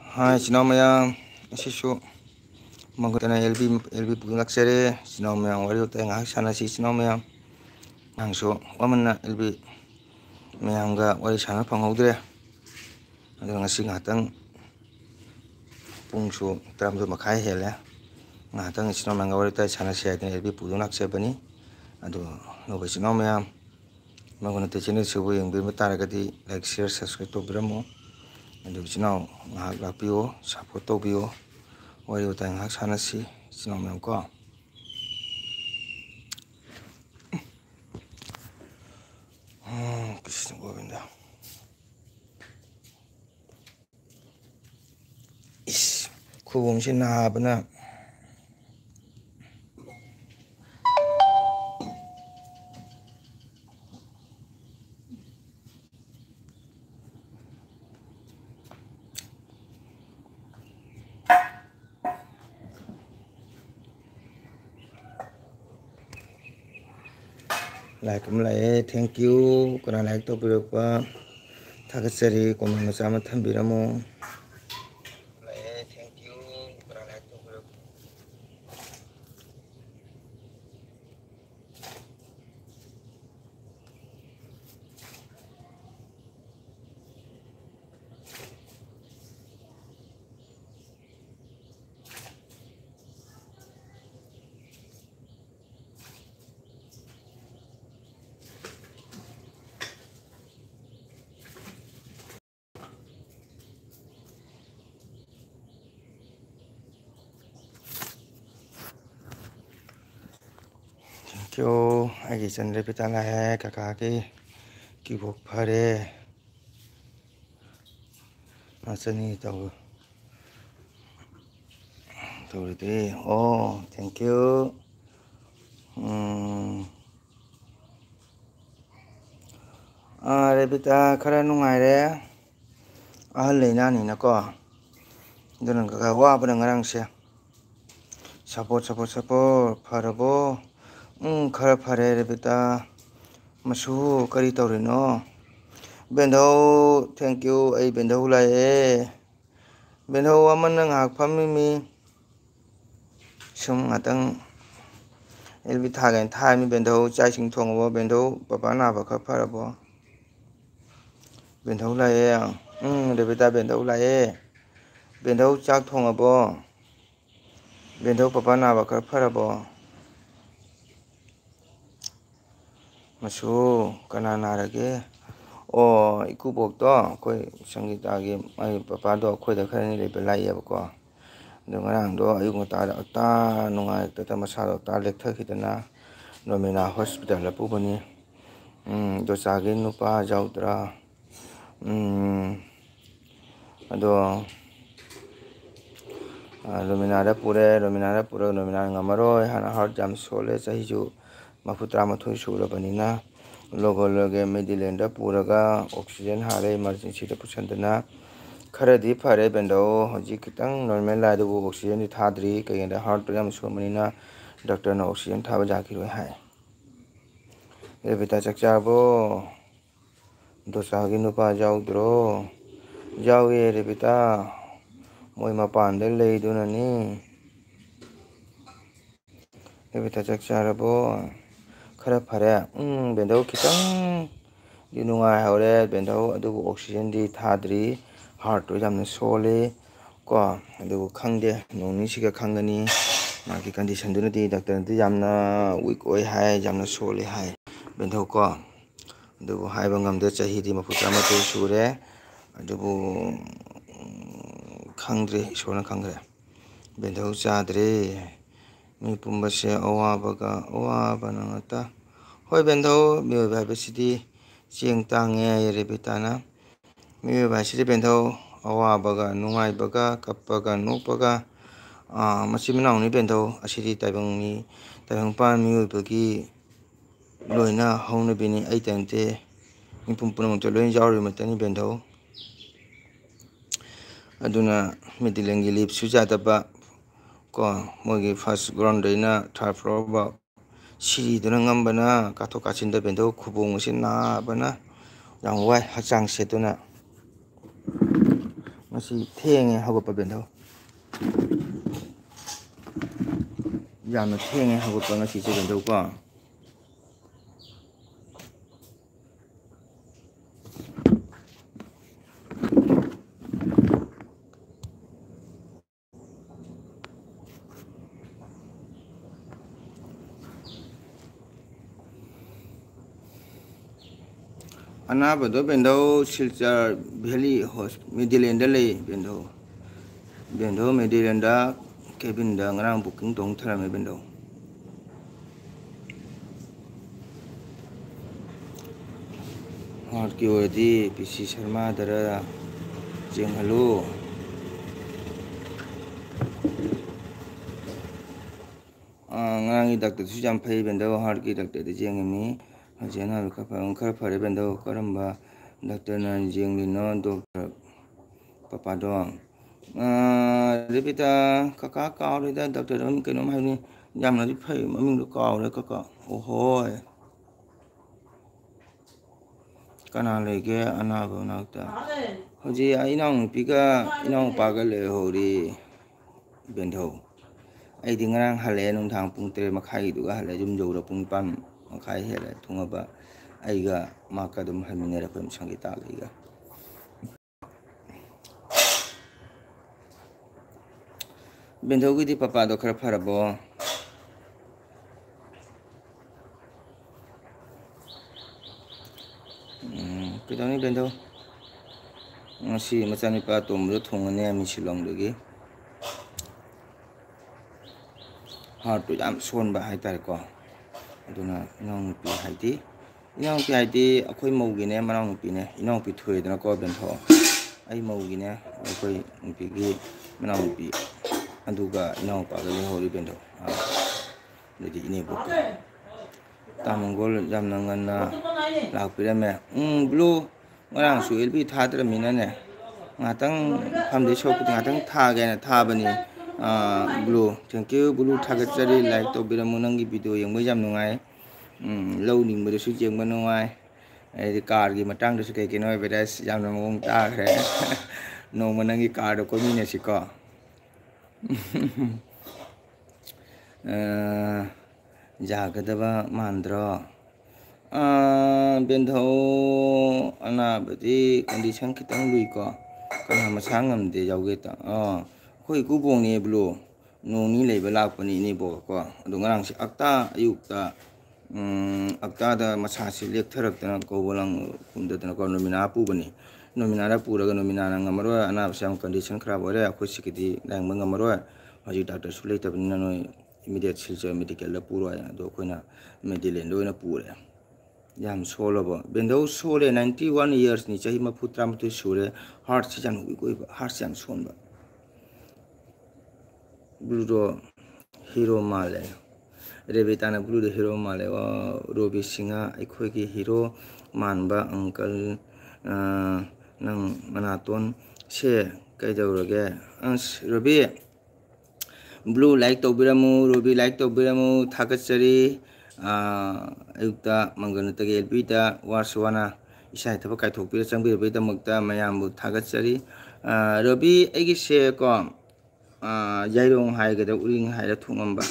Hai, sinau mayang, asisu mangkutana LB pulang laksere, sinau mayang wari utai ngah sana si sinau mayang, angso wamana LB mayangga wari sana pangaudre, ada ngasi ngatang pungsu teram tu makai hele, ngatang sinau mayang wari utai sana si ada LB pulang laksere bani, ada nopo sinau mayang, mangkutana te channel sebu yang bermutara kadi like share subscribe to beramo. Aduh sinau ngahak lapiyo support tawbiyo wari utai ngahak sanasi sinau mayang ko Krishna Govinda is khubumsi nabana like mulai thank you kana like to birokpa thagatsari comment macha ma thambiramo thank you kana like to birok thank you agi chandre pitala hai kakaki kibok phare masani taw tawridi oh thank you rebita khara nungaire ahal leinani nako dunang kaka wabana ngarangse support pharabo khara phare rebita masu kari tawrino bendau thank you ai bendau lai bendau amana ngak phamimi sum ngatang elbi thagen thami bendau chaising thongbo bendau papa na ba kha pharabo bendau lai rebita bendau lai bendau chak thongabo bendau papa na ba kha pharabo masu kana narage oh ikubok to koi sangita ge ai papa do khoi da khani le belai yabko ngarang do ayung ta ta nungai ta masa do ta lek tha khidana nomina hospital la pubani do sage nupa jaudra ado nomina pura nomina ngamaro hana heart jam sole sahiju mafutra mathoi surabanina logo medilenda puraga oxygen hare emergency da pusandana kharadi phare bendo hoji kitang normal la du oxygen di thadri kayenda heart jam sumanina doctor na oxygen thaba jakiro hai rebita chakchabo dosagi nupa jaudro jawe rebita moi mapande leidunani rebita chakcharabo khara phare bendo kitang di nungai hore bendo adu oxygen di thadri heart to jamna sole ko adu khangde noni siga khangani magi condition duna di doctor di jamna weak oi hai jamna sole hai bendo ko adu hai bangam de chahi di mafuta ma to sure adu khangdre sona khangre bendo chadre mi pumbase awaba nangata hoi bendo mi ba besidi ching tange rebitana mi ba sidi bendo awabaga nungai baga kappaga nokpaga masimna ni bendo asidi taibang mi taibang pan mi bagi loina hauna bini ai tante mi pumpuna mo to loin jawri matani bendo aduna midilengi lip sujadaba ko mogi first ground dina third floor ba siri duna ngambana kato kachinda bendo khubung sin na bana yang wai hachang setuna ꯉꯁꯤ ꯊꯦꯡꯉꯦ ꯍꯧꯒꯠꯄ ꯕꯦꯟꯙꯧ ꯌꯥꯝꯅ ꯊꯦꯡꯉꯦ ꯍꯧꯒꯠꯄ ꯉꯁꯤꯁꯦ ꯕꯦꯟꯙꯧ ꯀꯣ ꯑꯅꯥꯕꯗꯣ ꯕꯦꯟꯙꯧ Silchar valley ꯃꯦꯗꯤꯂꯦꯟꯗ ꯂꯩ ꯕꯦꯟꯙꯧ ꯃꯦꯗꯤꯂꯦꯟꯗ ꯀꯦꯕꯤꯟꯗ ꯉꯔꯥꯡ ꯕꯨꯛꯀꯤꯡ ꯇꯧ ꯊꯔꯝꯃꯦ ꯕꯦꯟꯙꯧ ꯍꯥꯔꯠꯀꯤ ꯑꯣꯏꯔꯗꯤ ꯄꯤ ꯁꯤ ꯁꯔꯃꯥꯗꯔ ꯌꯦꯡꯍꯜꯂꯨ ꯉꯔꯥꯡꯒꯤ ꯗꯥꯛꯇꯔꯗꯨꯁꯨ ꯌꯥꯝ ꯐꯩ ꯕꯦꯟꯙꯧ ꯍꯥꯔꯠꯀꯤ ꯗꯥꯛꯇꯔꯗ ꯌꯦꯡꯉꯝꯃꯤ ꯍꯧꯖꯤꯛ ꯑꯅꯥꯕ ꯈꯔ ꯐꯔꯦ ꯕꯦꯟꯙꯧ ꯀꯔꯝꯕ ꯗꯥꯛꯇꯔꯅ ꯌꯦꯡꯂꯤꯅꯣ ꯗꯣꯛꯇꯔ ꯄꯄꯥꯗꯣ ꯔꯦꯕꯤꯇꯥ ꯀꯀꯥ ꯀꯥꯎꯔꯦꯗ ꯗꯥꯛꯇꯔ ꯑꯃ ꯀꯩꯅꯣꯝ ꯍꯥꯏꯕꯅꯤ ꯌꯥꯝꯅꯗꯤ ꯐꯩ ꯃꯃꯤꯡꯗꯣ ꯀꯥꯎꯔꯦ ꯀꯀꯥ ꯑꯣꯍꯣꯏ ꯀꯅꯥ ꯂꯩꯒꯦ ꯑꯅꯥꯕ ꯃꯅꯥꯛꯇ ꯍꯧꯖꯤꯛ ꯏꯅꯥꯎꯅꯨꯄꯥꯒ ꯂꯩꯍꯧꯔꯤ ꯕꯦꯟꯙꯧ ꯑꯩꯗꯤ ꯉꯔꯥꯡ ꯍꯜꯂꯛꯑꯦ ꯅꯨꯡꯗꯥꯡ ꯄꯨꯡ 3:30ꯗꯨꯒ ꯍꯜꯂꯛꯑꯦ ꯌꯨꯝ ꯌꯧꯔ ꯄꯨꯡ 4:30 ꯍꯦꯜꯂꯦ ꯊꯨꯡꯉꯕ ꯑꯩꯒ ꯃꯥꯀ ꯑꯗꯨꯝ ꯍꯟꯃꯤꯟꯅꯔꯦ ꯑꯩꯈꯣꯏ ꯁꯪꯒꯤꯇꯥꯒ ꯑꯩꯒ ꯕꯦꯟꯙꯧꯒꯤꯗꯤ ꯄꯄꯥꯗꯣ ꯈꯔ ꯐꯔꯕꯣ ꯀꯩꯗꯧꯅꯤ ꯕꯦꯟꯙꯧ ꯉꯁꯤ ꯃꯆꯥꯅꯨꯄꯥ ꯑꯇꯣꯝꯕꯗꯣ ꯊꯨꯡꯉꯅꯤ ꯍꯥꯏꯃꯤ ꯁꯤꯂꯣꯡꯗꯒꯤ ꯍꯥꯔꯠꯇꯨ ꯌꯥꯝ ꯁꯣꯟꯕ ꯍꯥꯏꯇꯥꯔꯦꯀꯣ ꯑꯗꯨꯅ ꯏꯅꯥꯎꯅꯨꯄꯤ ꯍꯥꯏꯗꯤ ꯑꯩꯈꯣꯏ ꯃꯧꯒꯤꯅꯦ ꯃꯅꯥꯎꯅꯨꯄꯤꯅꯦ ꯏꯅꯥꯎꯅꯨꯄꯤ ꯊꯣꯛꯑꯦꯗꯅꯀꯣ ꯕꯦꯟꯙꯧ ꯑꯩ ꯃꯧꯒꯤꯅꯦ ꯑꯩꯈꯣꯏ ꯅꯨꯄꯤꯒꯤ ꯃꯅꯥꯎꯅꯨꯄꯤ ꯑꯗꯨꯒ ꯏꯅꯥꯎꯄꯥꯒ ꯂꯩꯍꯧꯔꯤ ꯕꯦꯟꯙꯧ ꯑꯗꯨꯗꯤ ꯏꯅꯦꯄꯣꯛꯀ ꯇꯥꯃꯣꯒꯣꯜ ꯌꯥꯝꯅ ꯉꯟꯅ ꯂꯥꯛꯄꯤꯔꯝꯃꯦ ꯕ꯭ꯂꯨ ꯉꯔꯥꯡꯁꯨ LB ꯊꯥꯗ꯭ꯔꯃꯤꯅꯅꯦ ꯉꯥꯛꯇꯪ ꯐꯝꯗꯣꯏ ꯁꯔꯨꯛꯄꯨꯗꯤ ꯉꯥꯛꯇꯪ ꯊꯥꯒꯦꯅ ꯊꯥꯕꯅꯤ ꯕ꯭ꯂꯨ ꯊꯦꯡꯀ꯭ꯌꯨ ꯕ꯭ꯂꯨ ꯊꯥꯒꯠꯆꯔꯤ ꯂꯥꯏꯛ ꯇꯧꯕꯤꯔꯝꯃꯨ ꯅꯪꯒꯤ ꯚꯤꯗꯤꯑꯣ ꯌꯦꯡꯕ ꯌꯥꯝ ꯅꯨꯡꯉꯥꯏ ꯂꯧꯅꯤꯡꯕꯗꯁꯨ ꯌꯦꯡꯕ ꯅꯨꯡꯉꯥꯏ ꯑꯩꯗꯤ ꯀꯥꯔꯒꯤ ꯃꯇꯥꯡꯗꯁꯨ ꯀꯩꯅꯣ ꯑꯦꯗꯚꯔꯇꯥꯏꯁ ꯌꯥꯝꯅ ꯃꯑꯣꯡ ꯇꯥꯈ꯭ꯔꯦ ꯅꯣꯡꯃ ꯅꯪꯒꯤ ꯀꯥꯔꯗꯣ ꯀꯣꯏꯃꯤꯟꯅꯁꯤꯀꯣ ꯌꯥꯒꯗꯕ ꯃꯥꯟꯗ꯭ꯔꯣ ꯕꯦꯟꯙꯧ ꯑꯅꯥꯕꯗꯤ ꯀꯟꯗꯤꯁꯟ ꯈꯤꯇꯪ ꯂꯨꯏꯀꯣ ꯀꯅꯥ ꯃꯁꯥ ꯉꯝꯗꯦ ꯌꯥꯎꯒꯦꯇ ꯑꯩꯈꯣꯏ ꯏꯀꯨꯕꯣꯛꯅꯦ ꯕ꯭ꯂꯨ ꯅꯣꯡ ꯅꯤ ꯂꯩꯕ ꯂꯥꯛꯄꯅꯤ ꯏꯅꯦꯕꯣꯛꯀꯣ ꯑꯗꯣ ꯉꯔꯥꯡꯁꯦ ꯑꯌꯨꯛꯇ ꯑꯛꯇꯥꯗ ꯃꯁꯥꯁꯤ ꯂꯦꯛꯊꯔꯛꯇꯅ ꯀꯧꯕꯂꯪ ꯀꯨꯝꯗꯗꯅꯀꯣ ꯅꯨꯃꯤꯅꯥ ꯄꯨꯕꯅꯤ ꯅꯨꯃꯤꯅꯥꯗ ꯄꯨꯔꯒ ꯅꯨꯃꯤꯅꯥꯅ ꯉꯝꯃꯔꯣꯏ ꯑꯅꯥꯕꯁꯤ ꯌꯥꯝ ꯀꯟꯗꯤꯁꯟ ꯈꯔ ꯑꯣꯏꯔꯦ ꯑꯩꯈꯣꯏ ꯁꯤꯒꯤꯗꯤ ꯂꯥꯌꯦꯡꯕ ꯉꯝꯃꯔꯣꯏ ꯍꯧꯖꯤꯛ ꯗꯥꯛꯇꯔꯁꯨ ꯂꯩꯇꯕꯅꯤꯅ ꯅꯣꯏ ꯏꯃꯤꯗꯤꯌꯦꯠ ꯁꯤꯜꯆꯔ ꯃꯦꯗꯤꯀꯦꯜꯗ ꯄꯨꯔꯣꯏ ꯑꯗꯣ ꯑꯩꯈꯣꯏꯅ ꯃꯦꯗꯤꯂꯦꯟꯗ ꯑꯣꯏꯅ ꯄꯨꯔꯦ ꯌꯥꯝ ꯁꯣꯜꯂꯕ ꯕꯦꯟꯙꯧ ꯁꯣꯜꯂꯦ 91 ꯏꯌꯔꯁꯅꯤ ꯆꯍꯤ 39 ꯁꯨꯔꯦ ꯍꯥꯔꯠꯁꯤ ꯌꯥꯝ ꯋꯤꯛ ꯑꯣꯏꯕ ꯍꯥꯔꯠꯁꯤ ꯌꯥꯝ ꯁꯣꯟꯕ ꯕ꯭ꯂꯨꯗꯣ ꯍꯤꯔꯣ ꯃꯥꯜꯂꯦ ꯔꯦꯕꯤꯇꯥꯅ ꯕ꯭ꯂꯨꯗꯣ ꯍꯤꯔꯣ ꯃꯥꯜꯂꯦ ꯔꯣꯕꯤ ꯁꯤꯡꯍ ꯑꯩꯈꯣꯏꯒꯤ ꯍꯤꯔꯣ ꯃꯥꯟꯕ ꯑꯪꯀꯜ ꯅꯪ ꯃꯅꯥꯇꯣꯟ ꯁꯦ ꯀꯩꯗꯧꯔꯒꯦ ꯑꯁ Robi blue like ꯇꯧꯕꯤꯔꯝꯃꯨ Robi like ꯇꯧꯕꯤꯔꯝꯃꯨ ꯊꯥꯒꯠꯆꯔꯤ ꯑꯌꯨꯛꯇ ꯃꯪꯒꯜꯅꯨꯇꯒꯤ LBꯗ ꯋꯥꯔꯁꯨ ꯋꯥꯅ ꯏꯁꯥꯒꯤ ꯊꯕꯛ ꯀꯥꯏꯊꯣꯛꯄꯤꯔ ꯆꯪꯕꯤꯔꯕꯒꯤꯗꯃꯛꯇ ꯃꯌꯥꯝꯕꯨ ꯊꯥꯒꯠꯆꯔꯤ ꯔꯣꯕꯤ ꯑꯩꯒꯤꯁꯦ ꯀꯣ ꯌꯥꯏꯔꯣꯡ ꯍꯥꯏꯒꯗ꯭ꯔꯥ ꯎꯔꯤꯡ ꯍꯥꯏꯔ ꯊꯣꯛꯉꯝꯕ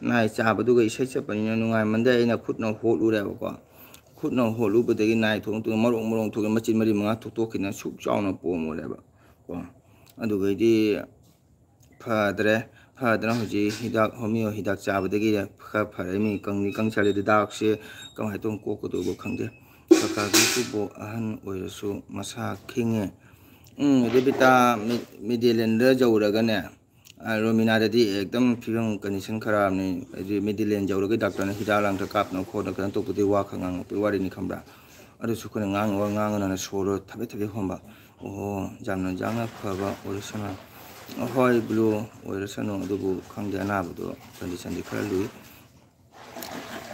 ꯅꯥꯏ ꯆꯥꯕꯗꯨꯒ ꯏꯁꯩ ꯆꯠꯄꯅꯤꯅ ꯅꯨꯡꯉꯥꯏꯃꯟꯗꯦ ꯑꯩꯅ ꯈꯨꯠꯅ ꯍꯣꯠꯂꯨꯔꯦꯕꯀꯣ ꯈꯨꯠꯅ ꯍꯣꯠꯂꯨꯕꯗꯒꯤ ꯅꯥꯏ ꯊꯣꯛꯇꯨꯅ ꯃꯔꯣꯡ ꯊꯣꯛꯑꯦ ꯃꯆꯤꯟ 4-5 ꯊꯣꯛꯇꯣꯛꯈꯤꯅ ꯁꯨꯛ ꯆꯥꯎꯅ ꯄꯣꯝꯃꯨꯔꯦꯕ ꯀꯣ ꯑꯗꯨꯒꯩꯗꯤ ꯐꯗꯅ ꯍꯧꯖꯤꯛ ꯍꯤꯗꯥꯛ ꯍꯣꯃꯤꯌꯣ ꯍꯤꯗꯥꯛ ꯆꯥꯕꯗꯒꯤ ꯈꯔ ꯐꯔꯛꯏ ꯀꯪꯁꯜꯂꯦ ꯍꯤꯗꯥꯛꯁꯦ ꯀꯃꯥꯏꯅ ꯇꯧꯅ ꯀꯣꯛꯀꯗꯧꯕ ꯈꯪꯗꯦ ꯀꯀꯥꯒꯤꯁꯨ ꯑꯍꯟ ꯑꯣꯏꯔꯁꯨ ꯃꯁꯥ ꯈꯤꯡꯉꯦ ꯔꯦꯕꯤꯇꯥ ꯃꯦꯗꯤꯂꯦꯟꯗ ꯌꯧꯔꯒꯅꯦ ꯔꯣꯃꯤꯅꯥꯗꯗꯤ ꯑꯦꯛꯗꯝ ꯐꯤꯕꯝ ꯀꯟꯗꯤꯁꯟ ꯈꯔꯥꯞꯅꯤ ꯍꯥꯏꯗꯤ ꯃꯦꯗꯤꯂꯦꯟ ꯌꯧꯔꯒ ꯗꯥꯛꯇꯔꯅ ꯍꯤꯗꯥꯛ ꯂꯥꯡꯊꯛ ꯀꯥꯞꯇꯅ ꯈꯣꯠꯇꯅ ꯀꯩꯅꯣ ꯇꯧꯕꯗꯤ ꯋꯥ ꯈꯔ ꯉꯥꯡꯉꯛꯄꯒꯤ ꯋꯥꯔꯤꯅꯤ ꯈꯪꯕ꯭ꯔꯥ ꯑꯗꯨꯁꯨ ꯑꯩꯈꯣꯏꯅ ꯉꯥꯡꯉꯅ ꯁꯣꯔꯣ ꯊꯕꯦꯠ ꯍꯣꯟꯕ ꯌꯥꯝꯅ ꯐꯕ ꯑꯣꯏꯔꯁꯅꯨ ꯍꯣꯏ ꯕ꯭ꯂꯨ ꯑꯣꯏꯔꯁꯅꯨ ꯑꯗꯨꯕꯨ ꯈꯪꯗꯦ ꯑꯅꯥꯕꯗꯣ ꯀꯟꯗꯤꯁꯟꯗꯤ ꯈꯔ ꯂꯨꯏ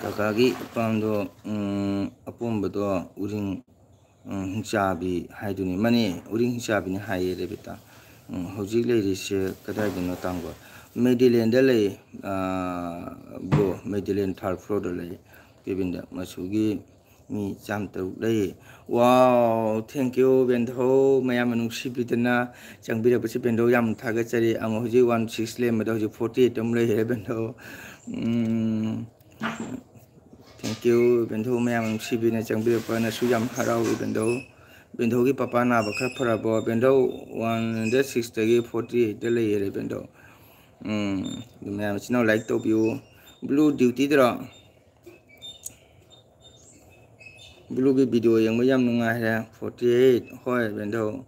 ꯀꯀꯥꯒꯤ ꯏꯄꯥꯝꯗꯣ ꯑꯄꯣꯝꯕꯗꯣ ꯎꯔꯤꯡ ꯍꯤꯡꯆꯥꯕꯤ ꯍꯥꯏꯗꯨꯅꯤ ꯃꯅꯦ ꯎꯔꯤꯡ ꯍꯤꯡꯆꯥꯕꯤꯅꯤ ꯍꯥꯏꯌꯦ ꯔꯦꯕꯤꯇꯥ ꯍꯧꯖꯤꯛ ꯂꯩꯔꯤꯁꯦ ꯀꯗꯥꯏꯗꯅꯣ ꯇꯥꯡꯕ ꯃꯦꯗꯤꯂꯦꯟꯗ ꯂꯩ ꯕ꯭ꯂꯨ ꯃꯦꯗꯤꯂꯦꯟ 3rd floorꯗ ꯂꯩ ꯀꯦꯕꯤꯟꯗ ꯃꯆꯨꯒꯤ 미 짬떡 레이 와우 땡큐 벤도 마야마 눅시비드나 장비라버시 벤도 얌 타가짜리 앙 호지 16 레마다 호지 48 점 레이 벤도 땡큐 벤도 마야마 눅시비나 장비라버나 수얌 하라우 벤도 벤도기 파파나 바카 파라보 벤도 106 48 레이 벤도 마야마 치노 라이크 또 뷰 블루 듀티 드라 블루기 비디오 yang mayam nungai ha 48 hoi bendo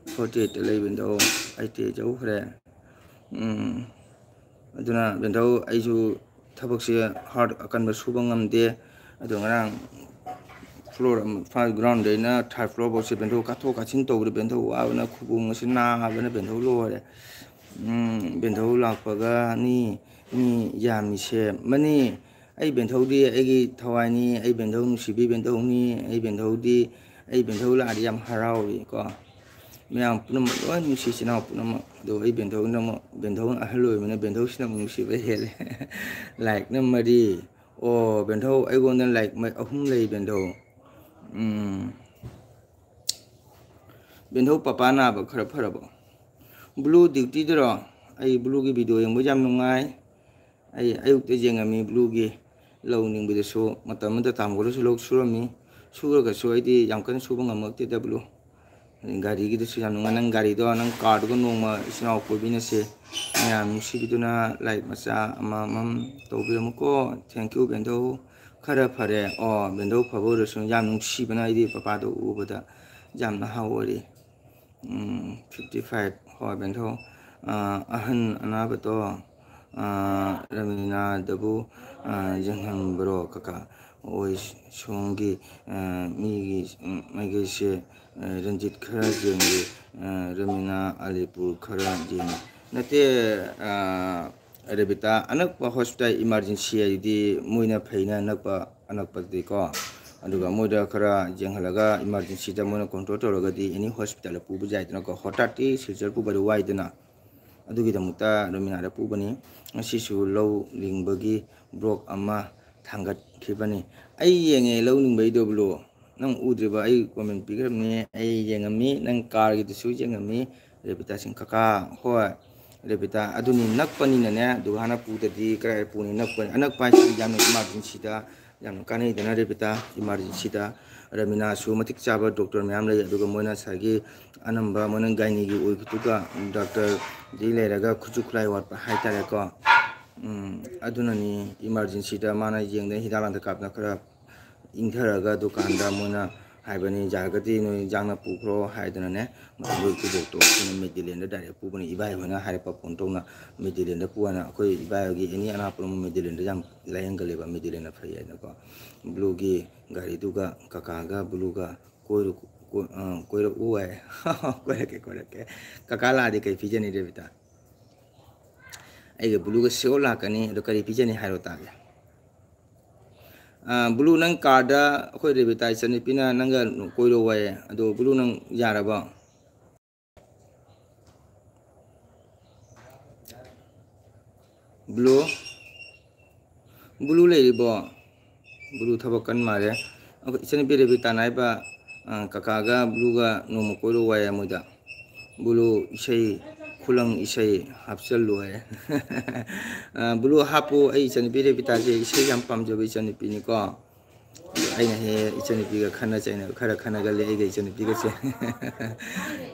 48 lei bendo ai te jau khre aduna bendo ai ju thabak se hard akan ba suba ngamde adu ngarang floor fa ground de na third floor bo se bendo ka tho ka chin to ri bendo wa na khubung se na ba na bendo lo re bendo lak pa ga ni yam ni se mani ai bên thâu đi ai thawai ni ai bên thâu sibi bên thâu ni ai bên thâu đi ai bên thâu là đi am harau đi có mèo nó một đôi như xí nào nó một đồ ai bên thâu nó một bên thâu à lười mà bên thâu xí nào xí vậy hết lại nó mà đi ô bên thâu ai còn đang lại mà ông lấy bên thâu bên thâu papa na bạc khờ phờ bạc blue duty đó ai blue cái video yang bây giờ nó ngay ai uk te jenga mi blue gi lâu ning bi so matam ta tam go so lok surami sura ga so idi yang kan su bang amak te da blue gari gi su yang nang gari do nang card go nong ma isna ko bi na se yang si bi na like masa ama mam to bi mo ko thank you bendo khara phare o bendo phabo ro so yang nung si bana idi papa do u bada jam na ha wori 55 ho bendo ahan ana ba to Ramina dabu jangan bro kakak oi songi migi se Ranjit khara jengi Ramina Alipur khara jengi nate rebita anak pa hospital emergency di muina phaina anak pa di ko aduga moida khara jenghalaga emergency da mona control toroga di any hospital pu bujai tna ko hotati silchar pu bari wai dana adugi da muta Ramina da pu bani asisu low lingbagi brok ama thangat khibani ai yenge low ningbei do blo nang udriba ai comment pigram ai yengami nang car gi su yengami rebita sing kaka ho rebita aduni nakpani na ne duhana pu da di kra pu ni nakpani anak pa si jam emergency da jam kanai dana rebita emergency da Ramina su matik chaba doctor mayam lai aduga moina sagi anamba monang gaini gi oi kutuga doctor di leraga khuchu khulai wat pa haitare ko aduna ni emergency da mana jeng da hidalan da kapna khara ingtharaga dukan da moina haibani jagati no jangna pukro haidana ne moi ku doctor ni medilen da dare pu bani ibai hona hare pa ponto na medilen da puana koi ibai gi ani ana prom medilen da jam layang gale ba medilen na phai na ko blue gi gari duga kaka ga blue ga koiru uai koirake kaka la di kai pijani de bita ai ga blue ga seola kani do kari pijani hairo ta ga blue nang kada khoi de bita chani pina nang ga koiro wai ado blue nang yara ba blue le bo blue thabakan mare chani pire bita nai ba kaka ga blue ga no mo koiro wai amuda blue isai kulang isai hapsal lo hai blue hapu ai chani pire bita je isai yam pam jo bi chani pini ko ai na he chani pi ga khana chaina khara khana ga le ai ga chani pi ga che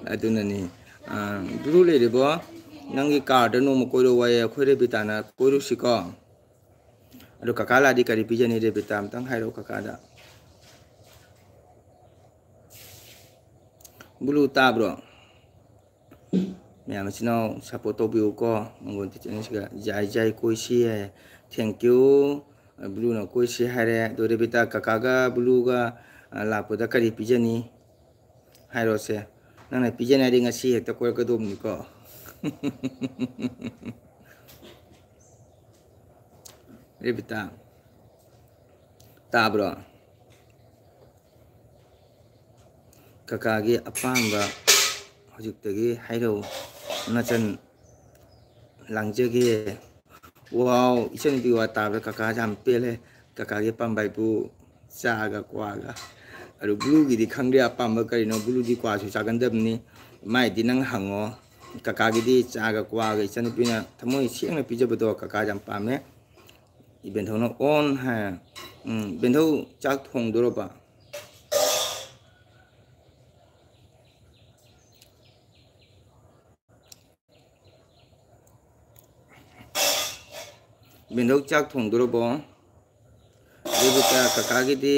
aduna ni blue le de bo nangi card no mo koiro wai khoire bita na koiro siko ado kakala di kari pi jani de bita tang hairo kakada blue ta bro mẹ chino support to biu ko ngon ti chen siga jai koi si thank you blue na koi si hare do re bita kakaga blue ga la poda kari pijani hairo se nana pijani ri ngasi hekta ko ka dom ni ko re bita ta bro kakagi apanga hojik hairo nachan langjage wow ichen biwa tabra kaka jam pele kaka ge pambai pu chaga kwaga aru blue gi di khangre apamba karino blue di kwa su chagandabni mai di nang hango kaka gi di chaga kwaga ichani pina thamoi siengna pijabado kaka jam pame ibendho no on ha bendho chak thong doroba bendho chak thong dorobo debita kaka gi di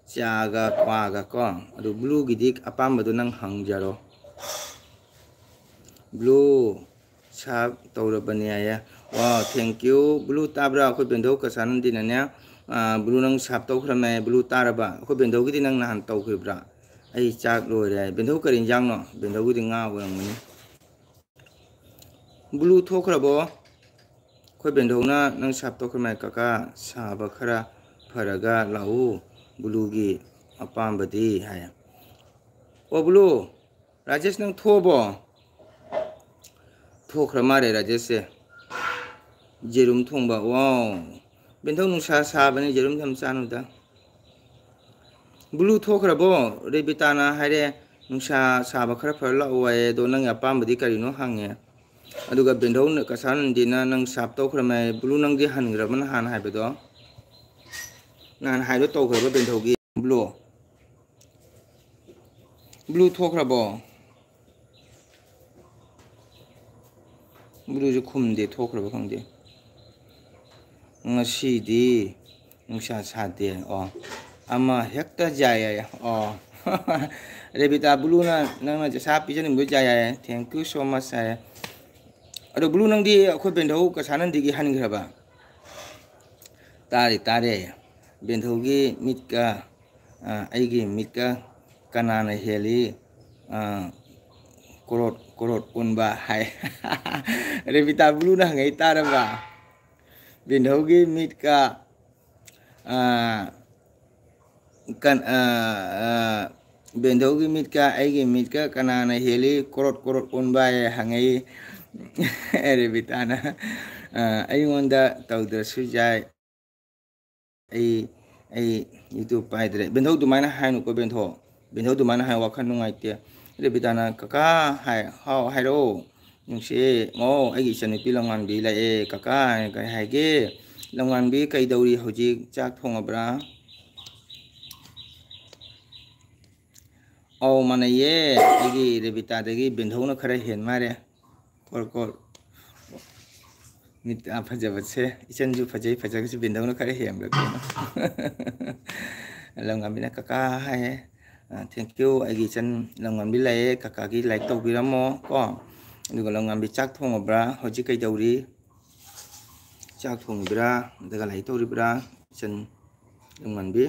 chaga kwaga ko aru blue gi di apamba do nang hangjaro blue sab taurabani aya wow thank you blue tabra ko bendho ka san dinanya blue nang sab taw khrame blue taraba ko bendho gi nang nahan taw khibra ai chak lore bendho karin jang no bendho gi nga wang mani blue thokrabo ko bendho na nang sab taw khrame kaka saba khara pharaga lau blue gi apambadi haya o blue rajesh nang thobo thokramare rajesh jerum thongba wow bendho nusa sabani jerum tham chanuda blue thokrabo rebitana haire nusa saba khara pharla oye do nang apambadi karino hange aduga bendho kasan dina nang sab tokhrame blue nang di hangraban han haibedo nan haido tokhraba bendho gi blue thokrabo blue ju khumde thokraba khangde ngasi nusa sade ama hekta jaya rebita blue na nang sa pijani bu jaya thank you so much ado blue nang di ko bendho ka sanan digi hangraba tare bendho gi mitka aigi mitka kanana heli korot unba hai rebita blue na ngai taraba bendho gi mitka kan bendho gi mitka aigi mitka kanana heli korot unba hangai rebita na ai ngonda tawdra sujai ai youtube paidre bendho du mana hainu ko bendho du mana hai wakhan nungaite rebita na kaka hai how hairo nungse ngo ai chani pilangan bi la kaka kai haige langan bi kai dauri hojik chak thongabra mana ye ai rebita dagi bendho na khara hen mare kol mit fajabatse ichanju fajai fajagasi bendho na khara hem ra langan bi na kaka hai thank you ai chan langan bi lai kaka gi like to biramo ko aduga langan bi chak thongabra hojik kai dauri chak thongbra daga lai to ribra chan langan bi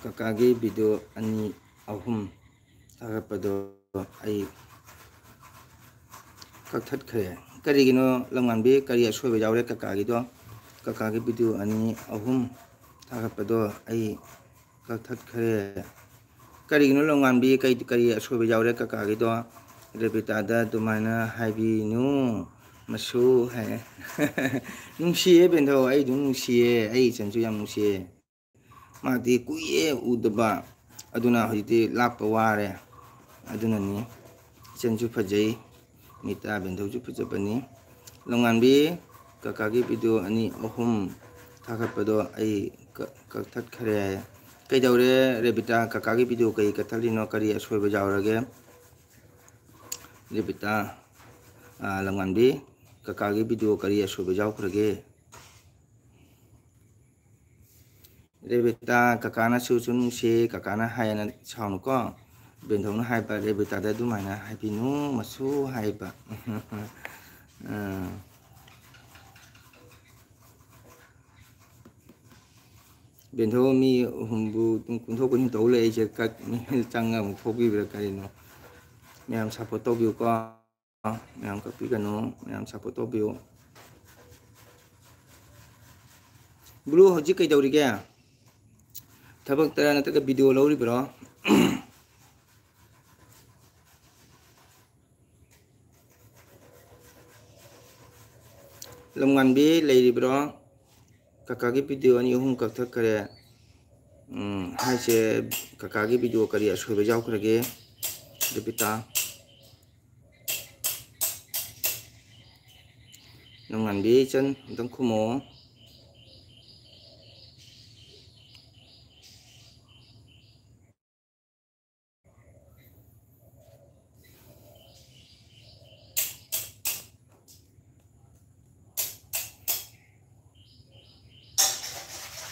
kakagi video ani ahum thagapado ai kakhat khre karigino langan bi kari asoiba jawre kakagi do kakagi video ani ahum thagapado ai kakhat khre karigino langan bi kari asoiba jawre kakagi do rebita da dumaina haibi nu masu hai nungsiye bendho ai dung nungsiye ai chanchu yam nungsiye mati kuye udaba aduna hojiti lakpa ware aduna ni chanchu phajai mita bendho ju phajabani longan bi kakagi video ani ahum thagapado ai kakhat khare kai daure rebita kakagi video kai kathalino kari asoiba jawrage rebita longan bi kakagi video kari asoiba jawkrage rebita kakana susun se kakana hayana chawnu ko bendho na haiba rebita da dumaina haibinu masu haiba bendho mi humbu kunthok kun to le je ka changa mu thobi bra karino myam support to bi ko myam ka pi kanu myam support to bi blue hoji kai dawri ga tabak tara na taga video lawri bro ꯂꯝꯉꯥꯟꯕꯤ ꯂꯩꯔꯤꯕ꯭ꯔꯣ ꯀꯀꯥꯒꯤ video ꯑꯅꯤ ꯑꯍꯨꯝ ꯀꯛꯊꯠꯈ꯭ꯔꯦ ꯍꯥꯏꯁꯦ ꯀꯀꯥꯒꯤ video ꯀꯔꯤ ꯑꯁꯣꯏꯕ ꯌꯥꯎꯈ꯭ꯔꯒꯦ ꯗꯦꯕꯤꯇꯥ ꯂꯝꯉꯥꯟꯕꯤ ꯏꯆꯟ ꯑꯝꯇꯪ ꯈꯨꯝꯃꯛꯑꯣ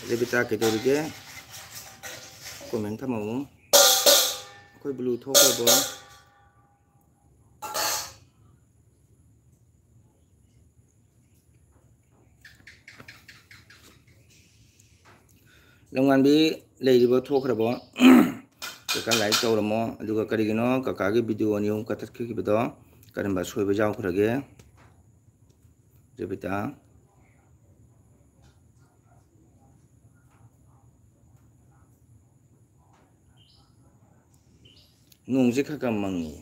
ꯗꯦꯕꯤꯇꯥ ꯀꯩꯗꯧꯔꯤꯒꯦ comment ꯊꯝꯃꯛꯎ ꯑꯩꯈꯣꯏ ꯕ꯭ꯂꯨ ꯊꯣꯛꯈ꯭ꯔꯕꯣ ꯂꯝꯉꯥꯟꯕꯤ ꯂꯩꯔꯤꯕꯣ ꯊꯣꯛꯈ꯭ꯔꯕꯣ ꯀꯀꯥ ꯂꯥꯏꯛ ꯇꯧꯔꯝꯃꯣ ꯑꯗꯨꯒ ꯀꯔꯤꯒꯤꯅꯣ ꯀꯀꯥꯒꯤ ꯚꯤꯗꯤꯑꯣ ꯑꯅꯤ ꯑꯍꯨꯝ ꯀꯛꯊꯠꯈꯤꯕꯗꯣ ꯀꯔꯝꯕ ꯑꯁꯣꯏꯕ ꯌꯥꯎꯈ꯭ꯔꯒꯦ ꯗꯦꯕꯤꯇꯥ ꯅꯣꯡꯁꯦ ꯈꯔ ꯈꯔ ꯃꯪꯉꯤ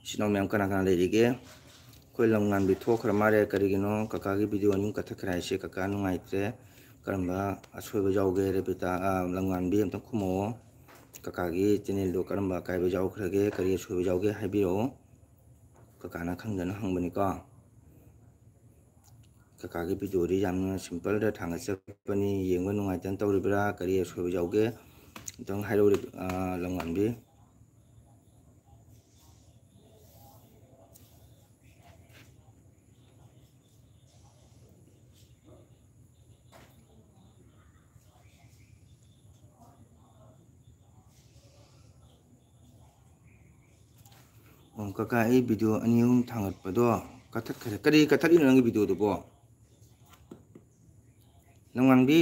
ꯏꯆꯤꯟ ꯏꯅꯥꯎ ꯃꯌꯥꯝ ꯀꯅꯥ ꯀꯅꯥ ꯂꯩꯔꯤꯒꯦ ꯑꯩꯈꯣꯏ ꯂꯝꯉꯥꯟꯕꯤ ꯊꯣꯛꯈ꯭ꯔ ꯃꯥꯜꯂꯦ ꯀꯔꯤꯒꯤꯅꯣ ꯀꯀꯥꯒꯤ ꯚꯤꯗꯤꯑꯣ ꯑꯅꯤ ꯀꯛꯊꯠꯈ꯭ꯔꯦ ꯍꯥꯏꯁꯦ ꯀꯀꯥ ꯅꯨꯡꯉꯥꯏꯇ꯭ꯔꯦ ꯀꯔꯝꯕ ꯑꯁꯣꯏꯕ ꯌꯥꯎꯒꯦ ꯔꯦꯕꯤꯇꯥ ꯂꯝꯉꯥꯟꯕꯤ ꯑꯝꯇꯪ ꯈꯨꯝꯃꯛꯑꯣ ꯀꯀꯥꯒꯤ ꯆꯦꯅꯦꯜꯗꯣ ꯀꯔꯝꯕ ꯑꯀꯥꯏꯕ ꯌꯥꯎꯈ꯭ꯔꯒꯦ ꯀꯔꯤ ꯑꯁꯣꯏꯕ ꯌꯥꯎꯒꯦ ꯍꯥꯏꯕꯤꯔꯛꯑꯣ ꯀꯀꯥꯅ ꯈꯪꯗꯅ ꯍꯪꯕꯅꯤꯀꯣ ꯀꯀꯥꯒꯤ ꯚꯤꯗꯤꯑꯣꯗꯤ ꯌꯥꯝꯅ ꯁꯤꯝꯄꯜꯗ ꯊꯥꯡꯒꯠꯆꯕꯅꯤ ꯌꯦꯡꯕ ꯅꯨꯡꯉꯥꯏꯇꯅ ꯇꯧꯔꯤꯕ꯭ꯔꯥ ꯀꯔꯤ ꯑꯁꯣꯏꯕ ꯌꯥꯎꯒꯦ ꯑꯝꯇꯪ ꯍꯥꯏꯔꯛꯎ ꯂꯝꯉꯥꯟꯕꯤ ꯀꯀꯥ ꯑꯩ ꯚꯤꯗꯤꯑꯣ ꯑꯅꯤ ꯑꯍꯨꯝ ꯊꯥꯡꯒꯠꯄꯗꯣ ꯀꯛꯊꯠꯈ꯭ꯔꯦ ꯀꯔꯤ ꯀꯛꯊꯠꯂꯤꯅꯣ ꯅꯪꯒꯤ ꯚꯤꯗꯤꯑꯣꯗꯨꯕꯣ ꯂꯝꯉꯥꯟꯕꯤ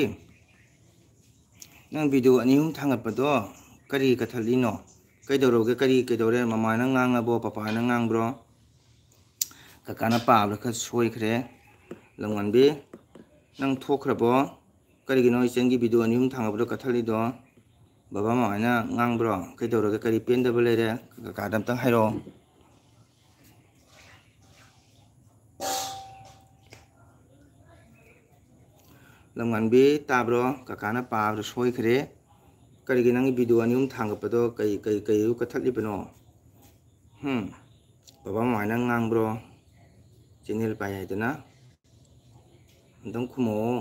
ꯅꯪ ꯚꯤꯗꯤꯑꯣ ꯑꯅꯤ ꯑꯍꯨꯝ ꯊꯥꯡꯒꯠꯄꯗꯣ ꯀꯔꯤ ꯀꯛꯊꯠꯂꯤꯅꯣ ꯀꯩꯗꯧꯔꯒꯦ ꯀꯩꯗꯧꯔꯦ ꯃꯃꯥꯅ ꯉꯥꯡꯉꯕꯣ ꯄꯄꯥꯅ ꯉꯥꯡꯕ꯭ꯔꯣ ꯀꯀꯥꯅ ꯄꯥꯕꯗ ꯈꯔ ꯁꯣꯏꯈ꯭ꯔꯦ ꯂꯝꯉꯥꯟꯕꯤ ꯅꯪ ꯊꯣꯛꯈ꯭ꯔꯕꯣ ꯀꯔꯤꯒꯤꯅꯣ ꯏꯆꯟꯒꯤ ꯚꯤꯗꯤꯑꯣ ꯑꯅꯤ ꯑꯍꯨꯝ ꯊꯥꯡꯒꯠꯄꯗꯣ ꯀꯛꯊꯠꯂꯤꯗꯣ ꯕꯕꯥ ꯃꯃꯥꯅ ꯉꯥꯡꯕ꯭ꯔꯣ ꯀꯩꯗꯧꯔꯒꯦ ꯀꯔꯤ ꯄꯦꯟꯗꯕ ꯂꯩꯔꯦ ꯀꯀꯥꯗ ꯑꯝꯇꯪ ꯍꯥꯏꯔꯛꯑꯣ ꯂꯝꯉꯥꯟꯕꯤ ꯇꯥꯕ꯭ꯔꯣ ꯀꯀꯥꯅ ꯄꯥꯕꯗ ꯁꯣꯏꯈ꯭ꯔꯦ ꯀꯔꯤꯒꯤ ꯅꯪꯒꯤ ꯚꯤꯗꯤꯑꯣ ꯑꯅꯤ ꯑꯍꯨꯝ ꯊꯥꯡꯒꯠꯄꯗꯣ ꯀꯩ ꯀꯛꯊꯠꯂꯤꯕꯅꯣ ꯕꯕꯥ ꯃꯃꯥꯅ ꯉꯥꯡꯕ꯭ꯔꯣ ꯆꯦꯅꯦꯜ ꯄꯥꯏ ꯍꯥꯏꯗꯅ ꯑꯝꯇꯪ ꯈꯨꯝꯃꯛꯑꯣ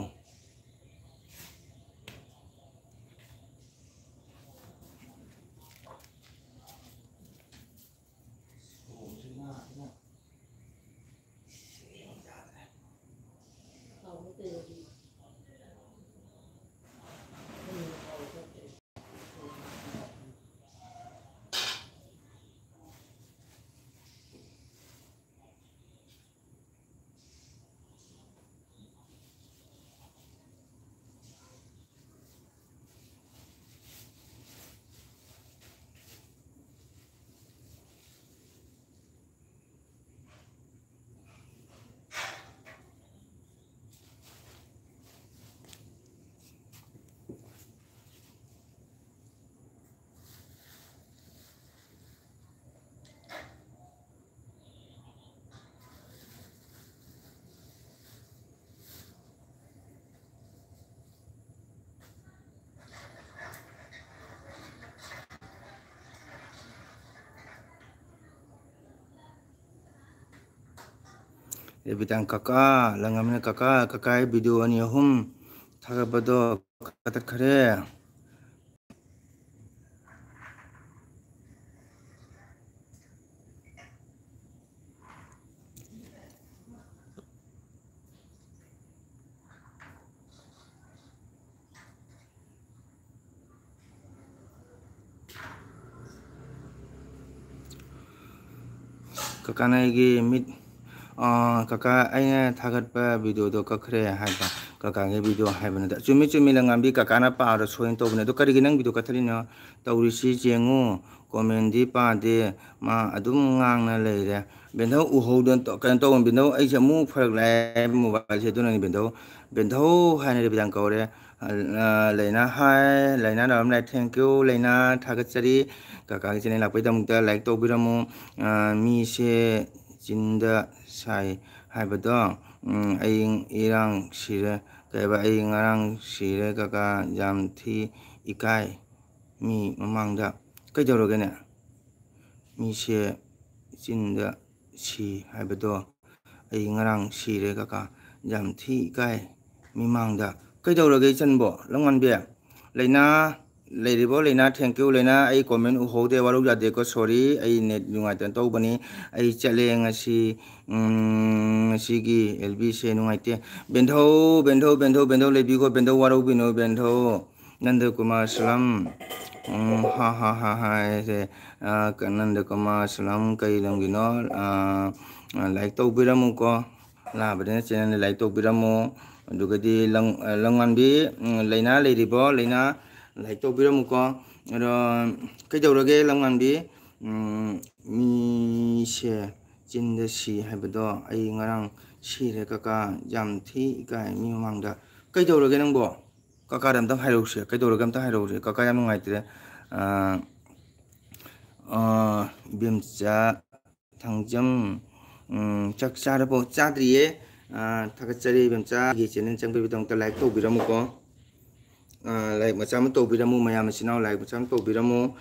ꯔꯦꯕꯤꯇꯥꯡ ꯀꯀꯥ ꯂꯪꯉꯝꯅ ꯀꯀꯥꯒꯤ ꯚꯤꯗꯤꯑꯣ ꯑꯅꯤ ꯑꯍꯨꯝ ꯊꯥꯒꯠꯄꯗꯣ ꯀꯛꯊꯠꯈ꯭ꯔꯦ ꯀꯀꯥꯅ ꯑꯩꯒꯤ ꯃꯤꯠ ꯀꯀꯥ ꯑꯩꯅ ꯊꯥꯒꯠꯄ ꯚꯤꯗꯤꯑꯣꯗꯣ ꯀꯛꯈ꯭ꯔꯦ ꯍꯥꯏꯕ ꯀꯀꯥꯒꯤ ꯚꯤꯗꯤꯑꯣ ꯍꯥꯏꯕ ꯅꯠꯇꯦ ꯆꯨꯝꯃꯤ ꯂꯝꯉꯥꯟꯕꯤ ꯀꯀꯥꯅ ꯄꯥꯕꯗ ꯁꯣꯏꯅ ꯇꯧꯕꯅꯦ ꯑꯗꯣ ꯀꯔꯤꯒꯤ ꯅꯪ ꯚꯤꯗꯤꯑꯣ ꯀꯛꯊꯠꯂꯤꯅꯣ ꯇꯧꯔꯤꯁꯤ ꯌꯦꯡꯉꯨ ꯀꯣꯃꯦꯟꯗꯤ ꯄꯥꯗꯦ ꯃꯥ ꯑꯗꯨꯝ ꯉꯥꯡꯅ ꯂꯩꯔꯦ ꯕꯦꯟꯙꯧ ꯎꯍꯧꯗꯅ ꯀꯩꯅꯣ ꯇꯧꯕ ꯕꯦꯟꯙꯧ ꯑꯩꯁꯦ ꯑꯃꯨꯛ ꯐꯔꯛ ꯂꯥꯛꯑꯦ ꯃꯣꯕꯥꯏꯜꯁꯦ ꯑꯗꯨꯅꯅꯤ ꯕꯦꯟꯙꯧ ꯍꯥꯏꯅ ꯔꯦꯕꯤꯇꯥꯡ ꯀꯧꯔꯦ Laina hi, Laina Ram thank you, Laina Tagachari, Kakakini Lapidamta, like Tobiramu, me she Jinda Sai, Habado, Aing Irang Shire, Kaba Aing Arang Shire, Kaka Jam Ti Ikai, me Mamanga, Kajorogana, me she Jinda Shi, Habado, Aing Arang Shire, Kaka Jam Ti Ikai, me Manga. Kaidaurage chanbo langwan be leina leiribo leina thank you leina ai comment u hode waru jade ko sorry ai net nungai tan to bani ai chale ngasi sigi lb se nungai te bendho lebi ko bendho waru bino bendho nanda kumar salam ha se nanda kumar salam kai langino like to biramu ko la badena channel like to biramu Dugadi Langanbi, Lena, Lady Bo, Lena, like Tobiramuko, Kajaurage, Langanbi, me share, Jin the sea, Habado, Ayingarang, Shi, Kaka, Jam Tea, Guy, Mimanga, Kajauragan Bo, Kakadam the Hiroshe, Kajoragam the Hiroshe, Kakayam White, Bimsa, Tangjam, Chuck Sarabo, Chadrie. Tagachari Bemcha, Gichin, Champion to like to Biramuko, like Macham to Biramu, Mayamachino, like Macham to Biramu.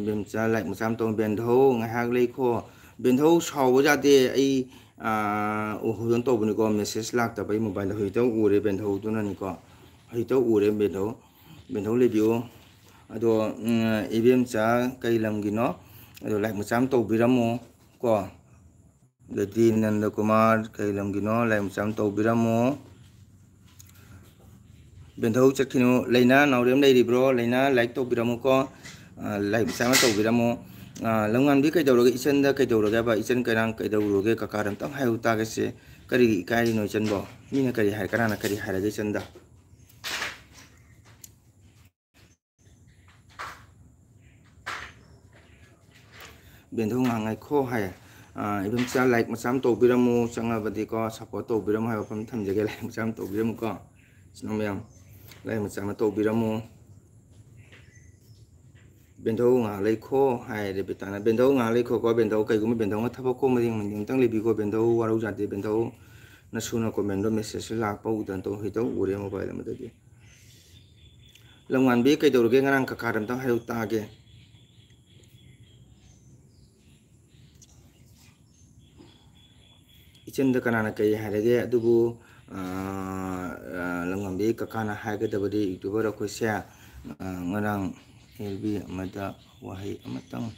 Bemcha, like Macham to Bendho, Hagley Co. Bendho, how was that day? Who don't open the message locked up by mobile, who don't worry Bendho, do not he told worry Bendho, Bendho Libio. Ado ibem cha kai lam gi no ado like macham to biramo ko gati nanda kumar kai lam gi no like macham to biramo bendho chakhino leina naurem dei bro leina like to biramo ko like macham to biramo langan bi kai dawro ge isen da kai dawro ga ba isen kai rang kai dawro ge kakaram tang hayu ta ge se kari kai no chen bo ni na kari hai kana na kari hai ge chen da Bendho ngangai kho hai ibem cha like macham to biramu changa badi ko support to biramu hai pam tham jage like macham to biramu ko sinomyam like macham to biramu bendho ngalai kho hai de bitana bendho ngalai kho ko bendho kai gum bendho nga thabo ko mring mning tang libi ko bendho waru jate bendho na suna ko mendo message la pa udan to hito ure mobile ma de langwan bi kai do ge ngarang ka karam tang hayu ta ge Ichinda kanana kai harage adubu langambi kakana hagadabadi youtuber ko sia ngarang lb amada wahi amatang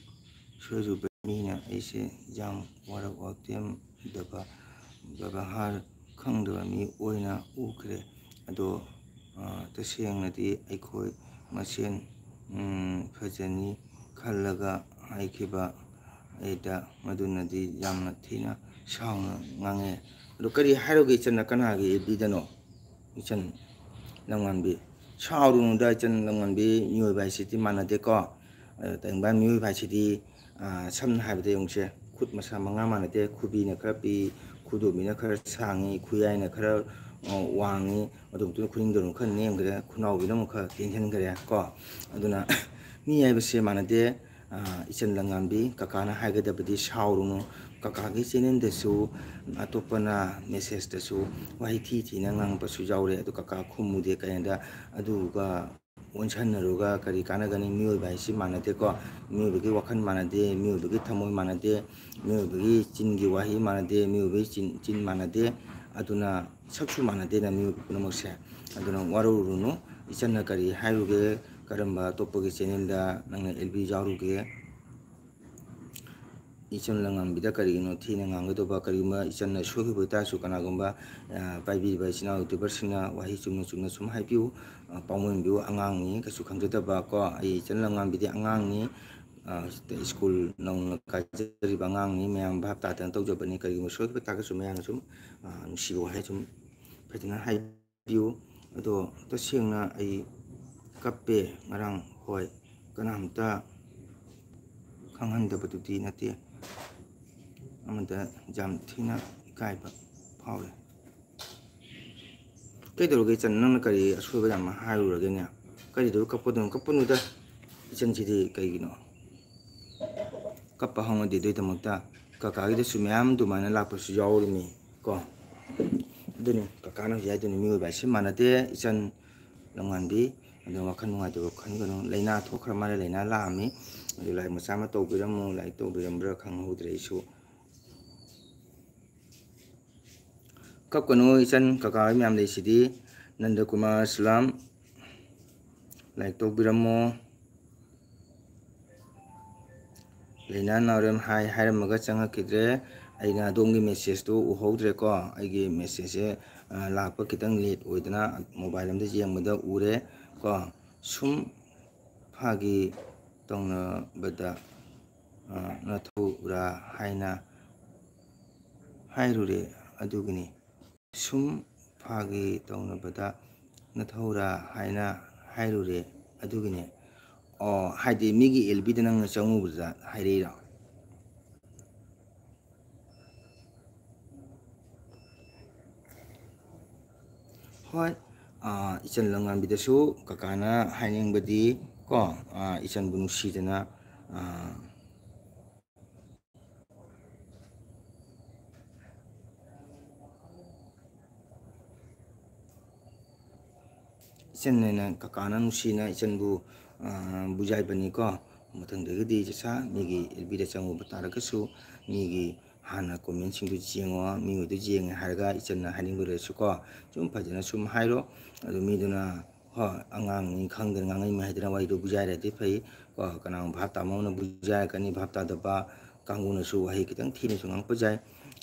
soju bemina aise jam warak waktem daba babahar khangdaba mi oina ukre ado tashengnadi aikoi masen phajani khallaga haikiba aida madunadi jamna thina Shauna ngange Lukari Harogi Chan Nakanagi Bidano Ichan Langanbi Shauru da Chan Langanbi New by City Manadeco Tangban New by City some have the youngshe Kut Masamanga Manade Kubi Nakapi Kudu Minakar Sangi Kuya Nakar Wangi Odum Kundun can name Kuno Vinoka Tintan Garea Ko Aduna Ni I was say Manade Ichan Langambi Kakana Hagadabadi Shauru Kakagi channel desu atopana message desu wahi thi na ngang pasu jaure adu kaka khumu de kayanda adu ga onsan naruga kari kana gani mioi bai si manate ko mioi bagi wakan manade mioi bagi thamoi manade mioi bagi chingi wahi manade mioi bagi chin manade aduna saksu manade na mioi puno mokse aduna waru runo ichana kari hairuge karamba topogi channel da nang lb jauruge Ichan Langam Bida Karino, Tina Nangadoba Karima, Ichan Shoki Buta Sukanagumba, Baby by Sina, the Persina, Wahicum Sum Haipu, Pamun Bu Angangi, Kasukangata Bako, Ichan Langam Bidi Angangi, the school known Kajari Bangangi, Mam Bapta and Tojo Banika, Shoki Takasumanasum, Shivo Hachum, Patina Haipu, though the Singna a Kape, Marang Hoi, Ganamta. Kanghanda batuti nati ꯑꯃꯗ ꯌꯥꯝ ꯊꯤꯅ ꯏꯀꯥꯏꯕ ꯐꯥꯎꯔꯦ ꯀꯩꯗꯧꯔꯒꯦ ꯏꯆꯟ ꯅꯪꯅ ꯀꯔꯤ ꯑꯁꯣꯏꯕ ꯌꯥꯝ ꯍꯥꯏꯔꯨꯔꯒꯦꯅꯦ ꯀꯔꯤꯗꯧ ꯀꯞꯄꯗꯣꯏꯅꯣ ꯀꯞꯄꯅꯨꯗ 이전지디 ꯀꯩꯒꯤꯅꯣ ꯀꯞꯄ ꯍꯧꯅꯗꯦ ꯑꯗꯨꯏꯗꯃꯛꯇ ꯀꯀꯥꯒꯤꯗꯁꯨ ꯃꯌꯥꯝ ꯑꯗꯨꯃꯥꯏꯅ ꯂꯥꯛꯄꯁꯨ ꯌꯥꯎꯔꯤꯅꯤ ꯀꯣ ꯑꯗꯨꯅꯤ ꯀꯀꯥꯅ ꯍꯧꯖꯤꯛ ꯍꯥꯏꯗꯨꯅꯤ ꯃꯤꯑꯣꯏꯕ ꯍꯥꯏꯁꯤ ꯃꯥꯟꯅꯗꯦ ꯏꯆꯟ ꯂꯝꯉꯥꯟꯕꯤ ꯑꯗꯨ ꯋꯥꯈꯜ ꯅꯨꯡꯉꯥꯏꯇꯕ ꯈꯟꯒꯅꯨ ꯂꯥꯏꯅꯥ ꯊꯣꯛꯈ꯭ꯔ ꯃꯥꯜꯂꯦ ꯂꯥꯏꯅꯥ ꯂꯥꯛꯑꯝꯃꯤ ꯑꯗꯨ ꯂꯥꯏꯔꯤꯛ ꯃꯆꯥ ꯑꯃ ꯇꯧꯕꯤꯔꯝꯃꯨ ꯂꯥꯏꯔꯤꯛ ꯇꯧꯕꯤꯔꯝꯕ꯭ꯔꯥ ꯈꯪꯍꯧꯗ꯭ꯔꯦ ꯑꯩꯁꯨ ꯀꯞꯀꯅꯨ ꯏꯆꯟ ꯀꯀꯥ ꯍꯣꯏ ꯃꯌꯥꯝ ꯂꯩꯁꯤꯗꯤ ꯅꯟꯗꯀꯨꯃꯥꯔ ꯁꯨꯂꯥꯝ ꯂꯥꯏꯔꯤꯛ ꯇꯧꯕꯤꯔꯝꯃꯣ ꯂꯩꯅꯥ ꯅꯥꯎꯔꯦꯝ ꯍꯥꯏꯔꯝꯃꯒ ꯆꯪꯉꯛꯈꯤꯗ꯭ꯔꯦ ꯑꯩꯅ ꯑꯗꯣꯝꯒꯤ ꯃꯦꯁꯦꯖꯇꯨ ꯎꯍꯧꯗ꯭ꯔꯦꯀꯣ ꯑꯩꯒꯤ ꯃꯦꯁꯦꯖꯁꯦ ꯂꯥꯛꯄ ꯈꯤꯇꯪ ꯂꯦꯠ ꯑꯣꯏꯗꯅ ꯃꯣꯕꯥꯏꯜ ꯑꯝꯗ ꯌꯦꯡꯕꯗ ꯎꯔꯦ ꯀꯣ ꯁꯨꯝ ꯐꯥꯒꯤ ꯇꯧꯅꯕꯗ ꯅꯊꯧꯔꯥ ꯍꯥꯏꯅ ꯍꯥꯏꯔꯨꯔꯦ ꯑꯗꯨꯒꯤꯅꯤ ꯁꯨꯝ ꯐꯥꯒꯤ ꯇꯧꯅꯕꯗ ꯅꯊꯧꯔꯥ ꯍꯥꯏꯅ ꯍꯥꯏꯔꯨꯔꯦ ꯑꯗꯨꯒꯤꯅꯤ ꯑꯣ ꯍꯥꯏꯗꯤ ꯃꯤꯒꯤ ꯑꯦꯜꯕꯤꯗ ꯅꯪꯅ ꯆꯪꯉꯨꯕꯗ ꯍꯥꯏꯔꯛꯏꯔꯣ ꯍꯣꯏ ꯏꯆꯟ ꯂꯝꯉꯥꯟꯕꯤꯗꯁꯨ ꯀꯀꯥꯅ ꯍꯥꯏꯅꯤꯡꯕꯗꯤ ꯀꯣ ꯏꯆꯟꯕꯨ ꯅꯨꯡꯁꯤꯗꯅ ꯏꯆꯟꯅ ꯀꯀꯥꯅ ꯅꯨꯡꯁꯤꯅ ꯏꯆꯟꯕꯨ ꯕꯨꯖꯥꯏꯕꯅꯤꯀꯣ ꯃꯊꯪꯗꯒꯤꯗꯤ ꯆꯠꯁꯥ ꯃꯤꯒꯤ ꯑꯦꯜꯕꯤꯗ ꯆꯪꯉꯨꯕ ꯇꯥꯔꯒꯁꯨ ꯃꯤꯒꯤ ꯍꯥꯟꯅ ꯀꯣꯃꯦꯟꯁꯤꯡꯗꯨ ꯌꯦꯡꯉꯣ ꯃꯤꯉꯣꯏꯗꯨ ꯌꯦꯡꯉꯦ ꯍꯥꯏꯔꯒ ꯏꯆꯟꯅ ꯍꯥꯏꯅꯤꯡꯕ ꯂꯩꯔꯁꯨꯀꯣ ꯁꯨꯝ ꯐꯖꯅ ꯁꯨꯝ ꯍꯥꯏꯔꯣ ꯑꯗꯨ ꯃꯤꯗꯨꯅ ꯍꯣꯏ ꯑꯉꯥꯡꯅꯤ ꯈꯪꯗꯅ ꯉꯥꯡꯉꯩ ꯍꯥꯏꯗꯅ ꯋꯥꯔꯤꯗꯨ ꯕꯨꯖꯥꯏꯔꯗꯤ ꯐꯩ ꯀꯣ ꯀꯅꯥꯒꯨꯝꯕ ꯚꯥꯞ ꯇꯥꯕ ꯑꯃꯅ ꯕꯨꯖꯥꯏꯔꯛꯀꯅꯤ ꯚꯥꯞ ꯇꯥꯗꯕ ꯀꯥꯡꯕꯨꯅꯁꯨ ꯋꯥꯍꯩ ꯈꯤꯇꯪ ꯊꯤꯅꯁꯨ ꯉꯥꯡꯉꯛꯄ ꯌꯥꯏ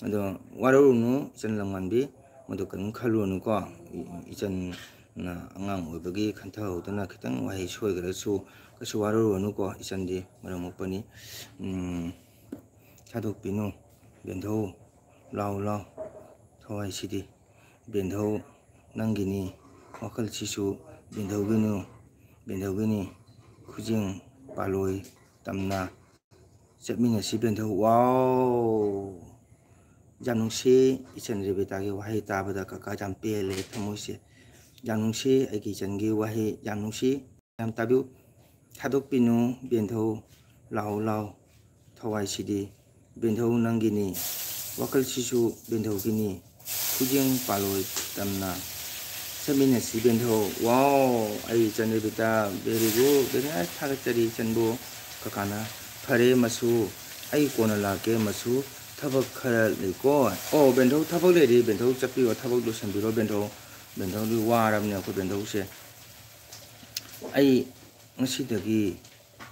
ꯑꯗꯣ ꯋꯥꯔꯧꯔꯨꯅꯨ ꯏꯆꯟ ꯂꯝꯉꯥꯟꯕꯤ ꯃꯗꯨ ꯀꯔꯤꯝ ꯈꯜꯂꯨꯔꯅꯨꯀꯣ ꯏꯆꯟꯅ ꯑꯉꯥꯡ ꯑꯣꯏꯕꯒꯤ ꯈꯟꯊꯍꯧꯗꯅ ꯈꯤꯇꯪ ꯋꯥꯍꯩ ꯁꯣꯏꯈ꯭ꯔꯁꯨ ꯀꯩꯁꯨ ꯋꯥꯔꯧꯔꯨꯅꯨꯀꯣ ꯏꯆꯟꯗꯤ ꯃꯔꯝ ꯃꯣꯛꯄꯅꯤ ꯊꯥꯗꯣꯛꯄꯤꯅꯨ ꯕꯦꯟꯙꯧ ꯂꯥꯎ ꯂꯥꯎ ꯊꯋꯥꯏꯁꯤꯗꯤ ꯕꯦꯟꯙꯧ ꯅꯪꯒꯤꯅꯤ ꯋꯥꯈꯜꯁꯤꯁꯨ ꯕꯦꯟꯙꯧꯒꯤꯅꯤ ꯈꯨꯖꯤꯡ ꯄꯥꯂꯣꯏ ꯇꯝꯅ ꯆꯠꯃꯤꯟꯅꯁꯤ ꯕꯦꯟꯙꯧ ꯋꯥꯎ ꯌꯥꯝ ꯅꯨꯡꯁꯤ ꯏꯆꯟ ꯔꯦꯕꯤꯇꯥꯒꯤ ꯋꯥꯍꯩ ꯇꯥꯕꯗ ꯀꯀꯥ ꯌꯥꯝ ꯄꯦꯜꯂꯦ ꯊꯃꯣꯏꯁꯦ ꯌꯥꯝ ꯅꯨꯡꯁꯤ ꯑꯩꯒꯤ ꯏꯆꯟꯒꯤ ꯋꯥꯍꯩ ꯌꯥꯝ ꯅꯨꯡꯁꯤ ꯌꯥꯝ ꯇꯥꯕꯤꯌꯨ ꯊꯥꯗꯣꯛꯄꯤꯅꯨ ꯕꯦꯟꯙꯧ ꯂꯥꯎ ꯂꯥꯎ ꯊꯋꯥꯏꯁꯤꯗꯤ ꯕꯦꯟꯙꯧ ꯅꯪꯒꯤꯅꯤ ꯋꯥꯈꯜꯁꯤꯁꯨ ꯕꯦꯟꯙꯧꯒꯤꯅꯤ ꯈꯨꯖꯤꯡ ꯄꯥꯂꯣꯏ ꯇꯝꯅ ꯆꯠꯃꯤꯟꯅꯁꯤ ꯕꯦꯟꯙꯧ ꯋꯥꯎ ꯑꯩ ꯏꯆꯟ ꯔꯦꯕꯤꯇꯥ ꯕꯦꯔꯤ ꯒꯨꯗ ꯕꯦꯔꯤ ꯅꯥꯏꯁ ꯊꯥꯒꯠꯆꯔꯤ ꯏꯆꯟꯕꯨ ꯀꯀꯥꯅ ꯐꯔꯦ ꯃꯁꯨ ꯑꯩ ꯀꯣꯟꯅ ꯂꯥꯛꯀꯦ ꯃꯁꯨ ꯊꯕꯛ ꯈꯔ ꯂꯩꯀꯣ ꯑꯣ ꯕꯦꯟꯙꯧ ꯊꯕꯛ ꯂꯩꯔꯤ ꯕꯦꯟꯙꯧ ꯆꯠꯄꯤꯌꯣ ꯊꯕꯛ ꯂꯣꯏꯁꯤꯟꯕꯤꯔꯣ ꯕꯦꯟꯙꯧꯗꯤ ꯋꯥꯔꯕꯅꯦ ꯑꯩꯈꯣꯏ ꯕꯦꯟꯙꯧꯁꯦ ꯑꯩ ꯉꯁꯤꯗꯒꯤ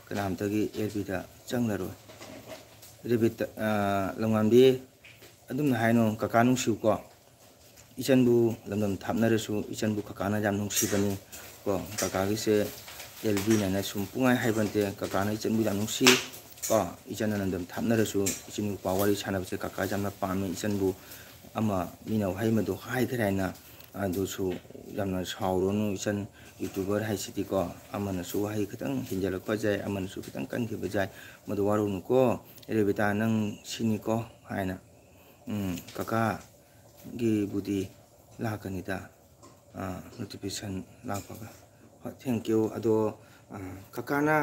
ꯀꯅꯥꯝꯇꯒꯤ ꯑꯦꯜꯕꯤꯗ ꯆꯪꯂꯔꯣꯏ ꯔꯦꯕꯤꯇꯥ ꯂꯝꯉꯥꯟꯕꯤ ꯑꯗꯨꯝꯅ ꯍꯥꯏꯅꯨ ꯀꯀꯥ ꯅꯨꯡꯁꯤꯌꯨꯀꯣ ꯏꯆꯟꯕꯨ ꯂꯝꯗꯝ ꯊꯥꯞꯅꯔꯁꯨ ꯏꯆꯟꯕꯨ ꯀꯀꯥꯅ ꯌꯥꯝ ꯅꯨꯡꯁꯤꯕꯅꯤ ꯀꯣ ꯀꯀꯥꯒꯤꯁꯦ ꯑꯦꯜꯕꯤꯅ ꯁꯨꯝ ꯄꯨꯡꯍꯥꯏ ꯍꯥꯏꯕ ꯅꯠꯇꯦ ꯀꯀꯥꯅ ꯏꯆꯟꯕꯨ ꯌꯥꯝ ꯅꯨꯡꯁꯤ ꯀꯣ ꯏꯆꯟꯅ ꯂꯝꯗꯝ ꯊꯥꯞꯅꯔꯁꯨ ꯏꯆꯟ ꯅꯨꯄꯥ ꯋꯥꯔꯤ ꯁꯥꯟꯅꯕꯁꯦ ꯀꯀꯥ ꯌꯥꯝꯅ ꯄꯥꯝꯃꯤ ꯏꯆꯟꯕꯨ ꯑꯃ ꯃꯤꯅ ꯋꯥꯍꯩ ꯃꯗꯨ ꯍꯥꯏꯈ꯭ꯔꯦ ꯍꯥꯏꯅ ꯑꯗꯨꯁꯨ ꯌꯥꯝꯅ ꯁꯥꯎꯔꯨꯅꯨ ꯏꯆꯟ ꯌꯨꯇꯨꯕꯔ ꯍꯥꯏꯁꯤꯗꯤꯀꯣ ꯑꯃꯅꯁꯨ ꯋꯥꯍꯩ ꯈꯤꯇꯪ ꯍꯦꯟꯖꯜꯂꯛꯄ ꯌꯥꯏ ꯑꯃꯅꯁꯨ ꯈꯤꯇꯪ ꯀꯟꯈꯤꯕ ꯌꯥꯏ ꯃꯗꯨ ꯋꯥꯔꯧꯅꯨꯀꯣ ꯔꯦꯕꯤꯇꯥ ꯅꯪ ꯁꯤꯅꯤꯀꯣ ꯍꯥꯏꯅ ꯀꯀꯥꯒꯤꯕꯨꯗꯤ ꯂꯥꯛꯀꯅꯤꯗ ꯅꯣꯇꯤꯐꯤꯀꯦꯁꯟ ꯂꯥꯛꯄꯒ ꯍꯣꯏ ꯊꯦꯡꯀ꯭ꯌꯨ ꯑꯗꯣ ꯀꯀꯥꯅ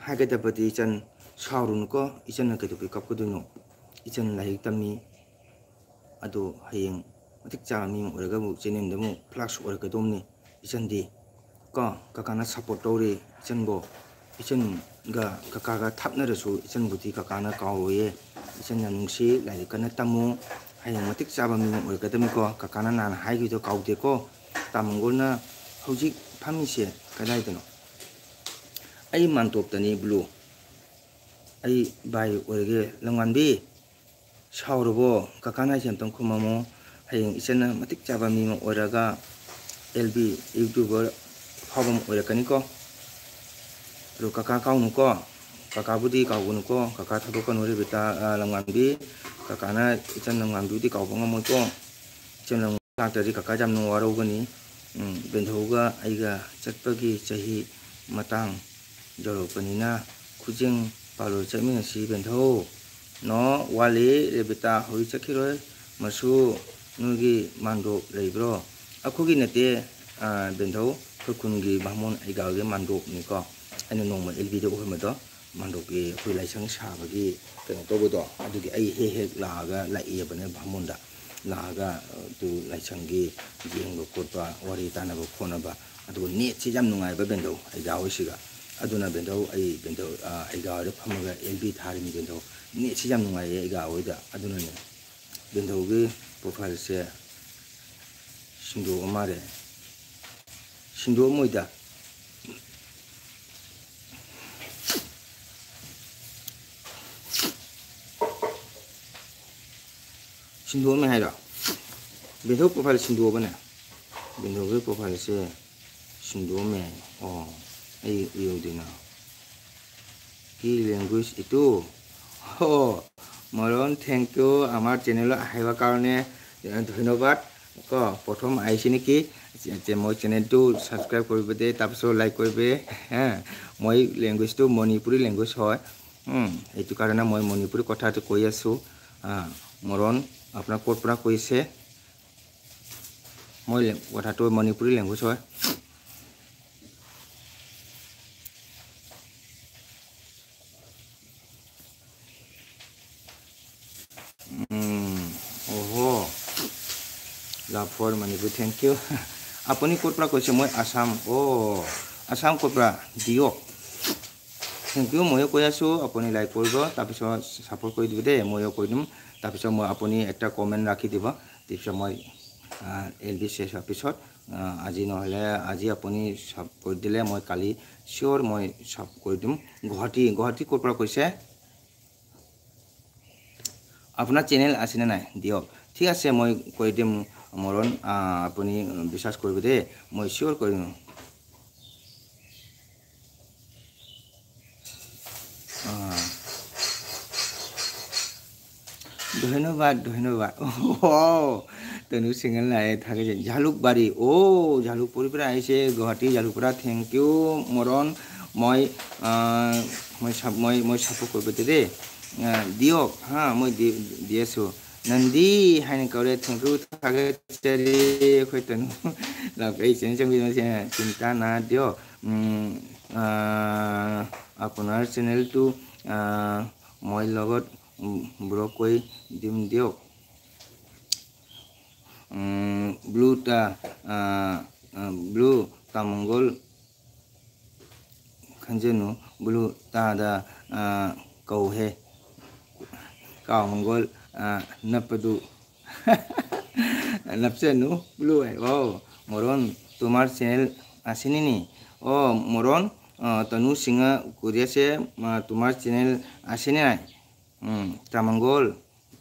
ꯍꯥꯏꯒꯗꯕꯗꯤ ꯏꯆꯟ ꯁꯥꯎꯔꯨꯅꯨꯀꯣ ꯏꯆꯟꯅ ꯀꯩꯗꯧꯕꯩ ꯀꯞꯀꯗꯣꯏꯅꯣ ꯏꯆꯟ ꯂꯥꯏꯔꯤꯛ ꯇꯝꯃꯤ ꯑꯗꯣ ꯍꯌꯦꯡ ꯃꯇꯤꯛ ꯆꯥꯕ ꯃꯤ ꯑꯃ ꯑꯣꯏꯔꯒ ꯑꯃꯨꯛ ꯆꯦꯅꯦꯜꯗ ꯑꯃꯨꯛ ꯐ꯭ꯂꯥꯛꯁ ꯑꯣꯏꯔꯛꯀꯗꯧꯅꯤ ꯏꯆꯟꯗꯤ ꯀꯣ ꯀꯀꯥꯅ ꯁꯞꯄꯣꯔꯠ ꯇꯧꯔꯤ ꯏꯆꯟꯕꯨ ꯏꯆꯟꯒ ꯀꯀꯥꯒ ꯊꯥꯞꯅꯔꯁꯨ ꯏꯆꯟꯕꯨꯗꯤ ꯀꯀꯥꯅ ꯀꯥꯎꯔꯣꯏꯌꯦ ꯏꯆꯟ ꯌꯥꯝ ꯅꯨꯡꯁꯤ ꯂꯥꯏꯔꯤꯛ ꯀꯟꯅ ꯇꯝꯃꯨ ꯍꯌꯦꯡ ꯃꯇꯤꯛ ꯆꯥꯕ ꯃꯤ ꯑꯃ ꯑꯣꯏꯔꯛꯀꯗꯕꯅꯤꯀꯣ ꯀꯀꯥꯅ ꯅꯍꯥꯟ ꯍꯥꯏꯈꯤꯕꯗꯣ ꯀꯥꯎꯗꯦꯀꯣ ꯇꯥꯃꯣꯒꯣꯜꯅ ꯍꯧꯖꯤꯛ ꯐꯝꯃꯤꯁꯦ ꯀꯗꯥꯏꯗꯅꯣ ꯑꯩ ꯃꯥꯟꯇꯣꯞꯇꯅꯤ ꯕ꯭ꯂꯨ ꯑꯩ ꯕꯥꯏ ꯑꯣꯏꯔꯒꯦ ꯂꯝꯉꯥꯟꯕꯤ ꯁꯥꯎꯔꯕꯣ ꯀꯀꯥꯅ ꯍꯥꯏꯁꯦ ꯑꯝꯇꯪ ꯈꯨꯝꯃꯝꯃꯣ ꯍꯌꯦꯡ ꯏꯆꯟꯅ ꯃꯇꯤꯛ ꯆꯥꯕ ꯃꯤ ꯑꯃ ꯑꯣꯏꯔꯒ ꯑꯦꯜꯕꯤ ꯌꯨꯇꯨꯕꯔ ꯑꯐꯥꯎꯕ ꯑꯃ ꯑꯣꯏꯔꯛꯀꯅꯤꯀꯣ ꯑꯗꯣ ꯀꯀꯥ ꯀꯥꯎꯅꯨꯀꯣ ꯀꯀꯥꯕꯨꯗꯤ ꯀꯥꯎꯒꯅꯨꯀꯣ ꯀꯀꯥ ꯊꯥꯗꯣꯛꯀꯅꯨ ꯔꯦꯕꯤꯇꯥ ꯂꯝꯉꯥꯟꯕꯤ ꯀꯀꯥꯅ ꯏꯆꯟ ꯂꯝꯉꯥꯟꯕꯤꯕꯨꯗꯤ ꯀꯥꯎꯕ ꯉꯝꯃꯣꯏꯀꯣ ꯏꯆꯟ ꯂꯝꯉꯥꯟꯕꯤ ꯂꯥꯛꯇ꯭ꯔꯗꯤ ꯀꯀꯥ ꯌꯥꯝꯅ ꯋꯥꯔꯧꯒꯅꯤ ꯕꯦꯟꯙꯧꯒ ꯑꯩꯒ ꯆꯠꯄꯒꯤ ꯆꯍꯤ ꯃꯇꯥꯡ ꯌꯧꯔꯛꯄꯅꯤꯅ ꯈꯨꯖꯤꯡ ꯄꯥꯂꯣꯏ ꯆꯠꯃꯤꯟꯅꯁꯤ ꯕꯦꯟꯙꯧ no wali rebita hoi chakiroi masu nugi mando leibro akhugi nate bendho khungi bahmon igawge mando niko ane nongma LB de ko mado mando ge hoi laisang sabagi keno tobodo adugi ai he laga lai bane bahmonda laga tu laisanggi jenggo kotwa wari tanaba khonaba adu net si jam nungai ba bendho igaw siga aduna bendho ai bendho igaw re phamaga LB thari mi bendho net si jam nungai igaw da aduna ne bendho ge profile se 신도 엄마래 신도 뭐이다 신도 엄마 해라 빈도 프로파일 신도 엄마네 빈도 그 프로파일에 신도 엄마 이 이유되나 이 랭귀지 itu মরণ thank you আমার channel আহিবা কারণে ধন্যবাদ ক প্রথম আইছি নেকি যে মই চ্যানেলটো সাবস্ক্রাইব কৰিবে দে তাৰপিছত লাইক কৰিবে হ্যাঁ মই ল্যাঙ্গুৱেজটো মণিপুৰী ল্যাঙ্গুৱেজ হয় এইটো কাৰণে মই মণিপুৰী কথাটো কৈ আছো মৰণ আপোনাৰ ক'ৰ পৰা কৈছে মই কথাটো মণিপুৰী ল্যাঙ্গুৱেজ হয় Love for Manipur, thank you. Apuni kopra koise moi Assam. Assam kopra dio. Thank you. Moyo koi asu apuni like koribo. Tapisot support kori dibe de. Moyo koi dum. Tapisot moi apuni ekta comment rakhi dibo. Tapisot moi LB শেষ episode. Aji nohole aji apuni sub kori dile moi kali sure moi sub kori dum. Guwahati kopra koise. Apuna channel asine nai dio. ঠিক আছে মই কৈ দিম মৰণ আপুনি বিশ্বাস কৰিব দে মই শিওৰ কৰিম ধন্যবাদ তনু সিঙ্গল নাই থাকে ঝালুকবাৰী ঝালুকবাৰীৰ পৰা আহিছে গুৱাহাটী ঝালুকবাৰী থেংক ইউ মৰণ মই সাপোৰ্ট কৰিব দে দিয়ক হা মই দি আছো Nandi hain kau le tengku thage ceri khoi tanu la kai chen chang bi se cinta na dio apunar channel tu moi logot bro koi dim dio blue ta mongol khanjenu blue ta da kau he kau mongol napadu napsenu blue moron তোমার channel আসেনি নি moron tanu singa korea se তোমার channel আসেনি নাই tamangol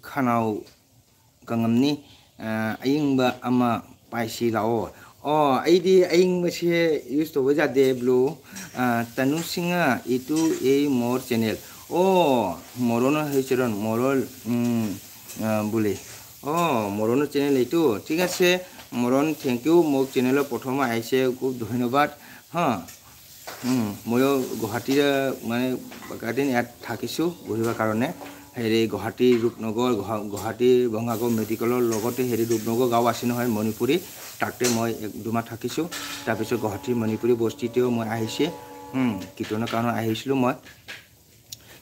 khanau kangamni ayingba ama paisi lao aidi ayingba se use to baja de blue tanu singa itu ei mor channel মরণ হয়েছিল মরল বলে মরণ চ্যানেল এইটো ঠিক আছে মরণ থ্যাংক ইউ মোক চ্যানেলৰ প্ৰথম আহিছে খুব ধন্যবাদ হ্যাঁ ময়ো গুৱাহাটীৰ মানে গাৰ্ডেন ইয়াত থাকিছোঁ ঘূৰিবৰ কাৰণে হেৰি গুৱাহাটী ৰূপনগৰ গুৱাহাটীৰ বঙাইগাঁও মেডিকেলৰ লগতে হেৰি ৰূপনগৰ গাঁও আছে নহয় মণিপুৰী তাতে মই দুমাহ থাকিছোঁ তাৰপিছত গুৱাহাটীৰ মণিপুৰী বস্তিতেও মই আহিছে কীৰ্তনৰ কাৰণে আহিছিলোঁ মই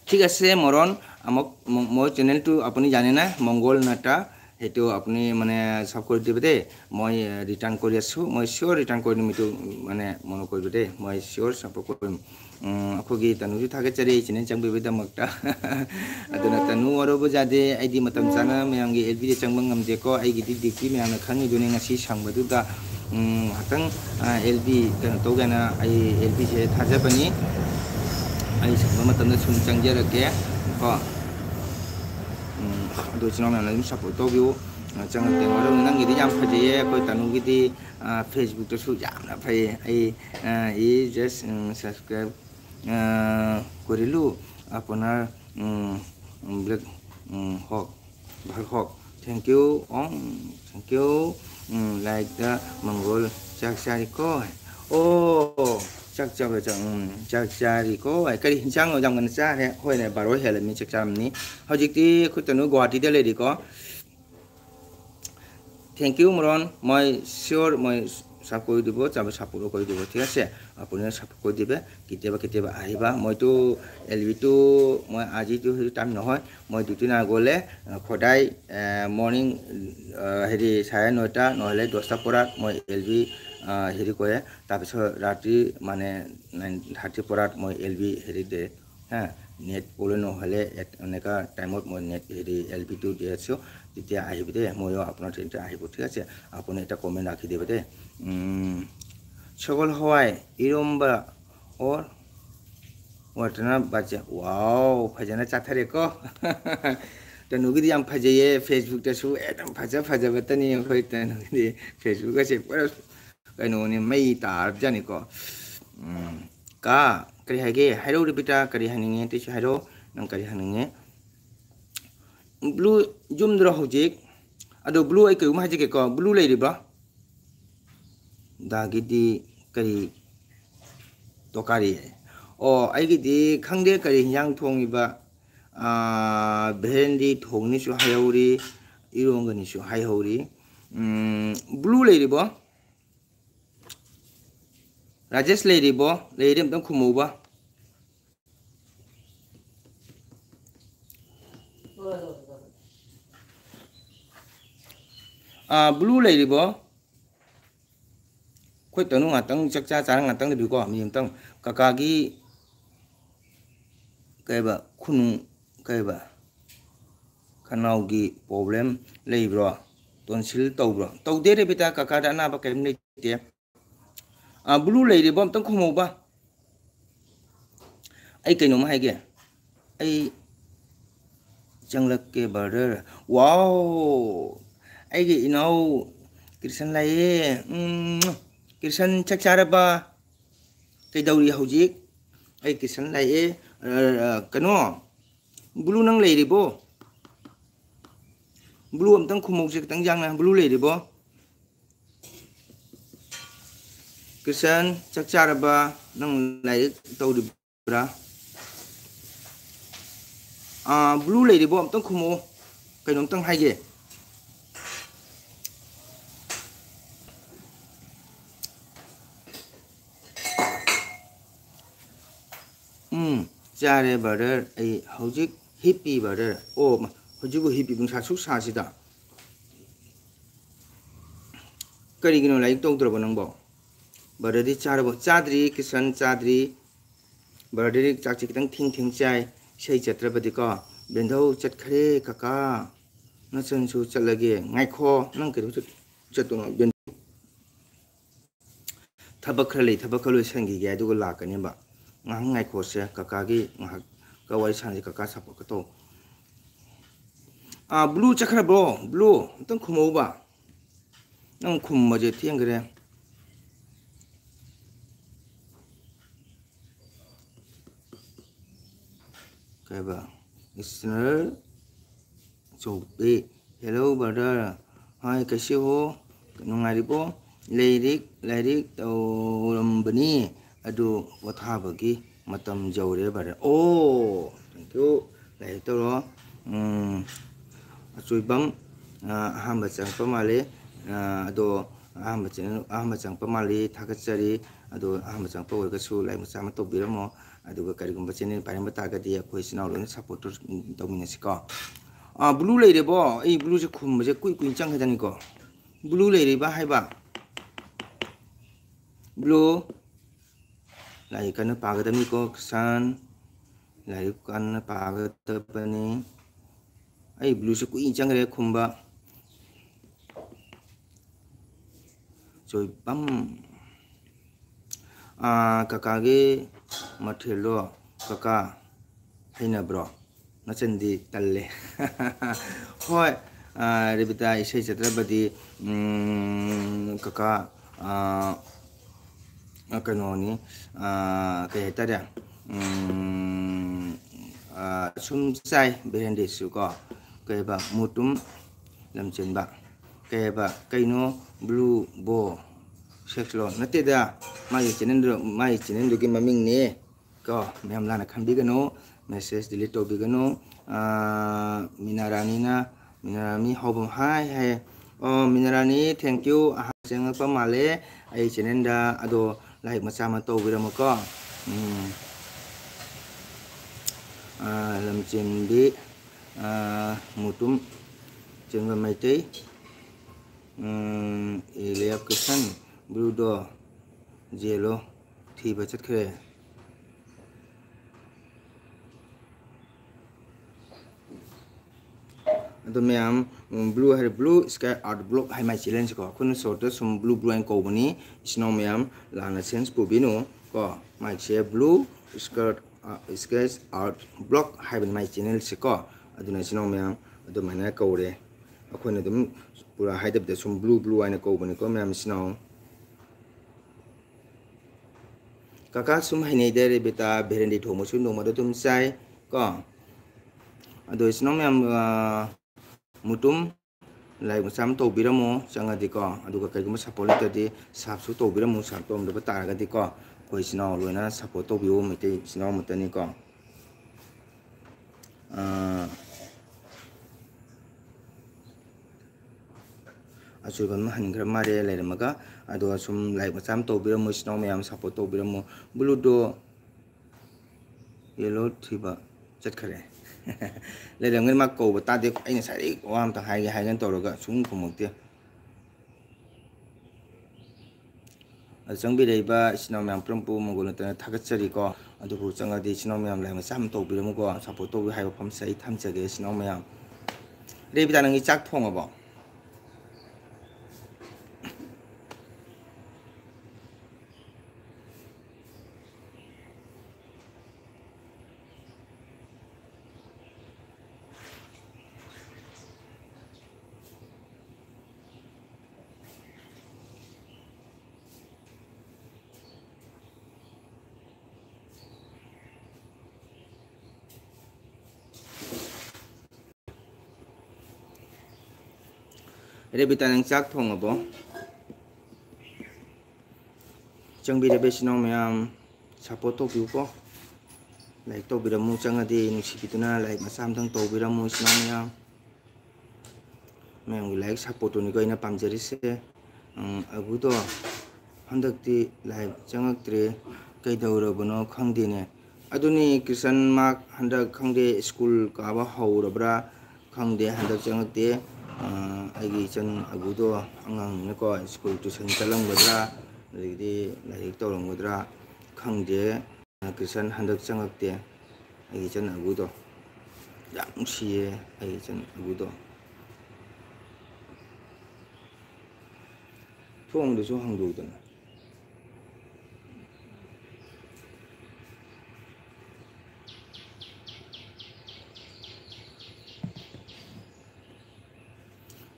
ঠিক আছে মৰণ আমাক মোৰ চেনেলটো আপুনি জানে না মংগল নাটা হেতু আপুনি মানে সাব কৰি দিবে দে মই ৰিটাৰ্ণ কৰি আছো মই শিওৰ ৰিটাৰ্ণ কৰি দিম এটো মানে মন কৰিব দে মই শিওৰ সাপোৰ্ট কৰিম আখোগি তানুজি থাকে চাৰি channel Chang বিবে দামকটা aduna tanu orobo jade aidi matam chana mayamgi LB de changbang ngamje ko aigi di dikti mayamna khangi dune ngasi sangbadu da hatang LB to gana ai LB je thajabani ai sangba matamda sum changjarake ko do chino mayamna dum support to biu chang te waro nangi di jam phaje ko tanu gi di Facebook to su jam na phai ai just subscribe korilu aponar black hawk black hawk thank you like the mongol chak chari ko 오, 짝짝하죠. 짝짝이고, 그리 힌창 어장은 짜해, 호에네 바로 헬미 짝짝니. 허직디 그때는 고아티데 레디고. Thank you moron, moi sure moi sap koi dibo, chaba sapuro koi dibo, ঠিক আছে আপুনি sap koi dibe, কেতিয়াবা কেতিয়াবা আহিবা মইতো এলবিটো মই আজিতো time নহয় মই দুদিন আগলে খদাই মৰ্নিং হেৰি 9:30 নহলে 10টা পৰা মই এলবি হেৰি কৰে তাৰপিছত ৰাতি মানে 9:30 পৰা মই এলবি হেৰি দে হা নেট পলে নহলে এনেকা টাইমত মই নেট হেৰি এলবিটো দি আছো তেতিয়া আহিব দে মই আপোনাৰ ট্ৰেইনতে আহিব ঠিক আছে আপুনি এটা কমেন্ট ৰাখি দিব দে সগল হওয়াই ইরম্বা or watana baca wow fajana chathare ko tanugidi am fajaye facebook ta su edam faja batani hoi tanugidi facebook ka se pura kaino ni mai tar jani ko ka kari hage hairo ribita kari haninge ti hairo nang kari haninge blue zoom dro hojik ado blue ai ku ma hajike ko blue lei riba dagidi kari tokari 아이기디 강대 그리 그냥 통이바 베렌디 통니슈 하여우리 이런 거니슈 하여우리 블루 레이디 뭐 라제스 레이디 뭐 레이디 좀 쿠모바 블루 레이디 뭐 quay tới nung tầng chắc chắn sáng ngàn tầng thì bị có mình tầng cả cái bà khung cái bà khăn nào cái problem lấy bro tonsil tàu bro tàu đấy thì bây giờ cả đã na bắt cái này tiệt blue lấy đi bom tầng không màu ba ấy cái nôm hay kìa ấy chẳng là cái bà đó wow ấy cái nào cái sân này Kisan chakcharaba kay daw ri hojik ay kisan lai kano blue nang lay ribo blue am tang khumok se tang jang na blue lay ribo kisan chakcharaba nang lai daw ri bra blue lay ribo am tang khumo kay nom tang hai ge 자레 버를 이 허직 히피 버를 오 허지고 히피 분 사숙 사시다 그리기는 라이 똥 들어보는 거 버들이 자르고 자들이 기선 자들이 버들이 짝지 그냥 팅팅 짜이 쉐이 zettrabadi가 벤도 zetkhare kaka 나선수 잘라게 ngaikho nang 그리고 zettono ben 타박클리 타박클로 생기게 해두고 라까니 봐 ngai ko se kakagi ka wai san kaka sapo ka to blue chakra bro blue tang khumo ba nang khum ma je thiang gre ka ba listener so be hello brother hai kaise ho nungai ribo leirik to rambani aduh wathabagi matam jawre bare oh thank you lai toro achuibam ahamba changpa male ado ahamba changpa male thakachari ado ahamba changpa oiga su lai macha ma to biramo aduga karigumba chene parimba tagadi akoi sinau lone support dominasiko blue lei rebo ei blue je khum je kui chang hedani ko blue lei re ba haiba blue lai kan pagadami ko san lai kan pagadapani ai blue se kui chang re khumba choi pam kakage mathelo kaka haina bro na chandi talle hoi rebita isai chatrabadi kaka kanoni kaya tara sumsai berende suka kaya ba mutum lamchen ba kaya ba kaino blue bo sexlo nate da my channel की ममिंग ने को ma'am लाना खनबीगनो message delete तौबीगनो मिनारानी ना Minarani Haobam hi hi ओ Minarani thank you चंगप माले आई चैनल दा अदो लाइक मचा मा तौबिरमको लमचिंबी मुतुम चंगम मैते इलेप किशन ब्लूडो जेलो थी बचत खरे अदो ma'am blue sky art block हाई माई चैलेंज को खुन सोट सुम ब्लू एंड कोबनी स्नो मैम लाना सेंस पुबिनो को माई से ब्लू स्काई आर्ट ब्लॉक हाई माई चैनल से को अदुना स्नो मैम अदो मैंने कौरे अखोन अदुम पूरा हाइदब सुम ब्लू आइना कौबनी को मैम स्नो काका सुम हाइने दे बेटा भेरेंडी थोमसु नोमदो तुम चाय को अदो स्नो मैम मुतुम लाइक मचाम तौबिरमो चंगदिको अदुगा कइगुम सपोर्ट लेतदि साबसु तौबिरमो साब तोमदब तारगदिको कोइ सिनाव लोइना सपोर्ट तौबियो मिते सिनाव मतनिको अचुगन हनग्र मारे लेरमगा अदो सुम लाइक मचाम तौबिरमो सिनाव मैम सपोर्ट तौबिरमो ब्लूदो येलो थिबा चटखरे लेरमगन मा कौब तादे अइना सारी वाम ता हाइगे हाइगन तौरगा सुम खुमक्ते चंबीरेबा सिनाव मैम प्रमपु मगुनतन थागतचरीको अदुबु चंगदि सिनाव मैम लाइक मचाम तौबिरमोको सपोर्ट तौबि हाइबा फम सही थामचगे सिनाव मैम रेबिता नंगी चाक थोंगबो रेबिता नंग चाक थोंगबो चंबीरेबे सिनाव मैम सपोर्ट तौबिउको लाइक तौबिरमु चंगदि नुसिबितुना लाइक मचामदंग तौबिरमु सिनाव मैम मैम लाइक सपोर्ट नि गइना पामजरिसे अगुदो हंदक्ति लाइक चंगक्त्रे कइदौरबनो खंगदेने अदुनी कृष्ण मार्क हंदक खंगदे स्कूल काबा हौरब्रा खंगदे हंदक चंगक्ते आइगी चन अगुदो अंगांग नको स्कूल ट्यूशन चलंगद्रा लेदी लाइक तौरंगद्रा खंगदे कृष्ण हंदक चंगक्ते आइगी चन अगुदो याम सिए आइगी चन अगुदो थोंदसु हंगदोदना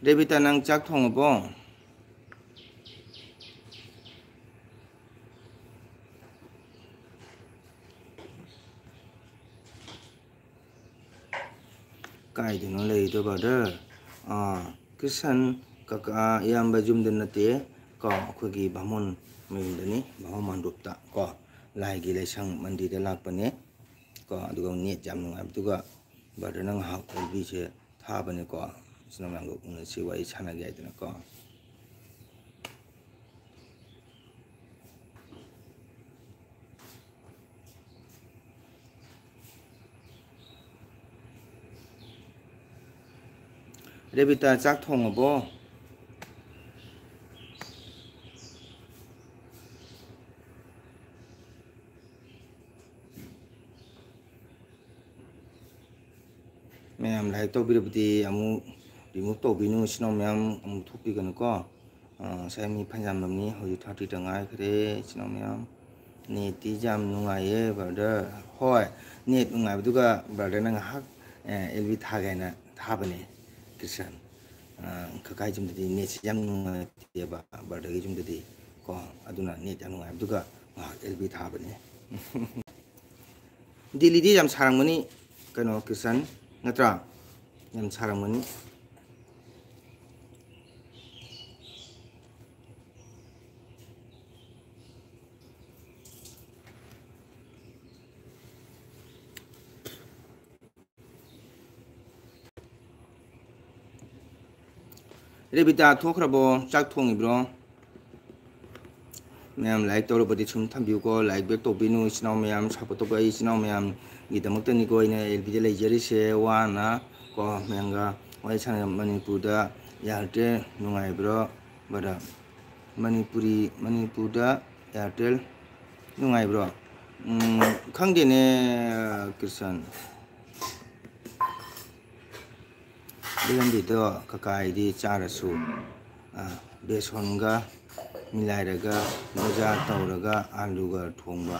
रेबिता नंग चाक थोंगबो कायदिनो लेइदो बादर कृष्ण काका याम्बा जुमदन नते को अखोगी बामोन मयुमदनी बामोन मानरुपता को लाइगी लाइसंग मंदिर लाकपने को अदुगा नेट जाम नुंगाबदुगा बादर नंग हाउ एलबी से थाबने को सिना मंगो उनसे वाई छाना गयादना को रेबिता चाक थोंगबो मैम लाइक तौबिरबदी अमु रिमूव तौबिनु सिनाव मैम अमु थोपिगनको साइमी फंजामबनी हजि 30 तंगाय खरे सिनाव मैम नेटी जाम नुंगाये ब्रदर होय नेट नुंगाबदुगा ब्रदर नंग हक एलबी थागायना थाबने कृष्ण ककाई जुमददी नेट जाम नुंगायबा ब्रदर गी जुमददी को अदुना नेट जाम नुंगाबदुगा एलबी थाबने दिल्ली जाम सारंगमनी कनो कृष्ण नत्रा जाम सारंगमनी 레비타 토크라보 짝통이브로 मैम लाइक तौरबदी सुम थम्बियुको लाइक बेक तोबिनु इसिनाव मैम सपोर्ट तोबा इसिनाव मैम गिदमक्तनिको इने एलबीदे लेजरिसे वाना को मैंगा वाई सान मणिपुरदा एयरटेल नुंगाइब्रो बड़ा मणिपुरदा एयरटेल नुंगाइब्रो खंगदेने कृष्ण बेगंदीदो ककाइदी चारसु बेसोनगा मिलाइरगा मजा तौरगा आलूगा थोंबा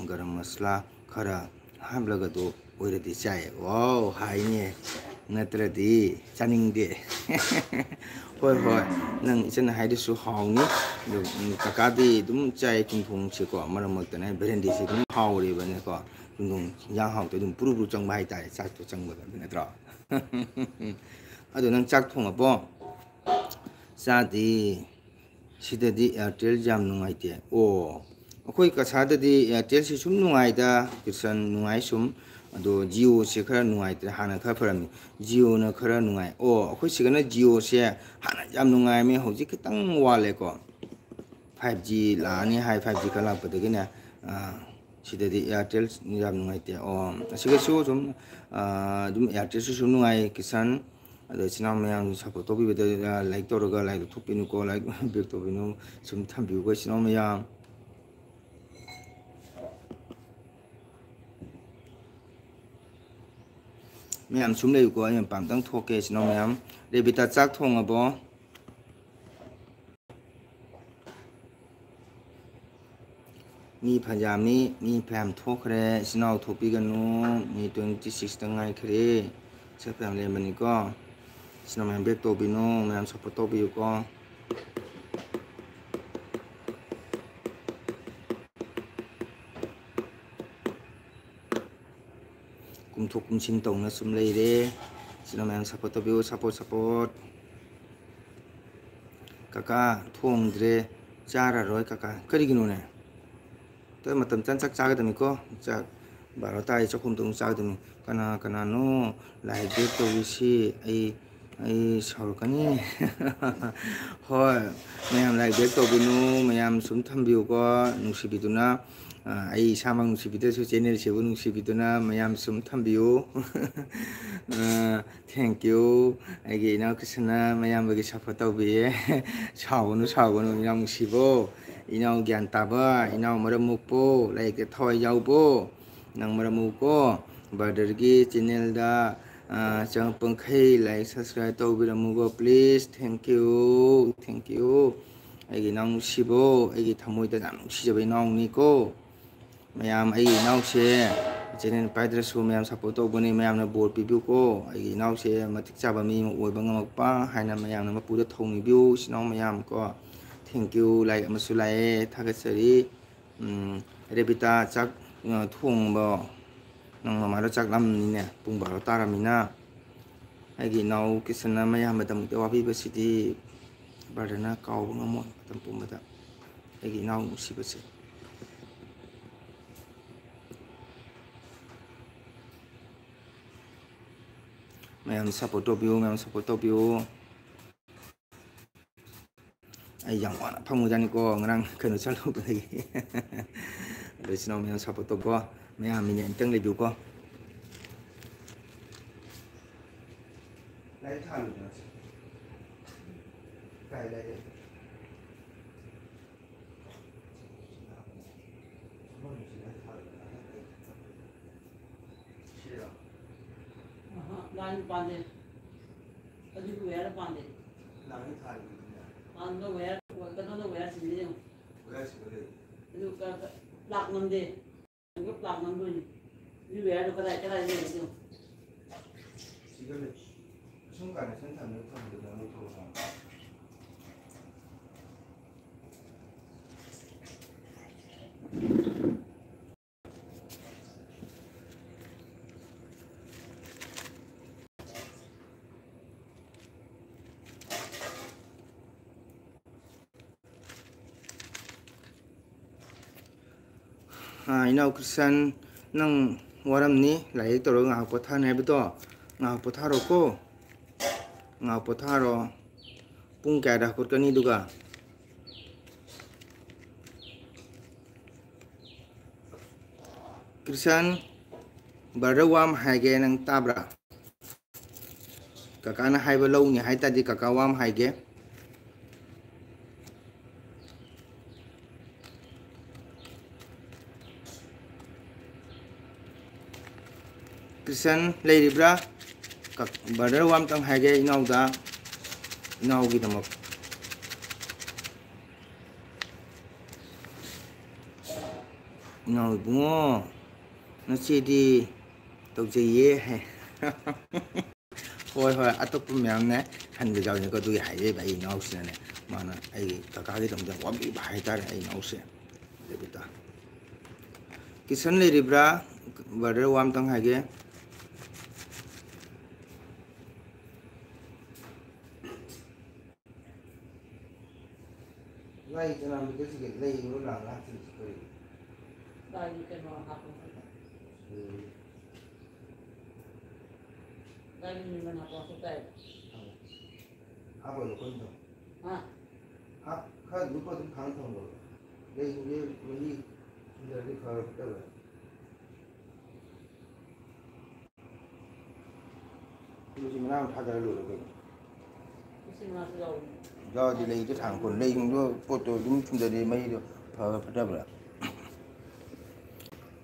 गरम मसला खरा हामलगदो ओइरदी चाय वाओ हाइने नत्रदी चानिंगदे होय होय नंग इचन हाइदसु हाउनी काकादी दुम चाय किंथों सेको मरमक्तने बेरेंदी से दुम हाउरेबने को दुम yang हाउ तो दुम पुरु चंग बाइ ताय चाक तो चंग बगा नत्रा अदो नंग चाक थोंगबो सादी 시대디 에어텔 잠 누가이테 오 어코이 카사데디 에어텔 시숨 누가이다 그선 누가이 숨 또 지오 시 khara 누가이테 하나 카 퍼람이 지오는 khara 누가이 오 어코이 시가나 지오 시 하나 잠 누가이미 호지 그땅 와레고 5G 라니 하이 5G 칼라 버드기네 시대디 에어텔 잠 누가이테 오 시가쇼 좀 에어텔 시숨 누가이 기산 अदो चिना मैम सपोर्ट तौबीबदे लाइक तौरगा लाइक थोपिनुको लाइक बेक तौबिनु सुम थम्बिउगो चिना मैम मैम सुम लेयुको आय पामदंग थोके चिना मैम रेबिता चाक थोंगबो मी फजामी मी फैम थोखरे चिनाव थोपिगनु मी 26 तंगाई खरे सफैम लेमनिको Sino मैम बेक तोबिनो मैम सपोर्ट तोबियुको कुमथोक कुमसिन तौना सुम लेरे Sino मैम सपोर्ट तोबियो सपोर्ट काका थोंद्रे चारारोय काका करिगिनोने तो मतम चन चक चागदमिको चक 12 ताई चखुम tung चागदमि कना कनानो लाइक बेक तोबिसि ai saurkani hoy mayam like back tobinu mayam sum thambiu ko nungsibiduna ai samang nungsibide su channel sebu nungsibiduna mayam sum thambiu thank you ai ge na krisna mayam bagi support tobiye saugonu mayam nungsibo inau gyan taba inau maramukpo like thoi yaubo nang maramuko badargi channel da jangan pengkai like subscribe tau biramugo please thank you ai nang sibo ai thamoi da nang sijabe nang niko mayam ai nang se channel paidra su mayam support tau bani mayam na bor pibu ko ai nang se matik chaba mi oi bangamakpa haina mayam na mapuda thongni view sinong mayam ko thank you like amasu lai thagasari rebita chak thong bo nang mamaro chak lam ni ne pung baro taramina ai nau kisana maya madam te wabi basidi barana kaw ngamo tampu mata ai nau sibase mayam support view ai yang wana phamujani ko ngrang khanu chalu bagi resino mayam support ko mayam min enteng le ko lai thalu na kai lai line पांदे अभी where पांदे line थाली पांदो where कदनो where सिले ಇದು plaque ನಂದೆ ಇದು plaque ನಂದು ಇದು ಎರಡು ಕಡೆ ಇದೆ ಇದು 지금 순간에 생산을 하는데 너무 좋아. 이나 그산 능 waramni lai toro nga pothan hebdo nga potharo ko nga potharo Pung kaya dah kot kani duga. Krisan barawam haige nang tabra. Kakana haiba lau ni hai tadi kakawam haige. Krisan leiribra barawam tang haige inau da inau gi damak. Inau bungo nasi di tau ye hai. Hoi hoi atop pemyam ne hande jauh ni ko tu hai je bai inau se ne mana ai kakak gi dam jang wabi bai tar ai inau se lebita. Kisan leiribra barawam tang haige. Lai jangan begitu lai ulang lah sekali. Lai cái nó học Lai mình học số tay. Apa lu kau tu? Ha? Kan lupa tu kang tu lu. Lai ni dari kau betul. Lu si mana tak ada lu lagi. Mesti masih jauh. Do di lai tu thang pun lai tu foto dum cuma dari mai tu betul.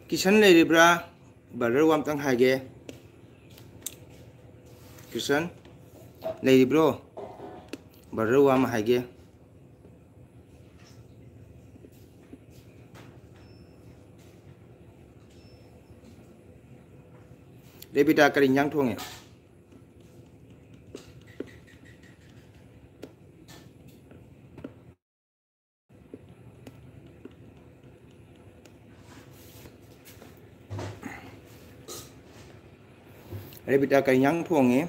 Kisan leiribra barawam tang haige. Kisan leiribro barawam haige. Lebita kering yang thong ya. Lebita kering yang thong ya.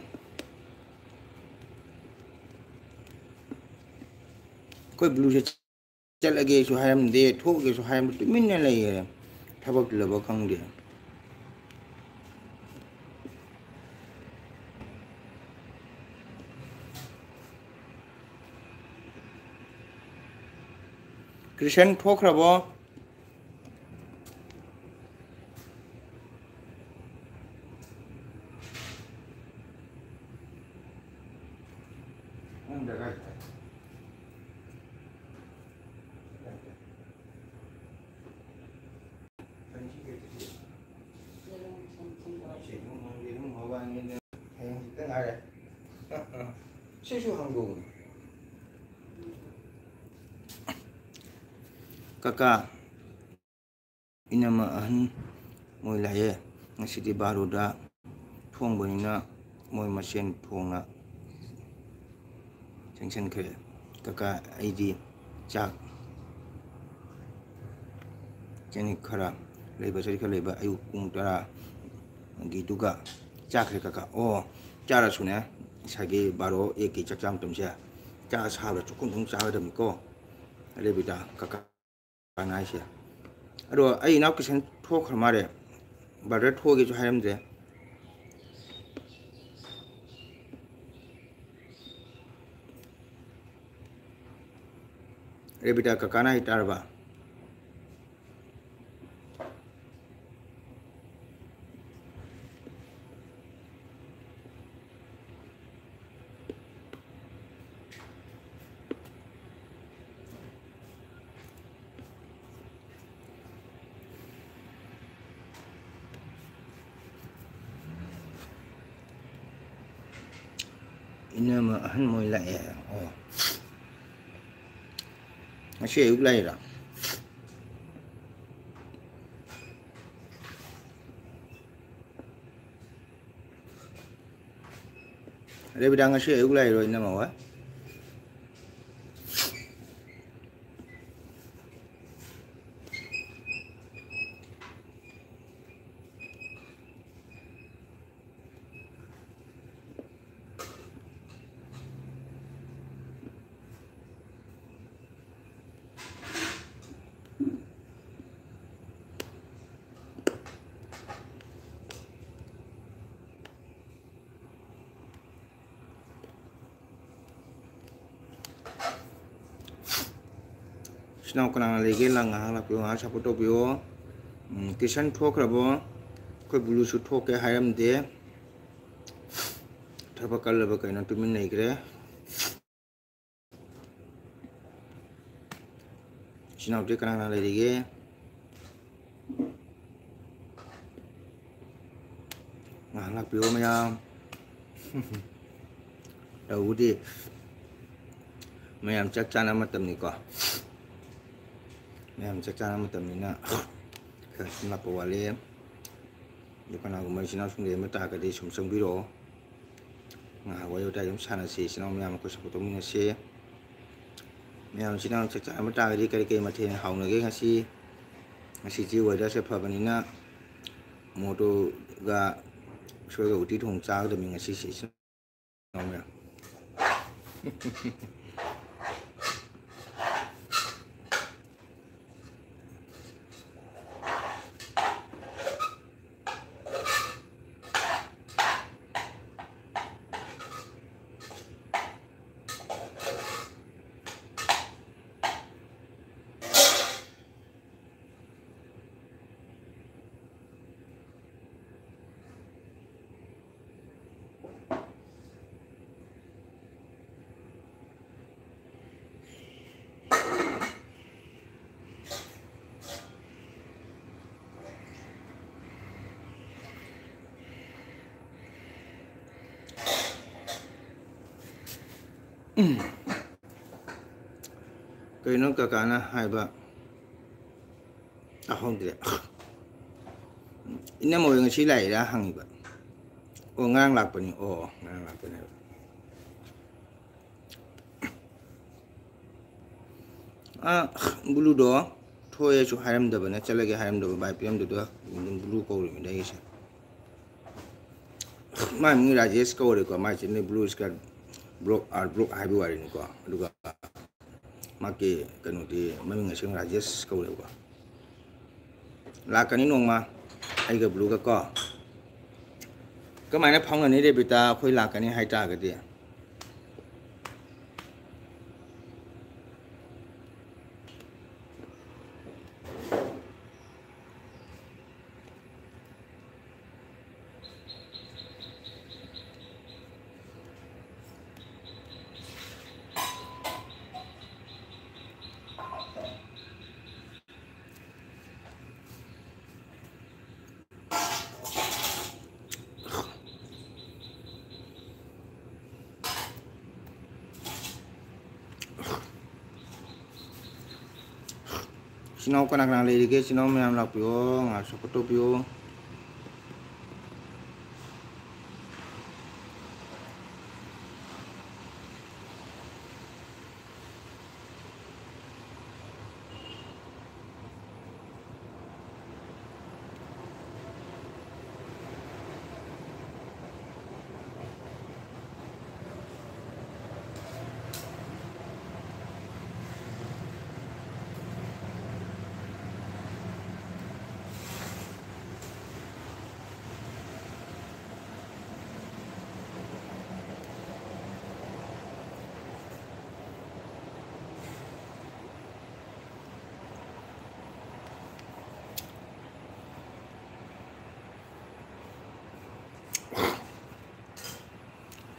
Koi blue chal lagi suhayam de thok ge suhayam tu minne lai ya. Thabak laba kang de. Krishan thokrabo Kakak inama ahan moi laye ngasi di baruda thong bonina moi masen thongna jengsen kre kakak ID chak jeni khara leiba sari kha leiba ayu pung tara gi duga chak re kakak o chara sune sagi baro eki chakjam tumse cha sabra chukun thong cha dam ko lebita kakak anai se aro ai na kisan thok khamare badar thoge jo hayam de lebita kakana itarba inama ahan moi laye oh masih ayuk lai lah lebita ngasi ayuk lai rồi inama wa Sinau kana lagi lang ngah lapyo ngah support opyo kisan thok rabo koi bulu su thok ke hayam de thaba kal ba kaina tumin nei gre sinau de kana lagi ngah lapyo mayam đầu đi mày làm chắc chắn mà tầm này có mày làm chắc chắn mà tầm này nè khởi sinh là bảo vệ nếu con nào của mình xin nó xuống để mà ta cái đi sống sống bí đồ ngà qua yêu đây chúng san là gì xin nó mày làm có sắp tới mình sẽ mày làm xin nó chắc chắn mà ta cái đi cái mà thì hỏng là cái ngà si chỉ vậy đó sẽ phải bên này mô tô ga chơi cái út thùng cha cái mình ngà si nó mày cái nó cả na hai ba không được ini mau yang sih lai dah hang iba oh ngang lak pani oh ngang lak pani bulu do thôi chú hai em đập này chơi lại cái hai em đập bài pm được đó bulu câu rồi mình đây chứ mai mình ra yes câu rồi còn mai chỉ nên bulu ska block hai bữa rồi nè đúng không mà cái nó thì mấy người sinh ra yes câu rồi quá là cái này nông mà ai cái blue cái máy nó phong là này để bị ta khơi là cái này hay trả cái gì Sinau kan nak lagi ke sinau mem lak pio ngas foto pio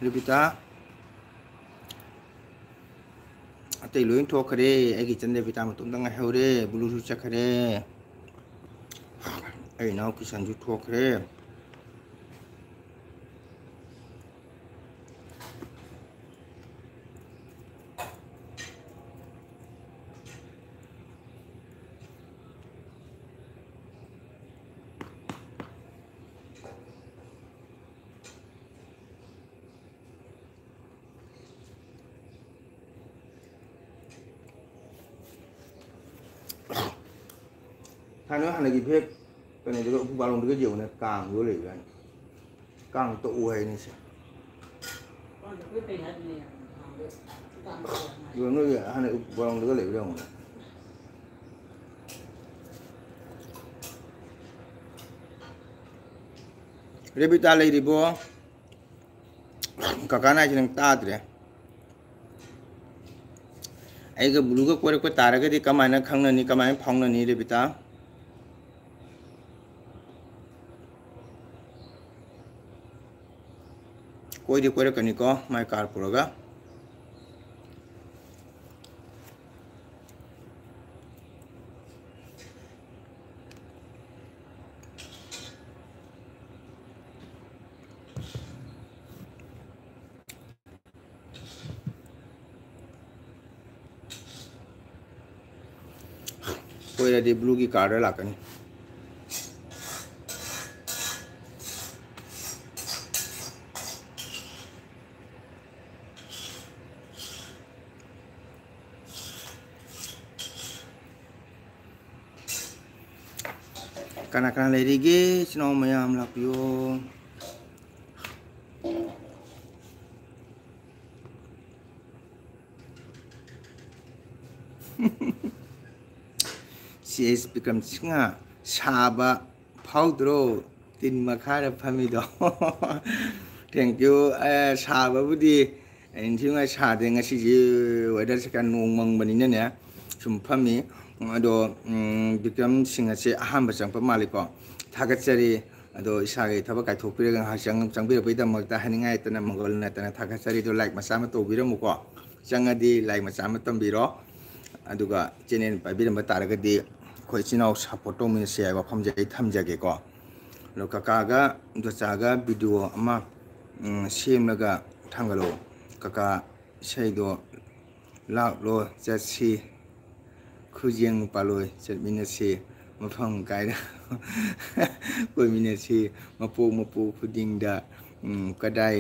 Lebita ate luin thok khare ai gi chande bita ma tum dang heure bulu su chak khare ai nau ki san ju thok khare hai nữa là cái phết cái này tôi cũng bao lông cái nhiều này càng vô lì vậy càng tụ hay này rồi nó hai này bao lông cái lì đâu Rebita lagi di bawah kakak naik yang taat deh ꯑꯩꯒ ꯕ꯭ꯂꯨꯒ ꯀꯣꯏꯔꯛꯄ ꯇꯥꯔꯒꯗꯤ ꯀꯃꯥꯏꯅ ꯈꯪꯅꯅꯤ ꯀꯃꯥꯏꯅ ꯐꯥꯎꯅꯅꯤ ꯔꯦꯕꯤꯇꯥ ꯀꯣꯏꯗꯤ ꯀꯣꯏꯔꯛꯀꯅꯤꯀꯣ ꯃꯥꯏ car ꯄꯨꯔꯒ ꯀꯣꯏꯔꯗꯤ ꯕ꯭ꯂꯨꯒꯤ card ꯂꯥꯛꯀꯅꯤ ꯀꯅꯥ ꯀꯅꯥ ꯂꯩꯔꯤꯒꯦ ꯏꯆꯤꯟ ꯏꯅꯥꯎ ꯃꯌꯥꯝ ꯂꯥꯛꯄꯤꯌꯣ ꯁꯤꯁ ꯕꯤꯀ꯭ꯔꯝ ꯁꯤꯡꯍ ꯁꯥꯕ ꯐꯥꯎꯗ꯭ꯔꯣ ꯇꯤꯟ ꯃꯈꯥꯗ ꯐꯝꯃꯤꯗꯣ ꯊꯦꯡꯀ꯭ꯌꯨ ꯁꯥꯕꯕꯨꯗꯤ ꯏꯟꯊꯤꯉꯥꯏ ꯁꯥꯗꯦ ꯉꯁꯤꯁꯤ ꯋꯦꯗꯔꯁꯦ ꯈꯔ ꯅꯣꯡ ꯃꯪꯕꯅꯤꯅꯅꯦ ꯁꯨꯝ ꯐꯝꯃꯤ ꯑꯗꯣ ꯕꯤꯀ꯭ꯔꯝ ꯁꯤꯡ ꯑꯁꯦ ꯑꯍꯥꯟꯕ ꯆꯪꯉꯛꯄ ꯃꯥꯜꯂꯤꯀꯣ ꯊꯥꯒꯠꯆꯔꯤ ꯑꯗꯣ ꯏꯁꯥꯒꯤ ꯊꯕꯛ ꯀꯥꯏꯊꯣꯛꯄꯤꯔꯒ ꯉꯥꯏꯍꯥꯛ ꯆꯪꯕꯤꯔꯛꯄꯒꯤꯗꯃꯛꯇ ꯍꯥꯏꯅꯤꯡꯉꯥꯏ ꯂꯩꯇꯅ ꯃꯪꯒꯣꯜ ꯅꯠꯇꯅ ꯊꯥꯒꯠꯆꯔꯤ ꯑꯗꯣ ꯂꯥꯏꯛ ꯃꯆꯥ ꯑꯃ ꯇꯧꯕꯤꯔꯝꯃꯨꯀꯣ ꯆꯪꯉꯗꯤ ꯂꯥꯏꯛ ꯃꯆꯥ ꯑꯃ ꯇꯝꯕꯤꯔꯣ ꯑꯗꯨꯒ ꯆꯦꯅꯦꯜ ꯄꯥꯏꯕꯤꯔꯝꯕ ꯇꯥꯔꯒꯗꯤ ꯑꯩꯈꯣꯏ ꯏꯆꯤꯜ ꯏꯅꯥꯎ ꯁꯞꯄꯣꯔꯠ ꯇꯧꯃꯤꯟꯅꯁꯤ ꯍꯥꯏꯕ ꯋꯥꯐꯝꯁꯦ ꯑꯩ ꯊꯝꯖꯒꯦꯀꯣ ꯑꯗꯣ ꯀꯀꯥꯒ ꯗꯣꯆꯥꯒ ꯚꯤꯗꯤꯑꯣ ꯑꯃ ꯁꯦꯝꯂꯒ ꯊꯥꯡꯒꯠꯂꯛꯑꯣ ꯀꯀꯥ ꯏꯁꯩꯗꯣ ꯂꯥꯛꯂꯣ ꯆꯠꯁꯤ ꯈꯨꯖꯦꯡ ꯄꯥꯜꯂꯣꯏ ꯆꯠꯃꯤꯟꯅꯁꯤ ꯃꯐꯝ ꯀꯥꯏꯅ ꯀꯣꯏꯃꯤꯟꯅꯁꯤ ꯃꯄꯣꯛ ꯃꯄꯣꯛ ꯈꯨꯗꯤꯡꯗ ꯀꯗꯥꯏ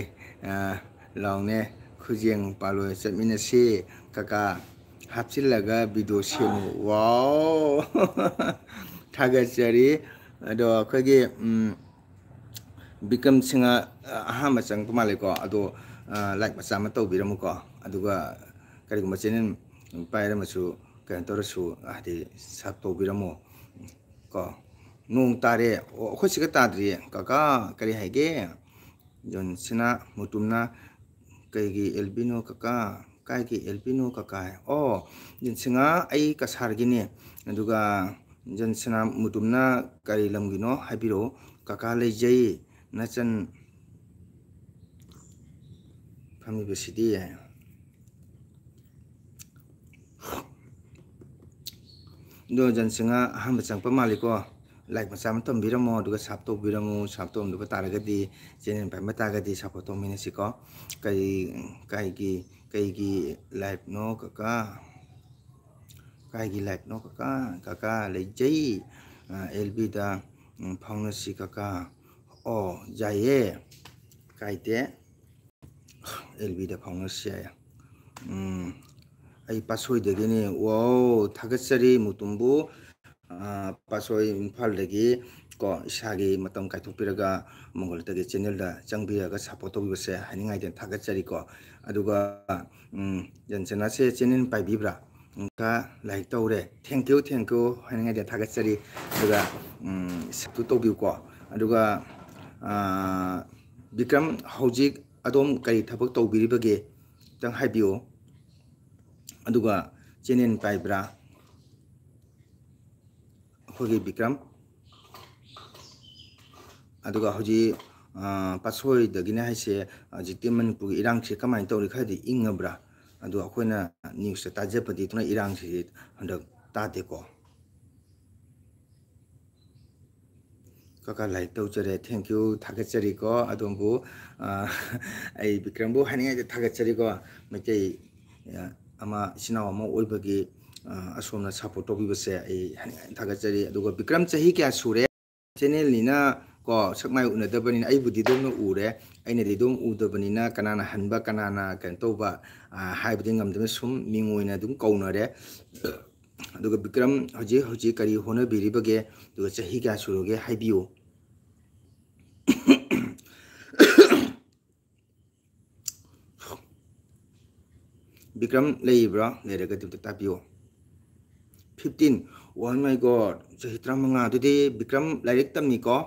ꯂꯥꯎꯅꯦ ꯈꯨꯖꯦꯡ ꯄꯥꯜꯂꯣꯏ ꯆꯠꯃꯤꯟꯅꯁꯤ ꯀꯀꯥ ꯍꯥꯞꯆꯤꯜꯂꯒ ꯚꯤꯗꯤꯑꯣ ꯁꯦꯝꯃꯨ ꯋꯥꯎ ꯊꯥꯒꯠꯆꯔꯤ ꯑꯗꯣ ꯑꯩꯈꯣꯏꯒꯤ ꯕꯤꯀ꯭ꯔꯝ ꯁꯤꯡꯍ ꯑꯍꯥꯟꯕ ꯆꯪꯉꯛꯄ ꯃꯥꯜꯂꯦꯀꯣ ꯑꯗꯣ ꯂꯥꯏꯛ ꯃꯆꯥ ꯑꯃ ꯇꯧꯕꯤꯔꯝꯃꯨꯀꯣ ꯑꯗꯨꯒ ꯀꯔꯤꯒꯨꯝꯕ ꯆꯦꯅꯦꯜ ꯄꯥꯏꯔꯝꯃꯁꯨ ꯀꯩꯅꯣ ꯇꯧꯔꯁꯨ ꯍꯥꯏꯗꯤ ꯁꯕ ꯇꯧꯕꯤꯔꯝꯃꯣ ꯀꯣ ꯅꯣꯡ ꯇꯥꯔꯦ ꯑꯣ ꯑꯩꯈꯣꯏ ꯁꯤꯒ ꯇꯥꯗ꯭ꯔꯤꯌꯦ ꯀꯀꯥ ꯀꯔꯤ ꯍꯥꯏꯒꯦ ꯖꯣꯟꯁꯤꯅ ꯃꯨꯇꯨꯝꯅ ꯀꯩꯒꯤ ꯑꯦꯜꯕꯤꯅꯣ ꯀꯀꯥ ꯀꯥꯏꯒꯤ ꯑꯦꯜꯕꯤꯅꯣ ꯀꯀꯥ ꯑꯣ ꯖꯣꯟꯁꯤꯡꯍ ꯑꯩ ꯀꯁꯥꯔꯒꯤꯅꯦ ꯑꯗꯨꯒ ꯖꯣꯟꯁꯤꯅ ꯃꯨꯇꯨꯝꯅ ꯀꯔꯤ ꯂꯝꯒꯤꯅꯣ ꯍꯥꯏꯕꯤꯔꯛꯑꯣ ꯀꯀꯥ ꯂꯩꯖꯩ ꯅꯆꯟ ꯐꯝꯃꯤꯕꯁꯤꯗꯤ ꯑꯗꯣ ꯖꯣꯟꯁꯤꯡꯍ ꯑꯍꯥꯟꯕ ꯆꯪꯉꯛꯄ ꯃꯥꯜꯂꯤꯀꯣ ꯂꯥꯏꯛ ꯃꯆꯥ ꯑꯃ ꯇꯝꯕꯤꯔꯝꯃꯣ ꯑꯗꯨꯒ ꯁꯕ ꯇꯧꯕꯤꯔꯝꯃꯣ ꯁꯕ ꯇꯧꯔꯝꯗꯕ ꯇꯥꯔꯒꯗꯤ ꯆꯦꯅꯦꯜ ꯄꯥꯏꯕ ꯇꯥꯔꯒꯗꯤ ꯁꯞꯄꯣꯔꯠ ꯇꯧꯃꯤꯟꯅꯁꯤꯀꯣ ꯀꯩꯒꯤ ꯂꯥꯏꯐꯅꯣ ꯀꯀꯥ ꯀꯥꯏꯒꯤ ꯂꯥꯏꯐꯅꯣ ꯀꯀꯥ ꯀꯀꯥ ꯂꯩꯖꯩ ꯑꯦꯜꯕꯤꯗ ꯐꯥꯎꯅꯁꯤ ꯀꯀꯥ ꯑꯣ ꯌꯥꯏꯌꯦ ꯀꯥꯏꯗꯦ ꯑꯦꯜꯕꯤꯗ ꯐꯥꯎꯅꯁꯤ ꯌꯥꯏ ꯑꯩ ꯄꯥꯠꯁꯣꯏꯗꯒꯤꯅꯤ ꯋꯥꯎ ꯊꯥꯒꯠꯆꯔꯤ ꯃꯨꯇꯨꯝꯕꯨ ꯄꯥꯠꯁꯣꯏ ꯏꯝꯐꯥꯜꯗꯒꯤ ꯀꯣ ꯏꯁꯥꯒꯤ ꯃꯇꯝ ꯀꯥꯏꯊꯣꯛꯄꯤꯔꯒ ꯃꯪꯒꯣꯜꯇꯒꯤ ꯆꯦꯅꯦꯜꯗ ꯆꯪꯕꯤꯔꯒ ꯁꯞꯄꯣꯔꯠ ꯇꯧꯕꯤꯕꯁꯦ ꯍꯥꯏꯅꯤꯡꯉꯥꯏꯗꯅ ꯊꯥꯒꯠꯆꯔꯤꯀꯣ ꯑꯗꯨꯒ ꯖꯣꯟꯁꯤꯅꯥꯁꯦ ꯆꯦꯅꯦꯜ ꯄꯥꯏꯕꯤꯕ꯭ꯔꯥ ꯂꯥꯏꯛ ꯇꯧꯔꯦ ꯊꯦꯡꯀ꯭ꯌꯨ ꯍꯥꯏꯅꯤꯡꯉꯥꯏꯗ ꯊꯥꯒꯠꯆꯔꯤ ꯑꯗꯨꯒ ꯁꯞꯁꯨ ꯇꯧꯕꯤꯌꯨꯀꯣ ꯑꯗꯨꯒ ꯕꯤꯀ꯭ꯔꯝ ꯍꯧꯖꯤꯛ ꯑꯗꯣꯝ ꯀꯔꯤ ꯊꯕꯛ ꯇꯧꯕꯤꯔꯤꯕꯒꯦ ꯈꯤꯇꯪ ꯍꯥꯏꯕꯤꯌꯨ ꯑꯗꯨꯒ ꯆꯦꯅꯦꯜ ꯄꯥꯏꯕ꯭ꯔꯥ ꯑꯩꯈꯣꯏꯒꯤ ꯕꯤꯀ꯭ꯔꯝ ꯑꯗꯨꯒ ꯍꯧꯖꯤꯛ ꯄꯥꯠꯁꯣꯏꯗꯒꯤꯅꯦ ꯍꯥꯏꯁꯦ ꯍꯧꯖꯤꯛꯇꯤ ꯃꯅꯤꯄꯨꯔꯒꯤ ꯏꯔꯥꯡꯁꯦ ꯀꯃꯥꯏꯅ ꯇꯧꯔꯤ ꯈꯔꯗꯤ ꯏꯪꯉꯕ꯭ꯔꯥ ꯑꯗꯣ ꯑꯩꯈꯣꯏꯅ ꯅ꯭ꯌꯨꯁꯇ ꯇꯥꯖꯕꯗꯤ ꯊꯨꯅ ꯏꯔꯥꯡꯁꯤ ꯍꯟꯗꯛ ꯇꯥꯗꯦꯀꯣ ꯀꯀꯥ ꯂꯥꯏꯛ ꯇꯧꯖꯔꯦ ꯊꯦꯡꯀ꯭ꯌꯨ ꯊꯥꯒꯠꯆꯔꯤꯀꯣ ꯑꯗꯣꯝꯕꯨ ꯑꯩ ꯕꯤꯀ꯭ꯔꯝꯕꯨ ꯍꯥꯏꯅꯤꯡꯉꯥꯏꯗ ꯊꯥꯒꯠꯆꯔꯤꯀꯣ ꯃꯩꯇꯩ ꯑꯃ ꯏꯆꯤꯟ ꯏꯅꯥꯎ ꯑꯃ ꯑꯣꯏꯕꯒꯤ ꯑꯁꯣꯝꯅ ꯁꯞꯄꯣꯔꯠ ꯇꯧꯕꯤꯕꯁꯦ ꯑꯩ ꯍꯥꯏꯅꯤꯡꯉꯥꯏ ꯊꯥꯒꯠꯆꯔꯤ ꯑꯗꯨꯒ ꯕꯤꯀ꯭ꯔꯝ ꯆꯍꯤ ꯀꯌꯥ ꯁꯨꯔꯦ ꯆꯦꯅꯦꯜꯅꯤꯅ ꯀꯣ ꯁꯛ ꯃꯥꯏ ꯎꯅꯗꯕꯅꯤ나 ꯑꯩꯕꯨꯗꯤ ꯑꯗꯨꯝ ꯎꯔꯦ ꯑꯩꯅꯗꯤ ꯑꯗꯨꯝ ꯎꯗꯕꯅꯤꯅ ꯀꯅꯥꯅ ꯍꯟꯕ ꯀꯅꯥꯅ ꯀꯩꯅꯣ ꯇꯧꯕ ꯍꯥꯏꯕꯗꯤ ꯉꯝꯗꯅ ꯁꯨꯝ ꯃꯤꯡ ꯑꯣꯏꯅ ꯑꯗꯨꯝ ꯀꯧꯅꯔꯦ ꯑꯗꯨꯒ ꯕꯤꯀ꯭ꯔꯝ ꯍꯧꯖꯤꯛ ꯀꯔꯤ ꯍꯣꯠꯅꯕꯤꯔꯤꯕꯒꯦ ꯑꯗꯨꯒ ꯆꯍꯤ ꯀꯌꯥ ꯁꯨꯔꯒꯦ ꯍꯥꯏꯕꯤꯌꯨ ꯕꯤꯀ꯭ꯔꯝ ꯂꯩꯔꯤꯕ꯭ꯔꯥ ꯂꯩꯔꯒꯗꯤ ꯑꯝꯇ ꯇꯥꯕꯤꯌꯨ 15 ꯋꯥꯟ ꯃꯥꯏ ꯒꯣꯗ ꯆꯍꯤ 15 ꯑꯗꯨꯗꯤ ꯕꯤꯀ꯭ꯔꯝ ꯂꯥꯏꯔꯤꯛ ꯇꯝꯃꯤꯀꯣ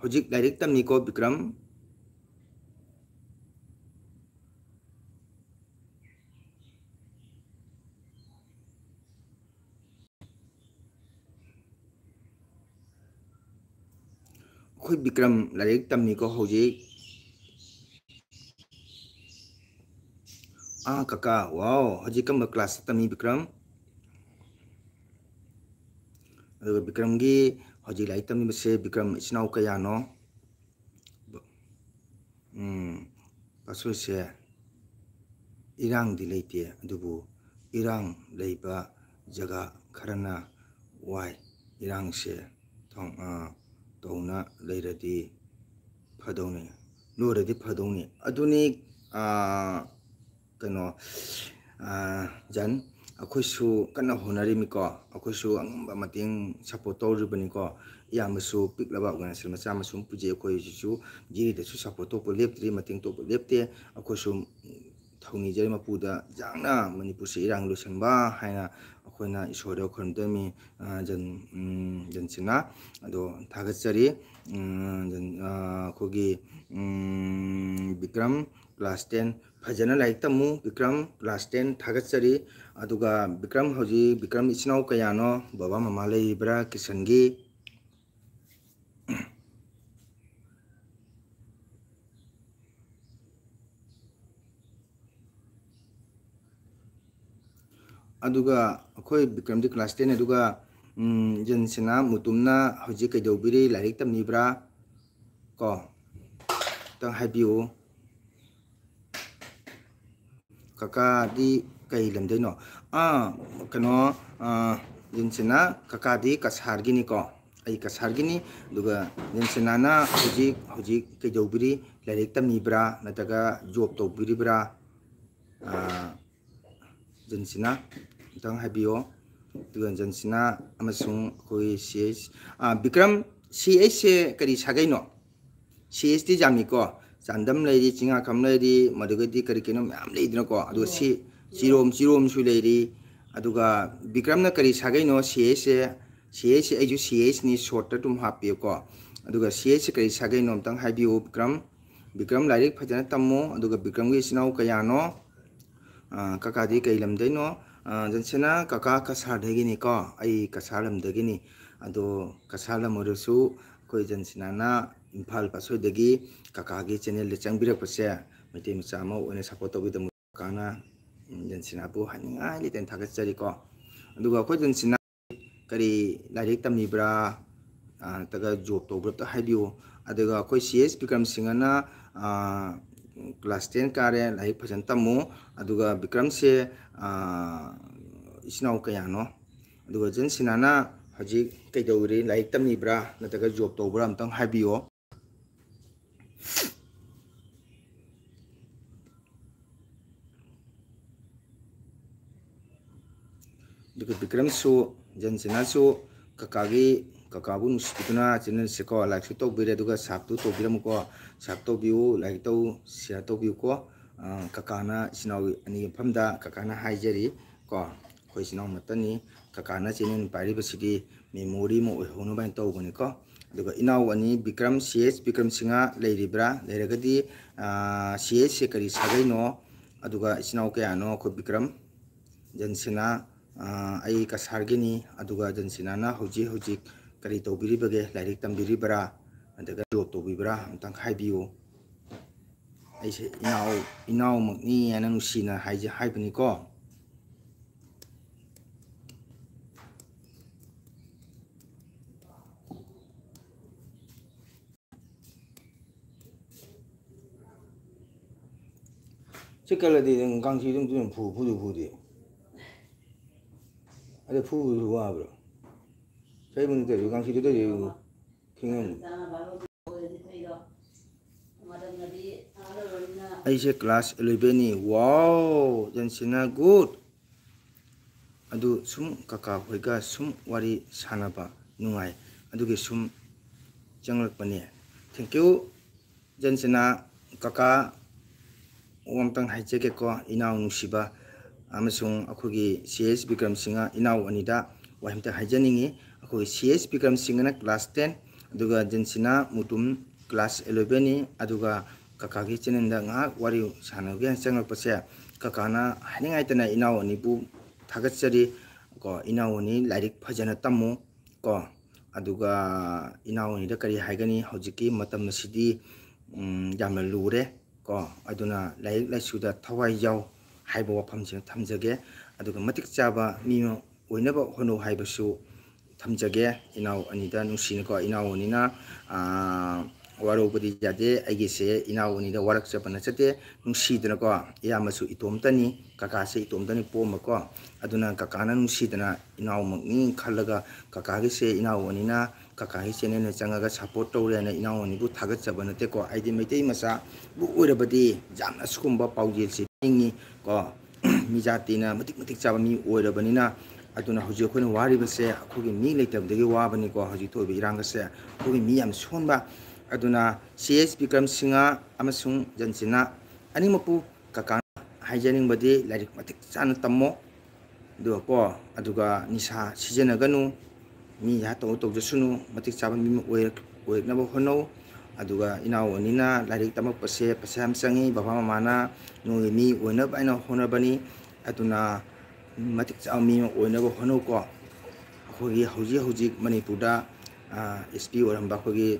ꯍꯧꯖꯤꯛ ꯂꯥꯏꯔꯤꯛ ꯇꯝꯃꯤꯀꯣ ꯕꯤꯀ꯭ꯔꯝ ꯑꯩꯈꯣꯏ ꯕꯤꯀ꯭ꯔꯝ ꯂꯥꯏꯔꯤꯛ ꯇꯝꯃꯤꯀꯣ ꯍꯧꯖꯤꯛ ꯀꯀꯥ ꯋꯥꯎ ꯍꯧꯖꯤꯛ ꯀꯔꯝꯕ ꯀ꯭ꯂꯥꯁꯇ ꯇꯝꯃꯤ ꯕꯤꯀ꯭ꯔꯝ ꯑꯗꯨꯒ ꯕꯤꯀ꯭ꯔꯝꯒꯤ ꯍꯧꯖꯤꯛ ꯂꯥꯏꯔꯤꯛ ꯇꯝꯃꯤꯕꯁꯦ ꯕꯤꯀ꯭ꯔꯝ ꯏꯆꯤꯟ ꯏꯅꯥꯎ ꯀꯌꯥꯅꯣ ꯄꯥꯁꯣꯏꯁꯦ ꯏꯔꯥꯡꯗꯤ ꯂꯩꯇꯦ ꯑꯗꯨꯕꯨ ꯏꯔꯥꯡ ꯂꯩꯕ ꯖꯒꯥ ꯈꯔꯅ ꯋꯥꯏ ꯏꯔꯥꯡꯁꯦ ꯇꯧꯅ ꯂꯩꯔꯗꯤ ꯐꯗꯧꯅꯤ ꯂꯣꯏꯔꯗꯤ ꯐꯗꯧꯅꯤ ꯑꯗꯨꯅꯤ ꯀꯩꯅꯣ ꯖꯟ ꯑꯩꯈꯣꯏꯁꯨ ꯀꯟꯅ ꯍꯣꯠꯅꯔꯤꯃꯤꯀꯣ ꯑꯩꯈꯣꯏꯁꯨ ꯑꯉꯝꯕ ꯃꯇꯦꯡ ꯁꯞꯄꯣꯔꯠ ꯇꯧꯔꯤꯕꯅꯤꯀꯣ ꯏꯌꯥꯝꯕꯁꯨ ꯄꯤꯛꯂꯕ ꯑꯣꯔꯒꯅꯥꯏꯖꯦꯁꯟ ꯃꯆꯥ ꯃꯁꯨ ꯄꯨꯖꯩ ꯑꯩꯈꯣꯏꯁꯤꯁꯨ ꯖꯤꯔꯤꯗꯁꯨ ꯁꯞꯄꯣꯔꯠ ꯇꯧꯕ ꯂꯦꯞꯇ꯭ꯔꯤ ꯃꯇꯦꯡ ꯇꯧꯕ ꯂꯦꯞꯇꯦ ꯑꯩꯈꯣꯏꯁꯨ ꯊꯧꯅꯤꯖꯔꯤ ꯃꯄꯨꯗ ꯌꯥꯡꯅ ꯃꯅꯤꯄꯨꯔꯁꯤ ꯏꯔꯥꯡ ꯂꯣꯏꯁꯤꯟꯕ ꯍꯥꯏꯅ ꯑꯩꯈꯣꯏꯅ ꯏꯁꯣꯔꯗ ꯈꯨꯔꯨꯝꯗꯣꯏꯃꯤ ꯖꯟꯁꯤꯅ ꯑꯗꯣ ꯊꯥꯒꯠꯆꯔꯤ ꯑꯩꯈꯣꯏꯒꯤ ꯕꯤꯀ꯭ꯔꯝ ꯀ꯭ꯂꯥꯁ 10 ꯐꯖꯅ ꯂꯥꯏꯔꯤꯛ ꯇꯝꯃꯨ ꯕꯤꯀ꯭ꯔꯝ ꯀ꯭ꯂꯥꯁ 10 ꯊꯥꯒꯠꯆꯔꯤ ꯑꯗꯨꯒ ꯕꯤꯀ꯭ꯔꯝ ꯍꯧꯖꯤꯛ ꯕꯤꯀ꯭ꯔꯝ ꯏꯆꯤꯟ ꯏꯅꯥꯎ ꯀꯌꯥꯅꯣ ꯕꯕꯥ ꯃꯃꯥ ꯂꯩꯔꯤꯕ꯭ꯔꯥ ꯀꯤꯁꯟꯒꯤ ꯑꯗꯨꯒ ꯑꯩꯈꯣꯏ ꯕꯤꯀ꯭ꯔꯝꯗꯤ ꯀ꯭ꯂꯥꯁ 10 ꯑꯗꯨꯒ ꯖꯟꯁꯤꯅ ꯃꯨꯇꯨꯝꯅ ꯍꯧꯖꯤꯛ ꯀꯩꯗꯧꯕꯤꯔꯤ ꯂꯥꯏꯔꯤꯛ ꯇꯝꯂꯤꯕ꯭ꯔꯥ ꯀꯣ ꯈꯤꯇꯪ ꯍꯥꯏꯕꯤꯌꯨ ꯀꯀꯥꯗꯤ ꯀꯩ ꯂꯝꯗꯩꯅꯣ ꯀꯩꯅꯣ ꯖꯟꯁꯤꯅꯥ ꯀꯀꯥꯗꯤ ꯀꯁꯥꯔꯒꯤꯅꯤꯀꯣ ꯑꯩ ꯀꯁꯥꯔꯒꯤꯅꯤ ꯑꯗꯨꯒ ꯖꯟꯁꯤꯅꯥꯅ ꯍꯧꯖꯤꯛ ꯀꯩꯗꯧꯕꯤꯔꯤ ꯂꯥꯏꯔꯤꯛ ꯇꯝꯂꯤꯕ꯭ꯔꯥ ꯅꯠꯇ꯭ꯔꯒ ꯖꯣꯕ ꯇꯧꯕꯤꯔꯤꯕ꯭ꯔꯥ ꯖꯟꯁꯤꯅꯥ ꯑꯝꯇꯪ ꯍꯥꯏꯕꯤꯌꯣ ꯑꯗꯨꯒ ꯖꯟꯁꯤꯅꯥ ꯑꯃꯁꯨꯡ ꯑꯩꯈꯣꯏ ꯁꯤ ꯑꯩꯆ ꯕꯤꯀ꯭ꯔꯝ ꯁꯤ ꯑꯩꯆꯁꯦ ꯀꯔꯤ ꯁꯥꯒꯩꯅꯣ ꯁꯤ ꯑꯩꯆꯇꯤ ꯌꯥꯝꯃꯤꯀꯣ ꯆꯥꯟꯗꯝ ꯂꯩꯔꯤ ꯆꯤꯡꯉꯥꯈꯝ ꯂꯩꯔꯤ ꯃꯗꯨꯒꯗꯤ ꯀꯔꯤ ꯀꯩꯅꯣ ꯃꯌꯥꯝ ꯂꯩꯗꯅꯀꯣ ꯑꯗꯨꯒ ꯆꯤꯔꯣꯝꯁꯨ ꯂꯩꯔꯤ ꯑꯗꯨꯒ ꯕꯤꯀ꯭ꯔꯝꯅ ꯀꯔꯤ ꯁꯥꯒꯩꯅꯣ ꯁꯤ ꯑꯩꯆꯁꯦ ꯑꯩꯁꯨ ꯁꯤ ꯑꯩꯆꯅꯤ ꯁꯣꯔꯠꯇ ꯑꯗꯨꯝ ꯍꯥꯞꯄꯤꯌꯨꯀꯣ ꯑꯗꯨꯒ ꯁꯤ ꯑꯩꯆꯁꯦ ꯀꯔꯤ ꯁꯥꯒꯩꯅꯣ ꯑꯝꯇꯪ ꯍꯥꯏꯕꯤꯌꯨ ꯕꯤꯀ꯭ꯔꯝ ꯂꯥꯏꯔꯤꯛ ꯐꯖꯅ ꯇꯝꯃꯨ ꯑꯗꯨꯒ ꯕꯤꯀ꯭ꯔꯝꯒꯤ ꯏꯆꯤꯟ ꯏꯅꯥꯎ ꯀꯌꯥꯅꯣ ꯀꯀꯥꯗꯤ ꯀꯩ ꯂꯝꯗꯩꯅꯣ ꯖꯟꯁꯤꯅꯥ ꯀꯀꯥ ꯀꯁꯥꯔꯗꯒꯤꯅꯤꯀꯣ ꯑꯩ ꯀꯁꯥꯔ ꯂꯝꯗꯒꯤꯅꯤ ꯑꯗꯣ ꯀꯁꯥꯔ ꯂꯝ ꯑꯣꯏꯔꯁꯨ ꯑꯩꯈꯣꯏ ꯖꯟꯁꯤꯅꯥꯅ ꯏꯝꯐꯥꯜ ꯄꯥꯠꯁꯣꯏꯗꯒꯤ ꯀꯀꯥꯒꯤ ꯆꯦꯅꯦꯜꯗ ꯆꯪꯕꯤꯔꯛꯄꯁꯦ ꯃꯩꯇꯩ ꯃꯆꯥ ꯑꯃ ꯑꯣꯏꯅ ꯁꯞꯄꯣꯔꯠ ꯇꯧꯕꯤꯗꯃꯛ ꯀꯀꯥꯅ ꯖꯟꯁꯤꯅꯥꯕꯨ ꯍꯥꯏꯅꯤꯡꯉꯥꯏ ꯂꯩꯇꯅ ꯊꯥꯒꯠꯆꯔꯤꯀꯣ ꯑꯗꯨꯒ ꯑꯩꯈꯣꯏ ꯖꯟꯁꯤꯅꯥ ꯀꯔꯤ ꯂꯥꯏꯔꯤꯛ ꯇꯝꯂꯤꯕ꯭ꯔꯥ ꯅꯠꯇ꯭ꯔꯒ ꯖꯣꯕ ꯇꯧꯕ꯭ꯔꯥ ꯑꯝꯇ ꯍꯥꯏꯕꯤꯌꯨ ꯑꯗꯨꯒ ꯑꯩꯈꯣꯏ ꯁꯤ ꯑꯩꯆ ꯕꯤꯀ꯭ꯔꯝ ꯁꯤꯡꯍꯅ ꯀ꯭ꯂꯥꯁ 10 ꯀꯥꯔꯦ ꯂꯥꯏꯔꯤꯛ ꯐꯖꯅ ꯇꯝꯃꯨ ꯑꯗꯨꯒ ꯕꯤꯀ꯭ꯔꯝꯁꯦ ꯏꯆꯤꯟ ꯏꯅꯥꯎ ꯀꯌꯥꯅꯣ ꯑꯗꯨꯒ ꯖꯟꯁꯤꯅꯥꯅ ꯍꯧꯖꯤꯛ ꯀꯩꯗꯧꯔꯤ ꯂꯥꯏꯔꯤꯛ ꯇꯝꯂꯤꯕ꯭ꯔꯥ ꯅꯠꯇ꯭ꯔꯒ ꯖꯣꯕ ꯇꯧꯕ꯭ꯔꯥ ꯑꯝꯇꯪ ꯍꯥꯏꯕꯤꯌꯣ ꯑꯗꯨꯒ ꯕꯤꯀ꯭ꯔꯝꯁꯨ ꯖꯟꯁꯤꯅꯥꯁꯨ ꯀꯀꯥꯕꯨ ꯅꯨꯡꯁꯤꯕꯤꯗꯨꯅ ꯆꯦꯅꯦꯜꯁꯦꯀꯣ ꯂꯥꯏꯛꯁꯨ ꯇꯧꯕꯤꯔꯦ ꯑꯗꯨꯒ ꯁꯥꯞꯇꯨ ꯇꯧꯕꯤꯔꯝꯃꯨꯀꯣ ꯁꯥꯞ ꯇꯧꯕꯤꯌꯨ ꯂꯥꯏꯛ ꯇꯧ ꯁꯤꯌꯥꯔ ꯇꯧꯕꯤꯌꯨꯀꯣ ꯀꯀꯥꯅ ꯏꯆꯤꯟ ꯏꯅꯥꯎ ꯑꯅꯤꯒꯤ ꯃꯐꯝꯗ ꯀꯀꯥꯅ ꯍꯥꯏꯖꯔꯤ ꯀꯣ ꯑꯩꯈꯣꯏ ꯏꯆꯤꯟ ꯏꯅꯥꯎ ꯃꯠꯇꯅꯤ ꯀꯀꯥꯅ ꯆꯦꯅꯦꯜ ꯄꯥꯏꯔꯤꯕꯁꯤꯗꯤ ꯃꯦꯃꯣꯔꯤ ꯑꯃ ꯑꯣꯏꯍꯧꯅꯕ ꯍꯥꯏꯅ ꯇꯧꯕꯅꯤꯀꯣ ꯑꯗꯨꯒ ꯏꯅꯥꯎ ꯑꯅꯤ ꯕꯤꯀ꯭ꯔꯝ ꯁꯤ ꯑꯩꯆ ꯕꯤꯀ꯭ꯔꯝ ꯁꯤꯡꯍ ꯂꯩꯔꯤꯕ꯭ꯔꯥ ꯂꯩꯔꯒꯗꯤ ꯁꯤ ꯑꯩꯆꯁꯦ ꯀꯔꯤ ꯁꯥꯒꯩꯅꯣ ꯑꯗꯨꯒ ꯏꯆꯤꯟ ꯏꯅꯥꯎ ꯀꯌꯥꯅꯣ ꯑꯩꯈꯣꯏ ꯕꯤꯀ꯭ꯔꯝ ꯖꯟꯁꯤꯅꯥ ꯑꯩ ꯀꯁꯥꯔꯒꯤꯅꯤ ꯑꯗꯨꯒ ꯖꯟꯁꯤꯅꯥꯅ ꯍꯧꯖꯤꯛ ꯀꯔꯤ ꯇꯧꯕꯤꯔꯤꯕꯒꯦ ꯂꯥꯏꯔꯤꯛ ꯇꯝꯕꯤꯔꯤꯕ꯭ꯔꯥ ꯅꯠꯇ꯭ꯔꯒ ꯖꯣꯕ ꯇꯧꯕꯤꯕ꯭ꯔꯥ ꯑꯝꯇꯪ ꯍꯥꯏꯕꯤꯌꯨ ꯑꯩꯁꯦ ꯏꯅꯥꯎꯃꯛꯅꯤ ꯍꯥꯏꯅ ꯅꯨꯡꯁꯤꯅ ꯍꯥꯏꯕꯅꯤꯀꯣ ꯆꯤꯛꯀꯜꯂꯗꯤ ꯀꯥꯡꯁꯤ ꯑꯗꯨꯝ ꯐꯨꯗꯤ ꯑꯗ ꯐꯨꯕꯁꯨ ꯋꯥꯕ꯭ꯔꯣ ꯆꯍꯤ ꯃꯅꯨꯡꯗ ꯀꯥꯡꯁꯤꯗꯨꯗ ꯈꯤꯉꯝ ꯑꯩꯁꯦ ꯀ꯭ꯂꯥꯁ 11ꯅꯤ ꯋꯥꯎ ꯖꯟꯁꯤꯅꯥ ꯒꯨꯗ ꯑꯗꯨ ꯁꯨꯝ ꯀꯀꯥ ꯍꯣꯏꯒ ꯁꯨꯝ ꯋꯥꯔꯤ ꯁꯥꯟꯅꯕ ꯅꯨꯡꯉꯥꯏ ꯑꯗꯨꯒꯤ ꯁꯨꯝ ꯆꯪꯂꯛꯄꯅꯤ ꯊꯦꯡꯀ꯭ꯌꯨ ꯖꯟꯁꯤꯅꯥ ꯀꯀꯥ ꯑꯃꯇꯪ ꯍꯥꯏꯖꯒꯦꯀꯣ ꯏꯅꯥꯎ ꯅꯨꯡꯁꯤꯕ ꯑꯃꯁꯨꯡ ꯑꯩꯈꯣꯏꯒꯤ ꯁꯤ ꯑꯩꯆ ꯕꯤꯀ꯭ꯔꯝ ꯁꯤꯡꯍ ꯏꯅꯥꯎ ꯑꯅꯤꯗ ꯋꯥꯍꯩ ꯍꯥꯏꯖꯅꯤꯡꯉꯤ ꯑꯩꯈꯣꯏ ꯁꯤ ꯑꯩꯆ ꯕꯤꯀ꯭ꯔꯝ ꯁꯤꯡꯍꯅ ꯀ꯭ꯂꯥꯁ 10 ꯑꯗꯨꯒ ꯖꯟꯁꯤꯅꯥ ꯃꯨꯇꯨꯝ ꯀ꯭ꯂꯥꯁ 11ꯅꯤ ꯑꯗꯨꯒ ꯀꯀꯥꯒꯤ ꯆꯦꯅꯦꯜꯗ ꯉꯥꯏꯍꯥꯛ ꯋꯥꯔꯤ ꯁꯥꯟꯅꯕꯒꯤ ꯍꯥꯏꯅ ꯆꯪꯂꯛꯄꯁꯦ ꯀꯀꯥꯅ ꯍꯥꯏꯅꯤꯡꯉꯥꯏꯇꯅ ꯏꯅꯥꯎ ꯑꯅꯤꯕꯨ ꯊꯥꯒꯠꯆꯔꯤ ꯀꯣ ꯏꯅꯥꯎ ꯑꯅꯤ ꯂꯥꯏꯔꯤꯛ ꯐꯖꯅ ꯇꯝꯃꯨ ꯀꯣ aduga inauni da kari haigani hojiki matam asidi yamna lure ko aduna laik laisuda thawai yaw haiba wafam jing thamjage aduga matik chaba mi oinaba hono haibasu thamjage inaw anida nusine ko inaw onina waro budi jade agise inaw onida warak chapana chate nusidana ko yamasu itomtani kakase itomtani poma ko aduna kakana nusidana inaw magni khallaga kakage se inaw onina kakage chene ne changaga support tawre na inaw onibu thagat chabana te ko aidi meitei masa bu oirabadi jamna skumba paujel se ingi ko mijatina matik matik chaba mi oirabanina aduna hoji khone wari base akhogi mi leitabdagi wabani ko hoji tobe iranga se akhogi mi yam sonba aduna CS Bikram Singa amasung Jansina ani mapu kakana haijaning badi larik matik chana tammo do ko aduga nisa sijena ganu mi ya to jasunu matik chaba mi oek na bo hono aduga inaw onina larik tamak pase pasam sangi baba mama no mi oina ba ina hono bani aduna matik chaba mi oina bo hono ko khogi hoji manipurda SP oramba khogi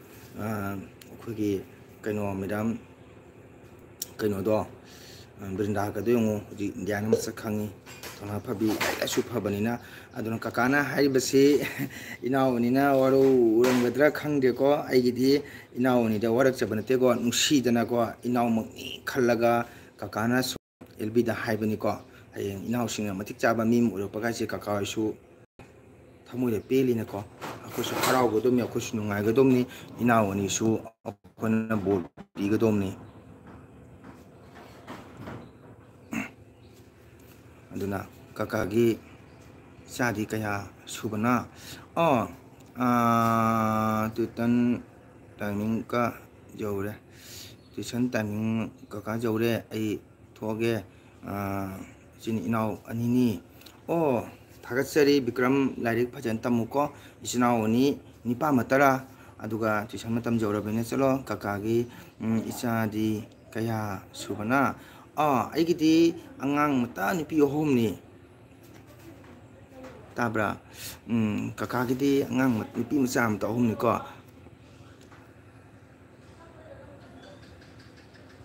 khogi kaino madam kaino do brinda ka do ngo hoji india na masa khangi thona phabi asu phabanina aduna kakana haibase inaonina waro urangadra khangde ko aigidi inaoni da warak chabanate ko nusi dana ko inaw magni khallaga kakana LB da haibani ko ayeng inaw singa matik chaba mim uro pagase kaka isu thamoi peli na ko akosu harau godomi akosu nungai godomni inaoni su akona bol pi godomni aduna kakagi sadi kaya subana tutan timing ka jauh tuition timing kaka jauh ai thoge sini inaw anini thagasari Bikram larik phajan tamuko isinaw ni nipa matara aduga tuition matam jauh bene chalo kakagi isadi kaya subana aigidi angang mata nipi ohum ni tabra kakagidi angang nipi macha amta ohum ni ko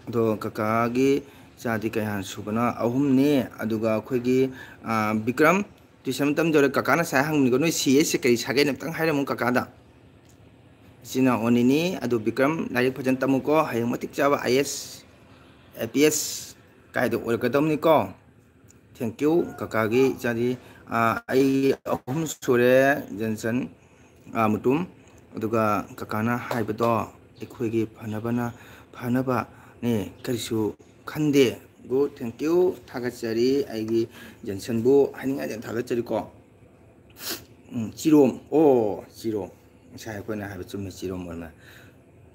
do kakagi chadi kaya subana ahum ni aduga khoigi Bikram tuition tam jore kakana sai hang ni ko noi CS kai sage neptang hairam kakada sina onini adu Bikram larik phajan tamuko hayang matik chaba IS APS kaido orgadam ni ko thank you kakagi jadi ai ahum sore Johnson mutum aduga kakana haibado ekhoigi phanaba ne karisu khande go thank you thagachari aigi Johnson bu haninga jan thagachari ko chirom sai koina haiba chummi chirom orna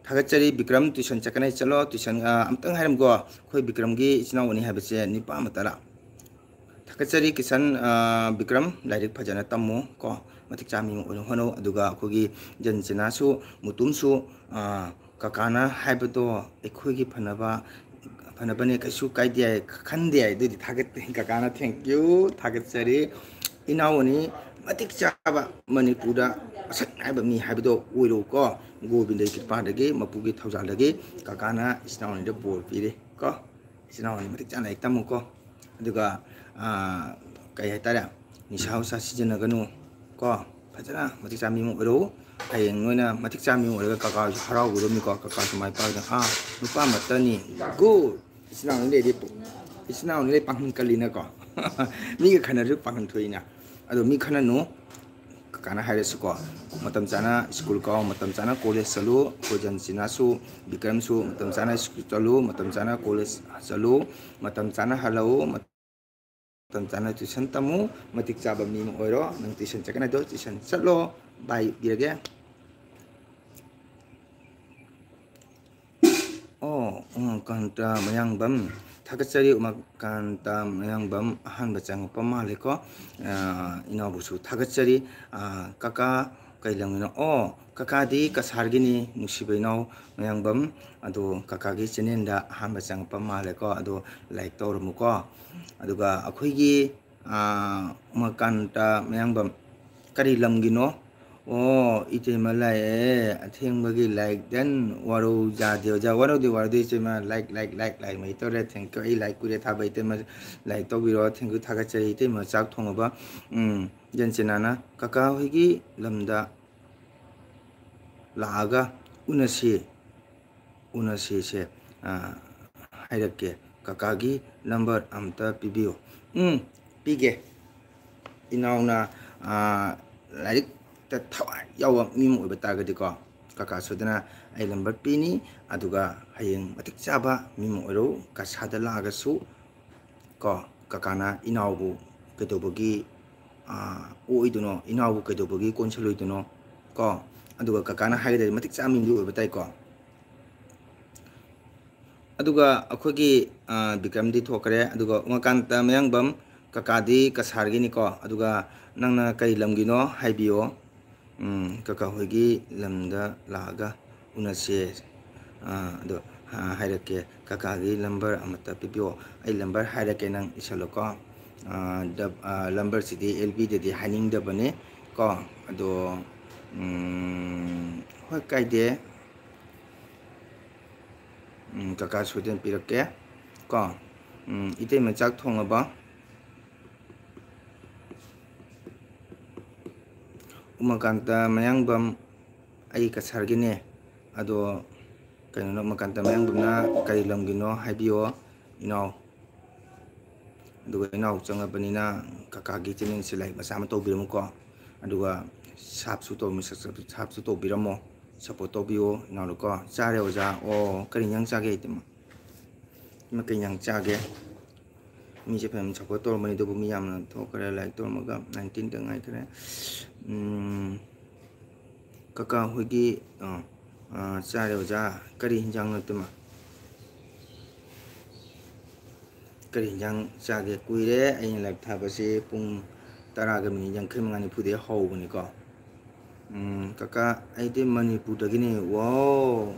thagachari Bikram tuition chakanai chalo tuition amtang hairam go khoi Bikram gi isinaw ni habase nipa matara thagachari kisan Bikram larik phajana tammo ko matik chami ono hono aduga khogi janjana su mutum su kakana haibado ekhogi phanabane kaisu kaidai khande ai dudi thagat kakana thank you thagachari inawoni matik chaba manipura asak haiba mi haibado oiro ko Gobindai kirpadagi mapugi thaujalagi kakana isnauni da bol pire ko isnauni matik chana ektamu ko aduga kai haitara nisau sa sijana ganu ko phajana matik chami mu ro ayeng noina matik chami mu ga kaka harau go mi ko kaka mai pa ga nupa matani go isnauni le panghin kalina ko mi ga khana ru panghin thoina ado mi khana no kakana hairesu ko matam chana school ko matam chana college salu kojan sinasu Bikram su matam chana school chalu matam chana college chalu matam chana halau matam chana tuition tamu matik chaba mi oiro nang tuition chakana do tuition chalo bai birage kanta mayangbam thagachari umakanta mayangbam ahanba changpa maleko inabusu thagachari kaka kailangina kakadi kasargini nusibainaw mayangbam ado kakagi chenenda ahanba changpa maleko ado like tawrumuko aduga akhoigi umakanta mayangbam kari lamgino 이때만 라에 탱박이 like then 와로 자디오자 와로디 와로디 이때만 like 뭐 이터레 탱크 이 like 꾸레 타바 이때만 like 또비로 탱크 타가짜리 이때만 짝 통어봐 전체나나 카카 회기 람다 라가 우나시세 하이렇게 카카기 넘버 암타 피비오 피게 이나오나 like ta thawai yawa mim oiba targadi ko kaka sodana ai number pini aduga hayeng matik chaba mim oiro ka sada laga su ko kakana inaubu kedobogi oiduno inaubu kedobogi konseloiduno ko aduga kakana haide matik cha mim oiba tai ko aduga akhogi bikamdi thokare aduga umakanta mayangbam kakadi kasargi ni ko aduga nangna kai lamgino haibiyo kaka hoigi lamda laga unase do hairake kaka gi number amata pipio ai number hairake nang isaloko number city lb de haning da bane ko ado hoi kaide kaka suden pirake ko ite machak thongaba umakanta mayangbam ai kasargine ado kaino umakanta mayangbam na kay lamgino haibiyo inaw aduga inaw changabanina kakagi chinin silai masama to biramo ko aduga sapsu to biramo support to biyo inaw ko chare oja karinyang chage itima makanyang chage mi je pem support to mani do mi yamna to kare like to maga 19 tangai kare kaka hoigi chare oja kari hinjang na tuma kari hinjang chage kuire ayin like thabase pung 10 ga minit yang khimangani phude hawbani ko kaka aide manipur dagini wow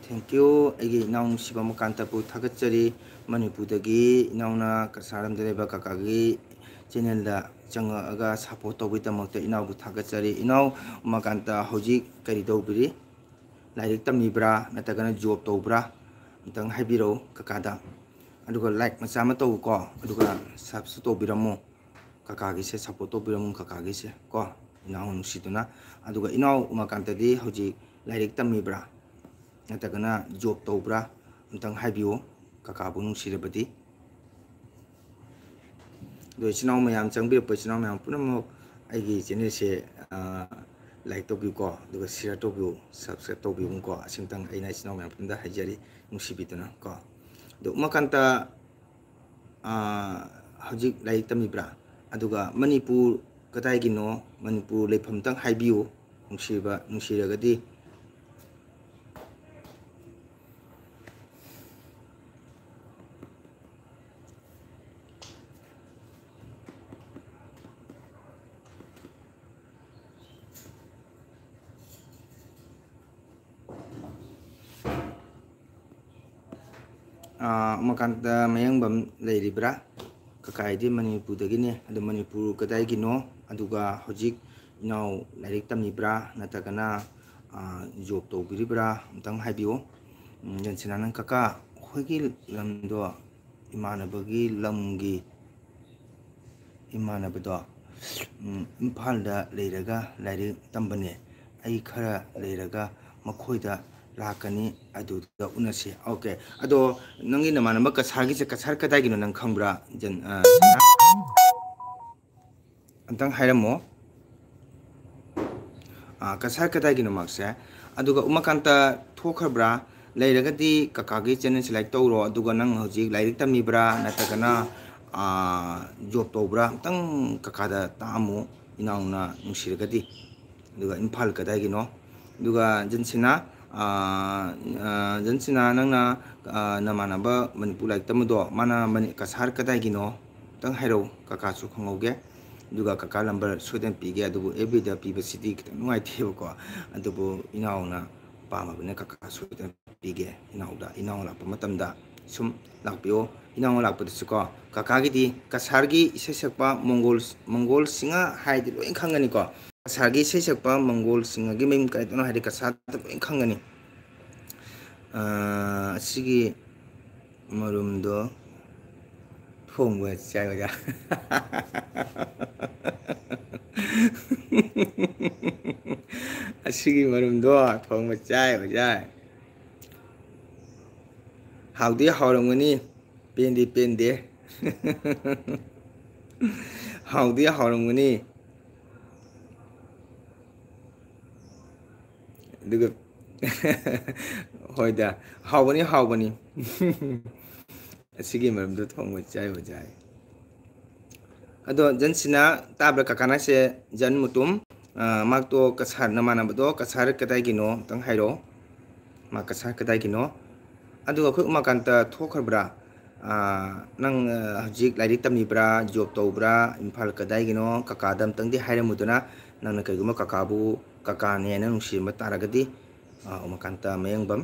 thank you agi naung sibam kanta pu thagachari manipur dagi nauna kasaram dereba kakagi channel da changaga support tawbi tamakta inaw bu thagachari inaw makanta hojik kari dawbiri like tamibra natagana job tawbra antang haibiro kakada aduga like macama taw ko aduga subscribe tawbiramo kakagi se support tawbiramo kakagi se ko inaw nusiduna aduga inaw makanta di hojik like tamibra natagana job tawbra antang haibio kakabu nusirabadi do chinaw mayam changbir pa chinaw mayam punam aigi channel se like to bi ko do share to bi subscribe to bi ko asingtang aina chinaw mayam punda hajari musibituna ko do makanta hojik like tamibra aduga manipur katai gino manipur lepham tang haibiu nusiragadi makanta mayangbam leiribra kakaidi manipur dagini adu manipur kadai gino aduga hojik inaw lairik tamibra natagana job to biribra amtang haibiyo jansinanang kaka hoigi lamdo imanabagi lamgi imanabado imphal da leiraga lairik tambane ai khara leiraga makhoida lakani aduda unase okay ado nangi namana ma kasargi se kasar kadai gino nang khangbra jan antang hairamo kasar kadai gino makse aduga umakanta thokhabra leiragadi kakagi channel select tawro aduga nang hojik lairik tamibra natagana job tawbra tang kakada tamu inauna nusiragadi aduga imphal kadai gino aduga jansina jansina nangna namanaba manipur like tamado mana kasar kadai gino tang hairo kaka su khongoge duga kaka number soden pige adubu everyday piba city nuai thebo ko adubu inauna pama bune kaka soden pige inauda inaula pamatamda sum lakpio inaula lakpadu ko kaka gi di kasar gi isesakpa mongol singa haidi loin khangani ko ꯀꯁꯥꯔꯒꯤ ꯏꯁꯩ ꯁꯛꯄ ꯃꯪꯒꯣꯜꯁꯤꯡꯒꯤ ꯃꯌꯨꯝ ꯀꯥꯏꯗꯅꯣ ꯍꯥꯏꯗꯤ ꯀꯁꯥꯔꯗ ꯂꯣꯏ ꯈꯪꯒꯅꯤ ꯑꯁꯤꯒꯤ ꯃꯔꯨꯝꯗꯣ ꯊꯣꯡꯕ ꯆꯥꯏ ꯑꯣꯖꯥ ꯑꯁꯤꯒꯤ ꯃꯔꯨꯝꯗꯣ ꯊꯣꯡꯕ ꯆꯥꯏ ꯑꯣꯖꯥ ꯍꯥꯎꯗꯤ ꯍꯥꯎꯔꯝꯒꯅꯤ ꯄꯦꯟꯗꯤ ꯄꯦꯟꯗꯦ ꯍꯥꯎꯗꯤ ꯍꯥꯎꯔꯝꯒꯅꯤ ꯑꯗꯨꯒ ꯍꯣꯏꯗ ꯍꯥꯎꯕꯅꯤ ꯍꯥꯎꯕꯅꯤ ꯑꯁꯤꯒꯤ ꯃꯔꯝꯗꯣ ꯊꯣꯡꯕ ꯆꯥꯏ ꯑꯣꯖꯥ ꯑꯗꯣ ꯖꯟꯁꯤꯅ ꯇꯥꯕ꯭ꯔꯥ ꯀꯀꯥꯅꯁꯦ ꯖꯟ ꯃꯨꯇꯨꯝ ꯃꯥꯛꯇꯣ ꯀꯁꯥꯔ ꯅꯃꯥꯟꯅꯕꯗꯣ ꯀꯁꯥꯔ ꯀꯗꯥꯏꯒꯤꯅꯣ ꯑꯝꯇꯪ ꯍꯥꯏꯔꯛꯑꯣ ꯃꯥ ꯀꯁꯥꯔ ꯀꯗꯥꯏꯒꯤꯅꯣ ꯑꯗꯨꯒ ꯑꯩꯈꯣꯏ ꯎꯃꯥꯀꯥꯟꯇ ꯊꯣꯛꯈ꯭ꯔꯕ꯭ꯔꯥ ꯅꯪ ꯍꯧꯖꯤꯛ ꯂꯥꯏꯔꯤꯛ ꯇꯝꯃꯤꯕ꯭ꯔꯥ ꯖꯣꯕ ꯇꯧꯕ꯭ꯔꯥ ꯏꯝꯐꯥꯜ ꯀꯗꯥꯏꯒꯤꯅꯣ ꯀꯀꯥꯗ ꯑꯝꯇꯪꯗꯤ ꯍꯥꯏꯔꯝꯃꯨꯗꯅ ꯅꯪꯅ ꯀꯩꯒꯨꯝꯕ ꯀꯀꯥꯕꯨ ꯀꯀꯥꯅꯦꯅ ꯅꯨꯡꯁꯤꯔꯝꯕ ꯇꯥꯔꯒꯗꯤ ꯎꯃꯥꯀꯥꯟꯇ ꯃꯌꯦꯡꯕꯝ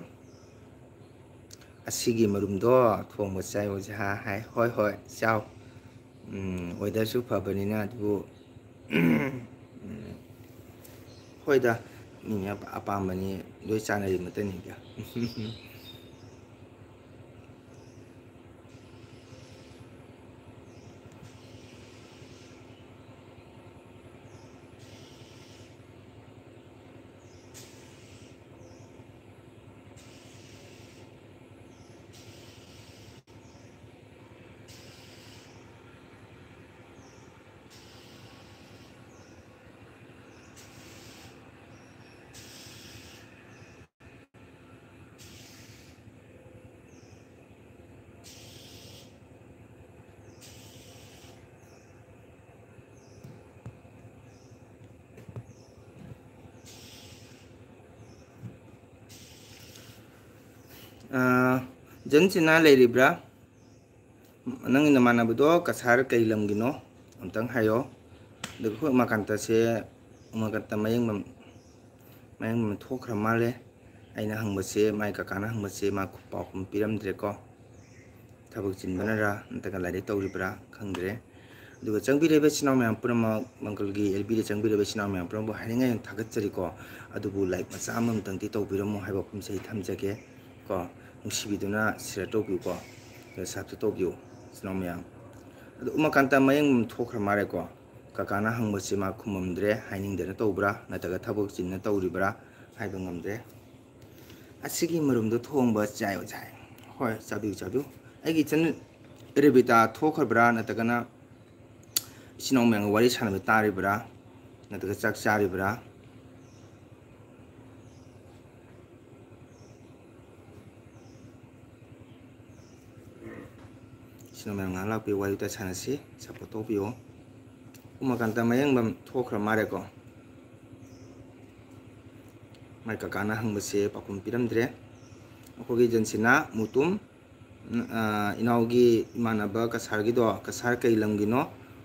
ꯑꯁꯤꯒꯤ ꯃꯔꯨꯝꯗꯣ ꯊꯣꯡꯕ ꯆꯥꯏ ꯑꯣꯖꯥ ꯍꯥꯏ ꯍꯣꯏ ꯍꯣꯏ ꯆꯥꯎ ꯋꯦꯗꯔꯁꯨ ꯐꯕꯅꯤꯅ ꯑꯗꯨꯕꯨ ꯍꯣꯏꯗ ꯃꯤ ꯑꯄꯥꯝꯕꯅꯤ ꯂꯣꯏ ꯆꯥꯅꯔꯤ ꯃꯇꯅꯤꯗ ꯖꯟꯁꯤꯅ ꯂꯩꯔꯤꯕ꯭ꯔꯥ ꯅꯪꯒꯤ ꯅꯃꯥꯟꯅꯕꯗꯣ ꯀꯁꯥꯔ ꯀꯩ ꯂꯝꯒꯤꯅꯣ ꯑꯝꯇꯪ ꯍꯥꯏꯌꯣ ꯑꯗꯨꯒ ꯑꯩꯈꯣꯏ ꯎꯃꯥꯀꯥꯟꯇꯁꯦ ꯎꯃꯥꯀꯥꯟꯇ ꯃꯌꯦꯡꯕꯝ ꯊꯣꯛꯈ꯭ꯔ ꯃꯥꯜꯂꯦ ꯑꯩꯅ ꯍꯪꯕꯁꯦ ꯃꯥꯏ ꯀꯀꯥꯅ ꯍꯪꯕꯁꯦ ꯃꯥ ꯄꯥꯎꯈꯨꯝ ꯄꯤꯔꯝꯗ꯭ꯔꯦꯀꯣ ꯊꯕꯛ ꯆꯤꯟꯕꯅꯔꯥ ꯅꯠꯇ꯭ꯔꯒ ꯂꯥꯏꯔꯤꯛ ꯇꯧꯔꯤꯕ꯭ꯔꯥ ꯈꯪꯗ꯭ꯔꯦ ꯑꯗꯨꯒ ꯆꯪꯕꯤꯔꯤꯕ ꯏꯆꯤꯟ ꯏꯅꯥꯎ ꯃꯌꯥꯝ ꯄꯨꯝꯅꯃꯛ ꯃꯪꯒꯜꯒꯤ ꯑꯦꯜꯕꯤꯗ ꯆꯪꯕꯤꯔꯤꯕ ꯏꯆꯤꯟ ꯏꯅꯥꯎ ꯃꯌꯥꯝ ꯄꯨꯝꯅꯃꯛ ꯍꯥꯏꯅꯤꯡꯉꯥꯏ ꯊꯥꯒꯠꯆꯔꯤꯀꯣ ꯑꯗꯨꯕꯨ ꯂꯥꯏꯛ ꯃꯆꯥ ꯑꯃꯇꯪꯗꯤ ꯇꯧꯕꯤꯔꯝꯃꯣ ꯍꯥꯏꯕ ꯋꯥꯐꯝꯁꯦ ꯑꯩ ꯊꯝꯖꯒꯦ ꯀꯣ ꯅꯨꯡꯁꯤꯕꯤꯗꯨꯅ ꯁꯤꯌꯔ ꯇꯧꯕꯤꯌꯨꯀꯣ ꯁꯕꯁꯀ꯭ꯔꯥꯏꯕ ꯇꯧꯕꯤꯌꯨ ꯏꯆꯤꯟ ꯏꯅꯥꯎ ꯃꯌꯥꯝ ꯑꯗꯣ ꯎꯃꯥꯀꯥꯟꯇ ꯃꯌꯦꯡꯕꯝ ꯊꯣꯛꯈ꯭ꯔ ꯃꯥꯜꯂꯦꯀꯣ ꯀꯀꯥꯅ ꯍꯪꯕꯁꯤ ꯃꯥ ꯈꯨꯝꯃꯝꯗ꯭ꯔꯦ ꯍꯥꯏꯅꯤꯡꯗꯅ ꯇꯧꯕ꯭ꯔꯥ ꯅꯠꯇ꯭ꯔꯒ ꯊꯕꯛ ꯆꯤꯟꯅ ꯇꯧꯔꯤꯕ꯭ꯔꯥ ꯍꯥꯏꯕ ꯉꯝꯗ꯭ꯔꯦ ꯑꯁꯤꯒꯤ ꯃꯔꯨꯝꯗꯣ ꯊꯣꯡꯕ ꯆꯥꯏ ꯑꯣꯖꯥ ꯍꯣꯏ ꯆꯥꯕꯤꯌꯨ ꯆꯥꯕꯤꯌꯨ ꯑꯩꯒꯤ ꯏꯆꯟ ꯔꯦꯕꯤꯇꯥ ꯊꯣꯛꯈ꯭ꯔꯕ꯭ꯔꯥ ꯅꯠꯇ꯭ꯔꯒꯅ ꯏꯆꯤꯟ ꯏꯅꯥꯎ ꯃꯌꯥꯝꯒ ꯋꯥꯔꯤ ꯁꯥꯟꯅꯕ ꯇꯥꯔꯤꯕ꯭ꯔꯥ ꯅꯠꯇ꯭ꯔꯒ ꯆꯥꯛ ꯆꯥꯔꯤꯕ꯭ꯔꯥ ꯏꯆꯤꯟ ꯏꯅꯥꯎ ꯃꯌꯥꯝ ꯉꯥꯏꯍꯥꯛ ꯂꯥꯛꯄꯤꯌꯨ ꯋꯥꯔꯤ ꯋꯥꯇꯥꯏ ꯁꯥꯟꯅꯁꯤ ꯁꯞꯄꯣꯔꯠ ꯇꯧꯕꯤꯌꯨ ꯎꯃꯥꯀꯥꯟꯇ ꯃꯌꯦꯡꯕꯝ ꯊꯣꯛꯈ꯭ꯔ ꯃꯥꯜꯂꯦꯀꯣ ꯃꯥꯏ ꯀꯀꯥꯅ ꯍꯪꯕꯁꯦ ꯄꯥꯎꯈꯨꯝ ꯄꯤꯔꯝꯗ꯭ꯔꯦ ꯑꯩꯈꯣꯏꯒꯤ ꯖꯟꯁꯤꯅꯥ ꯃꯨꯇꯨꯝ ꯏꯅꯥꯎꯒꯤ ꯏꯃꯥꯟꯅꯕ ꯀꯁꯥꯔꯒꯤꯗꯣ ꯀꯁꯥꯔ ꯀꯩ ꯂꯝꯒꯤꯅꯣ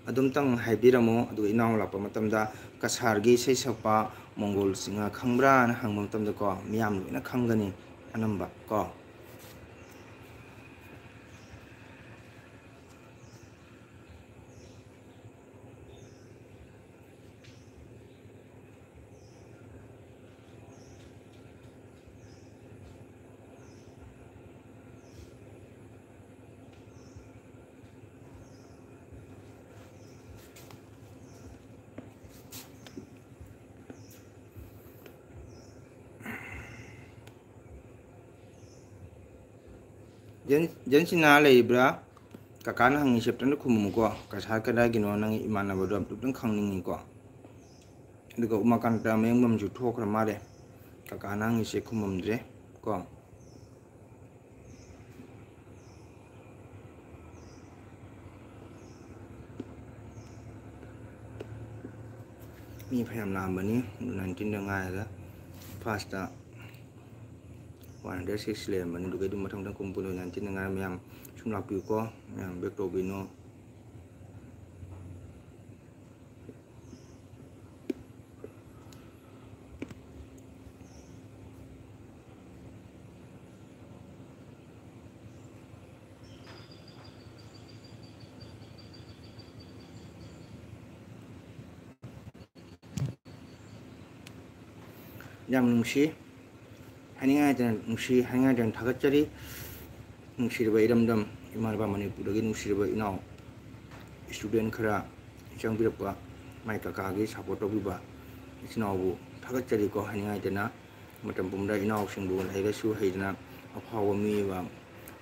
ꯑꯗꯨꯝꯇꯪ ꯍꯥꯏꯕꯤꯔꯝꯃꯣ ꯑꯗꯨꯒ ꯏꯅꯥꯎ ꯂꯥꯛꯄ ꯃꯇꯝꯗ ꯀꯁꯥꯔꯒꯤ ꯏꯁꯩ ꯁꯛꯄ ꯃꯣꯡꯒꯣꯜꯁꯤꯡꯅ ꯈꯪꯕ꯭ꯔꯥꯅ ꯍꯪꯕ ꯃꯇꯝꯗꯀꯣ ꯃꯤꯌꯥꯝ ꯂꯣꯏꯅ ꯈꯪꯒꯅꯤ ꯑꯅꯝꯕ ꯀꯣ ꯖꯟꯁꯤꯅꯥ ꯂꯩꯔꯤꯕ꯭ꯔꯥ ꯀꯀꯥꯅ ꯍꯪꯉꯤꯁꯦ ꯑꯝꯇꯪ ꯈꯨꯝꯃꯨꯀꯣ ꯀꯁꯥꯔ ꯀꯗꯥꯏꯒꯤꯅꯣ ꯅꯪꯒꯤ ꯏꯃꯥꯟꯅꯕꯗꯣ ꯑꯝꯇꯪ ꯈꯪꯅꯤꯡꯉꯤꯀꯣ ꯑꯗꯨꯒ ꯎꯃꯥꯀꯥꯟꯇ ꯃꯌꯦꯡꯕꯝꯁꯨ ꯊꯣꯛꯈ꯭ꯔ ꯃꯥꯜꯂꯦ ꯀꯀꯥꯅ ꯍꯪꯉꯤꯁꯦ ꯈꯨꯝꯃꯝꯗ꯭ꯔꯦ ꯀꯣ ꯃꯤ ꯐꯌꯥꯝ ꯂꯥꯛꯑꯝꯕꯅꯤ 19ꯗ ꯉꯥꯏꯔꯒ ꯐꯥꯔꯁꯇ 106 ꯂꯩꯔꯝꯕꯅꯤ ꯑꯗꯨꯒ ꯑꯗꯨꯝ ꯃꯊꯪ ꯀꯨꯝꯄꯨꯅ 19ꯗ ꯉꯥꯏꯔ ꯃꯌꯥꯝ ꯁꯨꯝ ꯂꯥꯛꯄꯤꯌꯨꯀꯣ ꯃꯌꯥꯝ ꯕꯦꯛ ꯇꯧꯕꯤꯅꯣ ꯌꯥꯝ ꯅꯨꯡꯁꯤ ꯍꯥꯏꯅꯤꯡꯉꯥꯏꯇꯅ ꯅꯨꯡꯁꯤ ꯍꯥꯏꯅꯤꯡꯉꯥꯏꯇꯅ ꯊꯥꯒꯠꯆꯔꯤ ꯅꯨꯡꯁꯤꯔꯕ ꯏꯔꯝꯗꯝ ꯏꯃꯥꯟꯅꯕ ꯃꯅꯤꯄꯨꯔꯗꯒꯤ ꯅꯨꯡꯁꯤꯔꯕ ꯏꯅꯥꯎ ꯁ꯭ꯇꯨꯗꯦꯟ ꯈꯔ ꯆꯪꯕꯤꯔꯛꯄ ꯃꯥꯏ ꯀꯀꯥꯒꯤ ꯁꯞꯄꯣꯔꯠ ꯇꯧꯕꯤꯕ ꯏꯆꯤꯟ ꯏꯅꯥꯎꯕꯨ ꯊꯥꯒꯠꯆꯔꯤꯀꯣ ꯍꯥꯏꯅꯤꯡꯉꯥꯏꯇꯅ ꯃꯇꯝ ꯄꯨꯝꯕꯗ ꯏꯅꯥꯎꯁꯤꯡꯕꯨ ꯂꯥꯏꯔꯤꯛ ꯂꯥꯏꯁꯨ ꯍꯩꯗꯅ ꯑꯐꯥꯎꯕ ꯃꯤ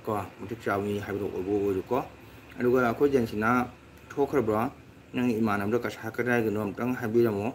ꯀꯣ ꯃꯇꯤꯛ ꯆꯥꯕ ꯃꯤ ꯍꯥꯏꯕꯗꯣ ꯑꯣꯏꯕ ꯑꯣꯏꯔꯣꯀꯣ ꯑꯗꯨꯒ ꯑꯩꯈꯣꯏ ꯖꯦꯟꯁꯤꯅ ꯊꯣꯛꯈ꯭ꯔꯕ꯭ꯔꯣ ꯅꯪꯒꯤ ꯏꯃꯥꯟꯅꯕꯗꯣ ꯀꯁꯥ ꯀꯗꯥꯏꯒꯤꯅꯣ ꯑꯝꯇꯪ ꯍꯥꯏꯕꯤꯔꯝꯃꯣ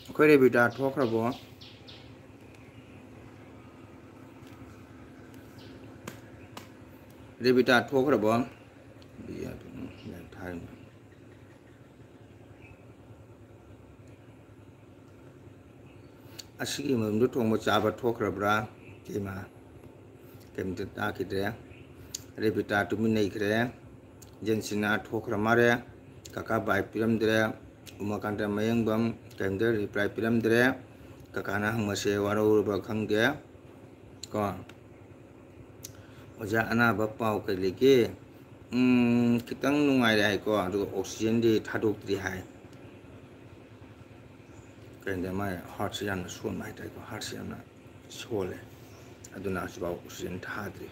ꯑꯩꯈꯣꯏ ꯔꯦꯕꯤꯇꯥ ꯊꯣꯛꯈ꯭ꯔꯕꯣ ꯔꯦꯕꯤꯇꯥ ꯊꯣꯛꯈ꯭ꯔꯕꯣ ꯑꯁꯤꯒꯤ ꯃꯔꯨꯝꯗꯣ ꯊꯣꯡꯕ ꯆꯥꯕ ꯊꯣꯛꯈ꯭ꯔꯕ꯭ꯔꯥ ꯏꯃꯥ ꯀꯩꯝꯇ ꯇꯥꯈꯤꯗ꯭ꯔꯦ ꯔꯦꯕꯤꯇꯥ ꯇꯨꯃꯤꯟ ꯂꯩꯈ꯭ꯔꯦ ꯖꯦꯟꯁꯤꯅꯥ ꯊꯣꯛꯈ꯭ꯔ ꯃꯥꯜꯂꯦ ꯀꯀꯥ ꯕꯥꯏ ꯄꯤꯔꯝꯗ꯭ꯔꯦ ꯎꯃꯥꯀꯥꯟꯇ ꯃꯌꯦꯡꯕꯝ ꯀꯩꯝꯇ ꯔꯤꯄ꯭ꯂꯥꯏ ꯄꯤꯔꯝꯗ꯭ꯔꯦ ꯀꯀꯥꯅ ꯍꯪꯕꯁꯦ ꯋꯥꯔꯧꯔꯕ ꯈꯪꯗꯦ ꯀꯣ ꯑꯣꯖꯥ ꯑꯅꯥꯕ ꯄꯥꯎ ꯀꯩ ꯂꯩꯒꯦ ꯈꯤꯇꯪ ꯅꯨꯡꯉꯥꯏꯔꯦ ꯍꯥꯏꯀꯣ ꯑꯗꯨꯒ ꯑꯣꯛꯁꯤꯖꯦꯟꯗꯤ ꯊꯥꯗꯣꯛꯇ꯭ꯔꯤ ꯍꯥꯏ ꯀꯩꯅꯣꯗ ꯃꯥꯏ ꯍꯥꯔꯠꯁꯦ ꯌꯥꯝꯅ ꯁꯣꯟꯕ ꯍꯥꯏꯇꯥꯔꯦꯀꯣ ꯍꯥꯔꯠꯁꯦ ꯌꯥꯝꯅ ꯁꯣꯜꯂꯦ ꯑꯗꯨꯅ ꯍꯧꯖꯤꯛꯐꯥꯎ ꯑꯣꯛꯁꯤꯖꯦꯟ ꯊꯥꯗ꯭ꯔꯤ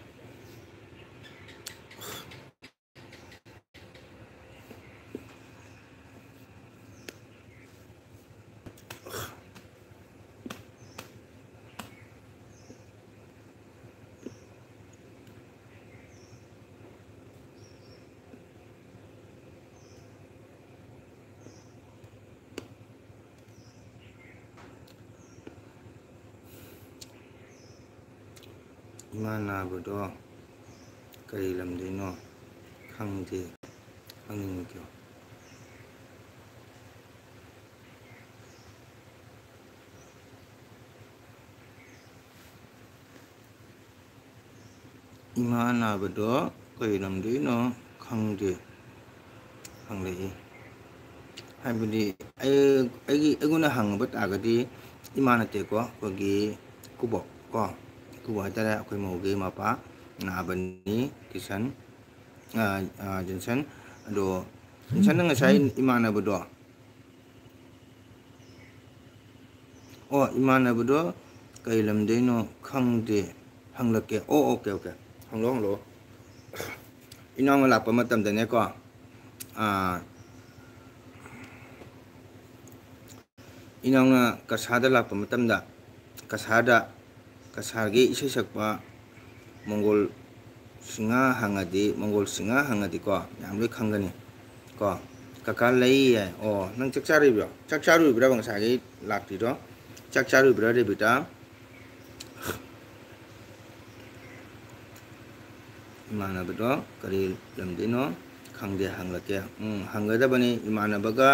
ꯏꯃꯥ ꯅꯥꯕꯗꯣ ꯀꯔꯤ ꯂꯝꯗꯩꯅꯣ ꯈꯪꯗꯦ ꯈꯪꯅꯤꯡꯉꯤꯗꯣ ꯏꯃꯥ ꯅꯥꯕꯗꯣ ꯀꯔꯤ ꯂꯝꯗꯩꯅꯣ ꯈꯪꯗꯦ ꯍꯪꯂꯛꯏ ꯍꯥꯏꯕꯗꯤ ꯑꯩꯉꯣꯟꯗ ꯍꯪꯕ ꯇꯥꯔꯒꯗꯤ ꯏꯃꯥ ꯅꯠꯇꯦꯀꯣ ꯑꯩꯈꯣꯏꯒꯤ ꯏꯀꯨꯕꯣꯛ ꯀꯣ ꯏꯀꯨꯕꯣꯛ ꯍꯥꯏꯇꯥꯔꯦ ꯑꯩꯈꯣꯏ ꯃꯧꯒꯤ ꯃꯄꯥ ꯅꯥꯕꯅꯤ ꯀꯤꯁꯟ ꯖꯦꯟꯁꯟ ꯑꯗꯣ ꯖꯦꯟꯁꯟꯅ ꯉꯁꯥꯏ ꯏꯃꯥꯟꯅꯕꯗꯣ ꯏꯃꯥꯟꯅꯕꯗꯣ ꯀꯩ ꯂꯝꯗꯩꯅꯣ ꯈꯪꯗꯦ ꯍꯪꯂꯛꯀꯦ ꯑꯣꯀꯦ ꯍꯪꯂꯛꯑꯣ ꯏꯅꯥꯎꯅ ꯂꯥꯛꯄ ꯃꯇꯝꯗꯅꯦꯀꯣ ꯏꯅꯥꯎꯅ ꯀꯁꯥꯔꯗ ꯂꯥꯛꯄ ꯃꯇꯝꯗ ꯀꯁꯥꯔꯒꯤ ꯏꯁꯩ ꯁꯛꯄ ꯃꯣꯡꯒꯣꯜ ꯁꯤꯡꯍꯥ ꯍꯪꯉꯗꯤꯀꯣ ꯌꯥꯝ ꯂꯣꯏ ꯈꯪꯒꯅꯤ ꯀꯣ ꯀꯀꯥ ꯂꯩ ꯌꯥꯏ ꯅꯪ ꯆꯥꯛ ꯆꯥꯔꯨꯕ꯭ꯔꯥ ꯉꯁꯥꯏꯒꯤ ꯂꯥꯛꯇ꯭ꯔꯤꯗꯣ ꯆꯥꯛ ꯆꯥꯔꯨꯕ꯭ꯔꯥ ꯔꯦꯕꯤꯇꯥ ꯏꯃꯥꯟꯅꯕꯗꯣ ꯀꯔꯤ ꯂꯝꯗꯩꯅꯣ ꯈꯪꯗꯦ ꯍꯪꯂꯛꯀꯦ ꯍꯪꯒꯗꯕꯅꯤ ꯏꯃꯥꯟꯅꯕꯒ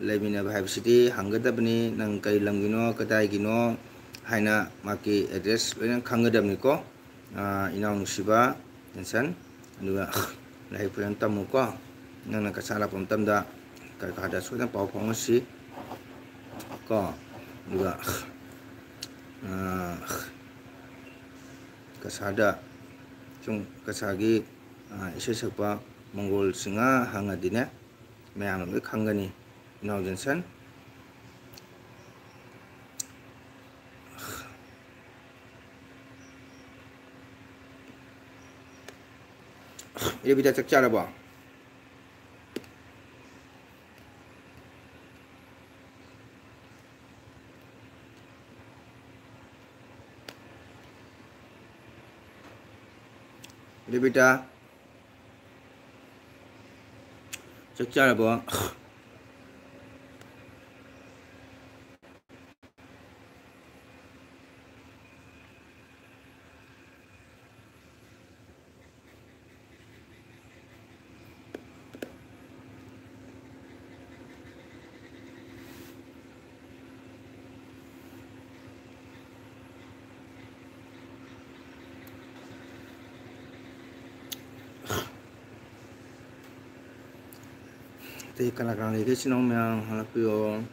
ꯂꯩꯃꯤꯟꯅꯕ ꯍꯥꯏꯕꯁꯤꯗꯤ ꯍꯪꯒꯗꯕꯅꯤ ꯅꯪ ꯀꯔꯤ ꯂꯝꯒꯤꯅꯣ ꯀꯗꯥꯏꯒꯤꯅꯣ ꯍꯥꯏꯅ ꯃꯥꯒꯤ ꯑꯦꯗ꯭ꯔꯦꯁ ꯂꯣꯏꯅ ꯈꯪꯒꯗꯕꯅꯤꯀꯣ ꯏꯅꯥꯎ ꯅꯨꯡꯁꯤꯕ ꯖꯦꯟꯁꯟ ꯑꯗꯨꯒ ꯂꯥꯏꯔꯤꯛ ꯐꯖꯅ ꯇꯝꯃꯨꯀꯣ ꯅꯪꯅ ꯀꯁꯥꯔ ꯂꯥꯛꯄ ꯃꯇꯝꯗ ꯀꯀꯥꯗ ꯁꯣꯏꯗꯅ ꯄꯥꯎ ꯐꯥꯎꯅꯁꯤ ꯀꯣ ꯑꯗꯨꯒ ꯀꯁꯥꯔꯗ ꯁꯨꯝ ꯀꯁꯥꯔꯒꯤ ꯏꯁꯩ ꯁꯛꯄ ꯃꯣꯡꯒꯣꯜ ꯁꯤꯡꯍꯥ ꯍꯪꯉꯗꯤꯅꯦ ꯃꯌꯥꯝꯅ ꯂꯣꯏ ꯈꯪꯒꯅꯤ ꯏꯅꯥꯎ ꯖꯦꯟꯁꯟ ꯔꯦꯕꯤꯇꯥ ꯆꯥꯛ ꯆꯥꯔꯕꯣ ꯔꯦꯕꯤꯇꯥ ꯆꯥꯛ ꯆꯥꯔꯕꯣ Teh kana lagi sinong yang halapyo.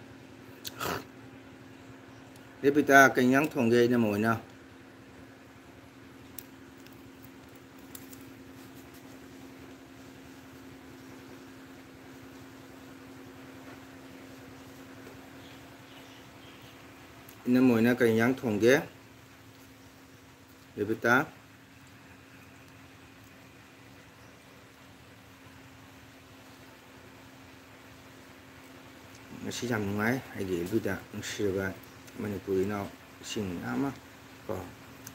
Repita kenyang thongge na mo na. Ina mo na kenyang thongge. Repita. Ngasi jam ngai ai gi bida ngsiba Manipuri now sing ama ko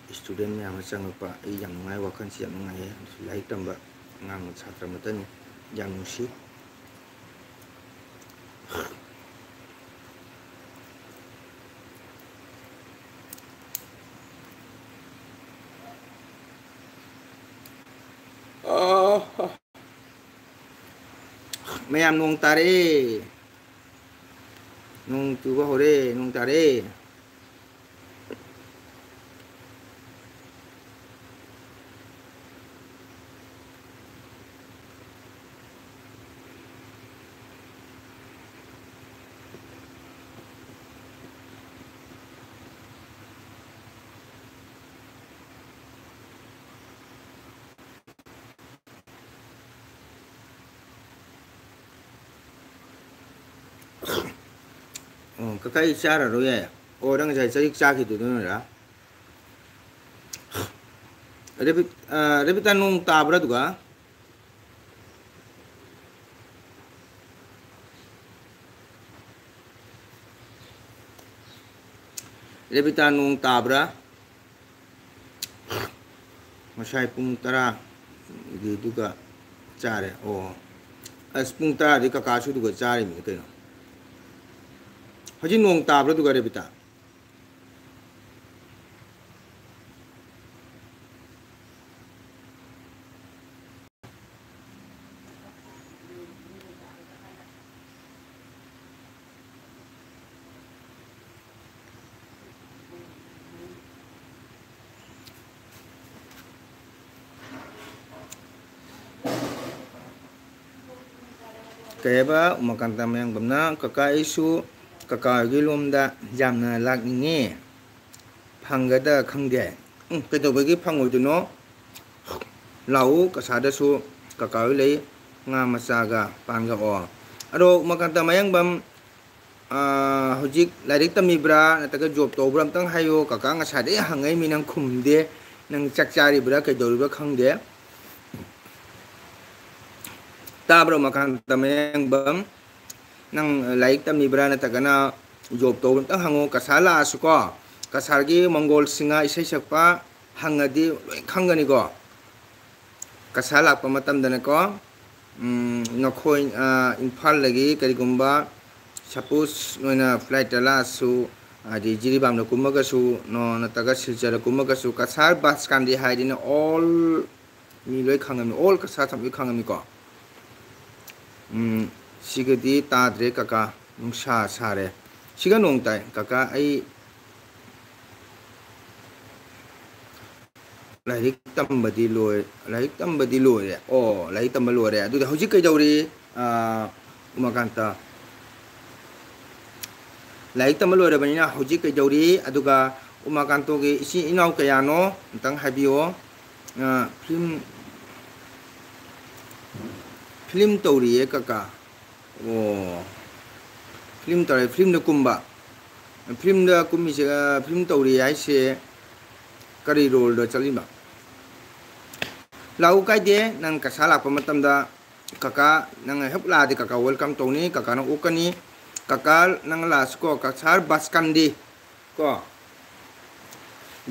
student nya ma chang pa ai yang ngai wa khan siam ngai lai tamba ngang chhatra matan yang si mayam nung tare nung tuba hore nung tare kakai cara ro ya orang saya cari caki tu nora repita nung tabra tuga repita nung tabra masai pung tara gitu ka care oh as pung tara di kakasu tuga cari mi kena Haji nung tabra tu gare bita. Kaya ba umakanta mo yung bamna kakaisu kakagi lomda jamna lakni phangada khangde kedobagi phangoiduno lau kasada su kakau lei nga masaga panga o aro makanta mayang bam hojik lairik tamibra nataga job tobra tang hayo kaka nga sade hangai minang khumde nang chakchari bra kedoribra khangde tabra makanta mayang bam nang laik tam ibra na tagana job to tang hango kasala asuko kasargi mongol singa isai sakpa hangadi khangani go kasala pa matam dana ko ngakhoi imphal lagi karigumba suppose noina flight ala su adi jiribam na kumaga su no na taga silchara kumaga su kasar bas kandi haidina all mi loi khangami all kasar tham khangami ko Sigadi tadre kaka nungsa sare siga nung tai kaka ai lairik tambadi loy o lairik tamba loy adu hojik kai dawri umakanta lairik tamba loy banina hojik kai dawri aduga umakanto ge isi inau kayano tang habio film tawri kaka Oh, film tare film na kumba film da kummi se film tawri ai se kari role do chalima lau kai de nang kasala pa matam da kaka nang hepla de kaka welcome tawni kaka nang ukani kaka nang las ko kasar baskandi ko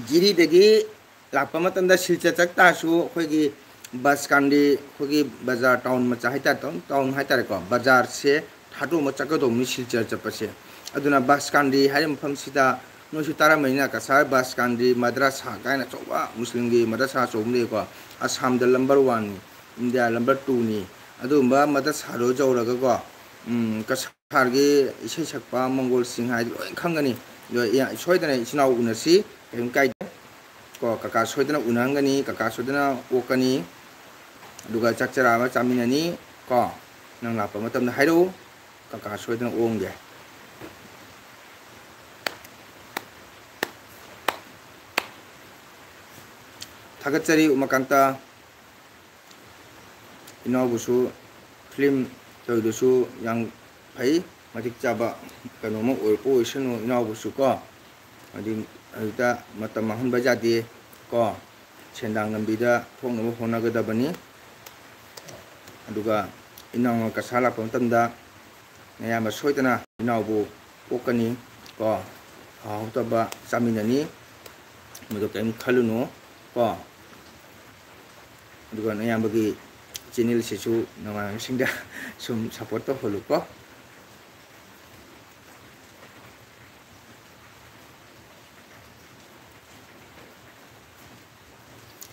jiri degi lapa matam da silcha chakta su khoi bus kandi khogi bazar town macha haita town haita ko bazar se thadu macha ko domni silchar chapase aduna bus kandi harim pham sida no su tara maina ka sar bus kandi madrasa kaina choba muslim gi madrasa chomne ko assam da number 1 india number 2 ni adumba madrasa ro jawraga ko ka sar gi isai sakpa mongol sing hai loi khangani yo ya soidana isinau unasi em kai ko kaka soidana unangani kaka soidana okani duga chakchara ma chaminani ko nang lapa matam na hairu kaka soy na ong ge thagatchari umakanta inabusu film toidusu yang phai matik chaba kanoma oipo isanu inabusu ko adi aita matam mahun bajadi ko sendang lambida thongnaba honagadabani aduga inang kasala pamtamda nayama soitana inabu okani ko hautaba chaminani mudo kem khalunu ko aduga nayambagi channel sisu nama singda sum support to holu ko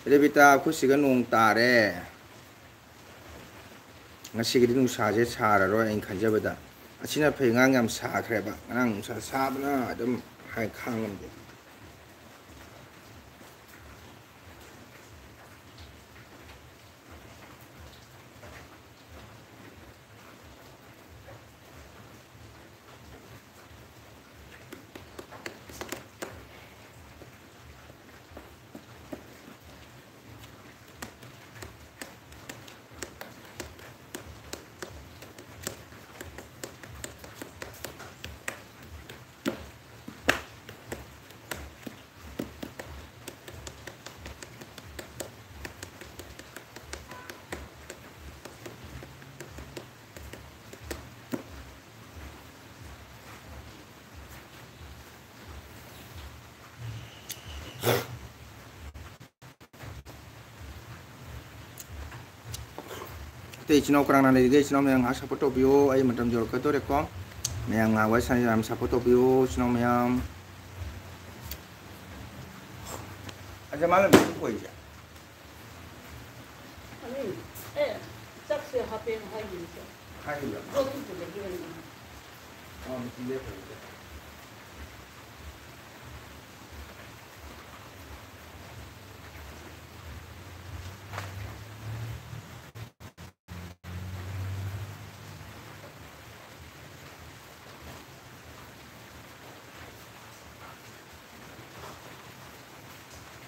rebita khusiga nong tare ngasigidi nungsaje sararo ain khanjabada achina phaingang yam sakhreba nang sa sabna adum hai khangamde te chino krang na le ge chino me nga support bio ai matam jor ka to re ko me nga wa san ram support bio chino me aja malam ko ija 아니 에 짝수 하pen 하이면서 hai ya 저도 되게 mutin le ko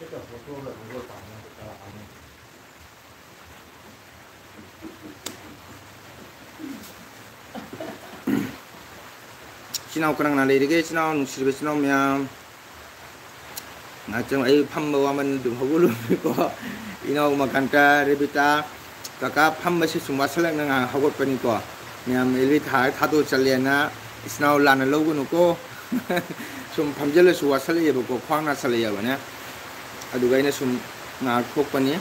kita foto la ko ta na ta ani chino krang na le ge chino nu sirbe chino me na chang ai pham wa man dum hogulu ko ino makanta rebita kaka pham ma si sumwa selak na hagot pani ko nyam elwi thado chalena isnau lana logunu ko sum phamjele suwa sale yebo ko khwangna sale yaba ne aduga ina sum na khokpani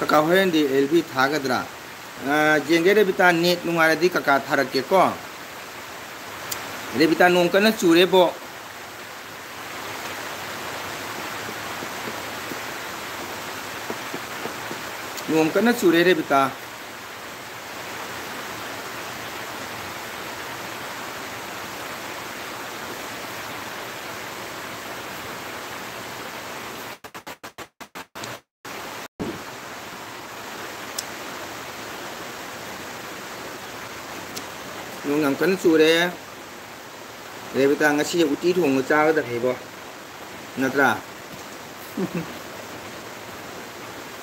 kaka hoyendi elbi thagadra jengere bita net nungara di kaka tharake ko rebita nong kana chure bo nong kana chure rebita nong yang kana chure rebita ngasi uti thong cha ga da hebo natra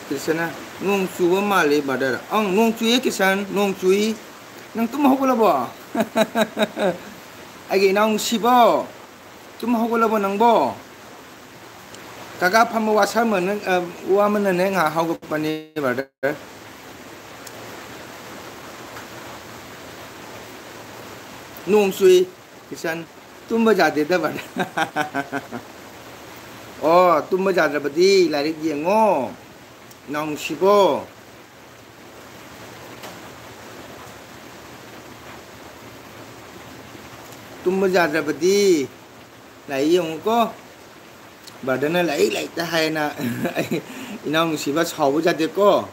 Krishna nong chuwa male badar ang nong chuye kisan nong chui nang tum hogula bo agi nang sibo tum hogula bo nang bo kaga pham wasa man wa man ne nga hog pani badar nong chui kisan tum ba jade da badar oh tum ba jadra badi larik yengo nong sibo tumba jadra badi lai yong ko badana lai ta hai na inong siba chawu jade ko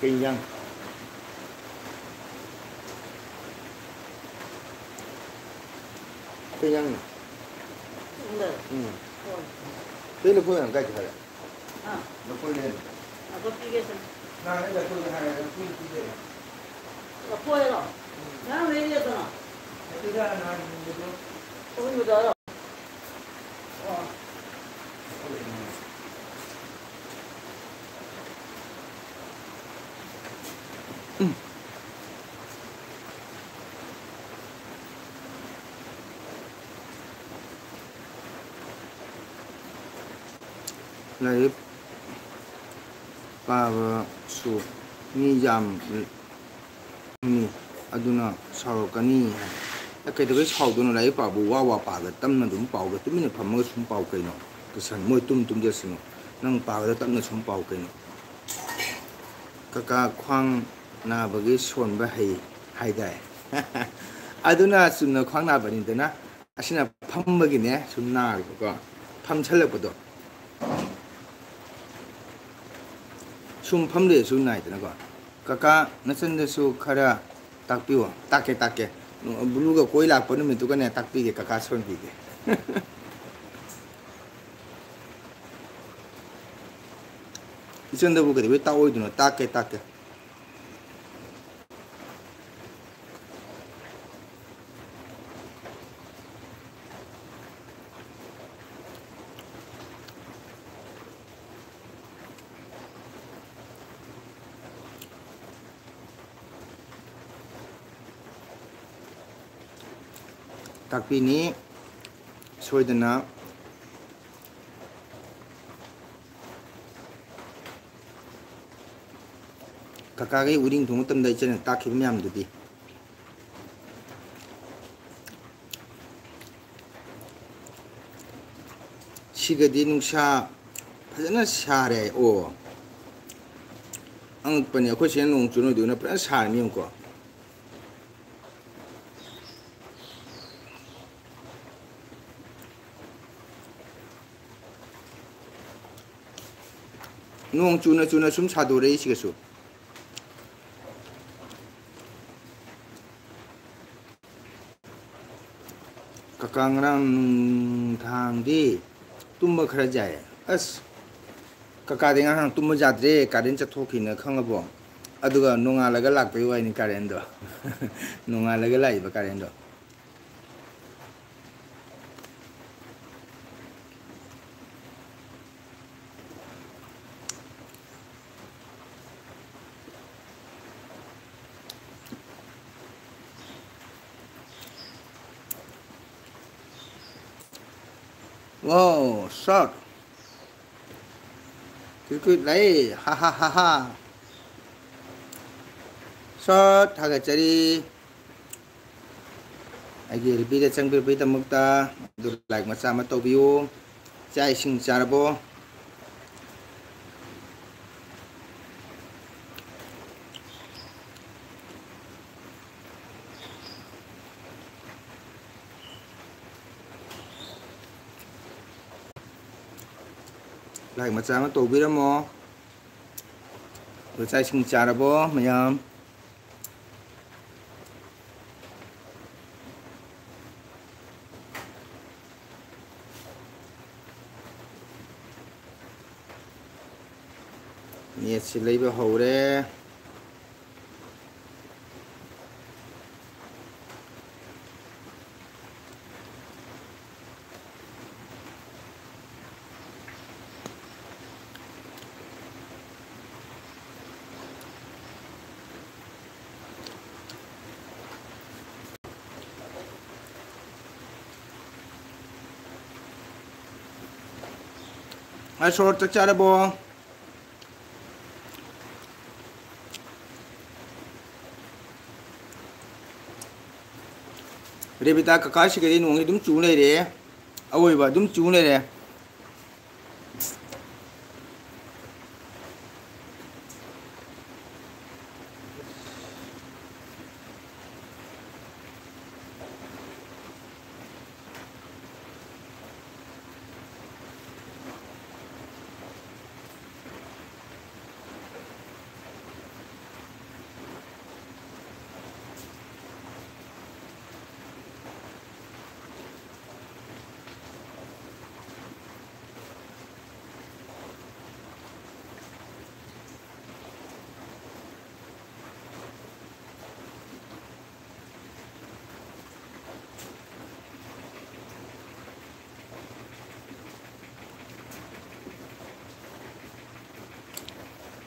kenyang kenyang 근데 Đây là phôi hàng cái gì vậy? À, Nó phôi lên. có kia xem. Nào đây là phôi hai là phôi gì vậy? Có phôi rồi. Nó lấy đi rồi. Cái ra là được không? Ôi người đó rồi. Này bà su ni jam ni aduna sao cái ni cái đó cái sao đó nó lấy bà bùa vào bà cái tâm nó đúng bảo cái tụi mình phải mua súng bảo cái nó cái sản mỗi tụm giờ xin nó bà cái tâm nó súng bảo cái nó cái khoang na bà cái xuân bà hay đấy aduna xuân nó khoang na bà nhìn thấy na 아시나 팜먹이네 존나 그거 팜 찰력보다 숨 팜대 존나 있더라 거 까까 나선데수 카라 딱 비워 딱게 블루가 고일락 버리면 누가네 딱 비게 까까 손 비게 이전도 보게 왜 따오이드노 딱게 닭비니 소이드나 각각의 우린 동호점도 있잖아요. 딱 기분이함들이 시거디 농사 파잖아 사래 오 앙뻔이 아코 시엔 농주노 되나 파잖아 사미용 거 농주노 숨 사도래 이시겠소 kakang thang di tumma khara jaye as kaka dinga hang tumma jadre karen cha thoki na khangabo aduga nonga laga lakpe wai ni karen do nonga laga lai ba karen do wow shot cứ lấy ha ha ha ha shot 하겠자리 아기 리피드 창빌 비다 먹다 dur like masa ma to view chai sing charabo like masa ma to view mo dur chai sing charabo mayam nhiệt sẽ lấy vào hầu đấy ai sốt chắc chắn là bò Rebita kakashi kari nungi dum chune re awoi ba dum chune re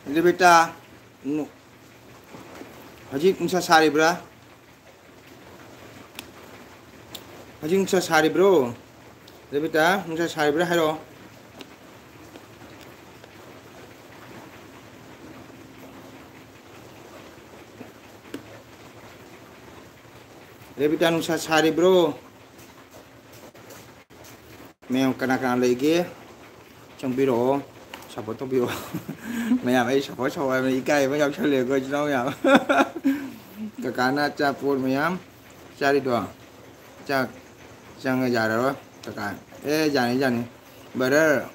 레베타 아직 응사 사리브라 아직 응사 사리브로 레베타 응사 사리브라 하러 레베타 응사 사리브로 매우 까나까나 레게 정비로 support tóc biểu mày làm ấy support sau em đi cây với nhau chơi liền coi chứ đâu nhở cả cá na cha phun mày nhắm cha đi đùa cha người già rồi cả cá ê già này bữa đó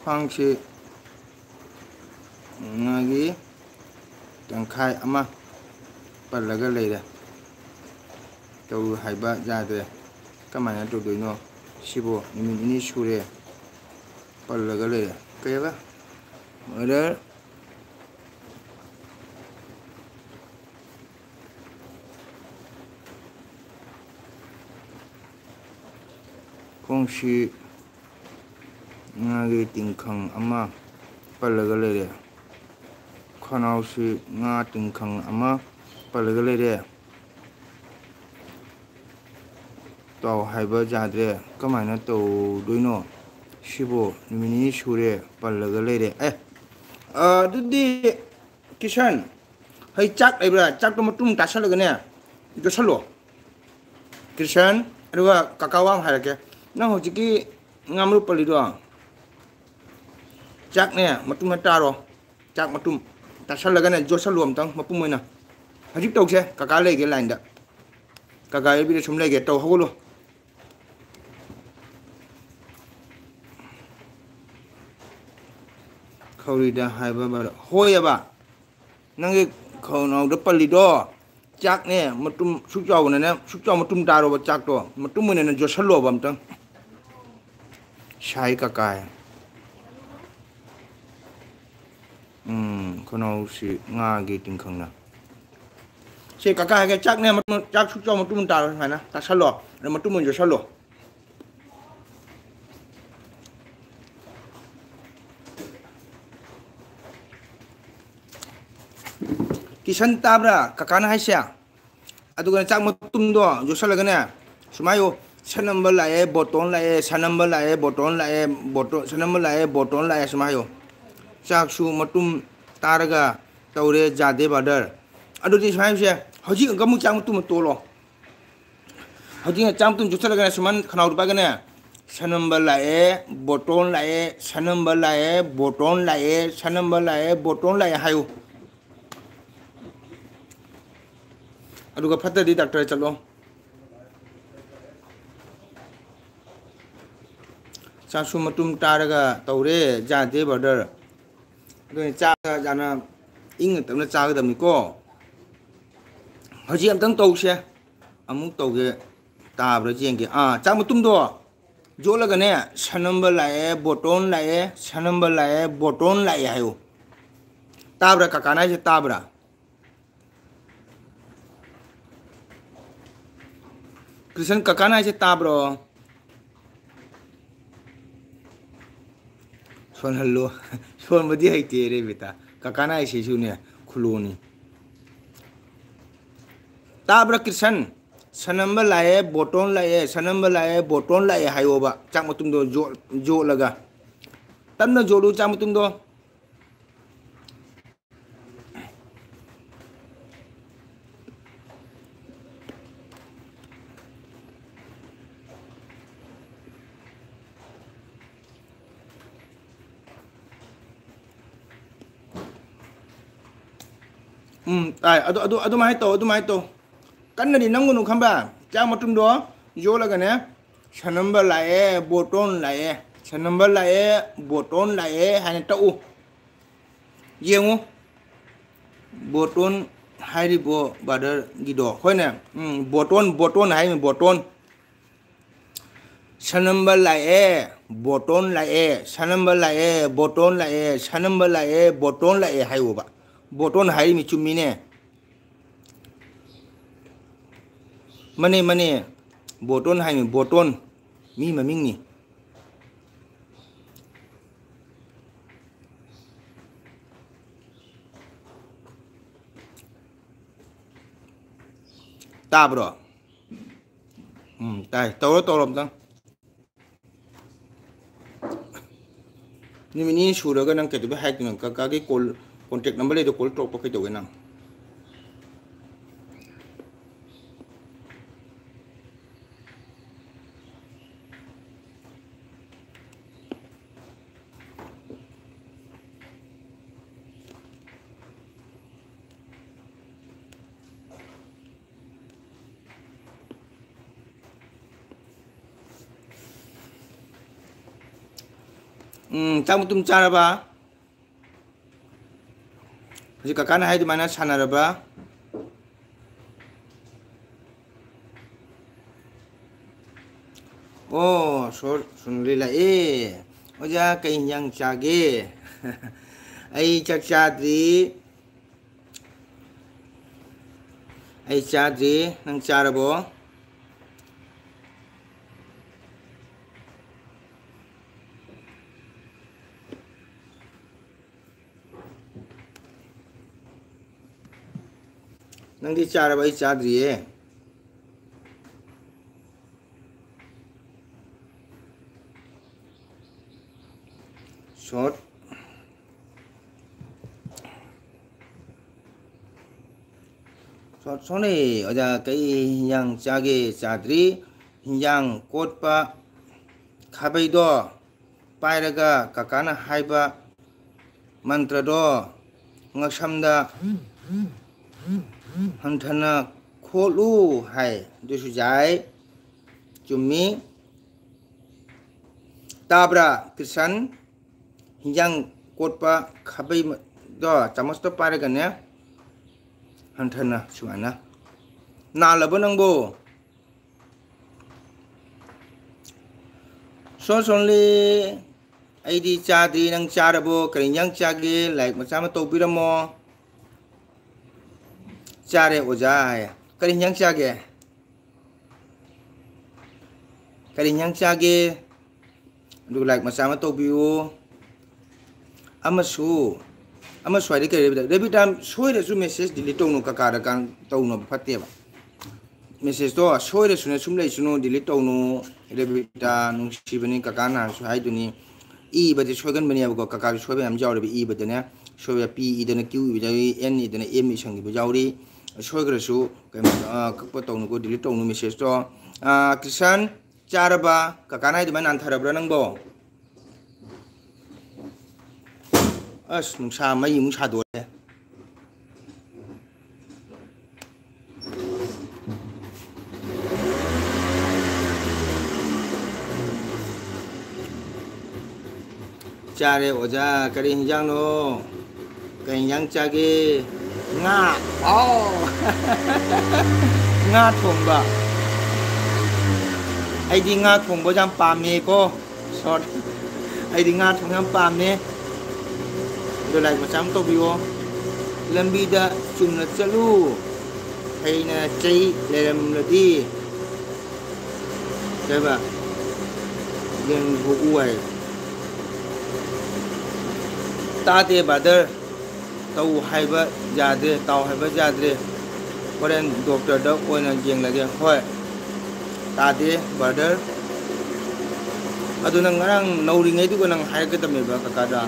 khoang chị ngay chẳng khai ama bật là cái này đây tôi hay ba ra rồi các bạn nhớ tụi nó 시보 이미 슈레 빨라가래 그래가 뭐를 공시 나게 띵캉 아마 빨라가래 커나우시 나 띵캉 아마 빨라가래 tàu hai bờ già đấy, các mày nó tàu đuôi nọ, shibo, mini shure, bal lơ lê đấy, đi, Kishan, hay chắc đấy bữa, chắc tôi một tung cá sấu cái này, cái sấu lô, Kishan, rồi cả kawang hay là cái, nó hồi chỉ ngâm lúc bali đó, chắc nè, một tung ta rồi, chắc một tung, cá sấu cái này, do sấu luồng tăng, một tung mới nè, hay tàu xe, cả cá lấy cái lạnh đó, cả cá bây giờ chúng lấy cái tàu hô luôn. khẩu hai ba hôi ba năng cái khẩu nào đó pali đó chắc nè một tum súc trâu này nè súc trâu một tum ta rồi chắc đó một tum mình này cho sắn lô bầm tăng sai cả cái khẩu nào xí nga cái tiếng khang nè xí cả cái chắc nè một chắc súc trâu một tum ta rồi phải nè ta sắn lô rồi một tum mình cho sắn lô Kishan tabra kakana haisya adugan chak matum do josala gane sumayo sanamba lae boton lae sanamba lae boton lae boton sanamba lae boton lae sumayo chak su matum taraga taure jade badar adu di sumayo se hoji gamu chak matum to lo hoji chak matum josala gane suman khanau ba gane sanamba lae boton lae sanamba lae boton lae sanamba lae boton lae hayo aduga fatadi doctor chalo chasu matum taraga taure jade border do cha jana ing tamna cha ga dam ko hoji am tang to se amuk to ge ta bro jeng ge cha matum do jo la ga ne sanamba lae boton lae boton lae hayo tabra kakana je tabra Krishan kakana aja tabro. Son hello, son badi hai tere beta. Kakana aja sih kuloni. Tabra Krishan, sanamba lae, boton lae hai oba. Cak mutum do jo laga. Tanna jo lu cak mutum do. adu mai to kan na di nangu nu khamba cha matum do yo la gane sanamba lae boton lae han ta u yengu boton hari bo badar gido hoi ne boton hai mi boton sanamba lae boton lae boton lae hai u ba boton hari mi chumi ne mane boton hai mi boton mi maming ni ताब्रो ताई तौरो तौरो अमतंग निमिनी सुरगा नंग केदबे hike नंग काका के call contact number ले दो call top पके दोगे नंग चामु तुम चारबा हजि काकाना हाइदि माना सानारबा ओ सोर सुनलिला ए ओजा कई हिंजांग चागे आई चक चाद्री आई चाद्री नंग चारबो नंदी चार भाई चाद्रिये शॉर्ट शॉर्ट सोने अजा कई हिंजांग चागे चाद्री हिंजांग कोटपा खाबैदो पायरगा काकाना हाइबा मंत्रदो ngaksamda हंथना खोलू है दुसु जाय चुम्मी ताब्रा किसान हिंजांग कोटपा खाबै दो चमच तो पारेगने हंथना सुमाना नालबो नंगो सोनली आइदी चाद्री नंग चारबो करिंजांग चागे लाइक मचा म तौबिरमो चारे ओजा है करिंजांग चागे करिंजांग चागे दु लाइक मचा म तौबियो अमसु अमसुआदि करि रेबि टाइम सोइरसु मेसेज डिलीट तौनु काकारा कान तौनु फतेबा मेसेज तो सोइरसुने सुम लेसुनु डिलीट तौनु रेबि टा नुसिबनि काकाना सु हाइदुनि ई बदे सोगन बनि अब काका सोबे हम जावरे ई बदने सोबे पी ई दने क्यू ई जाई एन ई दने एम ई संगी बजावरी सोगरसु कप तौनु को डिलीट तौनु मेसेज तो किसान चारबा काकाना इदमा नानथारब्रा नंगबो अस नुसा मई मुसा दोरे चारे ओजा करी हिंजांग नो कई हिंजांग चागे nga oh nga thongba ai di nga thongbo jam pame ko sorry ai di nga thong jam pame do lai ma cham to biwo lambi da chumna chalu haina chai leram ladi ba yang bu uai ta de badar tau haiba jadre tau haiba jadre koren doctor da oina jeng lage hoi ta de badar aduna ngarang nauri ngai du nang hai ka tame ba ka da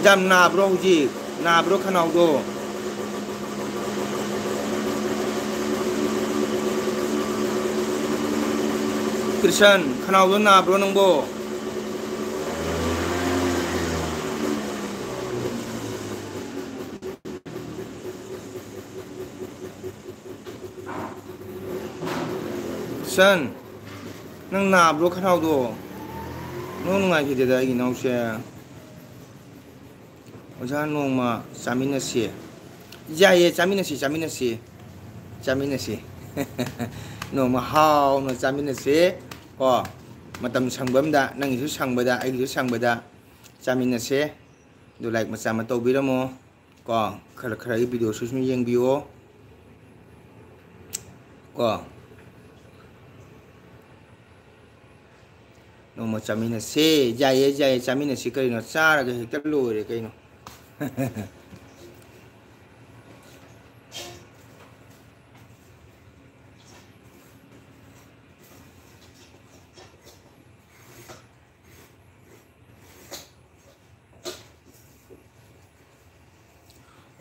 jam na bro ji na bro khanau do krishan khanau do na bro nang bo सन नंग नाब्रो खनाव दो no नुंगाई खिदे दा इ नौसे ओजा नोंमा चामिनसे जाये चामिनसे नोंमा हाव न चामिनसे को मतम संगबमदा नंगिसु संगबदा आइगिसु संगबदा चामिनसे दु लाइक मचा म तौबिरमो को खर खर इ भिडियो सुसु येंबियो को नोंमा चामिनसे जाये चामिनसे करिनो चारगा हेक्टर लोरे कइनो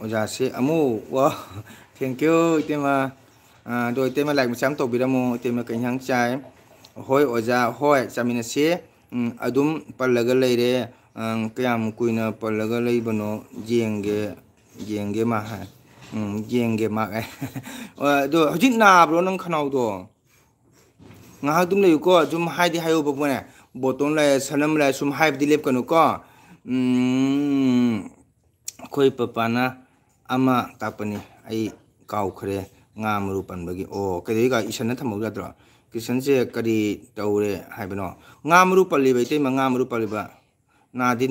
오자시 아무 와 땡큐 이때마 도 이때마 라이크 참 또비라모 이때마 그냥 짜이 호이 오자 호이 자미나시 아둠 빨라가 레이레 그냥 꾸이나 빨라가 레이버노 지엥게 마하 지엥게 마가 도 허짓 나브로는 카나우도 nga tum le ko zum hai di hayo bo ne boton le sanam le sum hai di lep kanu ko khoi papa na ama tapani ai kau khre nga muru pan bagi o kadi ga isana thamu ga dro kisan je kadi taure hai bano nga muru pali bai te ma nga muru pali ba na di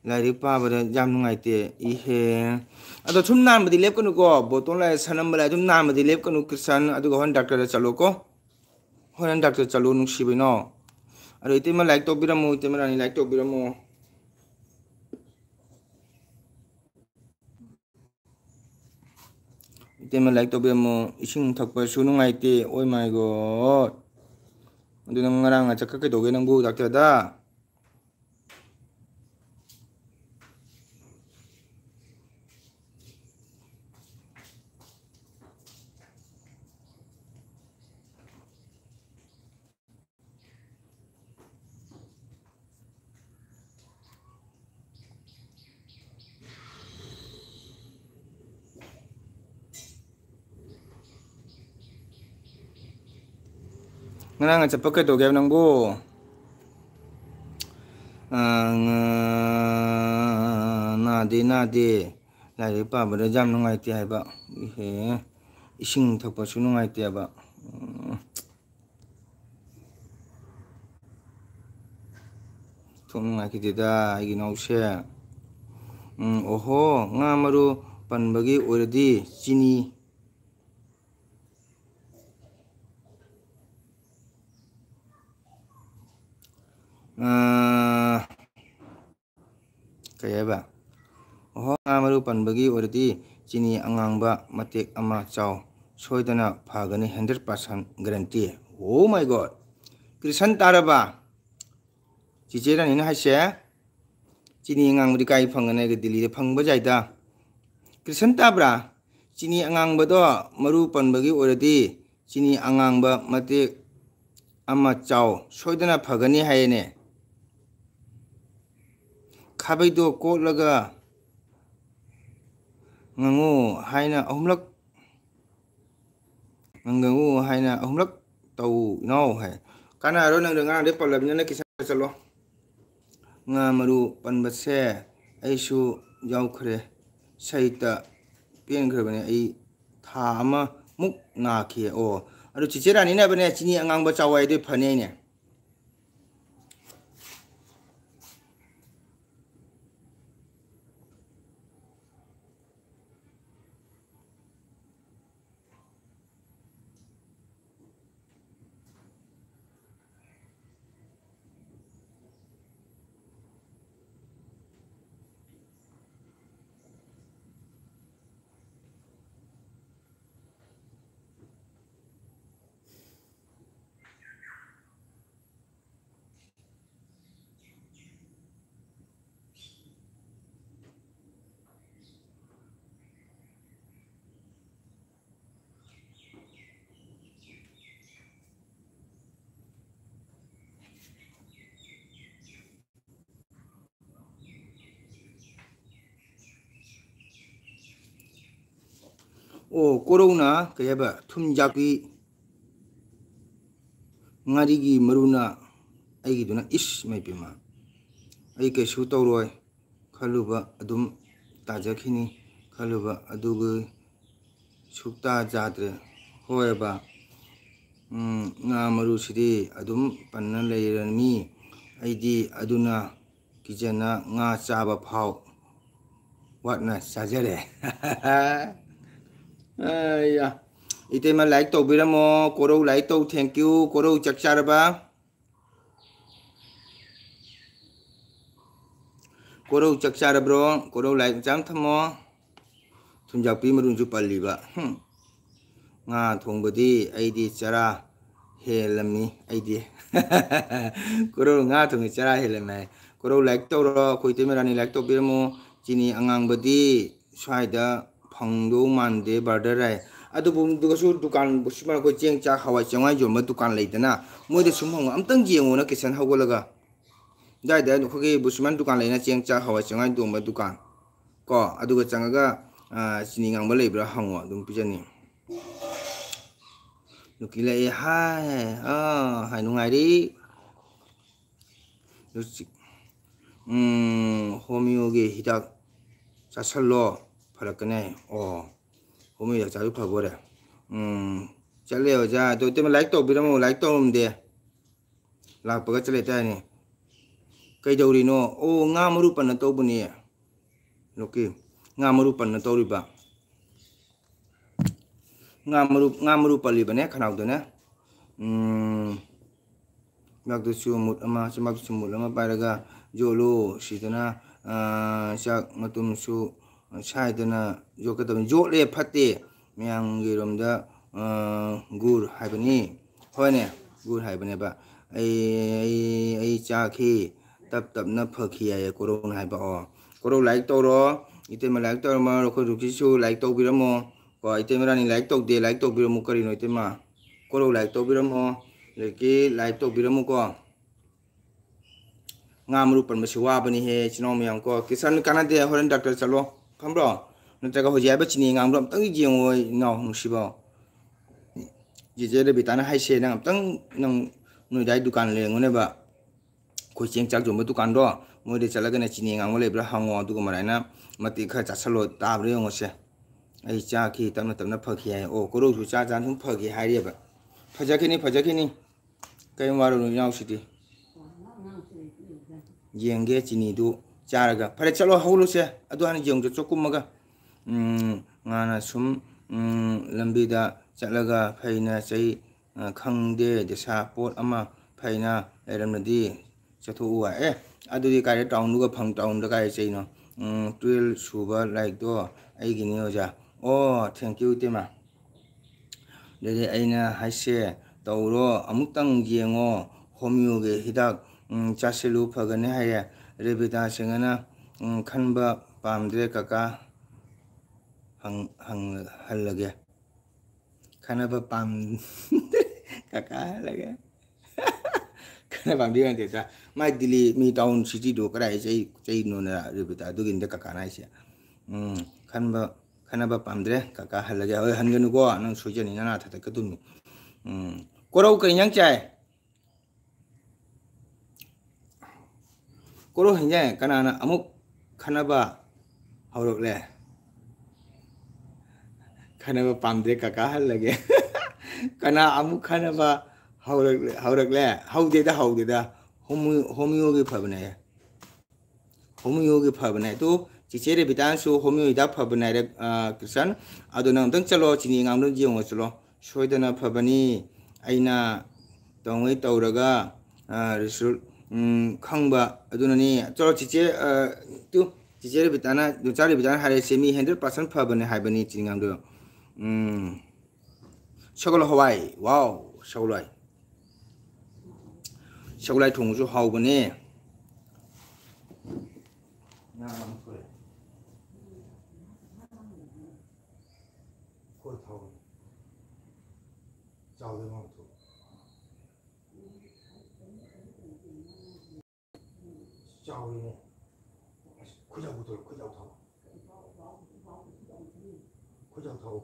lai pa ba jam ngai te I he ado thum nam di lep kanu ko boton le sanam le thum nam di lep kanu kisan adu go hon doctor chalo ko hon doctor chalo nu si bino ado ite ma like to biramu ite ma ni like to biramu ite ma like to biramu ising thakpa su nu ngai te oi my god adu nang ngarang cha ka ke doge nang bu doctor da ngarang cha pa ke doge nang bu na de lai pa ba jam nu ngai te hai ba he ising thakpa su nu ngai te ba thong ngai ki te da ai nau she oho nga maru pan bagi oradi chini kaya ba oho nga maru pan bagi oradi chini angangba matek ama chaw soidana phagani 100% guarantee oh my god krisan taraba 지제란 이는 하셔 지니 앙ang부디 까이 펑가네 그 딜리데 펑버 자이다 그선 따브라 지니 앙ang버도 머루 번버기 오르디 지니 앙ang버 마데 아마 짜오 소이드나 파가니 하예네 카베도 꼬르가 ngangu haina ahumlak ngangu haina ahumlak tau no hai kana ro nang nga de palab ne kisa chalo nga maru panba se aisu yaw khre saita pen khre bane ai tha ama muk na khi o aru chichera ni na bane chini angang ba chawai de phane ne 오 꼬로우나 그야바 툼작이 ngari기 머루나 아이기도나 이스 마이비마 아이게 슈토로이 칼루바 아둠 따자키니 칼루바 아두그 숙다 자드레 호에바 nga 머루시디 아둠 판나 레이러미 아이디 아두나 기제나 nga 짜바 파우 왓나 사제레 아야 이때만 like to biramo koro like to thank you koro chakcharaba koro chakchara bro koro like jam thamo thunjakpi marunju palliba nga thongbadi aidi chara helami aidi koro nga thongi chara helame koro like to ro koite merani like to biramo chini angang badi ꯁ꯭ꯋꯥꯏꯗ ꯐꯪꯗꯧ ꯃꯥꯟꯗꯦ brother ꯑꯗꯨꯕꯨꯁꯨ ꯗꯨꯀꯥꯟ ꯁꯨꯃꯥꯏꯅ ꯑꯩꯈꯣꯏ ꯆꯦꯡ ꯆꯥꯛ ꯍꯋꯥꯏ ꯆꯦꯡꯋꯥꯏ ꯌꯣꯟꯕ ꯗꯨꯀꯥꯟ ꯂꯩꯗꯅ ꯃꯣꯏꯗ ꯁꯨꯝ ꯍꯪꯉꯣ ꯑꯝꯇꯪ ꯌꯦꯡꯉꯣꯅ ꯀꯤꯆꯟ ꯍꯧꯒꯠꯂꯒ ꯑꯗꯨꯋꯥꯏꯗ ꯑꯩꯈꯣꯏꯒꯤ ꯕꯨꯁꯨꯃꯥꯟ ꯗꯨꯀꯥꯟ ꯂꯩꯅ ꯆꯦꯡ ꯆꯥꯛ ꯍꯋꯥꯏ ꯆꯦꯡꯋꯥꯏ ꯌꯣꯟꯕ ꯗꯨꯀꯥꯟ ꯀꯣ ꯑꯗꯨꯒ ꯆꯪꯉꯒ ꯆꯤꯅꯤ ꯉꯥꯡꯕ ꯂꯩꯕ꯭ꯔꯥ ꯍꯪꯉꯣ ꯑꯗꯨꯝ ꯄꯤꯖꯅꯤ ꯅꯨꯄꯤ ꯂꯩ ꯍꯥꯏ ꯍꯥꯏ ꯅꯨꯡꯉꯥꯏꯔꯤ ꯍꯣꯃꯤꯌꯣꯒꯤ ꯍꯤꯗꯥꯛ ꯆꯥꯁꯜꯂꯣ ꯐꯔꯛꯀꯅꯤ ꯍꯣꯃꯤꯌꯣ ꯍꯤꯗꯥꯛ ꯆꯥꯁꯨ ꯐꯕꯣꯔꯦ ꯆꯠꯂꯦ ꯑꯣꯖꯥ ꯑꯗꯣ ꯏꯇꯩꯃ ꯂꯥꯏꯔꯤꯛ ꯇꯧꯕꯤꯔꯝꯃꯣ ꯂꯥꯏꯔꯤꯛ ꯇꯧꯔꯝꯗꯦ ꯂꯥꯛꯄꯒ ꯆꯠꯂꯦ ꯇꯥꯔꯅꯤ ꯀꯩꯗꯧꯔꯤꯅꯣ ꯉꯥ ꯃꯔꯨ ꯄꯟꯅ ꯇꯧꯕꯅꯤ ꯂꯣꯛꯀꯤ ꯉꯥ ꯃꯔꯨ ꯄꯟꯅ ꯇꯧꯔꯤꯕ ꯉꯥ ꯃꯔꯨ ꯄꯜꯂꯤꯕꯅꯦ ꯈꯅꯥꯎꯗꯅꯦ ꯆꯤꯟꯕꯥꯛꯇꯁꯨ ꯃꯨꯠ ꯑꯃ ꯄꯥꯏꯔꯒ ꯌꯣꯠꯂꯨ ꯁꯤꯗꯅ ꯆꯥꯛ ꯃꯇꯨꯝꯁꯨ ꯁꯥꯏꯗꯅ ꯌꯣꯠꯀꯗꯕꯅꯤ ꯌꯣꯠꯂꯦ ꯐꯠꯇꯦ ꯃꯌꯥꯝꯒꯤꯔꯣꯝꯗ ꯒꯨꯔ ꯍꯥꯏꯕꯅꯤ ꯍꯣꯏꯅꯦ ꯒꯨꯔ ꯍꯥꯏꯕꯅꯦꯕ ꯑꯩ ꯆꯥꯈꯤ ꯇꯞꯅ ꯐꯈꯤ ꯍꯥꯏꯌꯦ ꯀꯣꯔꯧꯅ ꯍꯥꯏꯕ ꯀꯣꯔꯧ ꯂꯥꯏꯔꯤꯛ ꯇꯧꯔꯣ ꯏꯇꯩꯃ ꯂꯥꯏꯔꯤꯛ ꯇꯧꯔꯝꯃꯣ ꯑꯩꯈꯣꯏ ꯔꯨꯀꯤꯁꯨ ꯂꯥꯏꯔꯤꯛ ꯇꯧꯕꯤꯔꯝꯃꯣ ꯀꯣ ꯏꯇꯩꯃ ꯔꯥꯅꯤ ꯂꯥꯏꯔꯤꯛ ꯇꯧꯗꯦ ꯂꯥꯏꯔꯤꯛ ꯇꯧꯕꯤꯔꯝꯃꯣ ꯀꯔꯤꯅꯣ ꯏꯇꯩꯃ ꯀꯣꯔꯧ ꯂꯥꯏꯔꯤꯛ ꯇꯧꯕꯤꯔꯝꯃꯣ ꯑꯗꯒꯤ ꯂꯥꯏꯔꯤꯛ ꯇꯧꯕꯤꯔꯝꯃꯨꯀꯣ ꯉꯥ ꯃꯔꯨ ꯄꯟꯕꯁꯤ ꯋꯥꯕꯅꯤꯍꯦ ꯏꯆꯤꯜ ꯏꯅꯥꯎ ꯃꯌꯥꯝ ꯀꯣ ꯀꯤꯁꯟ ꯀꯥꯟꯅꯗꯦ ꯍꯣꯔꯦꯟ ꯗꯥꯛꯇꯔ ꯆꯠꯂꯣ ꯈꯪꯕ꯭ꯔꯣ ꯅꯠꯇ꯭ꯔꯒ ꯍꯧꯖꯤꯛ ꯍꯥꯏꯕ ꯆꯤꯅꯤ ꯉꯥꯡꯕꯗꯣ ꯑꯝꯇꯪ ꯌꯦꯡꯉꯣ ꯏꯅꯥꯎ ꯅꯨꯡꯁꯤꯕꯣ ꯆꯦꯆꯦ ꯔꯕꯤꯇꯥꯅ ꯍꯥꯏꯁꯦ ꯅꯪ ꯑꯝꯇꯪ ꯅꯣꯏꯗꯥꯏ ꯗꯨꯀꯥꯟ ꯂꯩꯔꯝꯒꯅꯦꯕ ꯑꯩꯈꯣꯏ ꯆꯦꯡ ꯆꯥꯛ ꯌꯣꯟꯕ ꯗꯨꯀꯥꯟꯗꯣ ꯃꯣꯏꯗ ꯆꯠꯂꯒꯅꯦ ꯆꯤꯅꯤ ꯉꯥꯡꯕ ꯂꯩꯕ꯭ꯔꯥ ꯍꯪꯉꯣ ꯑꯗꯨꯒ ꯃꯔꯥꯏꯅ ꯃꯇꯤꯛ ꯈꯔ ꯆꯥꯁꯤꯜꯂꯣ ꯇꯥꯕ꯭ꯔꯥ ꯌꯦꯡꯉꯣꯁꯦ ꯑꯩ ꯆꯥꯈꯤ ꯇꯞꯅ ꯐꯈꯤ ꯍꯥꯏ ꯀꯣꯔꯧꯁꯨ ꯆꯥ ꯁꯨꯝ ꯐꯈꯤ ꯍꯥꯏꯔꯤꯑꯕ ꯐꯖꯈꯤꯅꯤ ꯀꯔꯤꯝ ꯋꯥꯔꯨꯅꯣ ꯏꯅꯥꯎꯁꯤꯗꯤ ꯌꯦꯡꯒꯦ ꯆꯤꯅꯤꯗꯨ ꯆꯥꯔꯒ ꯐꯔꯦ ꯆꯠꯂꯣ ꯍꯧꯂꯨꯁꯦ ꯑꯗꯨ ꯍꯥꯟꯅ ꯌꯦꯡꯉꯨ ꯆꯠ ꯀꯨꯝꯃꯒ ꯉꯥꯅ ꯁꯨꯝ ꯂꯝꯕꯤꯗ ꯆꯠꯂꯒ ꯐꯩꯅ ꯆꯩ ꯈꯪꯗꯦ ꯗꯁꯥ ꯄꯣꯠ ꯑꯃ ꯐꯩꯅ ꯂꯩꯔꯝꯃꯗꯤ ꯆꯠꯊꯣꯛꯎ ꯑꯗꯨꯗꯤ ꯀꯥꯏꯗ ꯇꯥꯎꯟꯗꯨꯒ ꯇꯥꯎꯟꯗ ꯀꯥꯏꯗ ꯆꯩꯅꯣ 12 ꯁꯨꯕ ꯂꯥꯏꯔꯤꯛꯇꯣ ꯑꯩꯒꯤꯅꯤ ꯑꯣꯖꯥ ꯊꯦꯡꯀ꯭ꯌꯨ ꯏꯇꯩꯃ ꯑꯗꯨꯗꯤ ꯑꯩꯅ ꯍꯥꯏꯁꯦ ꯇꯧꯔꯣ ꯑꯃꯨꯛꯇꯪ ꯌꯦꯡꯉꯣ ꯍꯣꯃꯤꯌꯣꯒꯤ ꯍꯤꯗꯥꯛ ꯆꯥꯁꯤꯜꯂꯨ ꯐꯒꯅꯤ ꯍꯥꯏꯌꯦ ꯔꯦꯕꯤꯇꯥ ꯁꯤꯡꯍꯅ ꯈꯟꯕ ꯄꯥꯝꯗ꯭ꯔꯦ ꯀꯀꯥ ꯍꯜꯂꯒꯦ ꯈꯟꯅꯕ ꯄꯥꯝꯗ꯭ꯔꯦ ꯀꯀꯥ ꯍꯜꯂꯒꯦ ꯈꯟꯅꯕ ꯄꯥꯝꯗꯦ ꯅꯠꯇꯦꯗ ꯃꯥꯏ ꯗꯤꯜꯂꯤ ꯃꯤ ꯇꯥꯎꯟ ꯁꯤꯇꯤꯗꯣ ꯀꯗꯥꯏ ꯆꯩꯅꯣꯅ ꯔꯦꯕꯤꯇꯥ ꯑꯗꯨꯒꯤꯅꯤꯗ ꯀꯀꯥꯅ ꯍꯥꯏꯁꯦ ꯈꯟꯅꯕ ꯄꯥꯝꯗ꯭ꯔꯦ ꯀꯀꯥ ꯍꯜꯂꯒꯦ ꯍꯣꯏ ꯍꯟꯒꯅꯨꯀꯣ ꯅꯪ ꯁꯣꯏꯖꯅꯤ ꯅꯅꯥ ꯊꯠꯇꯠꯀꯗꯣꯏꯅꯤ ꯀꯣꯔꯧ ꯀꯔꯤ ꯏꯟꯖꯥꯡ ꯆꯥꯏ ꯀꯣꯔꯧ ꯍꯤꯟꯖꯥꯡ ꯀꯅꯥꯅ ꯑꯃꯨꯛ ꯈꯟꯅꯕ ꯍꯧꯔꯛꯂꯦ ꯈꯟꯅꯕ ꯄꯥꯝꯗ꯭ꯔꯦ ꯀꯀꯥ ꯍꯜꯂꯒꯦ ꯀꯅꯥ ꯑꯃꯨꯛ ꯈꯟꯅꯕ ꯍꯧꯔꯛꯂꯦ ꯍꯧꯗꯦꯗ ꯍꯣꯃꯤꯌꯣꯒꯤ ꯐꯕꯅꯦ ꯍꯣꯃꯤꯌꯣꯒꯤ ꯐꯕꯅꯦ ꯑꯗꯨ ꯆꯤꯆꯦ ꯔꯦꯕꯤꯇꯥꯅꯁꯨ ꯍꯣꯃꯤꯌꯣ ꯍꯤꯗꯥꯛ ꯐꯕꯅꯦ ꯍꯥꯏꯔꯦ ꯀ꯭ꯔꯤꯁꯟ ꯑꯗꯨ ꯅꯪ ꯑꯝꯇꯪ ꯆꯠꯂꯣ ꯆꯤꯅꯤ ꯉꯥꯡꯗꯣ ꯌꯦꯡꯉꯣ ꯆꯠꯂꯣ ꯁꯣꯏꯗꯅ ꯐꯕꯅꯤ ꯑꯩꯅ ꯇꯧꯉꯩ ꯇꯧꯔꯒ ꯔꯤꯁꯜ ꯈꯪꯕ ꯑꯗꯨꯅꯅꯤ ꯆꯂꯣ ꯆꯤꯆꯦ ꯔꯦꯕꯤꯇꯥꯅ ꯅꯨꯆꯥ ꯔꯦꯕꯤꯇꯥꯅ ꯍꯥꯏꯔꯛꯏꯁꯦ ꯃꯤ 100% ꯐꯕꯅꯦ ꯍꯥꯏꯕꯅꯤ ꯆꯤꯅꯤ ꯉꯥꯡꯗꯣ ꯁꯒꯣꯜ ꯍꯋꯥꯏ ꯋꯥꯎ ꯁꯒꯣꯜꯍꯋꯥꯏ ꯊꯣꯡꯕꯁꯨ ꯍꯥꯎꯕꯅꯦ ꯆꯥꯎꯔꯤꯅꯦ ꯈꯨꯖꯥꯎ ꯊꯥꯎ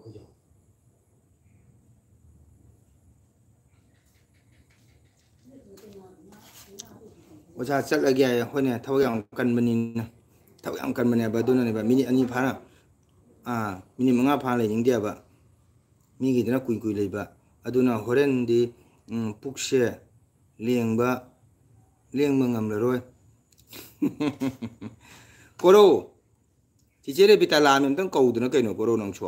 ꯑꯣꯖꯥ ꯆꯠꯂꯒꯦ ꯍꯥꯏꯌꯦ ꯍꯣꯏꯅꯦ ꯊꯕꯛ ꯌꯥꯝ ꯀꯟꯕꯅꯤꯅ ꯊꯕꯛ ꯌꯥꯝ ꯀꯟꯕꯅꯦꯕ ꯑꯗꯨꯅꯅꯦꯕ ꯃꯤꯅꯤꯠ 2 ꯐꯥꯅ ꯃꯤꯅꯤꯠ 5 ꯐꯥꯅ ꯂꯩꯅꯤꯡꯗꯦꯕ ꯃꯤꯒꯤꯗꯅ ꯀꯨꯏ ꯂꯩꯕ ꯑꯗꯨꯅ ꯍꯣꯔꯦꯟꯗꯤ ꯄꯨꯛꯁꯦ ꯂꯦꯡꯕ ꯉꯝꯂꯔꯣꯏ ꯀꯣꯔꯧ ꯆꯤꯆꯦ ꯔꯦꯕꯤꯇꯥ ꯂꯥꯛꯑꯃꯤ ꯑꯝꯇꯪ ꯀꯧꯗꯅ ꯀꯩꯅꯣ ꯀꯣꯔꯧ ꯅꯪꯁꯨ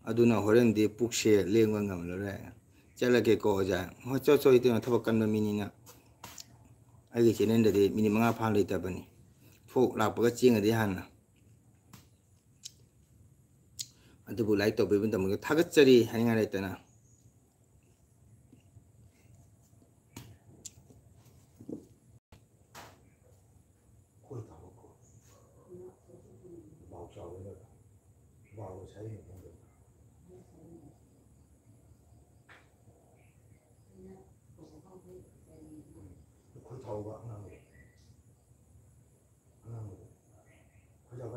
ꯑꯗꯨꯅ ꯍꯣꯔꯦꯟꯗꯤ ꯄꯨꯛꯁꯦ ꯂꯦꯡꯕ ꯉꯝꯂꯔꯣꯏ ꯆꯠꯂꯒꯦꯀꯣ ꯑꯣꯖꯥ ꯍꯣꯏ ꯆꯣ ꯏꯇꯩꯃ ꯊꯕꯛ ꯀꯟꯕ ꯃꯤꯅꯤꯅ ꯑꯩꯒꯤ ꯆꯦꯅꯦꯜꯗꯗꯤ ꯃꯤꯅꯤꯠ 5 ꯐꯥꯅ ꯂꯩꯇꯕꯅꯤ ꯐꯣꯛ ꯂꯥꯛꯄꯒ ꯆꯦꯡꯉꯗꯤ ꯍꯥꯟꯅ ꯑꯗꯨꯕꯨ ꯂꯥꯏꯔꯤꯛ ꯇꯧꯕꯤꯕꯒꯤꯗꯃꯛꯇ ꯊꯥꯒꯠꯆꯔꯤ ꯍꯥꯏꯅꯤꯡꯉꯥꯏ ꯂꯩꯇꯅ 그 좌우가 하나고 그 좌우가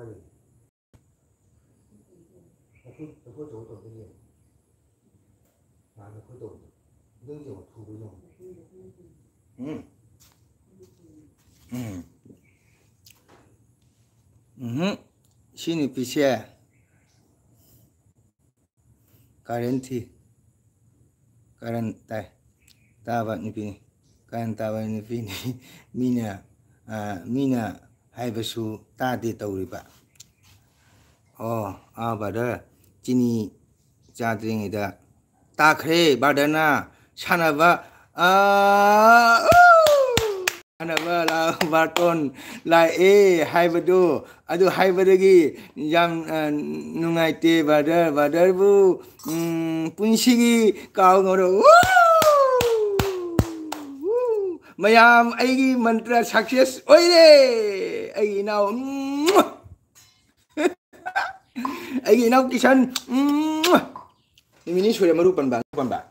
그 저것도 되게 나는 그것도 능지가 두 분이요. Sini pisah karanti karantai tabat ni pini karantabat ni pini mina hai basu tadi tahu riba oh abada cini jadring ida takre badana sanaba Anabala Barton Lai Haibadu Adu Haibadagi Jam Nungaite Badarbu Punshigi Kaungoro Mayam Agi Mantra success Oye Agi now Agi now Kishan Ini sudah merupakan bang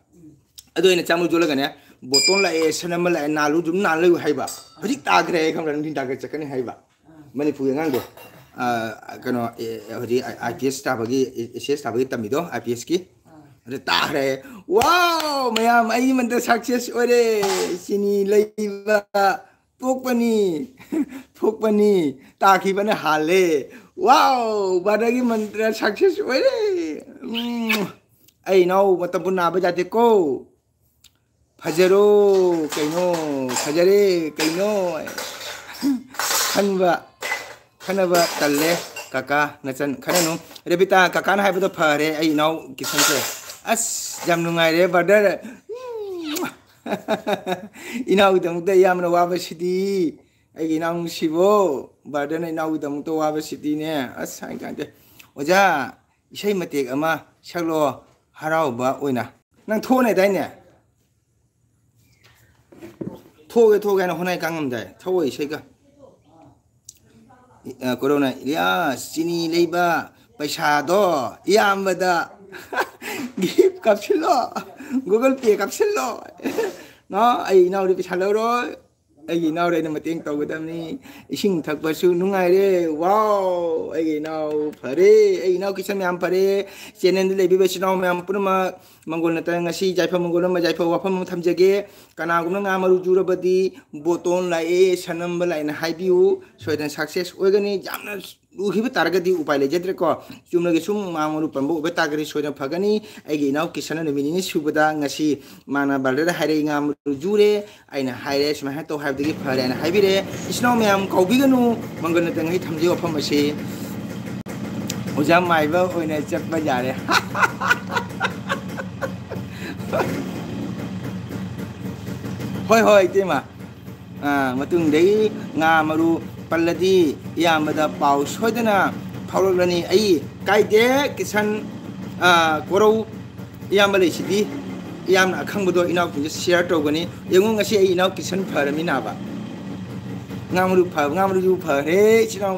Adu ini camu julagan ya Boton la senama la nalu jum nalu haiba hadi tagre kam ran din tagre chakani haiba mani pu ngang do kano hadi IPS ta bagi SS ta bagi tamido IPS ki hadi tagre wow mayam ai man ta success ore sini leiba pokpani ta ki bana hale wow badagi man ta success ore ai no matam pun na ba jate ko Fajaro kaino fajare kaino khanaba talle kaka nacan khananu rebita kaka na haibu phare ai nau kisan se as jam nungai re badar inau dam da yamna waba sidi ai inau sibo badar inau dam to waba sidi ne as hai kante oja isai matek ama saklo harau ba oina nang thone dai ne 토게 하나 혼나이 강음다 토고 이세가 코로나 야 시니 레이바 पैसा도 이암바다 gift kapsillo Google Pay kapsillo no ai nau ri पैसा loro ai nau re na mateng tawgadamni ising thakbasu nungai re wow ai nau phare ai nau kisam yam phare channel le bi besino yam purma mangol na ta ngasi jaifa mangol ma jaifa wafam thamjage kanagumna nga maru jurabadi boton lai sanam lai na haibiu soidan success oigani jamna uhiba targadi upai le jetre ko chumna ge sum mamuru pambu be tagri soidan phagani aigi nau kisana ne minini subada ngasi mana balre haire nga maru jure aina haire sma ha to haibdagi phare na haibire isno myam kaubiganu mangol na tangai thamje wafam ase ojam maiba oina chatba jare hoi tema matung dei nga maru palladi yamada pau soidana phaulalani ai kaide kisan korau yamale sidi yamna akhangbodo inaw kunje share togani yengu ngasi ai inaw kisan pharamina ba nga maru ju phare chinaw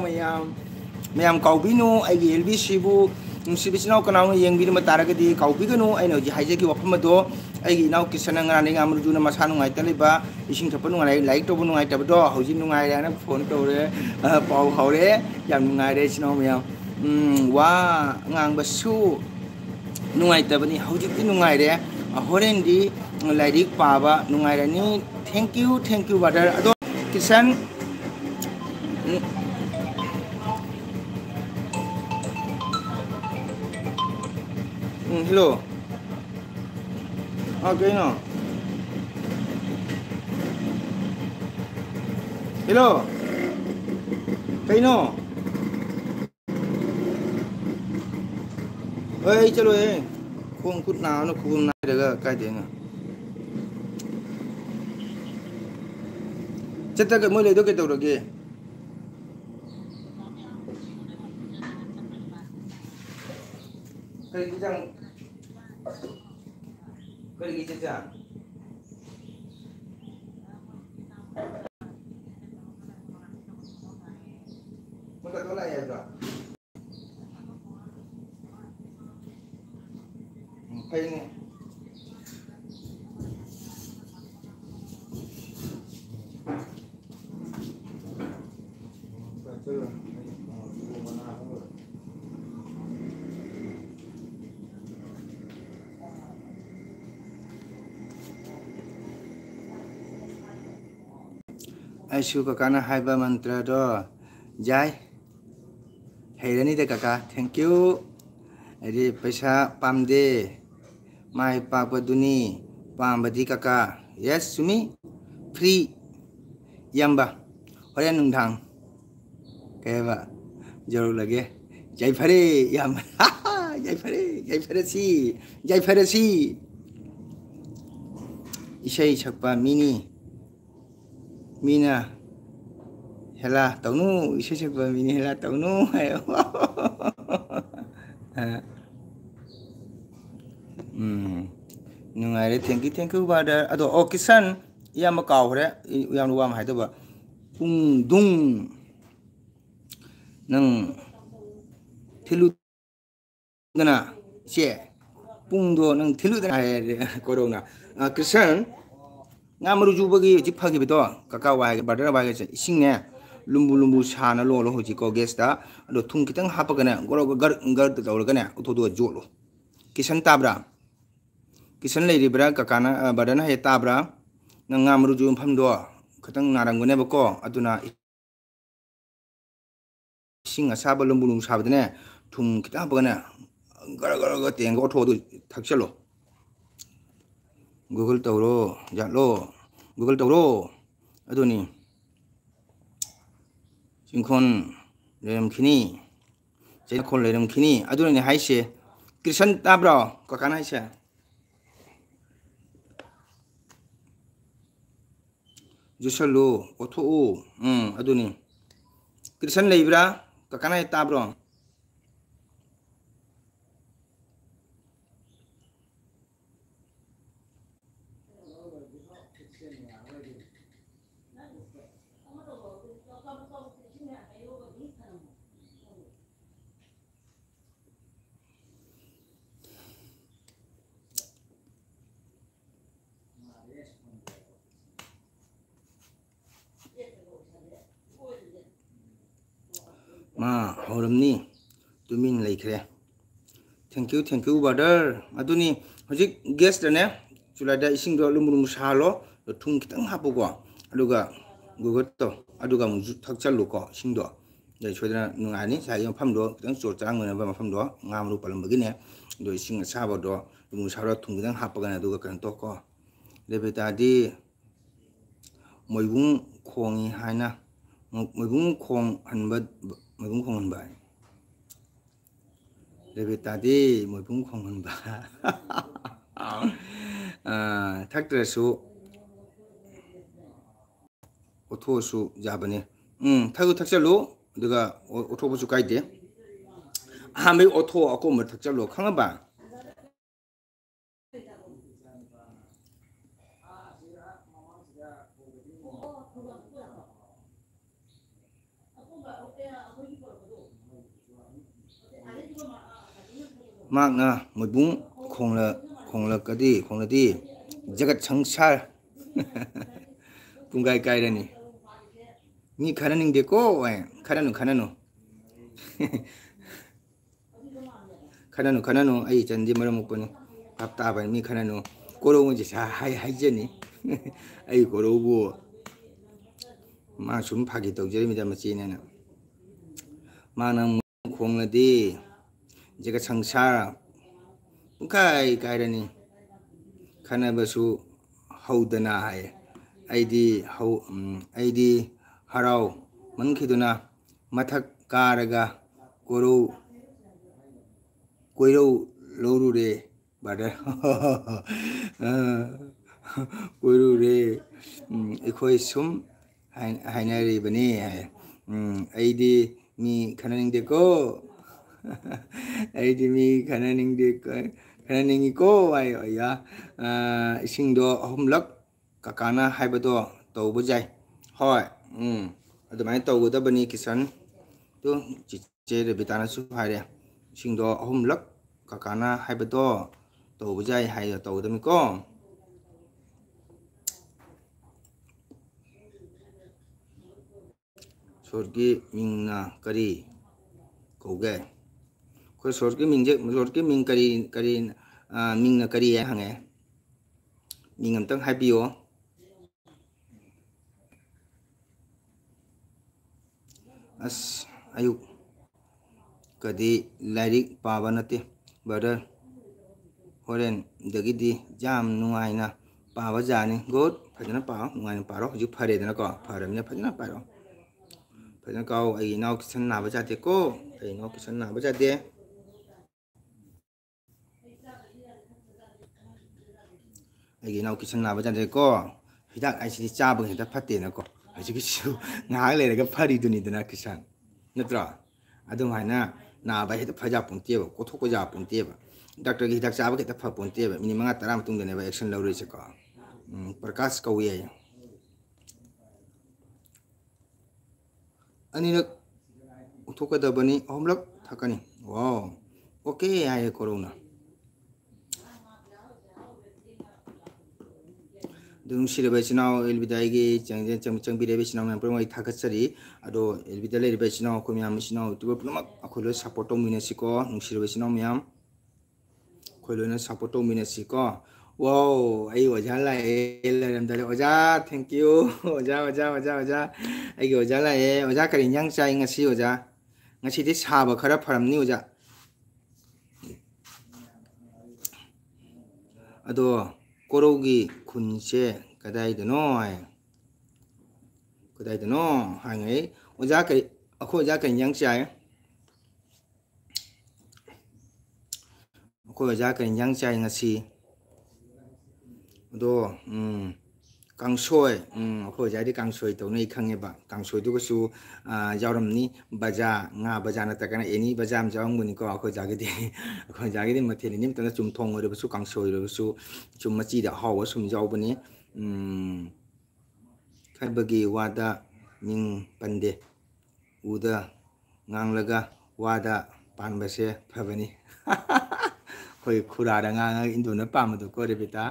mayam kaubinu ai LBC bu Sibisino kanang yang bini mataragadi kaubiganu ai no ji haijaki wapamado ai nau kisana ngani ngamru juna masanu ngai taliba ising thapanu ngai like to bunu ngai tabdo hauji nu ngai na phone to re pau haure yam ngai re sino myam wa ngang basu nu ngai tabani hauji ti nu ngai re horendi lairik paba nu ngai rani thank you brother ado kisan hello okay no hello kaino ơi chalo không cút nào nó không này được cái tiếng à chết ta cái mới lấy được cái đầu được kì cái răng cái gì chết chả mất cái này rồi cái này Aishu kakana haiba mantra do jai heirani de kaka thank you adi paisa pamde mai papa duni pambadi kaka yes sumi free yamba horen nungthang keba jaru lage jai phare yam jai phare si isai sakpa mina hela taunu isai sakpa mini hela taunu nungaire thank you bada ado o kisan yam ka hore yam wam haidaba pung dung nang thilu dana che pungdo nang thilu dana korona kisan ngamru jubagi jipagi bedo kakawa badara ba ge isingne lumbu sana lo hoji ko gesta ado thung kitang hapagana goro gar dawrgane uthodo jolo kisan tabra kisan leiribra kakana badana he tabra nang ngamru ju phamdo khatang narangune bako aduna ising asaba lumbu sabdane thung kitang hapagana gar tengo uthodo thakchalo Google tawro jalo Google tawro aduni jinkhon lerem khini jekhon lerem khini aduni haise krisan tabra kakana haise jusalo otho aduni krisan leibra kakana tabra ma horamni tumin leikre thank you brother aduni hojik guest ne chulada ising do lumrum salo thung kitang hapugo aduga gugot aduga mu thakchal ko singdo dai chodana nungani sa yom phamdo kitang chor charang ne ba phamdo ngamru palambagine do ising sabo do lumrum salo thung kitang hapaga aduga kan to ko lebeta di moibung khongi haina moibung khong hanba moibung khong hanba lebeta di moibung khong hanba 탁드레수 오토수 자바네 타고 탁절로 내가 오토부수 가이데 아메 오토 아고 뭐 탁절로 강아봐 막나 모붕 콩라까지 콩라디 자gat 상살 bungai kairani ni khananing deko khananu ai chandi maram upani apta ba ni khananu koro ji sa hai jeni ai koro bu ma sum phagi tawjeri mi da machine na manam khongladi jagat sangsara bungai kairani khanabasu haudana hai aidi harau mankhiduna mathak karaga koiro lorure bada koiro re ekhoi sum hainari bani aidi mi khananing deko aidi mi khananing deko khananing ko ai ya isingdo ahumlak kakana haibado tawbu jai hoi adumai tawgudabani kisan tu chiche rebitana su haire singdo ahumlak kakana haibado tawbu jai hai tawdami ko sorgi mingna kari koge ko sorgi ming kari mingna kari ya hange mingam tang haibiyo ꯑꯁ ꯑꯌꯨꯛ ꯀꯗꯤ ꯂꯥꯏꯔꯤꯛ ꯄꯥꯕ ꯅꯠꯇꯦ brother ꯍꯣꯔꯦꯟꯗꯒꯤꯗꯤ ꯌꯥꯝ ꯅꯨꯡꯉꯥꯏꯅ ꯄꯥꯕ ꯌꯥꯅꯤ ꯒꯨꯗ ꯐꯖꯅ ꯄꯥꯎ ꯅꯨꯡꯉꯥꯏꯅ ꯄꯥꯔꯣ ꯍꯧꯖꯤꯛ ꯐꯔꯦꯗꯅꯀꯣ ꯐꯔꯕꯅꯤꯅ ꯐꯖꯅ ꯄꯥꯔꯣ ꯐꯖꯅ ꯀꯥꯎ ꯑꯩ ꯏꯅꯥꯎ ꯀꯤꯁꯟ ꯅꯥꯕ ꯌꯥꯗꯦꯀꯣ ꯑꯩ ꯏꯅꯥꯎ ꯀꯤꯁꯟ ꯅꯥꯕ ꯌꯥꯗꯦ ꯑꯩꯒꯤ ꯏꯅꯥꯎ ꯀꯤꯁꯟ ꯅꯥꯕ ꯌꯥꯗꯦꯀꯣ ꯍꯤꯗꯥꯛ ꯍꯥꯏꯁꯤꯗꯤ ꯆꯥꯕꯒ ꯍꯦꯛꯇ ꯐꯠꯇꯦꯅꯀꯣ ꯍꯧꯖꯤꯛꯀꯤꯁꯤꯁꯨ ꯉꯥꯏꯍꯥꯛ ꯂꯩꯔꯒ ꯐꯔꯤꯗꯨꯅꯤꯗꯅ ꯀꯤꯁꯟ ꯅꯠꯇ꯭ꯔꯣ ꯑꯗꯨꯃꯥꯏꯅ ꯅꯥꯕ ꯍꯦꯛꯇ ꯐꯖꯄꯣꯟꯇꯦꯕ ꯀꯣꯊꯣꯛꯄ ꯌꯥꯄꯣꯟꯇꯦꯕ ꯗꯥꯛꯇꯔꯒꯤ ꯍꯤꯗꯥꯛ ꯆꯥꯕ ꯍꯦꯛꯇ ꯐꯄꯣꯟꯇꯦꯕ ꯃꯤꯅꯤꯠ 5-10 ꯃꯇꯨꯡꯗꯅꯦꯕ ꯑꯦꯛꯁꯟ ꯂꯧꯔꯤꯁꯦꯀꯣ ꯄ꯭ꯔꯀꯥꯁ ꯀꯧꯏ ꯌꯥꯏ ꯑꯅꯤꯔꯛ ꯎꯊꯣꯛꯀꯗꯕꯅꯤ ꯑꯍꯨꯝꯂꯛ ꯊꯛꯀꯅꯤ ꯋꯥꯎ ꯑꯣꯀꯦ ꯍꯥꯏꯌꯦ ꯀꯣꯔꯧꯅ ꯑꯗꯨ ꯅꯨꯡꯁꯤꯔꯕ ꯏꯆꯤꯜ ꯏꯅꯥꯎ ꯑꯦꯜꯕꯤꯗ ꯑꯩꯒꯤ ꯆꯪꯕꯤꯔꯕ ꯏꯆꯤꯜ ꯏꯅꯥꯎ ꯃꯌꯥꯝ ꯄꯨꯝꯅꯃꯛ ꯑꯩ ꯊꯥꯒꯠꯆꯔꯤ ꯑꯗꯣ ꯑꯦꯜꯕꯤꯗ ꯂꯩꯔꯤꯕ ꯏꯆꯤꯜ ꯏꯅꯥꯎ ꯑꯩꯈꯣꯏ ꯃꯌꯥꯝ ꯏꯆꯤꯜ ꯏꯅꯥꯎ ꯌꯨꯇꯨꯕꯔ ꯄꯨꯝꯅꯃꯛ ꯑꯩꯈꯣꯏ ꯂꯣꯏ ꯁꯞꯄꯣꯔꯠ ꯇꯧꯃꯤꯟꯅꯁꯤꯀꯣ ꯅꯨꯡꯁꯤꯔꯕ ꯏꯆꯤꯜ ꯏꯅꯥꯎ ꯃꯌꯥꯝ ꯑꯩꯈꯣꯏ ꯂꯣꯏꯅ ꯁꯞꯄꯣꯔꯠ ꯇꯧꯃꯤꯟꯅꯁꯤꯀꯣ ꯋꯥꯎ ꯑꯩ ꯑꯣꯖꯥ ꯂꯥꯛꯑꯦ ꯂꯩꯔꯝꯗꯔꯦ ꯑꯣꯖꯥ ꯊꯦꯡꯀ꯭ꯌꯨ ꯑꯣꯖꯥ ꯑꯩꯒꯤ ꯑꯣꯖꯥ ꯂꯥꯛꯑꯦ ꯑꯣꯖꯥ ꯀꯔꯤ ꯏꯟꯖꯥꯡ ꯆꯥꯏ ꯉꯁꯤ ꯑꯣꯖꯥ ꯉꯁꯤꯗꯤ ꯁꯥꯕ ꯈꯔ ꯐꯔꯝꯅꯤ ꯑꯣꯖꯥ ꯑꯗꯣ ꯀꯣꯔꯧꯒꯤ ꯈꯨꯟꯁꯦ ꯀꯗꯥꯏꯗꯅꯣ ꯍꯥꯏ ꯀꯗꯥꯏꯗꯅꯣ ꯍꯥꯏꯉꯩ ꯑꯣꯖꯥ ꯀꯔꯤ ꯑꯩꯈꯣꯏ ꯑꯣꯖꯥ ꯀꯔꯤ ꯏꯟꯖꯥꯡ ꯆꯥꯏ ꯑꯩꯈꯣꯏ ꯑꯣꯖꯥ ꯀꯔꯤ ꯏꯟꯖꯥꯡ ꯆꯥꯏ ꯉꯁꯤ ꯑꯗꯣ ꯀꯥꯡꯁꯣꯏ ꯑꯩꯈꯣꯏ ꯑꯣꯖꯥꯗꯤ ꯀꯥꯡꯁꯣꯏ ꯇꯧꯅꯩ ꯈꯪꯉꯦꯕ ꯀꯥꯡꯁꯣꯏꯗꯨꯒꯁꯨ ꯌꯥꯎꯔꯝꯅꯤ ꯕꯖꯥ ꯉꯥ ꯕꯖꯥꯔ ꯅꯠꯇ꯭ꯔꯒꯅ ꯑꯦꯅꯤ ꯕꯖꯥꯔ ꯑꯃ ꯌꯥꯎꯔꯝꯒꯅꯤꯀꯣ ꯑꯩꯈꯣꯏ ꯑꯣꯖꯥꯒꯤꯗꯤ ꯑꯩꯈꯣꯏ ꯑꯣꯖꯥꯒꯤꯗꯤ ꯃꯊꯦꯜ ꯑꯅꯤꯃꯛꯇꯅ ꯆꯨꯝꯊꯣꯡ ꯑꯣꯏꯔꯕꯁꯨ ꯀꯥꯡꯁꯣꯏ ꯑꯣꯏꯔꯕꯁꯨ ꯁꯨꯝ ꯃꯆꯤꯗ ꯑꯍꯥꯎꯕ ꯁꯨꯝ ꯌꯥꯎꯕꯅꯤ ꯈꯟꯕꯒꯤ ꯋꯥꯗ ꯃꯤꯡ ꯄꯟꯗꯦ ꯎꯗ ꯉꯥꯡꯂꯒ ꯋꯥꯗ ꯄꯥꯟꯕꯁꯦ ꯐꯕꯅꯤ ꯑꯩꯈꯣꯏ ꯈꯨꯔꯥꯗ ꯉꯥꯡꯉꯒ ꯏꯟꯗꯣꯅ ꯄꯥꯝꯕꯗꯣꯀꯣ ꯔꯦꯕꯤꯇꯥ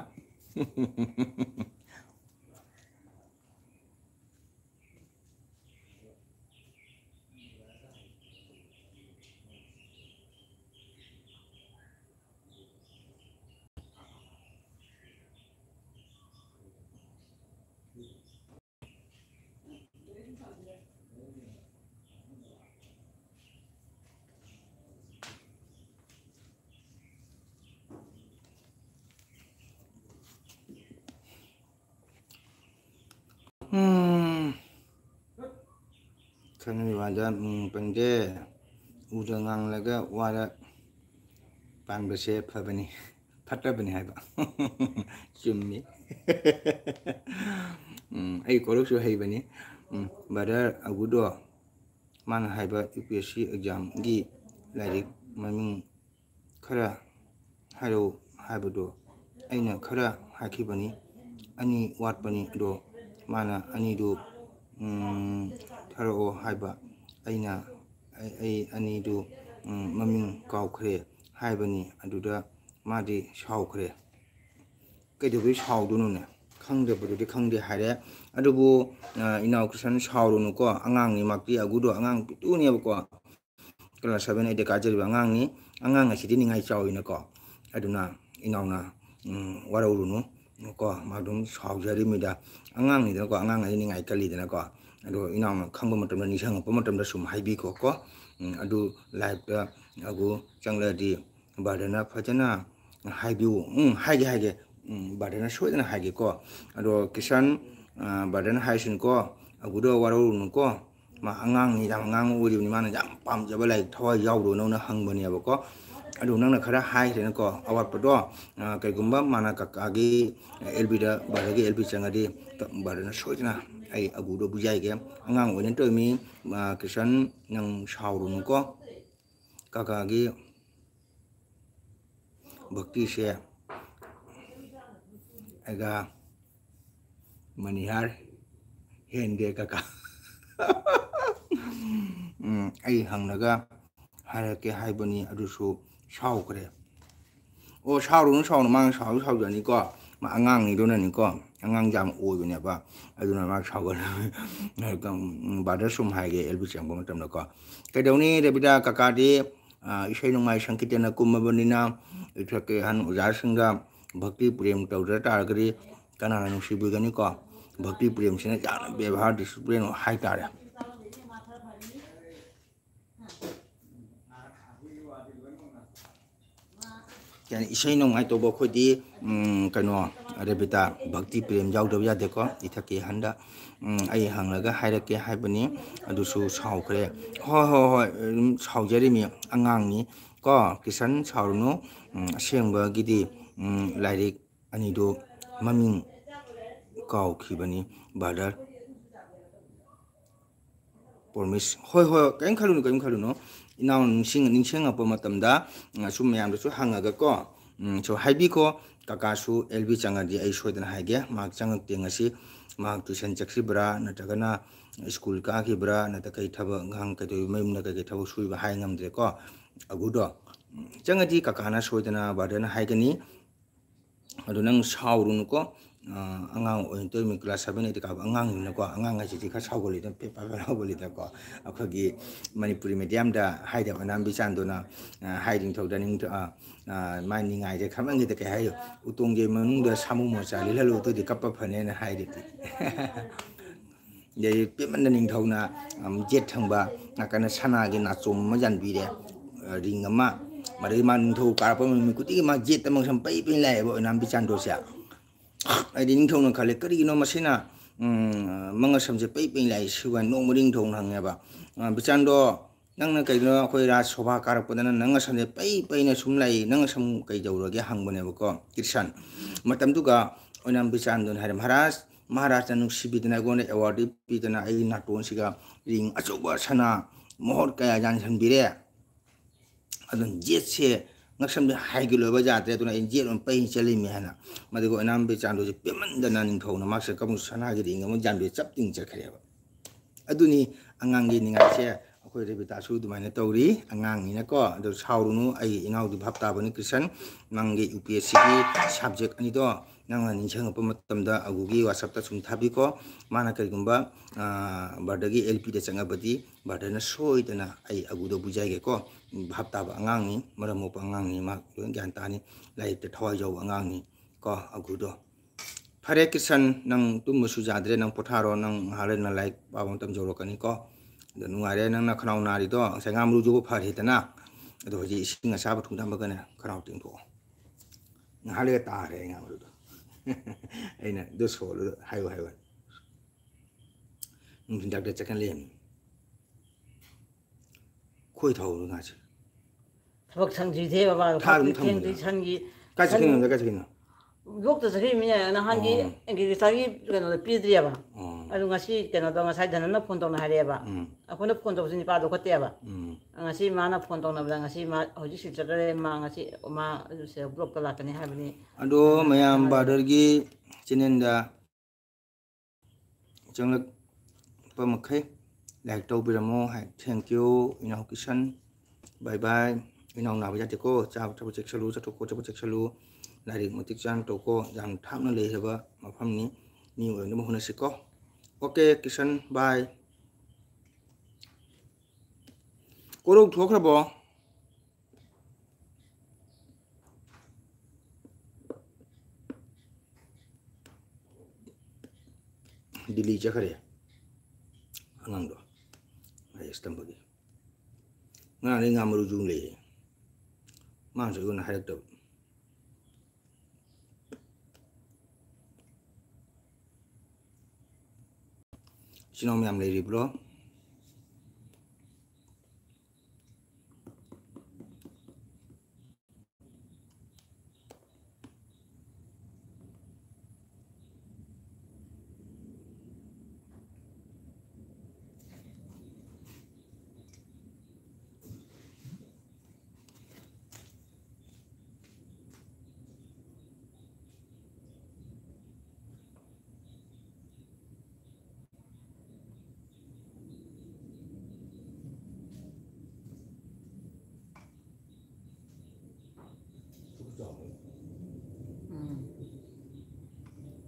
ꯈꯪꯉꯤ ꯋꯥꯗ ꯄꯟꯗꯦ ꯎꯗ ꯉꯥꯡꯂꯒ ꯋꯥꯗ ꯄꯥꯟꯕꯁꯦ ꯐꯕꯅꯤ ꯐꯠꯇꯕꯅꯤ ꯍꯥꯏꯕ ꯆꯨꯝꯃꯤ ꯑꯩ ꯀꯣꯔꯧꯁꯨ ꯍꯩꯕꯅꯤ ꯕ꯭ꯔꯗꯔ ꯑꯒꯨꯗꯣ ꯃꯥꯅ ꯍꯥꯏꯕ UPSC ꯑꯦꯛꯖꯥꯝꯒꯤ ꯂꯥꯏꯔꯤꯛ ꯃꯃꯤꯡ ꯈꯔ ꯍꯥꯏꯔꯛꯎ ꯍꯥꯏꯕꯗꯣ ꯑꯩꯅ ꯈꯔ ꯍꯥꯏꯈꯤꯕꯅꯤ ꯑꯅꯤ ꯋꯥꯠꯄꯅꯤ ꯑꯗꯣ ꯃꯥꯅ ꯑꯅꯤꯗꯨ ꯊꯥꯔꯛꯑꯣ ꯍꯥꯏꯕ ꯑꯩꯅ ꯑꯩ ꯑꯅꯤꯗꯨ ꯃꯃꯤꯡ ꯀꯥꯎꯈ꯭ꯔꯦ ꯍꯥꯏꯕꯅꯤ ꯑꯗꯨꯗ ꯃꯥꯗꯤ ꯁꯥꯎꯈ꯭ꯔꯦ ꯀꯩꯗꯧꯕꯩ ꯁꯥꯎꯗꯣꯏꯅꯣꯅꯦ ꯈꯪꯗꯕꯗꯨꯗꯤ ꯈꯪꯗꯦ ꯍꯥꯏꯔꯦ ꯑꯗꯨꯕꯨ ꯏꯅꯥꯎ ꯀ꯭ꯔꯤꯁꯟ ꯁꯥꯎꯔꯨꯅꯨꯀꯣ ꯑꯉꯥꯡꯅꯤ ꯃꯛꯇꯤ ꯑꯒꯨꯗꯣ ꯑꯉꯥꯡ ꯄꯤꯇꯨꯅꯦꯕꯀꯣ ꯀ꯭ꯂꯥꯁ 7 8ꯗ ꯀꯥꯖꯔꯤꯕ ꯑꯉꯥꯡꯅꯤ ꯑꯉꯥꯡ ꯑꯁꯤꯗꯤ ꯅꯤꯡꯉꯥꯏ ꯆꯥꯎꯋꯤꯅꯀꯣ ꯑꯗꯨꯅ ꯏꯅꯥꯎꯅ ꯋꯥꯔꯧꯔꯨꯅꯨ ꯀꯣ ꯃꯥꯗꯨꯝ ꯁꯥꯎꯖꯔꯤꯃꯤꯗ ꯑꯉꯥꯡꯅꯤꯗꯅꯀꯣ ꯑꯉꯥꯡ ꯑꯁꯤ ꯅꯤꯡꯉꯥꯏ ꯀꯜꯂꯤꯗꯅꯀꯣ ꯑꯗꯣ ꯏꯅꯥꯎꯅ ꯈꯪꯕ ꯃꯇꯝꯗ ꯅꯤꯡꯁꯤꯡꯉꯛꯄ ꯃꯇꯝꯗ ꯁꯨꯝ ꯍꯥꯏꯕꯤꯈꯣꯀꯣ ꯑꯗꯨ ꯂꯥꯏꯐꯇ ꯑꯒꯨ ꯆꯪꯂꯛꯑꯗꯤ ꯕꯥꯔꯗꯅ ꯐꯖꯅ ꯍꯥꯏꯕꯤꯌꯨ ꯍꯥꯏꯒꯦ ꯕꯥꯔꯗꯅ ꯁꯣꯏꯗꯅ ꯍꯥꯏꯒꯦꯀꯣ ꯑꯗꯣ ꯀꯤꯁꯟ ꯕꯥꯔꯗꯅ ꯍꯥꯏꯁꯤꯅꯨꯀꯣ ꯑꯒꯨꯗꯣ ꯋꯥꯔꯧꯔꯨꯅꯨꯀꯣ ꯃꯥ ꯑꯉꯥꯡꯅꯤ ꯌꯥꯝ ꯑꯉꯥꯡ ꯑꯣꯏꯔꯤꯕꯅꯤ ꯃꯥꯅ ꯌꯥꯝ ꯄꯥꯝꯖꯕ ꯂꯥꯏꯔꯤꯛ ꯊꯋꯥꯏ ꯌꯥꯎꯗꯣ ꯅꯪꯅ ꯍꯪꯕꯅꯦꯕꯀꯣ ꯑꯗꯨ ꯅꯪꯅ ꯈꯔ ꯍꯥꯏꯈ꯭ꯔꯦꯅꯀꯣ ꯑꯋꯥꯠꯄꯗꯣ ꯀꯩꯒꯨꯝꯕ ꯃꯥꯅ ꯀꯀꯥꯒꯤ ꯑꯦꯜꯕꯤꯗ ꯕꯥꯔꯗꯔꯒꯤ ꯑꯦꯜꯕꯤ ꯆꯪꯉꯗꯤ ꯕꯥꯔꯗꯅ ꯁꯣꯏꯗꯅ ꯑꯩ ꯑꯒꯨꯗꯣ ꯕꯨꯖꯥꯏꯒꯦ ꯑꯉꯥꯡ ꯑꯣꯏꯅ ꯇꯧꯔꯤꯃꯤ ꯀꯤꯁꯟ ꯅꯪ ꯁꯥꯎꯔꯨꯅꯨꯀꯣ ꯀꯀꯥꯒꯤ ꯚꯛꯇꯤꯁꯦ ꯑꯩꯒ ꯃꯅꯤꯍꯥꯔ ꯍꯦꯟꯗꯦ ꯀꯀꯥ ꯑꯩ ꯍꯪꯂꯒ ꯍꯥꯏꯔꯛꯀꯦ ꯍꯥꯏꯕꯅꯤ ꯑꯗꯨꯁꯨ ꯁꯥꯎꯈ꯭ರೆ ꯑꯣ ꯁꯥꯎꯔꯨꯅꯨ ꯃꯥꯅ ꯁꯥꯎꯖꯅꯤꯀꯣ ꯃꯥ ꯑꯉꯥꯡꯅꯤꯗꯨꯅꯅꯤꯀꯣ ꯑꯉꯥꯡ ꯌꯥꯝ ꯑꯣꯏꯕꯅꯦꯕ ꯑꯗꯨꯅ ꯃꯥ ꯁꯥꯎꯒꯅ ꯕꯥꯔꯗꯔ ꯁꯨꯝ ꯍꯥꯏꯒꯦ ꯑꯦꯜꯕꯤ ꯆꯪꯕ ꯃꯇꯝꯗꯀꯣ ꯀꯩꯗꯧꯅꯤ ꯔꯦꯕꯤꯗꯥ ꯀꯀꯥꯗꯤ ꯏꯁꯩ ꯅꯣꯡꯃꯥꯏ ꯁꯪꯀꯤꯇꯅ ꯀꯨꯝꯃꯕꯅꯤꯅ ꯏꯊꯛꯀꯤ ꯑꯍꯟ ꯑꯣꯖꯥꯁꯤꯡꯒ ꯚꯛꯇꯤ ꯄ꯭ꯔꯦꯝ ꯇꯧꯗ ꯇꯥꯔꯒꯗꯤ ꯀꯅꯥꯅ ꯅꯨꯡꯁꯤꯕꯤꯒꯅꯤꯀꯣ ꯚꯛꯇꯤ ꯄ꯭ꯔꯦꯝꯁꯤꯅ ꯌꯥꯝꯅ ꯕꯦꯕꯥꯔ ꯗꯤꯁꯤꯄ꯭ꯂꯤꯟ ꯍꯥꯏꯇꯥꯔꯦ isai nongai to bo khodi kano rebita bhakti prem jaudab yade ko ithake handa ai hanglaga hairake haibani adusu saukre ho saujari mi angang ni ko kisan saurno asengba gidi lairik anido maming kau khibani badar pormis kain khaluno inaw ningsing apa matamda sum mayam su hangaga ko so haibi ko kakasu lb changadi ai soidana haige mak changak tengasi mak tuition chaksi bra natagana school ka ki bra nata kai thaba ngang ka to mayumna ka thaba sui ba hai ngamdre ko agudo changadi kakana soidana badana haigani adu nang saurun ko angang ointo mi class 7 8 ka angang ni ko angang ga ji ka saugoli da pe pa boli da ko akhagi manipuri medium da haida anam bi chan do na hiding thok da ning mai ni ngai je khamang de ka hayo utong je manung da samu mo cha li lalu to di kappa phane na haide ti ye pe man ning thau na jet thang ba nakana sana ge na chom ma jan bi de ring ama mari man thu ka pa mi kuti ma jet tamang sam pai pin lai bo nam bi chan do sia ai ding thong na khale kari no masina manga samje pai pai lai suwan no muring thong hang ya ba bichan do nang na kai no khoi ra soba kar podana nang samje pai pai na sum lai nang sam kai jawro ge hang bone ko kirsan matam du ga onam bichan don har maharaj nu sibidna gone award pidana ai na ton siga ring achoba sana mohor kaya jan san bire adon jet se ngaksam de haigilo ba jatre tuna injel on pai chali mi hana madigo nam be chando je peman da nan thau na maksa kamu sana gi ring mo janbe chap ting che khare ba aduni angang gi ninga che akoi re bita su du mai tawri angang ni na ko do saurunu ai inau du bhapta bani krisan nang gi upsc gi subject ani do nang ni chang pa matam da agugi whatsapp ta sum thabi ko mana kai gumba badagi lp de changa badi badana soidana ai agu do bujai ge ko bhapta ba angang ni maramu pa angang ni ma gyan ta ni lai te thawai jau angang ni ko agu do phare kisan nang tum su jadre nang potharo nang hale na like pa bang tam joro kani ko do nungare nang na khnau na ri do sangam ru ju phare tana do ji singa sa ba thung dam ba kana khnau ting tho na hale ta re ngam ru do aina do so lo hayo nung dak de chakan lem khoi thau lu nga chi thok sang ji the ba theng ji sang gi ka chi kin da ka chi kin 욕도 저기 뭐냐 나 한기 이게 자기 그는 비드리야 봐. 아주 같이 그는 또 같이 되는 폰동을 하려 봐. 아 근데 폰도 무슨 봐도 그때 봐. 같이 많아 폰동을 봐. 같이 마 어디 실제로 마 같이 마 주세요. 블록도 라더니 하더니 ado mayam badargi chinenda changlak pamakhe like to biramo hai thank you inau kisan bye bye inau na ba jate ko cha ta chek salu cha to ko cha chek salu lari mutik chan to ko jam tham na le haba mafam ni ni o no hona siko okay kisan bye korok thokra bo dili chakhare angang do ai stambagi nga le ngamru jung le ma so na hayak do Sinom yam lady bro.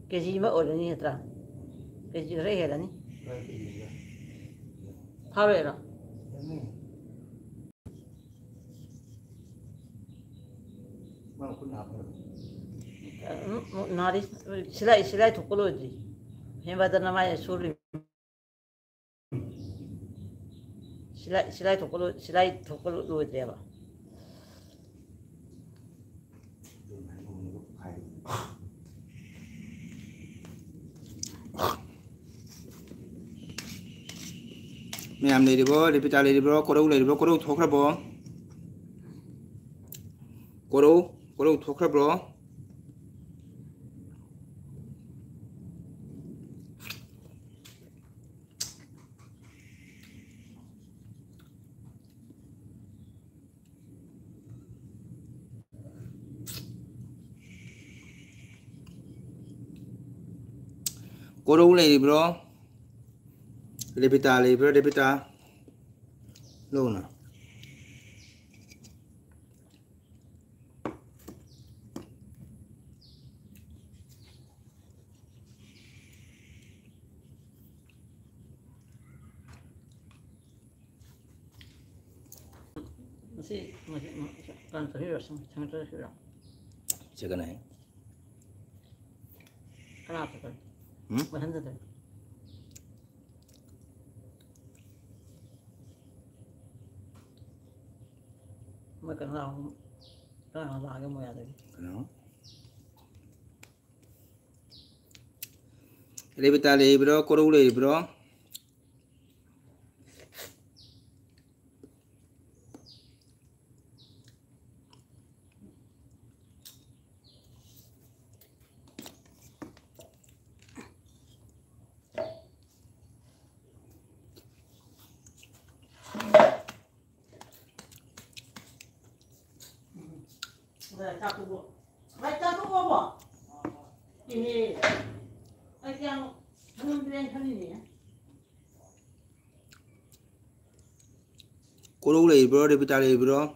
cái gì mà ở đây nhỉ ta cái gì đấy hết rồi thao rồi đó 나리 실라이 독걸로지 해바다 마에 소리 실라이 독걸로지 봐 Mẹ em lấy đi bố, để pita lấy đi bố, cô đâu thuốc ra bố. Cô đâu thuốc ra bố. Cô đâu lấy đi bố. Để pita lấy bố, để pita. Đâu nè. Masih kan terhias, sangat terhias. Cái này. Kenapa kan? Bahan tu. Makan lau, kan lau cái mùi à đấy. Ano? Để pita lấy bố, cô đâu lấy bố. Baca tu apa? Ini, yang kementerian kali ni ya. Cô đâu lấy bố, để pita lấy bố.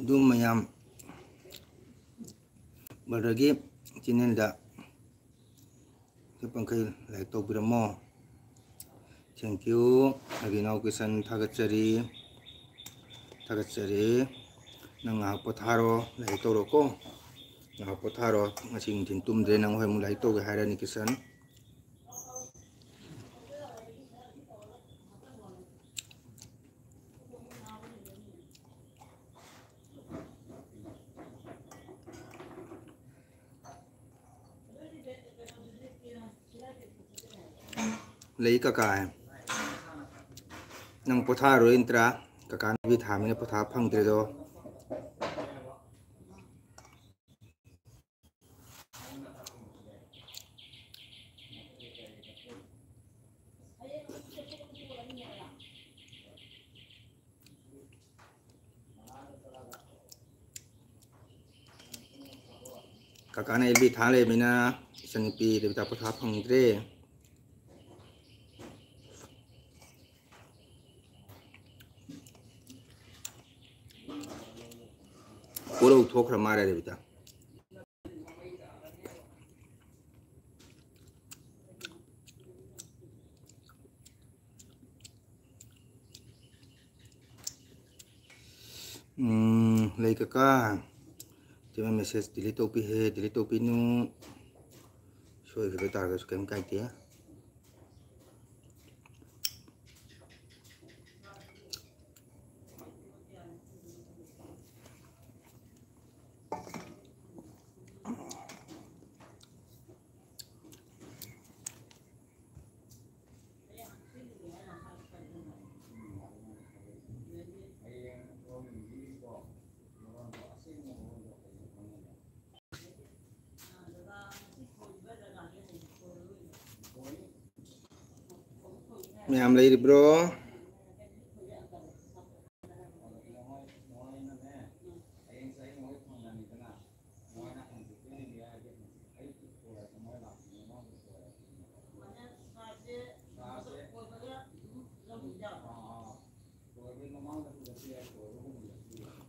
Dum mayam beragi channel da pangkai like to biramo. Thank you aginaw kisan thagachari nang potharo like to roko na potharo ngasing tintum dre nang hoy mu like to ga harani kisan. Lấy cả nang potha rồi intra cả vi tham này potha phăng tới đó cả này vi tham này mình na sân pi để ta potha phăng tới cô đâu thuốc ra mà đây ta lấy cả cho mình message delete topi nu rồi cái ta cái kem cay tía mẹ em lấy đi bro.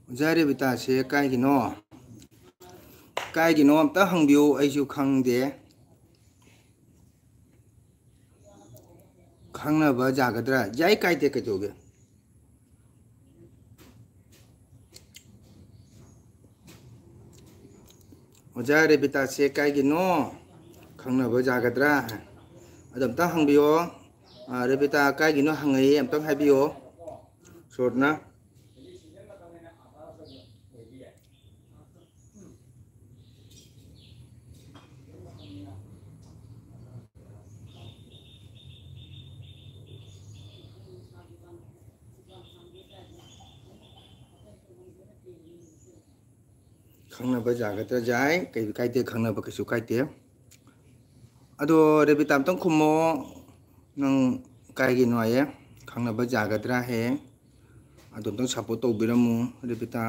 Giờ thì ta sẽ cái gì nó ta hàng biểu ai chịu khăng đấy ꯈꯪꯅꯕ ꯌꯥꯒꯗ꯭ꯔꯥ? ꯌꯥꯏ, ꯀꯥꯏꯗꯦ, ꯀꯩꯗꯧꯒꯦ? ꯑꯣꯖꯥ ꯔꯦꯕꯤꯇꯥꯁꯦ ꯀꯥꯏꯒꯤꯅꯣ? ꯈꯪꯅꯕ ꯌꯥꯒꯗ꯭ꯔꯥ? ꯑꯗꯣ ꯑꯝꯇꯪ ꯍꯪꯕꯤꯌꯣ. ꯔꯦꯕꯤꯇꯥ ꯀꯥꯏꯒꯤꯅꯣ ꯍꯪꯉꯛꯏ, ꯑꯝꯇꯪ ꯍꯥꯏꯕꯤꯌꯣ ꯁꯣꯔꯠꯅ. ꯈꯪꯅꯕ ꯌꯥꯒꯗ꯭ꯔꯥ? ꯌꯥꯏ, ꯀꯩꯁꯨ ꯀꯥꯏꯗꯦ, ꯈꯪꯅꯕ ꯀꯩꯁꯨ ꯀꯥꯏꯗꯦ. ꯑꯗꯣ ꯔꯦꯕꯤꯇꯥ ꯑꯝꯇꯪ ꯈꯨꯝꯃꯣ. ꯅꯪ ꯀꯥꯏꯒꯤꯅꯣ ꯍꯥꯏꯌꯦ, ꯈꯪꯅꯕ ꯌꯥꯒꯗ꯭ꯔꯥ ꯍꯌꯦ? ꯑꯗꯣ ꯑꯝꯇꯪ ꯁꯞꯄꯣꯔꯠ ꯇꯧꯕꯤꯔꯝꯃꯨ ꯔꯦꯕꯤꯇꯥ.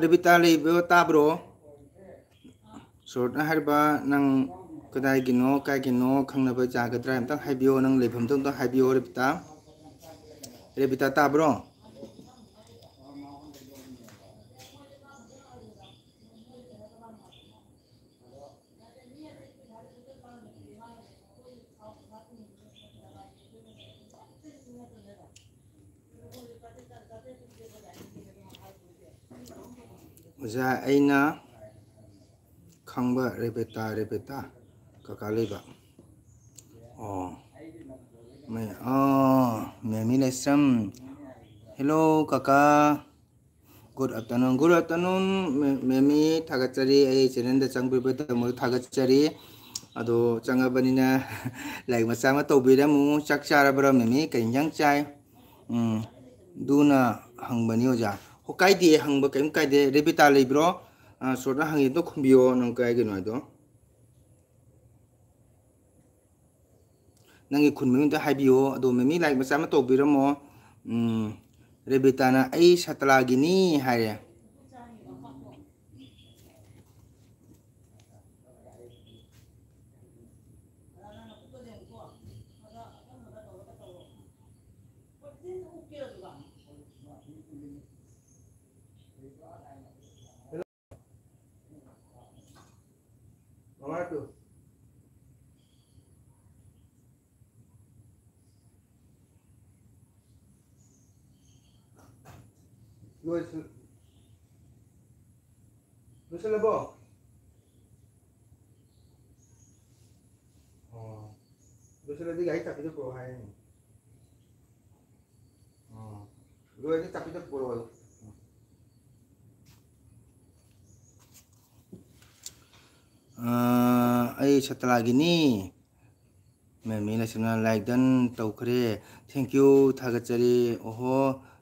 ꯔꯦꯕꯤꯇꯥ ꯂꯩꯕ꯭ꯔꯣ? ꯇꯥꯕ꯭ꯔꯣ? ꯁꯣꯔꯠꯅ ꯍꯥꯏꯔꯤꯕ ꯅꯪ ꯀꯗꯥꯏꯒꯤꯅꯣ ꯀꯥꯏꯒꯤꯅꯣ ꯈꯪꯅꯕ ꯌꯥꯒꯗ꯭ꯔꯥ ꯑꯝꯇꯪ ꯍꯥꯏꯕꯤꯌꯣ. ꯅꯪ ꯂꯩꯐꯝꯗꯣ ꯑꯝꯇꯪ ꯍꯥꯏꯕꯤꯌꯣ ꯔꯦꯕꯤꯇꯥ. ꯔꯦꯕꯤꯇꯥ ꯇꯥꯕ꯭ꯔꯣ? ꯑꯣꯖꯥ ꯑꯩꯅ ꯈꯪꯕ ꯔꯦꯕꯤꯇꯥ ꯀꯀꯥ ꯂꯩꯕ. ꯑꯣ ꯃꯦꯃꯤ ꯂꯩꯁ꯭ꯔꯝ. ꯍꯦꯜꯂꯣ ꯀꯀꯥ, ꯒꯨꯗ ꯑꯐꯇꯔꯅꯨꯟ ꯃꯦꯃꯤ. ꯊꯥꯒꯠꯆꯔꯤ, ꯑꯩ ꯆꯦꯅꯦꯜꯗ ꯆꯪꯕꯤꯕꯒꯤꯗꯃꯛ ꯊꯥꯒꯠꯆꯔꯤ. ꯑꯗꯣ ꯆꯪꯉꯕꯅꯤꯅ ꯂꯥꯏꯛ ꯃꯆꯥ ꯑꯃ ꯇꯧꯕꯤꯔꯝꯃꯨ. ꯆꯥꯛ ꯆꯥꯔꯕ꯭ꯔꯥ ꯃꯦꯃꯤ? ꯀꯩ ꯏꯟꯖꯥꯡ ꯆꯥꯏ? ꯑꯗꯨꯅ ꯍꯪꯕꯅꯤ ꯑꯣꯖꯥ. ꯍꯣ ꯀꯥꯏꯗꯦ, ꯍꯪꯕ ꯀꯩꯝ ꯀꯥꯏꯗꯦ. ꯔꯦꯕꯤꯇꯥ ꯂꯩꯕ꯭ꯔꯣ? ꯁꯣꯔꯠꯅ ꯍꯪꯉꯤꯗꯣ ꯈꯨꯝꯕꯤꯌꯣ. ꯅꯪ ꯀꯥꯏꯒꯤꯅꯣ ꯍꯥꯏꯗꯣ. ꯅꯪꯒꯤ ꯈꯨꯟ ꯃꯃꯤꯡꯗꯣ ꯍꯥꯏꯕꯤꯌꯣ. ꯑꯗꯣ ꯃꯦꯃꯤ ꯂꯥꯏꯛ ꯃꯆꯥ ꯑꯃ ꯇꯧꯕꯤꯔꯝꯃꯣ. ꯔꯦꯕꯤꯇꯥꯅ ꯑꯩ ꯁꯥꯇ꯭ꯔꯥꯒꯤꯅꯤ ꯍꯥꯏꯔꯦ. ꯂꯣꯏꯁꯤꯜꯂꯕꯣ? ꯂꯣꯏꯁꯤꯜꯂꯗꯤ ꯒꯥꯔꯤ ꯆꯥꯕꯤꯗꯣ ꯄꯨꯔꯛꯑꯣ ꯍꯥꯏꯔꯤꯅꯤ. ꯂꯣꯏꯔꯗꯤ ꯆꯥꯕꯤꯗꯣ ꯄꯨꯔꯛꯑꯣ. ꯑꯩ ꯁꯥꯇ꯭ꯔꯥꯒꯤꯅꯤ. ꯃꯦꯃꯤ ꯂꯩꯁꯤꯅ ꯂꯥꯏꯛ ꯗꯟ ꯇꯧꯈ꯭ꯔꯦ. ꯊꯦꯡꯀ꯭ꯌꯨ, ꯊꯥꯒꯠꯆꯔꯤ. ꯑꯣꯍꯣ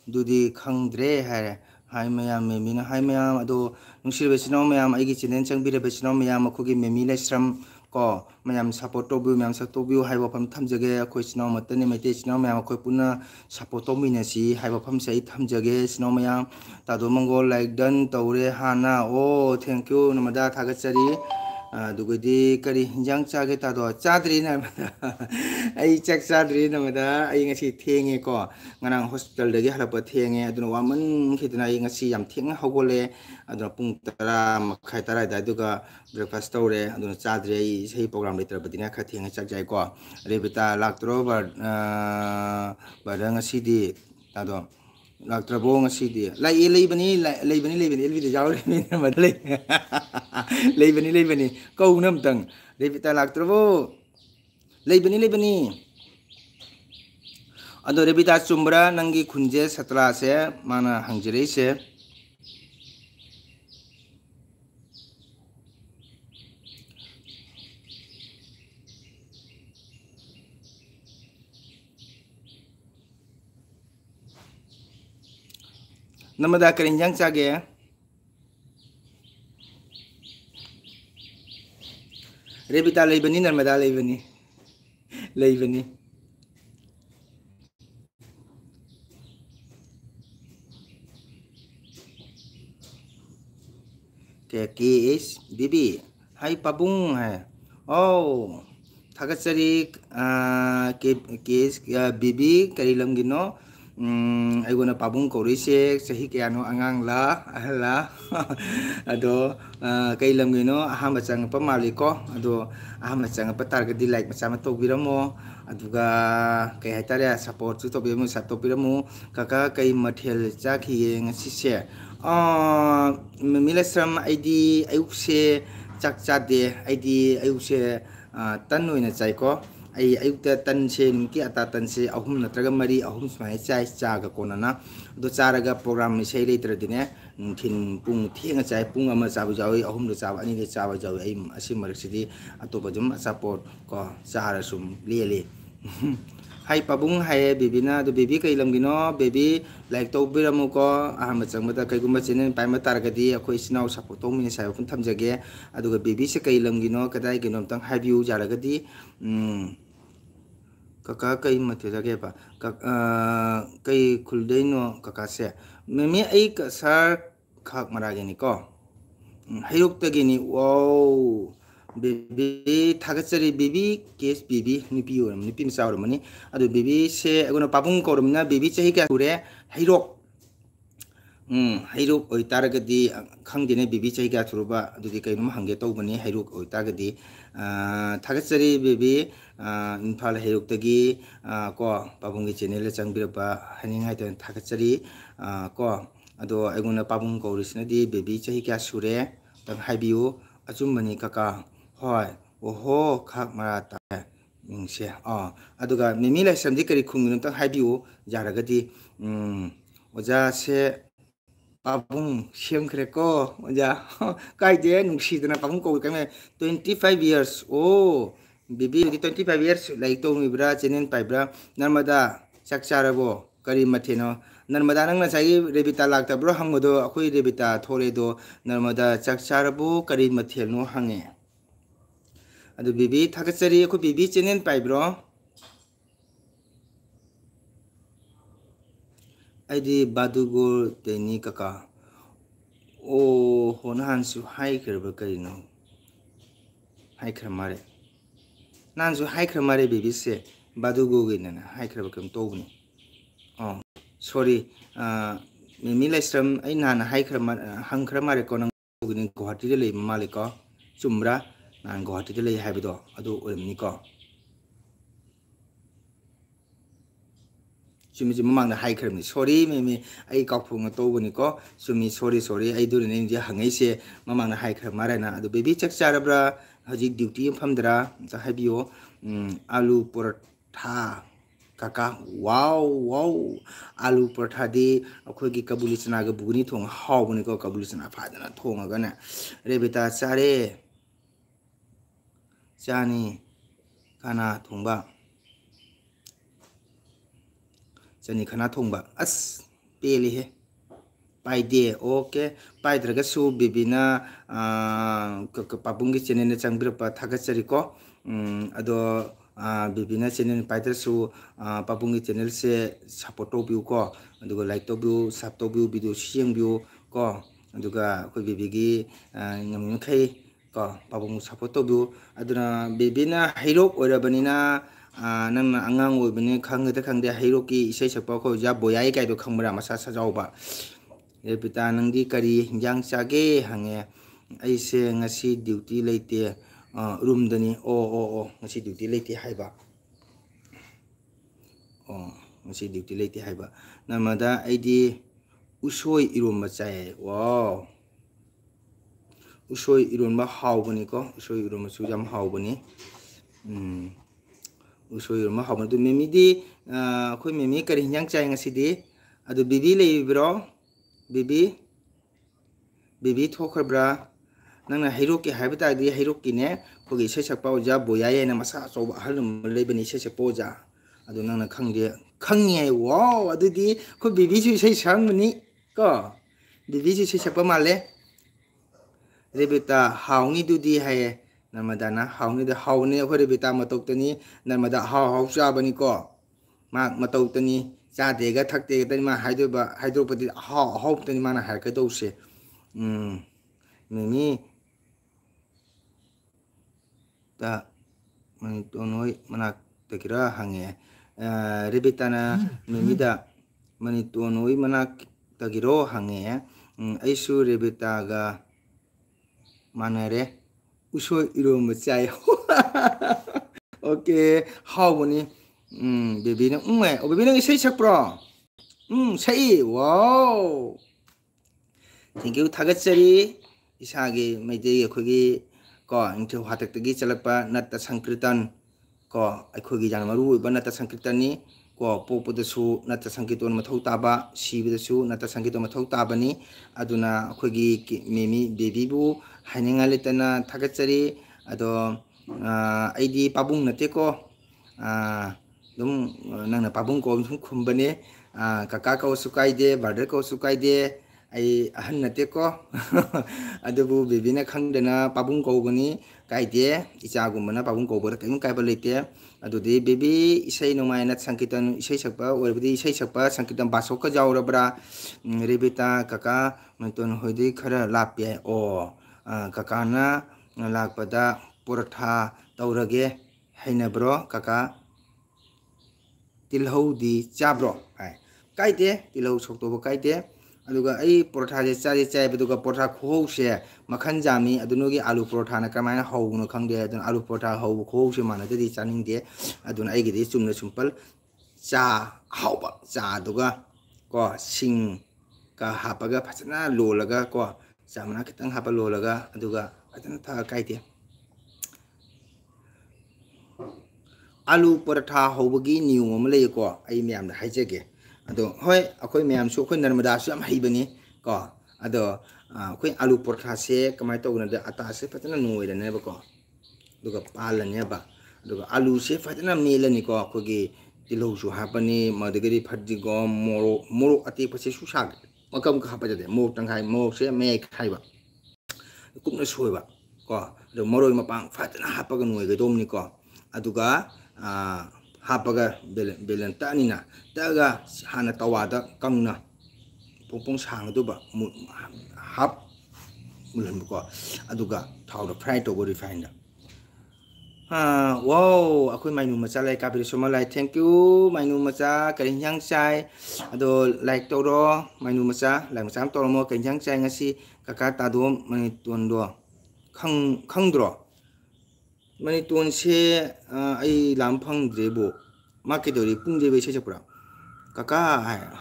ꯑꯗꯨꯗꯤ ꯈꯪꯗ꯭ꯔꯦ ꯍꯥꯏꯔꯦ. ꯍꯥꯏ ꯃꯌꯥꯝ, ꯃꯦꯃꯤꯅ ꯍꯥꯏ ꯃꯌꯥꯝ. ꯑꯗꯣ ꯅꯨꯡꯁꯤꯔꯕ ꯏꯆꯤꯟ ꯏꯅꯥꯎ ꯃꯌꯥꯝ, ꯑꯩꯒꯤ ꯆꯦꯅꯦꯜ ꯆꯪꯕꯤꯔꯕ ꯏꯆꯤꯟ ꯏꯅꯥꯎ ꯃꯌꯥꯝ, ꯑꯩꯈꯣꯏꯒꯤ ꯃꯦꯃꯤ ꯂꯥꯏꯁ꯭ꯔꯝ ꯀꯣ ꯃꯌꯥꯝ ꯁꯞꯄꯣꯔꯠ ꯇꯧꯕꯤꯌꯨ, ꯃꯌꯥꯝ ꯁꯞꯄꯣꯔꯠ ꯇꯧꯕꯤꯌꯨ ꯍꯥꯏꯕ ꯋꯥꯐꯝ ꯊꯝꯖꯒꯦ. ꯑꯩꯈꯣꯏ ꯏꯆꯤꯟ ꯏꯅꯥꯎ ꯑꯃꯠꯇꯅꯤ, ꯃꯩꯇꯩ ꯏꯆꯤꯟ ꯏꯅꯥꯎ ꯃꯌꯥꯝ ꯑꯩꯈꯣꯏ ꯄꯨꯟꯅ ꯁꯞꯄꯣꯔꯠ ꯇꯧꯃꯤꯟꯅꯁꯤ ꯍꯥꯏꯕ ꯋꯥꯐꯝꯁꯦ ꯑꯩ ꯊꯝꯖꯒꯦ. ꯏꯆꯤꯟ ꯏꯅꯥꯎ ꯃꯌꯥꯝ, ꯇꯥꯗꯣ ꯃꯪꯒꯣꯜ ꯂꯥꯏꯛ ꯗꯟ ꯇꯧꯔꯦ ꯍꯥꯟꯅ. ꯑꯣ ꯊꯦꯡꯀ꯭ꯌꯨ ꯅꯃꯗꯥ, ꯊꯥꯒꯠꯆꯔꯤ. ꯑꯗꯨꯒꯗꯤ ꯀꯔꯤ ꯍꯤꯟꯖꯥꯡ ꯆꯥꯒꯦ ꯇꯥꯗꯣ? ꯆꯥꯗ꯭ꯔꯤ ꯅꯃꯗꯥ. ꯑꯩ ꯆꯥꯛ ꯆꯥꯗ꯭ꯔꯤ ꯅꯃꯗꯥ. ꯑꯩ ꯉꯁꯤ ꯊꯦꯡꯉꯦꯀꯣ. ꯉꯔꯥꯡ ꯍꯣꯁꯄꯤꯇꯥꯜꯗꯒꯤ ꯍꯜꯂꯛꯄ ꯊꯦꯡꯉꯦ. ꯑꯗꯨꯅ ꯋꯥꯃꯟꯈꯤꯗꯅ ꯑꯩ ꯉꯁꯤ ꯌꯥꯝ ꯊꯦꯡꯅ ꯍꯧꯒꯠꯂꯦ. ꯑꯗꯨꯅ ꯄꯨꯡ 10 ꯃꯈꯥꯏ 10 ꯑꯗꯨꯒ ꯕ꯭ꯔꯦꯛꯐꯥꯁ ꯇꯧꯔꯦ. ꯑꯗꯨꯅ ꯆꯥꯗ꯭ꯔꯦ. ꯑꯩ ꯏꯁꯩ ꯄ꯭ꯔꯣꯒ꯭ꯔꯥꯝ ꯂꯩꯇ꯭ꯔꯕꯗꯤꯅ ꯈꯔ ꯊꯦꯡꯅ ꯆꯥꯛ ꯆꯥꯏꯀꯣ. ꯔꯦꯕꯤꯇꯥ ꯂꯥꯛꯇ꯭ꯔꯣ ꯕꯔꯗꯔ ꯉꯁꯤꯗꯤ? ꯇꯥꯗꯣ ꯂꯥꯛꯇ꯭ꯔꯕꯣ ꯉꯁꯤꯗꯤ? ꯂꯥꯛꯏ, ꯂꯩꯕꯅꯤ ꯑꯦꯜꯕꯤꯗ ꯌꯥꯎꯔꯤ. ꯂꯩꯕꯅꯤ. ꯀꯧꯅ ꯑꯝꯇꯪ. ꯔꯦꯕꯤꯇꯥ ꯂꯥꯛꯇ꯭ꯔꯕꯣ? ꯂꯩꯕꯅꯤ. ꯑꯗꯣ ꯔꯦꯕꯤꯇꯥ ꯆꯨꯝꯕ꯭ꯔꯥ ꯅꯪꯒꯤ ꯈꯨꯟꯖꯦ ꯁꯇ꯭ꯔꯥꯁꯦ? ꯃꯥꯅ ꯍꯪꯖꯔꯛꯏꯁꯦ. ꯅꯃꯗꯥ ꯀꯔꯤ ꯏꯟꯖꯥꯡ ꯆꯥꯒꯦ? Rebita leibani narmada leibani leibani के केस बीबी हाय पाबुंग है ओ थागचरी के केस बीबी करीलम गिनो अगोना पाबुंग कोरिसे सही कयानो अंगांगला अहला अदो कईलम गिनो अहम चंग प मालिको अदो अहम चंग प तारगदी लाइक मचा म तोबिरमो अदुगा कई हाइतारे सपोर्ट सु तोबिरमु सा तोबिरमु काका कई मथेल चाखिए ngasiसे मिलसम आईडी अयुसे चक चादे आईडी अयुसे तन होइना चाइको आई अयुक्ता तन से निमकी अता तन से अहुम नत्रगा मरी अहुम स्माय चाइ चागा कोनाना दो चारागा प्रोग्राम से लेत्रदिने थिन पुंग थेंगा चाइ पुंग अमा चाबु जाwi अहुम दो चाबा अनि दे चाबा जाwi आई असि मरसिदी अतोबा जुम सपोर्ट को चारा सुम लेले हाय पाबुंग हाय बेबीना दो बेबी कईलम गिनो बेबी लाइक तो बिरमु को अहम चंगमदा कईगुम चेनेल पाइमा तारगदी अखोय सिनाव सपोर्ट तो मिनि साय फुन थमजगे अदुगा बेबी से कईलम गिनो कदाय गिनो तंग हाइबिउ जारगदी कका कई मथे जगे बा कई खुलदैनो कका से मेमी आई सर खाक मरागेनी को हायुक्तगिनी वाओ बेबी थागचरी बेबी केस बेबी निपी ओरम निपी मचा ओरमनी अदु बेबी से अगोना पाबुंग कोरमना बेबी चही क्या हुरे हाइरोक हाइरोक ओइ तारगदी खंगदिने बेबी चही क्या थुरुबा अदुदि कइनुम हंगे तौबनी हाइरोक ओइ तारगदी थागचरी बेबी इम्फाल हाइरोकतगी को पाबुंगी चैनल चंगबिरबा हनिंगाइ तन थागचरी को अदो अगोना पाबुंग कोरिसनदी बेबी चही क्या सुरे तंग हाइबियो अचुम्बनी काका होय ओहो खाक मराता मिंगसे अदुगा मिमी लाइसमदि करी खुंगिनो तंग हाइबियो जारगदी ओजा से पाबुंग सेमख्रे को ओजा काइदे नुंसीदना पाबुंग को कमे 25 years ओ बेबी 25 years लाइक तो मिब्रा चेनेन पाइब्रा नर्मदा चकचारबो करी मथेनो नर्मदा नंग नसाई रेबिता लागतब्रो हंगदो अखोई रेबिता थोरेदो नर्मदा चकचारबो करी मथेनो हंगे अदु बेबी थागचरी अखो बेबी चेनेन पाइब्रो आईडी बादुगो तेनी काका ओ होनहानसु हाई करबो करिनो हाई खरमारे नानसु हाई खरमारे बेबी से बादुगो गिनना हाई करबो कम तोबनी सॉरी मिमी लाइस्रम आई नाना हाई खरमा हंग खरमारे को नंग गिन गुवाहाटी दे ले मालिको चुमरा नान गुवाहाटी दे ले हाइबदो अदु ओरमनी को चुमी चुमी मांग हाई खरमनी सॉरी मिमी आई काफुंग तोबनी को चुमी सॉरी आई दुरने जे हंगै से ममांग हाई खरमारे ना अदु बेबी चक चारब्रा हजि ड्यूटी फमदरा जा हाइबियो आलू पराठा काका वाओ वाओ आलू पराठा दी अखोगी कबुली चना ग बुगनी थोंग हावबनी को कबुली चना फादना थोंगगना रेबिता चारे चानी खाना थोंबा चनी खाना थोंबा अस पेली है पाइदे ओके पाइद्रगसु बिबिना पाबुंगी चेनेल चंगबिरपा थागचरिको अदो बिबिना चैनल पाइदरसु पाबुंगी चैनल से सपोर्ट तोबिउ को अदुगा लाइक तोबिउ सब तोबिउ वीडियो सियंबिउ को अदुगा कोई बिबिगी ngमखै को पाबुंग सपोर्ट तोबिउ अदुना बिबिना हाइरोक ओरबनिना नंग अंगांग ओबनि खंगदे खंगदे हाइरोक की इसै सपा को जा बोयाई काइदो खंगबरा मसा सजाउबा रेपिता नंगी करी हिंजांग चागे हंगे ऐसे ngasi ड्यूटी लेते रूम दनी ओ ngasi ड्यूटी लेते हाइबा ngasi ड्यूटी लेते हाइबा नमदा आईडी उसोय इरोम चाय वाओ उसोय इरोम हावबनी को उसोय इरोम सुजाम हावबनी उसोय इरोम हावबनी तो मेमीदी अखोय मेमी करी हिंजांग चाय ngasi दी अदु बिबी लेब्रो बिबी थोखब्रा नंगना हाइरोक के हाइबता दी हाइरोक की ने खोगी इसे सकपा ओजा बोयाये ना मसा चौबा हल लेबनी इसे सकपा ओजा अदु नंगना खंगदे खंगिए वाओ अदुदी खो बिबी सु इसे सांगमनी को बिबी सु इसे सकपा माले रेबिता हाउनी दुदी हाय narmadana hauni da hauni akhoi rebita matokni narmada haw chabani ko ma matokni chade ga thakte ga ma hydropati haw tani mana har ka dose mimi ta mani tonoi mana tekira hange rebitana mimi da mani tonoi mana tagiro hange aisu rebita ga manare usoi iro machai okay how bani baby na baby na isai sakpro sai wow thank you thagatchari isagi maidei akhogi ko ingthu hatak-tagi chalakpa natta sankirtan ko akhogi jang maru ba natta sankirtan ni ko popodasu natta sankiton mathau taba sibidasu natta sankiton mathau tabani aduna akhogi mimi baby bu haningaletana thagatchari ado aidi pabung nate ko dum nangna pabung ko sum khumbane kaka ko sukaide brother ko sukaide ai ahan nate ko adubu baby na khangdana pabung ko gani kaide icha gumana pabung ko bor kaim kai balete adudi baby isai nomai nat sankitan isai sakpa orbidi isai sakpa sankitan basok ka jawrabra rebita kaka manton hoidi khara lapye o kaka na lakpada portha taurage haina bro kaka tilhau di chabro kaide tilhau sokto bo kaide aduga ai portha je chai beduga portha khou se makhan jami adunogi alu portha na kamaina hauno khangde adun alu portha hau khou se mana de chaning de adun ai gidi chumna simple cha hauba cha duga ko sing ka hapaga phachana lolaga ko chamna kitang hapa lolaga aduga adana tha kaide alu paratha hobagi niu amle ko ai myam da haijege ado hoi akoi myam su akoi narmada su am haibani ko ado akoi alu paratha se kamai to na da ata se patana noi da ne ba ko duga palane ba duga alu se patana melani ko akogi tilau su hapani madagari phadji gom moro ati pase su sak makam ka hapa jade mo tanghai mo se me khai ba kupna soi ba ko do moroi mapang patana hapa ga noi ga dom ni ko aduga hapaga belen tanina daga hana tawada kangna pongpong sang duba hap mulan ko aduga thawda fry to go refine da wow akoi mainu macha lai kapiri soma lai thank you mainu macha karing yang chai ado like to ro mainu macha lai macha to mo karing yang chai ngasi kaka ta do mani tondo khang dro mani ton se ai lam phang drebo market ori pungje be chepra kaka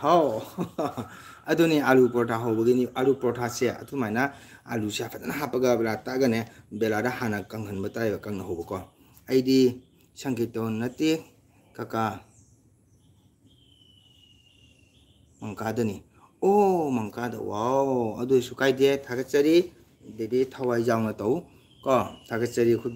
how adoni alu portha hobogini alu portha se atumaina alu se fatana hapaga bla taga ne bela da hana kanghan batai kangna hoboko aidi sangiton nati kaka mangkadani oh mangkada wow adu sukai de thagachari bebe thawai jangna to ko thagachari khu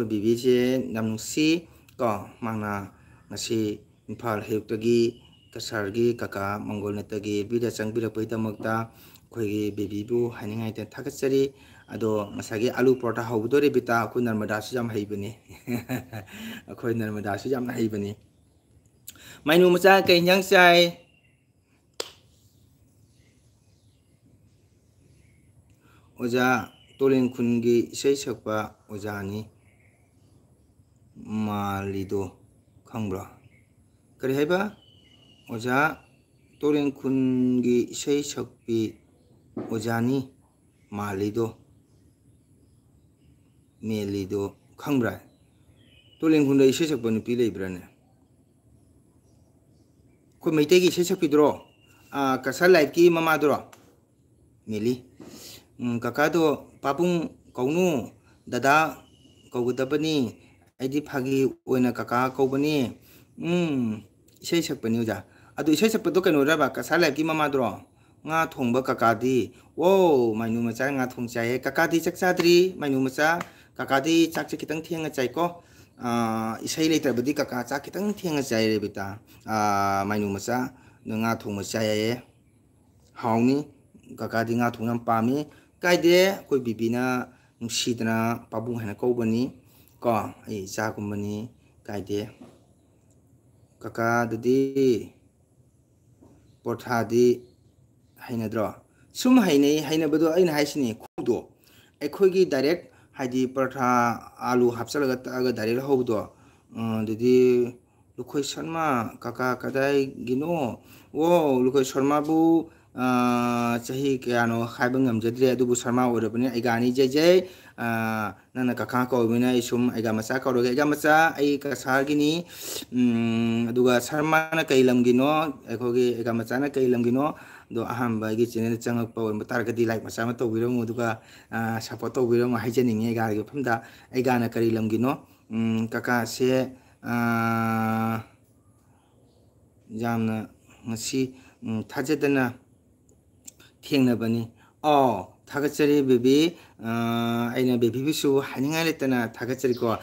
bibi je namnusi ko mangna ngasi imphal heutagi kasargi kaka mongol natagi bida changbira poidamakta khoigi bibi bu haningai te thagachari ado masagi alu porta hawdore bita khu narmada su jam haibani khoi narmada su jam haibani mainu macha kai nyang chai oja tolen khungi isai sakpa ojani malido khangbra kari haiba oja tolen khungi isai sakpi ojani malido melido khangbra tolen khunda isai sakpa nupi leibrane ko meitegi isai sakpi dro kasar life ki mama dro meli kakado papung kaunu dada kaugudabani aidi phagi oina kaka kaubani isai sakpani uja adu isai sakpado kano raba kasala ki mama dro nga thongba kakadi wo mainu macha nga thong chaye kakadi chakchadri mainu macha kakadi chakche kitang thenga chai ko isai leiter badi kaka chak kitang thenga chai re bita mainu macha nga thong ma chaye hauni kakadi nga thong nam pami kaide koi bibina ꯅꯨꯡꯁꯤꯗꯅ ꯄꯥꯕꯨꯡ ꯍꯥꯏꯅ ꯀꯧꯕꯅꯤ ꯀꯣ ꯑꯩ ꯏꯆꯥꯒꯨꯝꯕꯅꯤ ꯀꯥꯏꯗꯦ ꯀꯀꯥꯗꯨꯗꯤ ꯄꯣꯔꯊꯥꯗꯤ ꯍꯩꯅꯗ꯭ꯔꯣ ꯁꯨꯝ ꯍꯩꯅꯩ ꯍꯩꯅꯕꯗꯣ ꯑꯩꯅ ꯍꯥꯏꯁꯤꯅꯤ ꯈꯨꯗꯣ ꯑꯩꯈꯣꯏꯒꯤ direct ꯍꯥꯏꯗꯤ ꯄꯔꯊꯥ ꯑꯥꯂꯨ ꯍꯥꯞꯆꯤꯜꯂꯒ ꯇꯛꯑꯒ ꯗꯥꯏꯔꯦꯛ ꯍꯧꯕꯗꯣ ꯑꯗꯨꯗꯤ ꯂꯨꯈꯣꯏ ꯁꯔꯃ ꯀꯀꯥ ꯀꯗꯥꯏꯒꯤꯅꯣ ꯑꯣ ꯂꯨꯈꯣꯏ ꯁꯔꯃꯕꯨ ꯆꯍꯤ ꯀꯌꯥꯅꯣ ꯍꯥꯏꯕ ꯉꯝꯖꯗ꯭ꯔꯦ ꯑꯗꯨꯕꯨ ꯁꯔꯃ ꯑꯣꯏꯔꯕꯅꯤ ꯑꯩꯒꯥꯅꯤ ꯖꯩ ꯅꯪꯅ ꯀꯀꯥ ꯀꯧꯕꯅꯤꯅ ꯑꯩ ꯁꯨꯝ ꯑꯩꯒꯥ ꯃꯆꯥ ꯀꯧꯔꯒꯦ ꯑꯩꯒꯥ ꯃꯆꯥ ꯑꯩ ꯀꯁꯥꯔꯒꯤꯅꯤ ꯑꯗꯨꯒ ꯁꯔꯃꯅ ꯀꯩ ꯂꯝꯒꯤꯅꯣ ꯑꯩꯈꯣꯏꯒꯤ ꯑꯩꯒꯥ ꯃꯆꯥꯅ ꯀꯩ ꯂꯝꯒꯤꯅꯣ ꯑꯗꯣ ꯑꯍꯥꯟꯕ ꯑꯩꯒꯤ ꯆꯦꯅꯦꯜꯗ ꯆꯪꯉꯛꯄ ꯑꯣꯏꯕ ꯇꯥꯔꯒꯗꯤ ꯂꯥꯏꯛ ꯃꯆꯥ ꯑꯃ ꯇꯧꯕꯤꯔꯝꯃꯨ ꯑꯗꯨꯒ ꯁꯞꯄꯣꯔꯠ ꯇꯧꯕꯤꯔꯝꯃꯨ ꯍꯥꯏꯖꯅꯤꯡꯉꯤ ꯑꯩꯒꯥꯒꯤ ꯃꯐꯝꯗ ꯑꯩꯒꯥꯅ ꯀꯔꯤ ꯂꯝꯒꯤꯅꯣ ꯀꯀꯥꯁꯦ ꯌꯥꯝꯅ ꯉꯁꯤ ꯊꯥꯖꯗꯅ ꯊꯦꯡꯅꯕꯅꯤ ꯊꯥꯒꯠꯆꯔꯤ ꯕꯦꯕꯤ ꯑꯩꯅ ꯕꯦꯕꯤꯕꯨꯁꯨ ꯍꯥꯏꯅꯤꯡꯉꯥꯏ ꯂꯩꯇꯅ ꯊꯥꯒꯠꯆꯔꯤꯀꯣ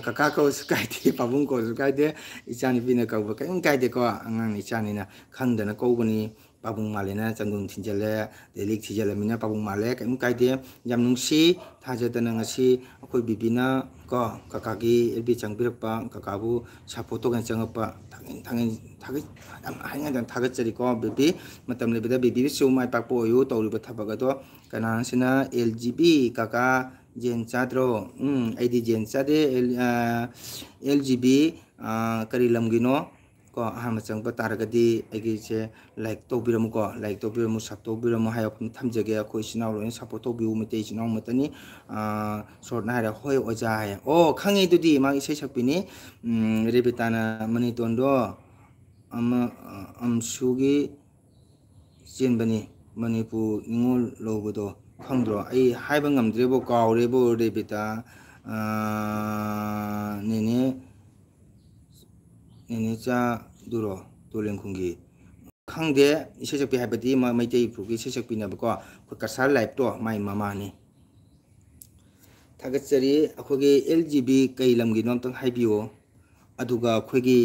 ꯀꯀꯥ ꯀꯧꯔꯁꯨ ꯀꯥꯏꯗꯦ ꯄꯥꯕꯨꯡ ꯀꯧꯔꯁꯨ ꯀꯥꯏꯗꯦ ꯏꯆꯥꯅꯨꯄꯤꯅ ꯀꯧꯕ ꯀꯔꯤꯝ ꯀꯥꯏꯗꯦꯀꯣ ꯑꯉꯥꯡꯅ ꯏꯆꯥꯅꯤꯅ ꯈꯪꯗꯅ ꯀꯧꯕꯅꯤ ꯄꯥꯕꯨꯡ ꯃꯥꯜꯂꯦꯅ ꯆꯪꯗꯨꯝ ꯊꯤꯟꯖꯜꯂꯦ ꯂꯤꯛ ꯊꯤꯖꯤꯜꯂꯃꯤꯅ ꯄꯥꯕꯨꯡ ꯃꯥꯜꯂꯦ ꯀꯔꯤꯝ ꯀꯥꯏꯗꯦ ꯌꯥꯝ ꯅꯨꯡꯁꯤ ꯊꯥꯖꯗꯅ ꯉꯁꯤ ꯑꯩꯈꯣꯏ ꯕꯤꯕꯤꯅ ꯀꯣ ꯀꯀꯥꯒꯤ ꯑꯦꯜ ꯕꯤ ꯆꯪꯕꯤꯔꯛꯄ ꯀꯀꯥꯕꯨ ꯁꯞꯄꯣꯔꯠ ꯇꯧꯒꯦꯅ ꯆꯪꯉꯛꯄ ꯌꯥꯝ ꯍꯥꯏꯅꯗꯅ ꯊꯥꯒꯠꯆꯔꯤꯀꯣ ꯕꯦꯕꯤ ꯃꯇꯝ ꯂꯩꯕꯗ ꯕꯦꯕꯤꯁꯨ ꯃꯥꯏ ꯄꯥꯛꯄ ꯑꯣꯏꯌꯨ ꯇꯧꯔꯤꯕ ꯊꯕꯛ ꯑꯗꯣ ꯀꯅꯥꯁꯤꯅ ꯑꯦꯜ ꯖꯤ ꯕꯤ ꯀꯀꯥ ꯖꯦꯟ ꯆꯥꯗ꯭ꯔꯣ ꯑꯩꯗꯤ ꯖꯦꯟ ꯆꯥꯗꯦ ꯑꯦꯜ ꯖꯤ ꯕꯤ ꯀꯔꯤ ꯂꯝꯒꯤꯅꯣ ꯀꯣ ꯑꯍꯥꯟꯕ ꯆꯪꯕ ꯇꯥꯔꯒꯗꯤ ꯑꯩꯒꯤꯁꯦ ꯂꯥꯏꯛ ꯇꯧꯕꯤꯔꯝꯃꯨꯀꯣ ꯂꯥꯏꯛ ꯇꯧꯕꯤꯔꯝꯃꯨ ꯁꯞ ꯇꯧꯕꯤꯔꯝꯃꯨ ꯍꯥꯏꯕ ꯊꯝꯖꯒꯦ ꯑꯩꯈꯣꯏ ꯏꯆꯤꯜ ꯏꯅꯥꯎ ꯂꯣꯏꯅ ꯁꯞꯄꯣꯔꯠ ꯇꯧꯕꯤꯌꯨ ꯃꯩꯇꯩ ꯏꯆꯤꯜ ꯏꯅꯥꯎ ꯑꯃꯠꯇꯅꯤ ꯁꯣꯔꯠꯅ ꯍꯥꯏꯔꯦ ꯍꯣꯏ ꯑꯣꯖꯥ ꯍꯥꯏꯌꯦ ꯈꯪꯉꯤ ꯑꯗꯨꯗꯤ ꯃꯥꯒꯤ ꯏꯁꯩ ꯁꯛꯄꯤꯅꯤ ꯔꯦꯕꯤꯇꯥꯅ ꯃꯅꯤꯇꯣꯟꯗꯣ ꯑꯝꯁꯨꯒꯤ ꯆꯦꯟꯕꯅꯤ ꯃꯅꯤꯄꯨꯔ ꯅꯤꯉꯣꯜ ꯂꯧꯕꯗꯣ ꯈꯪꯗ꯭ꯔꯣ ꯑꯩ ꯍꯥꯏꯕ ꯉꯝꯗ꯭ꯔꯦꯕꯣ ꯀꯥꯎꯔꯦꯕꯣ ꯔꯦꯕꯤꯇꯥ ꯅꯦꯅꯦꯆꯥꯗꯨꯔꯣ ꯇꯣꯂꯦꯡꯈꯨꯡꯒꯤ ꯈꯪꯗꯦ ꯏꯁꯩ ꯁꯛꯄꯤ ꯍꯥꯏꯕꯗꯤ ꯃꯩꯇꯩ ꯏꯄꯨꯒꯤ ꯏꯁꯩ ꯁꯛꯄꯤꯅꯦꯕꯀꯣ ꯑꯩꯈꯣꯏ ꯀꯁꯥꯔ ꯂꯥꯏꯐꯇꯣ ꯃꯥꯏ ꯃꯃꯥꯅꯤ ꯊꯥꯒꯠꯆꯔꯤ ꯑꯩꯈꯣꯏꯒꯤ ꯑꯦꯜ ꯖꯤ ꯕꯤ ꯀꯩ ꯂꯝꯒꯤꯅꯣ ꯑꯝꯇꯪ ꯍꯥꯏꯕꯤꯌꯣ ꯑꯗꯨꯒ ꯑꯩꯈꯣꯏꯒꯤ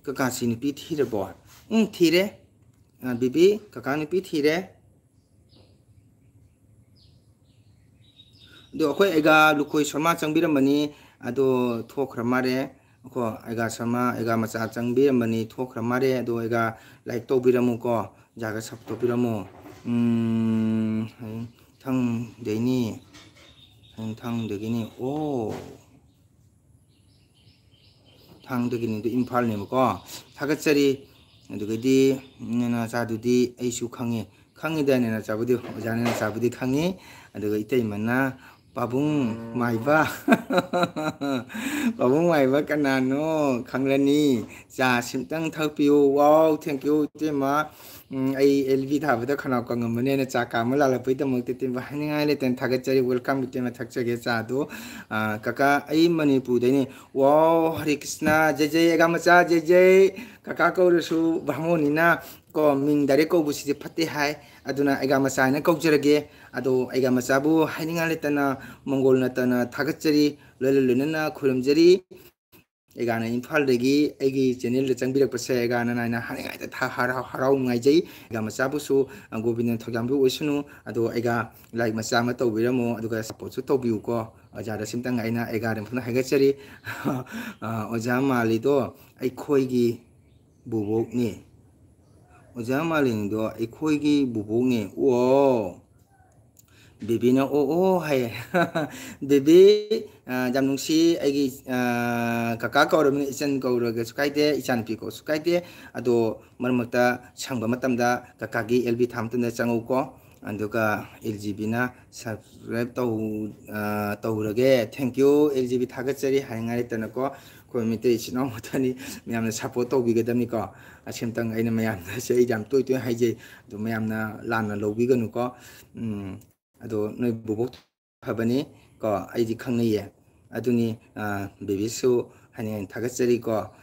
ꯀꯀꯥꯁꯤ ꯅꯨꯄꯤ ꯊꯤꯔꯕꯣ ꯊꯤꯔꯦ ꯕꯤꯕꯤ ꯀꯀꯥ ꯅꯨꯄꯤ ꯊꯤꯔꯦ ꯑꯗꯣ ꯑꯩꯈꯣꯏ ꯑꯩꯒꯥ ꯂꯨꯈꯣꯏ ꯁꯔꯃ ꯆꯪꯕꯤꯔꯝꯕꯅꯤ ꯑꯗꯣ ꯊꯣꯛꯈ꯭ꯔ ꯃꯥꯜꯂꯦ ꯀꯣ ꯑꯩꯒꯥ ꯁꯔꯃ ꯑꯩꯒꯥ ꯃꯆꯥ ꯆꯪꯕꯤꯔꯝꯕꯅꯤ ꯊꯣꯛꯈ꯭ꯔ ꯃꯥꯜꯂꯦ ꯑꯗꯣ ꯑꯩꯒꯥ ꯂꯥꯏꯛ ꯇꯧꯕꯤꯔꯝꯃꯨꯀꯣ ꯖꯥꯒ ꯁꯞ ꯇꯧꯕꯤꯔꯝꯃꯨ ꯊꯥꯡꯗꯒꯤꯅꯤ ꯊꯥꯡꯗꯒꯤꯅꯤ ꯑꯗꯨ ꯏꯝꯐꯥꯜꯅꯦꯕꯀꯣ ꯊꯥꯒꯠꯆꯔꯤ ꯑꯗꯨꯒꯗꯤ ꯅꯦꯅꯥꯆꯥꯗꯨꯗꯤ ꯑꯩꯁꯨ ꯈꯪꯉꯤꯗ ꯅꯦꯅꯥꯆꯥꯕꯨꯗꯤ ꯑꯣꯖꯥ ꯅꯦꯅꯥꯆꯥꯕꯨꯗꯤ ꯈꯪꯉꯤ ꯑꯗꯨꯒ ꯏꯇꯩꯃꯅ ꯄꯥꯕꯨꯡ ꯃꯥꯏꯕ ꯄꯥꯕꯨꯡ ꯃꯥꯏꯕ ꯀꯅꯥꯅꯣ ꯈꯪꯂꯅꯤ ꯆꯥ ꯁꯤꯃꯇꯪ ꯊꯛꯄꯤꯌꯨ ꯋꯥꯎ ꯊꯦꯡꯀ꯭ꯌꯨ ꯏꯇꯩꯃ ꯑꯩ ꯑꯦꯜ ꯕꯤ ꯊꯥꯕꯗ ꯈꯅꯥꯎ ꯀꯪꯉꯝꯕꯅꯦꯅ ꯆꯥ ꯀꯥꯝꯕ ꯂꯥꯜꯂꯛꯄꯒꯤꯗꯃꯛꯇ ꯏꯇꯩꯃ ꯍꯥꯏꯅꯤꯡꯉꯥꯏ ꯂꯩꯇꯅ ꯊꯥꯒꯠꯆꯔꯤ ꯋꯦꯜꯀꯝ ꯏꯇꯩꯃ ꯊꯛꯆꯒꯦ ꯆꯥꯗꯣ ꯀꯀꯥ ꯑꯩ ꯃꯅꯤꯄꯨꯔꯗꯩꯅꯤ ꯋꯥꯎ ꯍꯔꯦ ꯀ꯭ꯔꯤꯁꯅ ꯖꯩ ꯖꯩ ꯑꯩꯒꯥ ꯃꯆꯥ ꯖꯩ ꯖꯩ ꯀꯀꯥ ꯀꯧꯔꯁꯨ ꯚꯥꯃꯣꯟꯅꯤꯅ ꯀꯣ ꯃꯤꯡ ꯗꯥꯏꯔꯦꯛ ꯀꯧꯕꯁꯤꯗꯤ ꯐꯠꯇꯦ ꯍꯥꯏ ꯑꯗꯨꯅ ꯑꯩꯒꯥ ꯃꯆꯥ ꯍꯥꯏꯅ ꯀꯧꯖꯔꯒꯦ ꯑꯗꯣ ꯑꯩꯒꯥ ꯃꯆꯥꯕꯨ ꯍꯥꯏꯅꯤꯡꯉꯥꯏ ꯂꯩꯇꯅ ꯃꯪꯒꯣꯜ ꯅꯠꯇꯅ ꯊꯥꯒꯠꯆꯔꯤ ꯂꯣꯏꯅꯅ ꯈꯨꯔꯨꯝꯖꯔꯤ ꯑꯩꯒꯥꯅ ꯏꯝꯐꯥꯜꯗꯒꯤ ꯑꯩꯒꯤ ꯆꯦꯅꯦꯜꯗ ꯆꯪꯕꯤꯔꯛꯄꯁꯦ ꯑꯩꯒꯥꯅ ꯅꯥꯏꯅ ꯍꯥꯏꯅꯤꯡꯉꯥꯏꯇ ꯍꯔꯥꯎ ꯅꯨꯡꯉꯥꯏꯖꯩ ꯑꯩꯒꯥ ꯃꯆꯥꯕꯨꯁꯨ ꯒꯣꯕꯤꯟꯗ ꯊꯧꯖꯥꯟꯕꯤ ꯑꯣꯏꯁꯅꯨ ꯑꯗꯣ ꯑꯩꯒꯥ ꯂꯥꯏꯛ ꯃꯆꯥ ꯑꯃ ꯇꯧꯕꯤꯔꯝꯃꯣ ꯑꯗꯨꯒ ꯁꯞꯄꯣꯔꯠꯁꯨ ꯇꯧꯕꯤꯌꯨꯀꯣ ꯑꯣꯖꯥꯗ ꯁꯤꯃꯇꯪ ꯑꯩꯅ ꯑꯩꯒꯥꯗ ꯃꯐꯝꯗ ꯍꯥꯏꯒꯠꯆꯔꯤ ꯑꯣꯖꯥ ꯃꯥꯜꯂꯤꯗꯣ ꯑꯩꯈꯣꯏꯒꯤ ꯕꯨꯕꯣꯛꯅꯤ ꯑꯣꯖꯥ ꯃꯥꯜꯂꯤꯗꯣ ꯑꯩꯈꯣꯏꯒꯤ ꯕꯨꯕꯣꯛꯅꯤ ꯕꯦꯕꯤꯅ ꯍꯥꯏꯌꯦ ꯕꯦꯕꯤ ꯌꯥꯝ ꯅꯨꯡꯁꯤ ꯑꯩꯒꯤ ꯀꯀꯥ ꯀꯧꯔꯕꯅꯤꯅ ꯏꯆꯟ ꯀꯧꯔꯒꯁꯨ ꯀꯥꯏꯗꯦ ꯏꯆꯥꯅꯨꯄꯤ ꯀꯧꯔꯁꯨ ꯀꯥꯏꯗꯦ ꯑꯗꯣ ꯃꯔꯛ ꯃꯔꯛꯇ ꯁꯪꯕ ꯃꯇꯝꯗ ꯀꯀꯥꯒꯤ ꯑꯦꯜ ꯕꯤ ꯊꯥ ꯃꯇꯝꯗ ꯆꯪꯉꯨꯀꯣ ꯑꯗꯨꯒ ꯑꯦꯜ ꯖꯤ ꯕꯤꯅ ꯁꯕꯁꯀ꯭ꯔꯥꯏꯕ ꯇꯧꯔꯒꯦ ꯊꯦꯡꯀ꯭ꯌꯨ ꯑꯦꯜ ꯖꯤ ꯕꯤ ꯊꯥꯒꯠꯆꯔꯤ ꯍꯥꯏꯅꯤꯡꯉꯥꯏ ꯂꯩꯇꯅꯀꯣ ꯑꯩꯈꯣꯏ ꯃꯩꯇꯩ ꯏꯆꯤꯜ ꯏꯅꯥꯎ ꯃꯊꯅꯤ ꯃꯌꯥꯝꯅ ꯁꯞꯄꯣꯔꯠ ꯇꯧꯕꯤꯒꯗꯕꯅꯤꯀꯣ ꯑꯁꯤꯃꯇꯪ ꯑꯩꯅ ꯃꯌꯥꯝꯗꯁꯦ ꯑꯩ ꯌꯥꯝ ꯇꯣꯏ ꯇꯣꯏꯅ ꯍꯥꯏꯖꯩ ꯑꯗꯣ ꯃꯌꯥꯝꯅ ꯂꯥꯟꯅ ꯂꯧꯕꯤꯒꯅꯨꯀꯣ ꯑꯗꯣ ꯅꯣꯏ ꯕꯨꯕꯣꯛ ꯐꯕꯅꯤ ꯀꯣ ꯑꯩꯗꯤ ꯈꯪꯅꯩꯌꯦ ꯑꯗꯨꯅꯤ ꯕꯦꯕꯤꯁꯨ 하니 타겟자리고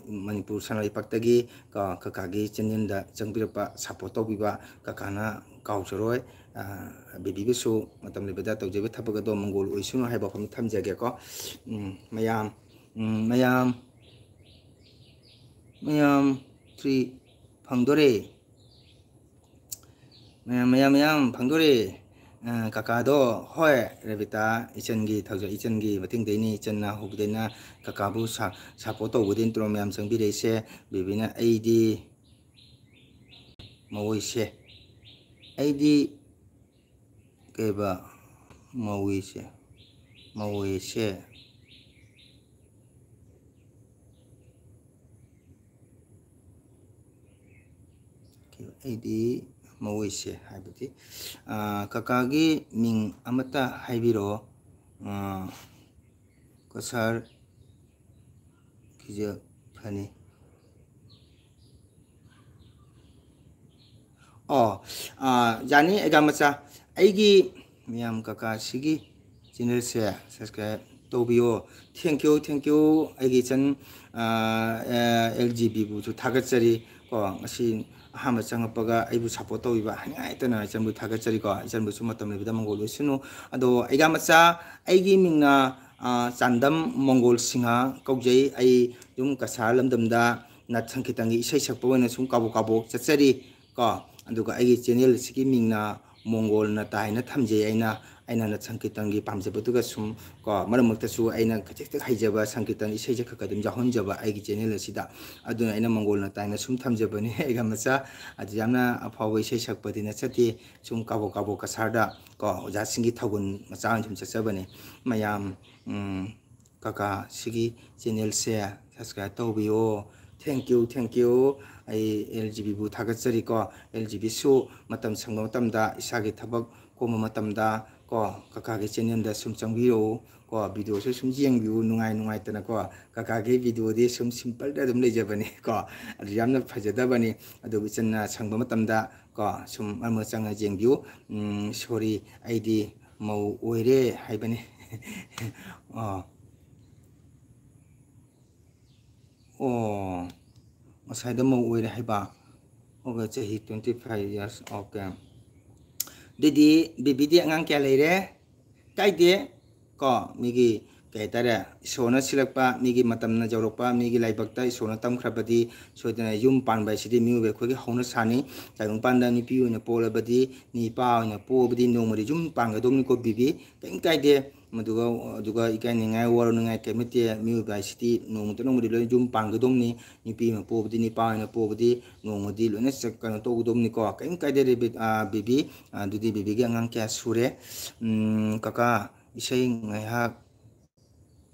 Manipur Sanai Paktagi kakagi channel changpirpa support tawbiba kakana kausaroi bibi su matam lebeda tawjebe thabaga do mongol oisunu haiba pham thamjage ko mayam mayam mayam tri phangdore mayam phangdore kakado hoi rebita ichangi thawja ichangi mating deini ichanna hubdena kakabu support tawbudin tro mayam changbire se bibina aidi mawoise aidi keba mawoise aidi mawoise haibati kakagi ming amata haibiro kasar kija phani jani egamacha aigi miyam kaka sigi channel se subscribe tobio thank you aigi chan LGB bu chu thagatsari ko asi ahama changapaga aibu support tobiba hangaitana chanbu thagatsari ko chanbu su matam lebida mongol sunu ado egamacha aigi mingna chandam mongol singa kaujai ai yum kasar lamdamda na changkitangi isai sakpa wana sum kabu chatsari ko aduga aigi channel sigi mingna mongol na taina thamje aina na sankirtangi pamjabaduga sum ko maramaktasu aina khajekta haijaba sankirtan isai jakakadum jahonjaba aigi channel asida aduna aina mongol na taina sum thamjabani aiga macha adiyamna afawa isai sakpadina chati sum kabo kasarda ko oja singi thagun macha sum chachabani mayam kaka sigi channel se subscribe tawbiyo thank you ai LGB bu thagatsari ko LGB su matam sangma matamda isagi thabak ko matamda ko kakage channel da sum changbiro ko video su sum jengbiu nungai tana ko kakage video de sum simple da dum lejabani ko yamna phajadabani adu bichanna sangma matamda ko sum alma changa jengbiu sorry ID mau oire haibani masai da mau oire haiba oga chahi 25 years okay didi bibidi angang kya leire kaide ko migi kaitare isona silakpa migi matamna jawrokpa migi laibakta isona tamkhrabadi soidana yum panba sidi miube khogi hona sani taung panda ni piu na polabadi ni pa na pobadi nomari yum panga domni ko bibi kaide maduga ikai ningai waro ningai kemite miube sidi nomari lo yum panga domni ni pi na pobadi ni pa na pobadi nomadi lo na sakana to domni ko kaide bibi dudi bibi ge angang kya sure kaka isai ngai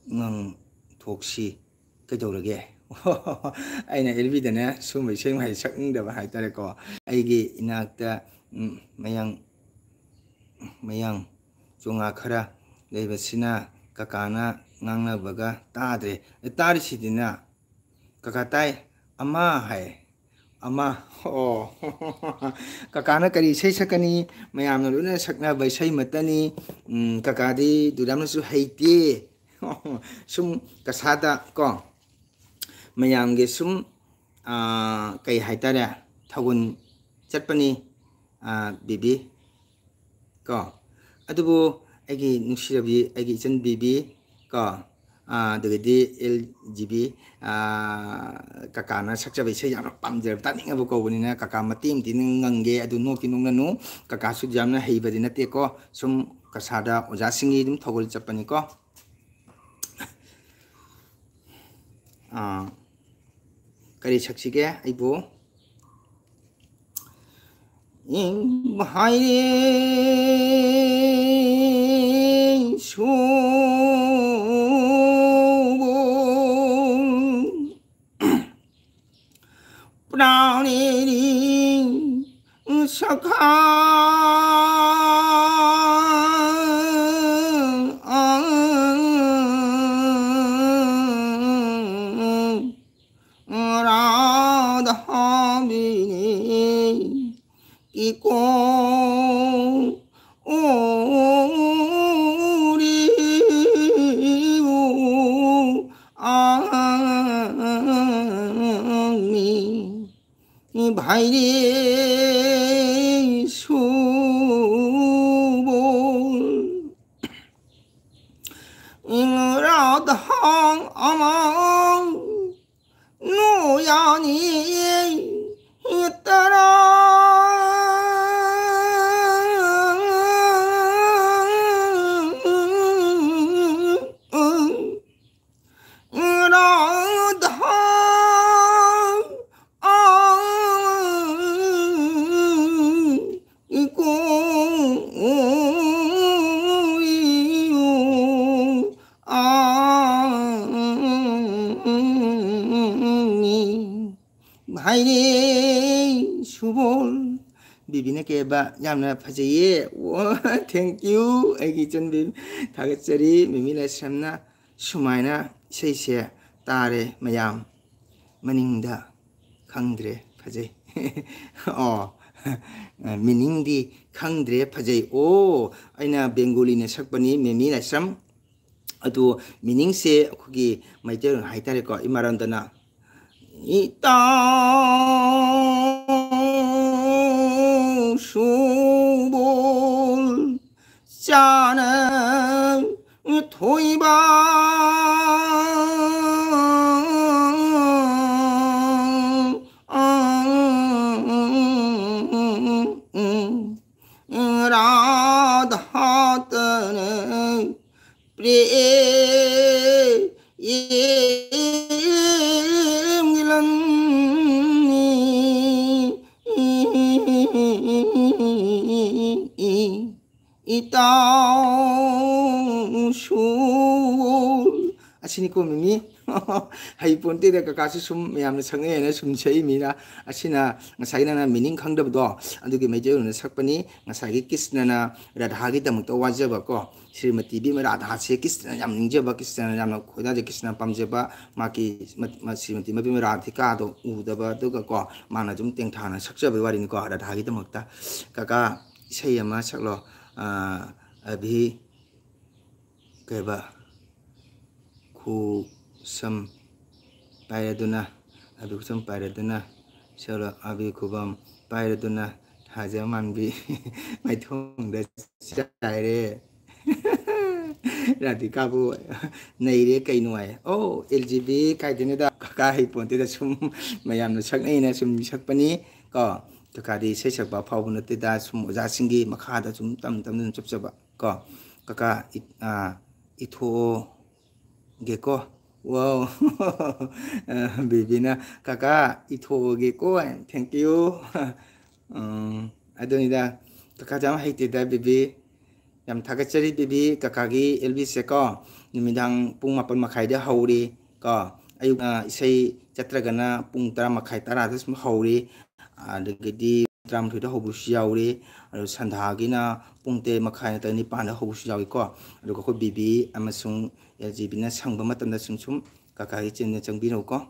ngang thokshi kaidorage aina elbidana sumai sei mai sakngdaba haitare ko aigi inakta mayang chunga khara leibasina kakana ngangna baga tadre tarisidina kakatai ama kakana kari sei sakani mayamna luna sakna bai sei matani kakadi dudamna su haiti sum kasada ko mayamge sum kai haitara thagun chatpani bibi ko adubu agi nushirabi agi chan bibi ko dagadi LGB kakana sakchabai se yamna pamjar taningabu ko bunina kaka matim tin ngange adu no kinung nanu kaka su jamna heibadi nate ko sum kasada oja singi dum thogol chapani ko kari sakchige aibo in bahai su prani sakha 장미 바이리 수볼 잉라당 아망 노야니 따라 하이니 수볼 비비네 깨봐 얌나 파제예 와 땡큐 애기 전 비비 다get자리 미미나 삼나 수마이나 세세 따레 마얌 마닝다 강드레 파제 미닝디 강드레 파제 오 아이나 벵골리네 sakpani 미미나 삼 아도 미닝세 거기 마이테론 하이타레거 이 말한다나 이 땅 수볼 짜는 토이방 라다하다는 프레 이땅 술 아시니까 미미 하이폰 때가 가서 숨 야는 성에는 숨체이미나 아시나 사이나나 미닝 강더도 아두게 메제는 sakpani 사기 키스나나 라다하기 때문에 또 와져봤고 Shrimati भी मेरा आधा से किस तरह हम निजे बा किस तरह हम खुदा जे किस तरह पमजे बा माकी श्रीमती में भी मेरा अधिका तो उदबा तो को माना जुम तेंग थाना सक्से बेवारी को आधा धागी तो मक्ता काका सही है सकलो अभी कहबा खु सम पायदुना अभी खु सम पायदुना चलो अभी खुबम पायदुना हाजे मानबी मैथुंग दे चाइरे राधिकाबू नईरे कई नुआए ओ एलजीबी कायदेनेदा काका हिपोंतेदा सुम मयामनो सकनैना सुम सकपनी को काकादी से सकबा फावबो नतेदा सुम ओजासिंगी मखादा सुम तम तम चपचबा को काका इथो गेको वाओ बेबीना काका इथो गेको थैंक यू अदोनिदा काका जाम हाइतेदा baby yam thagachari bibi kakagi elbi seko numidang pung mapan makhai de hauri ka ayuk isai chatragana pung tara makhai tara das hauri adagidi tram thuida hobus yauri aro sandhagina pungte makhai ta ni pan hobus yawi ko aro ko bibi amasung lgb na sangba matamda sumsum kakagi chenna changbino ko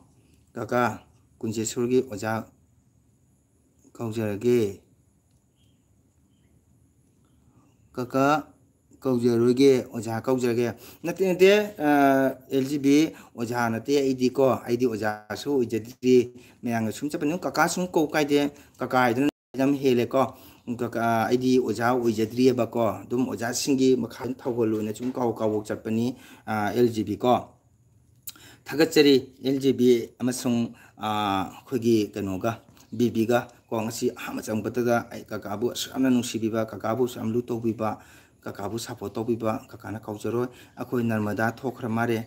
kaka kunje surgi oja kaujarage काका कौजरोगे ओजा कौजरगे नते नते LGB ओजा नते ID को ID ओजा सु इजदी मेयांग सुम चपनु काका सुम को काइदे काका आइदन जम हेले को काका आईडी ओजा ओइजद्री बको दुम ओजा सिंगी मखान थावगलो न सुम काव काव चपनी एलजीबी को थागचरी एलजीबी अमसुंग खोगी कनोगा बीबीगा कोंगसी हामचंग बतदा काकाबु सामना नुसीबीबा काकाबु सामलु तोबीबा काकाबु सपोर्ट तोबीबा काकाना काउजरो अखोय नर्मदा थोखरा मारे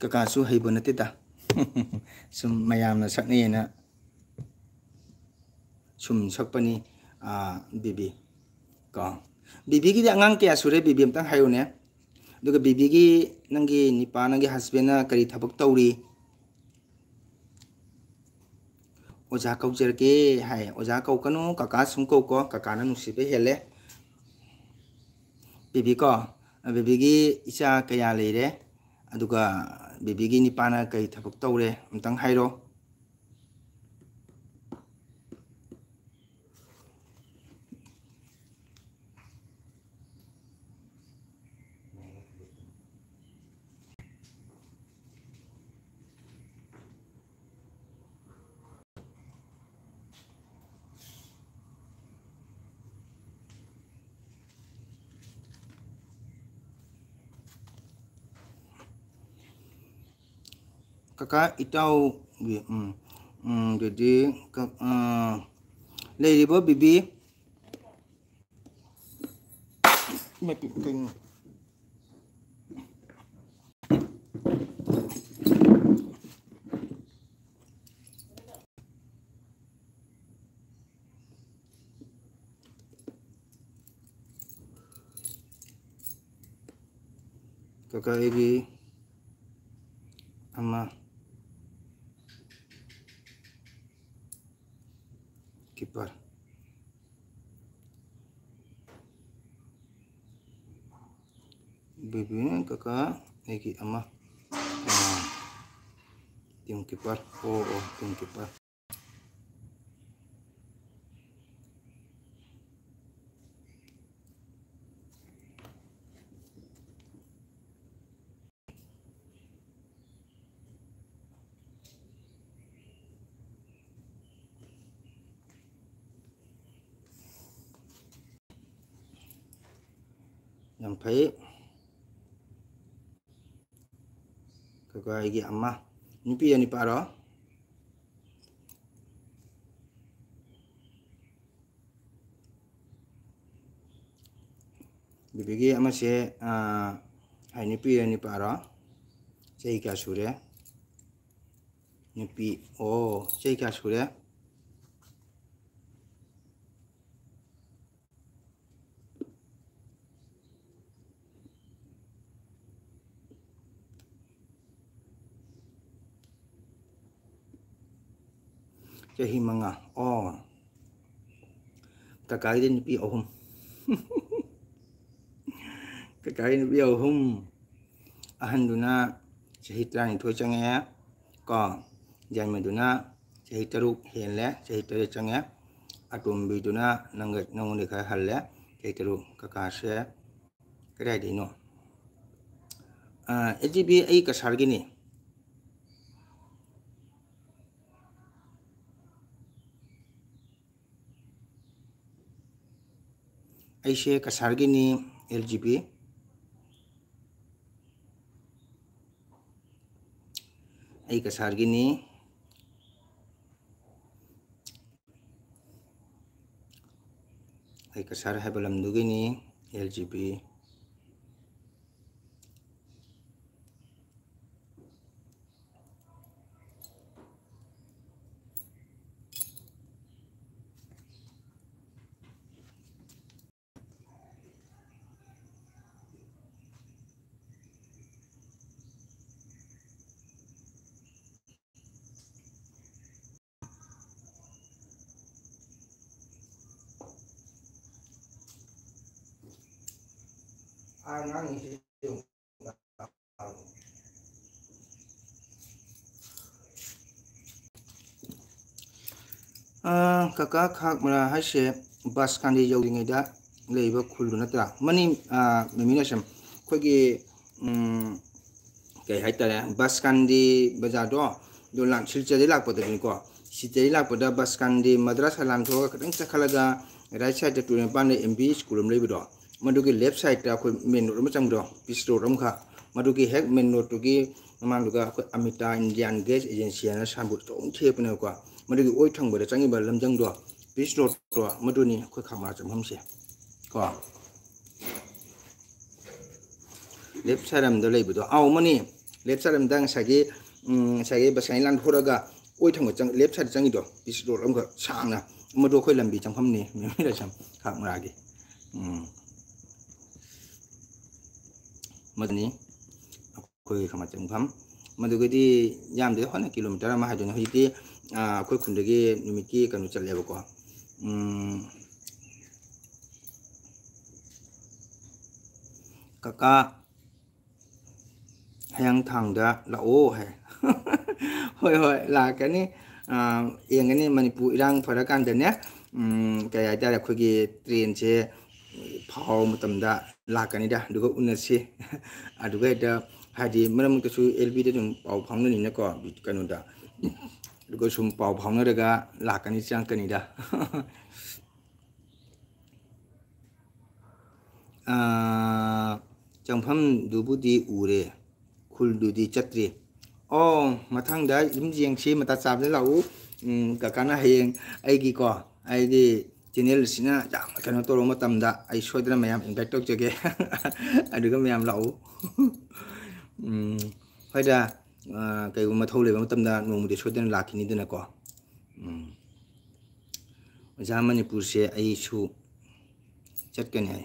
काकासु हैबो नतेदा सुम मयामना सकनेना सुम सकपनी बीबी को बीबी की अंगांग के सुरे बीबी अमतंग हायोने दुगा बीबी की नंगी निपा नंगी हस्बैंड करी थबक तौरी ओजा कौजर के हाय ओजा कौकनु काका सुम कौको काका ना नुसीबे हेले बीबी को बीबी की इचा कया लेरे अदुगा बीबी की निपा ना करी थबक तौरे अमतंग हायरो kaka itau jadi leribo bibi kaka igi ama kiper bibi kaka igi ama tim kiper tim kiper sampai kaka igi ama nipi ya nipa ro bibi ama se hai nipi ya nipa ro sei kya sure nipi sei kya sure Chahi manga kakak ini nipi ohum kakak ini nipi ohum ahanduna chahi trani thoi change ko janmaduna chahi taruk hele chahi tare change atombi duna nangun ka halle chahi taruk kakak se krai dino LGB ai kasar gini Aisyah kasar gini LGB ai kasar gini ai kasar hai balam du gini LGB kakak khak mara haise bus kandi yawdingai da leiba khuldu natra mani mimina sam khogi kai haitare bus kandi bajar do lan silchari lakpada ni ko silchari lakpada bus kandi madrasa lan tho kadang chakhalaga right side to ne ban MB school am leiba do madugi left side ta khoi main road ma chang do pis road ram kha madugi hek main road to gi maluga amita Indian gas agency na sanbut tong thepne ko madugi oi thangba da changi ba lamjang do pis road to maduni khoi khama chamham se ko left side am do leiba do aw mani left side am dang sagi basai lan horaga oi thangba chang left side changi do pis road ram kha sangna madu khoi lambi chamham ni mi ra cham khak mara gi madani khoi khama chamham madugadi yamde hona kilometer ma haduna hiti khoi khundagi numiki kanu challe ko kaka hayang thangda lao hai hoi la kani engani manipur irang pharakan da ne kaya da khogi train che phau matamda lakani da dugo unasi aduga da hadi maram ka su LB da dum pau phangna ni ne ko kanu da dugo sum pau phangna daga lakani chang kani da changpham dubudi ure khul dudi chatri ꯃꯊꯪꯗ ꯑꯗꯨꯝ ꯌꯦꯡꯁꯤ ꯃꯇꯥ ꯆꯥꯕꯗ ꯂꯥꯛꯎ ꯀꯀꯥꯅ ꯍꯌꯦꯡ ꯑꯩꯒꯤꯀꯣ ꯑꯩꯒꯤ ꯆꯦꯅꯦꯜꯁꯤꯅ ꯌꯥꯝ ꯀꯩꯅꯣ ꯇꯧꯔꯕ ꯃꯇꯝꯗ ꯑꯩ ꯁꯣꯏꯗꯅ ꯃꯌꯥꯝ ꯏꯟꯚꯥꯏꯠ ꯇꯧꯖꯒꯦ ꯑꯗꯨꯒ ꯃꯌꯥꯝ ꯂꯥꯛꯎ ꯍꯣꯏꯗ ꯀꯩꯒꯨꯝꯕ ꯃꯊꯧ ꯂꯩꯕ ꯃꯇꯝꯗ ꯅꯣꯡꯃꯗꯤ ꯁꯣꯏꯗꯅ ꯂꯥꯛꯈꯤꯅꯤꯗꯅꯀꯣ ꯑꯣꯖꯥ ꯃꯅꯤꯄꯨꯔꯁꯦ ꯑꯩꯁꯨ ꯆꯠꯀꯅꯤ ꯍꯥꯏ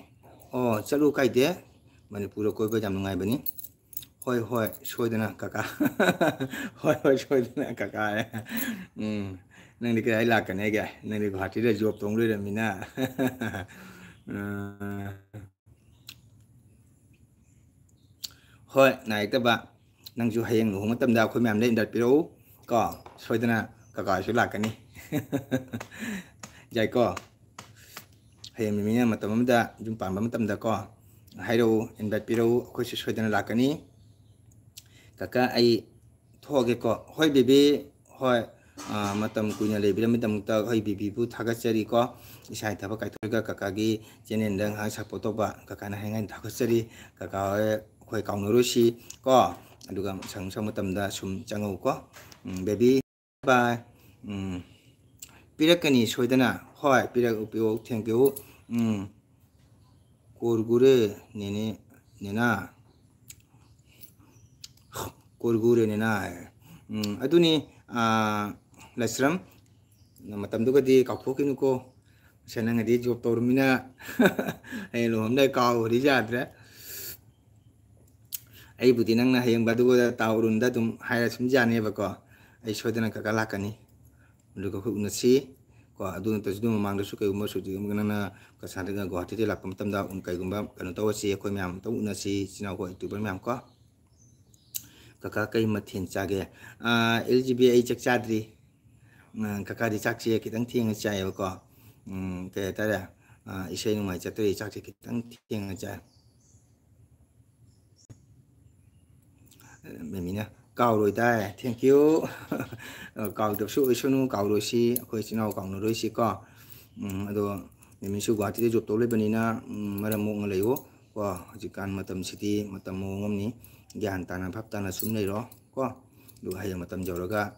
ꯆꯠꯂꯨ ꯀꯥꯏꯗꯦ ꯃꯅꯤꯄꯨꯔꯗ ꯀꯣꯏꯕ ꯌꯥꯝ ꯅꯨꯡꯉꯥꯏꯕꯅꯤ ꯍꯣꯏ ꯍꯣꯏ ꯁꯣꯏꯗꯅ ꯀꯀꯥ ꯍꯣꯏ ꯍꯣꯏ ꯁꯣꯏꯗꯅ ꯀꯀꯥ ꯅꯪꯗꯤ ꯀꯗꯥꯏ ꯂꯥꯛꯀꯅꯤ ꯍꯥꯏꯒꯦ ꯅꯪꯗꯤ ꯒꯨꯍꯥꯇꯤꯗ ꯖꯣꯕ ꯇꯧ ꯂꯩꯔꯝꯃꯤꯅ ꯍꯣꯏ ꯉꯥꯏꯇꯕ ꯅꯪꯁꯨ ꯍꯌꯦꯡ ꯂꯨꯍꯣꯡꯕ ꯃꯇꯝꯗ ꯑꯩꯈꯣꯏ ꯃꯌꯥꯝꯗ ꯏꯟꯚꯥꯏꯠ ꯄꯤꯔꯛꯎ ꯀꯣ ꯁꯣꯏꯗꯅ ꯀꯀꯥꯁꯨ ꯂꯥꯛꯀꯅꯤ ꯌꯥꯏꯀꯣ ꯍꯌꯦꯡ ꯃꯤꯅ ꯃꯇꯝ ꯑꯃꯗ ꯌꯨꯝ ꯄꯥꯟꯕ ꯃꯇꯝꯗꯀꯣ ꯍꯥꯏꯔꯛꯎ ꯏꯟꯚꯥꯏꯠ ꯄꯤꯔꯛꯎ ꯑꯩꯈꯣꯏꯁꯨ ꯁꯣꯏꯗꯅ ꯂꯥꯛꯀꯅꯤ ꯀꯀꯥ ꯑꯩ ꯊꯣꯛꯑꯒꯦꯀꯣ ꯍꯣꯏ ꯕꯦꯕꯤ ꯍꯣꯏ ꯃꯇꯝ ꯀꯨꯏꯅ ꯂꯩꯕꯤꯔꯝꯃꯤꯗꯃꯛꯇ ꯑꯩ ꯕꯦꯕꯤꯕꯨ ꯊꯥꯒꯠꯆꯔꯤꯀꯣ ꯏꯁꯥꯒꯤ ꯊꯕꯛ ꯀꯥꯏꯊꯣꯛꯑꯒ ꯀꯀꯥꯒꯤ ꯆꯦꯅꯦꯜꯗ ꯉꯥꯏꯍꯥꯛ ꯁꯞꯄꯣꯔꯠ ꯇꯧꯕ ꯀꯀꯥꯅ ꯍꯥꯏꯉꯥꯏ ꯊꯥꯒꯠꯆꯔꯤ ꯀꯀꯥ ꯍꯣꯏ ꯑꯩꯈꯣꯏ ꯀꯥꯎꯅꯔꯨꯁꯤ ꯀꯣ ꯑꯗꯨꯒ ꯁꯪ ꯃꯇꯝꯗ ꯁꯨꯝ ꯆꯪꯉꯧꯀꯣ ꯕꯦꯕꯤ ꯕꯥꯏ ꯄꯤꯔꯛꯀꯅꯤ ꯁꯣꯏꯗꯅ ꯍꯣꯏ ꯄꯤꯔꯛꯎ ꯊꯦꯡꯀ꯭ꯌꯨ ꯀꯣꯔꯒꯨꯔꯦ ꯅꯦꯅꯥ ꯀꯣꯔꯒꯨꯔꯦꯅꯦꯅ ꯑꯗꯨꯅꯤ ꯂꯥꯏꯁ꯭ꯔꯝ ꯃꯇꯝꯗꯨꯒꯗꯤ ꯀꯥꯎꯊꯣꯛꯈꯤꯅꯨꯀꯣ ꯉꯁꯥꯏ ꯅꯪꯅꯗꯤ ꯖꯣꯕ ꯇꯧꯔꯃꯤꯅ ꯍꯌꯦꯡ ꯂꯨꯍꯣꯡꯝꯗꯥꯏ ꯀꯥꯎꯕꯗꯤ ꯌꯥꯗ꯭ꯔꯦ ꯑꯩꯕꯨꯗꯤ ꯅꯪꯅ ꯍꯌꯦꯡ ꯑꯗꯨꯒ ꯇꯥꯎꯔꯨꯝꯗ ꯑꯗꯨꯝ ꯍꯥꯏꯔ ꯁꯨꯝ ꯌꯥꯅꯦꯕꯀꯣ ꯑꯩ ꯁꯣꯏꯗꯅ ꯀꯀꯥ ꯂꯥꯛꯀꯅꯤ ꯑꯗꯨꯒ ꯑꯩꯈꯣꯏ ꯎꯅꯁꯤ ꯀꯣ ꯑꯗꯨ ꯅꯠꯇ꯭ꯔꯁꯨ ꯑꯗꯨꯝ ꯃꯃꯥꯡꯗꯁꯨ ꯀꯩꯒꯨꯝꯕ ꯅꯪꯅ ꯀꯁꯥꯔꯗ ꯒꯨꯍꯥꯇꯤꯗ ꯂꯥꯛꯄ ꯃꯇꯝꯗ ꯀꯩꯒꯨꯝꯕ ꯀꯩꯅꯣ ꯇꯧꯔꯁꯤ ꯑꯩꯈꯣꯏ ꯃꯌꯥꯝ ꯑꯝꯇ ꯎꯅꯁꯤ ꯏꯆꯤꯜ ꯏꯅꯥꯎ ꯌꯨꯇ꯭ꯌꯨꯕꯔ ꯃꯌꯥꯝ ꯀꯣ ꯀꯀꯥ ꯀꯩ ꯃꯊꯦꯜ ꯆꯥꯒꯦ LGB ꯑꯩ ꯆꯥꯛ ꯆꯥꯗ꯭ꯔꯤ ꯀꯀꯥꯗꯤ ꯆꯥꯛꯁꯦ ꯈꯤꯇꯪ ꯊꯦꯡꯅ ꯆꯥꯏꯌꯦꯕꯀꯣ ꯀꯩ ꯍꯥꯏꯇꯥꯔꯦ ꯏꯁꯩ ꯅꯣꯡꯃꯥꯏ ꯆꯠꯇ꯭ꯔꯤ ꯆꯥꯛꯁꯦ ꯈꯤꯇꯪ ꯊꯦꯡꯅ ꯆꯥꯏ ꯃꯦꯃꯤꯅ ꯀꯥꯎꯔꯣꯏꯗꯥ ꯊꯦꯡꯀ꯭ꯌꯨ ꯀꯥꯎꯗꯕꯁꯨ ꯑꯣꯏꯁꯅꯨ ꯀꯥꯎꯔꯣꯏꯁꯤ ꯑꯩꯈꯣꯏ ꯏꯆꯤꯜ ꯏꯅꯥꯎ ꯀꯥꯎꯅꯔꯣꯏꯁꯤ ꯀꯣ ꯑꯗꯣ ꯃꯦꯃꯤꯁꯨ ꯒꯨꯍꯥꯇꯤꯗ ꯖꯣꯕ ꯇꯧ ꯂꯩꯕꯅꯤꯅ ꯃꯔꯝ ꯃꯣꯛꯅ ꯂꯩꯌꯣ ꯀꯣ ꯍꯧꯖꯤꯛꯀꯥꯟ ꯃꯇꯝꯁꯤꯗꯤ ꯃꯇꯝ ꯃꯑꯣꯡ ꯑꯃꯅꯤ ꯒ꯭ꯌꯥꯟ ꯇꯥꯅ ꯚꯥꯞ ꯇꯥꯅ ꯁꯨꯝ ꯂꯩꯔꯣ ꯀꯣ ꯑꯗꯨꯒ ꯍꯌꯦꯡ ꯃꯇꯝ ꯌꯧꯔꯒ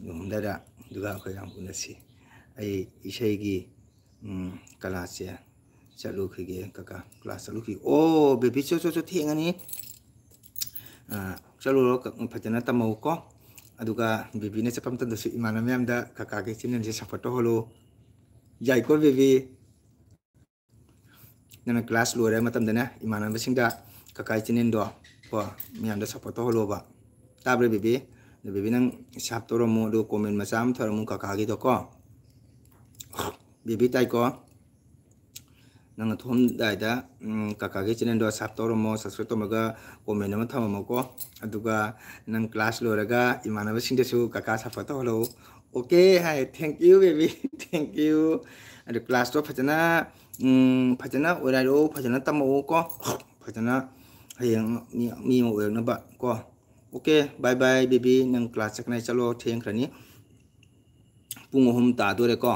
ꯂꯨꯍꯣꯡꯗꯥꯏꯗ ꯑꯗꯨꯒ ꯑꯩꯈꯣꯏ ꯌꯥꯝ ꯎꯅꯁꯤ ꯑꯩ ꯏꯁꯩꯒꯤ ꯀ꯭ꯂꯥꯁꯁꯦ ꯆꯠꯂꯨꯈꯤꯒꯦ ꯀꯀꯥ ꯀ꯭ꯂꯥꯁ ꯆꯠꯂꯨꯈꯤꯒꯦ ꯕꯦꯕꯤ ꯆꯣ ꯊꯦꯡꯉꯅꯤ ꯆꯠꯂꯨꯔꯣ ꯐꯖꯅ ꯇꯝꯍꯧꯀꯣ ꯑꯗꯨꯒ ꯕꯦꯕꯤꯅ ꯆꯠꯄ ꯃꯇꯝꯗꯁꯨ ꯏꯃꯥꯟꯅꯕ ꯃꯌꯥꯝꯗ ꯀꯀꯥꯒꯤ ꯆꯦꯅꯦꯜꯁꯦ ꯁꯞꯄꯣꯔꯠ ꯇꯧꯍꯜꯂꯨ ꯌꯥꯏꯀꯣ ꯕꯦꯕꯤ ꯅꯪꯅ ꯀ꯭ꯂꯥꯁ ꯂꯣꯏꯔ ꯃꯇꯝꯗꯅꯦ ꯏꯃꯥꯟꯅꯕꯁꯤꯡꯗ ꯀꯀꯥꯒꯤ ꯆꯦꯅꯦꯜꯗꯣ ꯀꯣ ꯃꯌꯥꯝꯗ ꯁꯞꯄꯣꯔꯠ ꯇꯧꯍꯜꯂꯣꯕ ꯇꯥꯕ꯭ꯔꯥ ꯕꯦꯕꯤ ꯕꯦꯕꯤ ꯅꯪ ꯁꯥꯞ ꯇꯧꯔꯝꯃꯨ ꯑꯗꯨꯒ ꯀꯣꯃꯦꯟ ꯃꯆꯥ ꯑꯃ ꯊꯥꯔꯝꯃꯨ ꯀꯀꯥꯒꯤꯗꯣ ꯀꯣ ꯕꯦꯕꯤ ꯇꯥꯏꯀꯣ ꯅꯪꯅ ꯊꯣꯛꯑꯝꯗꯥꯏꯗ ꯀꯀꯥꯒꯤ ꯆꯦꯅꯦꯜꯗꯣ ꯁꯞ ꯇꯧꯔꯝꯃꯣ ꯁꯕꯁꯀ꯭ꯔꯥꯏꯕ ꯇꯧꯔꯒ ꯀꯣꯃꯦꯟ ꯑꯃ ꯊꯝꯃꯝꯃꯣꯀꯣ ꯑꯗꯨꯒ ꯅꯪ ꯀ꯭ꯂꯥꯁ ꯂꯣꯏꯔꯒ ꯏꯃꯥꯟꯅꯕꯁꯤꯡꯗꯁꯨ ꯀꯀꯥ ꯁꯞꯄꯣꯔꯠ ꯇꯧꯍꯜꯂꯛꯎ ꯑꯣꯀꯦ ꯍꯥꯏ ꯊꯦꯡꯀ꯭ꯌꯨ ꯕꯦꯕꯤ ꯊꯦꯡꯀ꯭ꯌꯨ ꯑꯗꯨ ꯀ꯭ꯂꯥꯁꯇꯣ ꯐꯖꯅ ꯑꯣꯏꯔꯛꯎ ꯐꯖꯅ ꯇꯝꯃꯛꯎ ꯀꯣ ꯐꯖꯅ ꯍꯌꯦꯡ ꯃꯤ ꯑꯃ ꯑꯣꯏꯔꯛꯅꯕ ꯀꯣ ꯑꯣꯀꯦ ꯕꯥꯏ ꯕꯥꯏ ꯕꯦꯕꯤ ꯅꯪ ꯀ꯭ꯂꯥꯁ ꯆꯠꯀꯅꯤ ꯆꯠꯂꯣ ꯊꯦꯡꯈ꯭ꯔꯅꯤ ꯄꯨꯡ 3 ꯇꯥꯗꯣꯔꯦꯀꯣ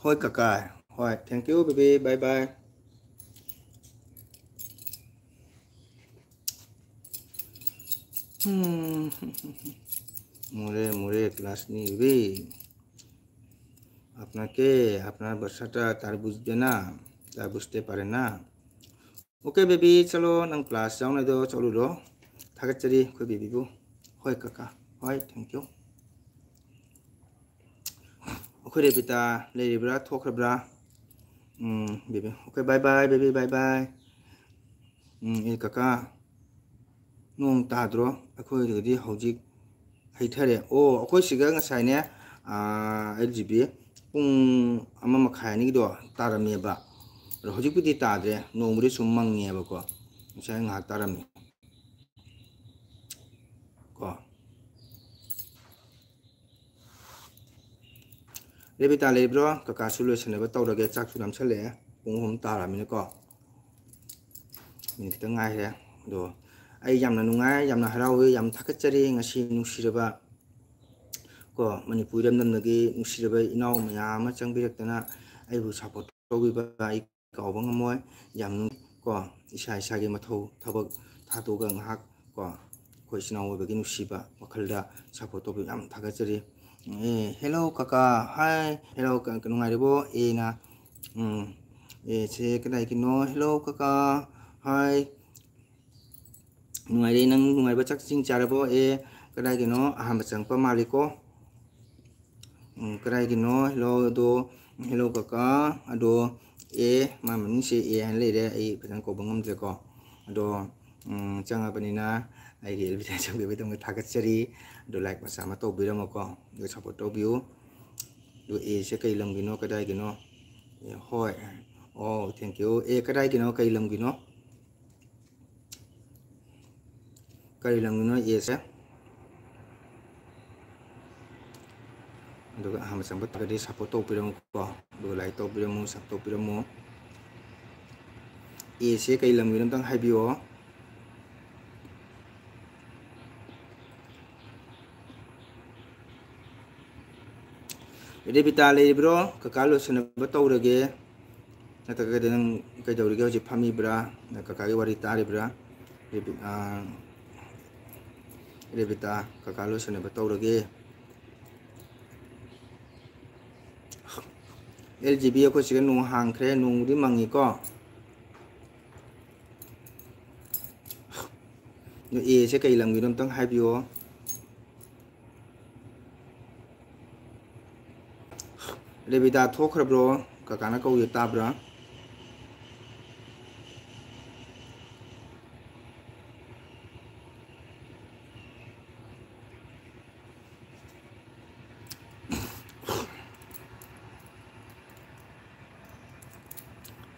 ꯍꯣꯏ ꯀꯀꯥ ꯍꯣꯏ ꯊꯦꯡꯀ꯭ꯌꯨ ꯕꯦꯕꯤ ꯕꯥꯏ ꯕꯥꯏ মোরে ক্লাস নিবে আপনার ভাষাটা তার বুঝবে না তা বুঝতে পারে না ওকে বেবি চলো নং ক্লাস যাওনাयदो চলুरो थागतचरी खो बेबीबू होय काका होय थैंक यू ओके रेबिता लेरिब्रा थोखरब्रा baby okay bye bye baby bye bye ए काका नोंग ताद्रो अखोयदि हौजिक हैथरे अखोय सिगा ngसायने LGB पुंग अमा मखायनिगिदो तारमेबा हौजिकपुदि ताद्रे नोंबुदि सुम मंगेबको ngसाय ngha तारमे को रेबिता लेब्रो काका सुलोसनबा तौरगे चाकसु नामसले पुंग 3 तारामिने को मिनिट खितंग ngaire दो ꯑꯩ ꯌꯥꯝꯅ ꯅꯨꯡꯉꯥꯏ ꯌꯥꯝꯅ ꯍꯔꯥꯎꯏ ꯌꯥꯝ ꯊꯥꯒꯠꯆꯔꯤ ꯉꯁꯤ ꯅꯨꯡꯁꯤꯔꯕ ꯀꯣ ꯃꯅꯤꯄꯨꯔ ꯏꯔꯝꯗꯝꯗꯒꯤ ꯅꯨꯡꯁꯤꯔꯕ ꯏꯅꯥꯎ ꯃꯌꯥꯝ ꯑꯃ ꯆꯪꯕꯤꯔꯛꯇꯅ ꯑꯩꯕꯨ ꯁꯞꯄꯣꯔꯠ ꯇꯧꯕꯤꯕ ꯑꯩ ꯀꯥꯎꯕ ꯉꯝꯃꯣꯏ ꯌꯥꯝ ꯀꯣ ꯏꯁꯥꯒꯤ ꯃꯊꯧ ꯊꯕꯛ ꯊꯥꯗꯣꯛꯑꯒ ꯉꯥꯏꯍꯥꯛ ꯀꯣ ꯑꯩꯈꯣꯏ ꯏꯆꯤꯟ ꯏꯅꯥꯎ ꯑꯣꯏꯕꯒꯤ ꯅꯨꯡꯁꯤꯕ ꯋꯥꯈꯜꯗ ꯁꯞꯄꯣꯔꯠ ꯇꯧꯕꯤꯕ ꯌꯥꯝ ꯊꯥꯒꯠꯆꯔꯤ ꯍꯦꯜꯂꯣ ꯀꯀꯥ ꯍꯥꯏ ꯍꯦꯜꯂꯣ ꯅꯨꯡꯉꯥꯏꯔꯤꯕꯣ ꯑꯦꯅ ꯑꯦꯁꯦ ꯀꯗꯥꯏꯒꯤꯅꯣ ꯍꯦꯜꯂꯣ ꯀꯀꯥ ꯍꯥꯏ ꯅꯨꯡꯉꯥꯏꯔꯤ ꯅꯪ ꯅꯨꯡꯉꯥꯏꯕ ꯆꯥꯛꯁꯤꯡ ꯆꯥꯔꯕꯣ ꯀꯗꯥꯏꯒꯤꯅꯣ ꯑꯍꯥꯟꯕ ꯆꯪꯉꯛꯄ ꯃꯥꯜꯂꯤꯀꯣ ꯀꯗꯥꯏꯒꯤꯅꯣ ꯍꯦꯜꯂꯣ ꯑꯗꯣ ꯍꯦꯜꯂꯣ ꯀꯀꯥ ꯑꯗꯣ ꯃꯥ ꯃꯃꯤꯡꯁꯦ ꯍꯥꯏꯅ ꯂꯩꯔꯦ ꯑꯩ ꯐꯖꯅ ꯀꯧꯕ ꯉꯝꯗ꯭ꯔꯦꯀꯣ ꯑꯗꯣ ꯆꯪꯉꯕꯅꯤꯅ ꯑꯩꯒꯤ ꯑꯦꯜꯕꯤꯗ ꯆꯪꯕꯤꯕꯒꯤꯗꯃꯛꯇ ꯊꯥꯒꯠꯆꯔꯤ ꯑꯗꯣ ꯂꯥꯏꯛ ꯃꯆꯥ ꯑꯃ ꯇꯧꯕꯤꯔꯝꯃꯣꯀꯣ ꯑꯗꯨꯒ ꯁꯞꯄꯣꯔꯠ ꯇꯧꯕꯤꯌꯨ ꯑꯗꯣ ꯑꯦꯁꯦ ꯀꯩ ꯂꯝꯒꯤꯅꯣ ꯀꯗꯥꯏꯒꯤꯅꯣ ꯍꯣꯏ ꯑꯣ ꯊꯦꯡꯀ꯭ꯌꯨ ꯀꯗꯥꯏꯒꯤꯅꯣ ꯀꯩ ꯂꯝꯒꯤꯅꯣ ꯀꯔꯤ ꯂꯝꯒꯤꯅꯣ ꯑꯦꯁꯦ ꯑꯗꯨꯒ ꯑꯍꯥꯟꯕ ꯆꯪꯕ ꯇꯥꯔꯒꯗꯤ ꯁꯞꯄꯣꯔꯠ ꯇꯧꯕꯤꯔꯝꯃꯨꯀꯣ ꯑꯗꯨꯒ ꯂꯥꯏꯛ ꯇꯧꯕꯤꯔꯝꯃꯨ ꯁꯞ ꯇꯧꯕꯤꯔꯝꯃꯨ ꯑꯦꯁꯦ ꯀꯩ ꯂꯝꯒꯤꯅꯣ ꯑꯝꯇꯪ ꯍꯥꯏꯕꯤꯌꯣ ꯔꯦꯕꯤꯇꯥ ꯂꯩꯔꯤꯕ꯭ꯔꯣ ꯀꯀꯥ ꯂꯣꯏꯁꯤꯟꯅꯕ ꯇꯧꯔꯒꯦ ꯅꯠꯇ꯭ꯔꯒꯗꯤ ꯅꯪ ꯀꯩꯗꯧꯔꯤꯒꯦ ꯍꯧꯖꯤꯛ ꯐꯝꯃꯤꯕ꯭ꯔꯥ ꯀꯀꯥꯒꯤ ꯋꯥꯔꯤ ꯇꯥꯔꯤꯕ꯭ꯔꯥ ꯔꯦꯕꯤꯇꯥ ꯀꯀꯥ ꯂꯣꯏꯁꯤꯟꯅꯕ ꯇꯧꯔꯒꯦ LGB ꯑꯩꯈꯣꯏ ꯁꯤꯗ ꯅꯣꯡ ꯍꯥꯡꯈ꯭ꯔꯦ ꯅꯣꯡꯕꯨꯗꯤ ꯃꯪꯉꯤꯀꯣ ꯑꯦꯁꯦ ꯀꯩ ꯂꯝꯒꯤꯅꯣ ꯑꯝꯇꯪ ꯍꯥꯏꯕꯤꯌꯣ ꯔꯦꯕꯤꯇꯥ ꯊꯣꯛꯈ꯭ꯔꯕ꯭ꯔꯣ ꯀꯀꯥꯅ ꯀꯧꯏ ꯇꯥꯕ꯭ꯔꯥ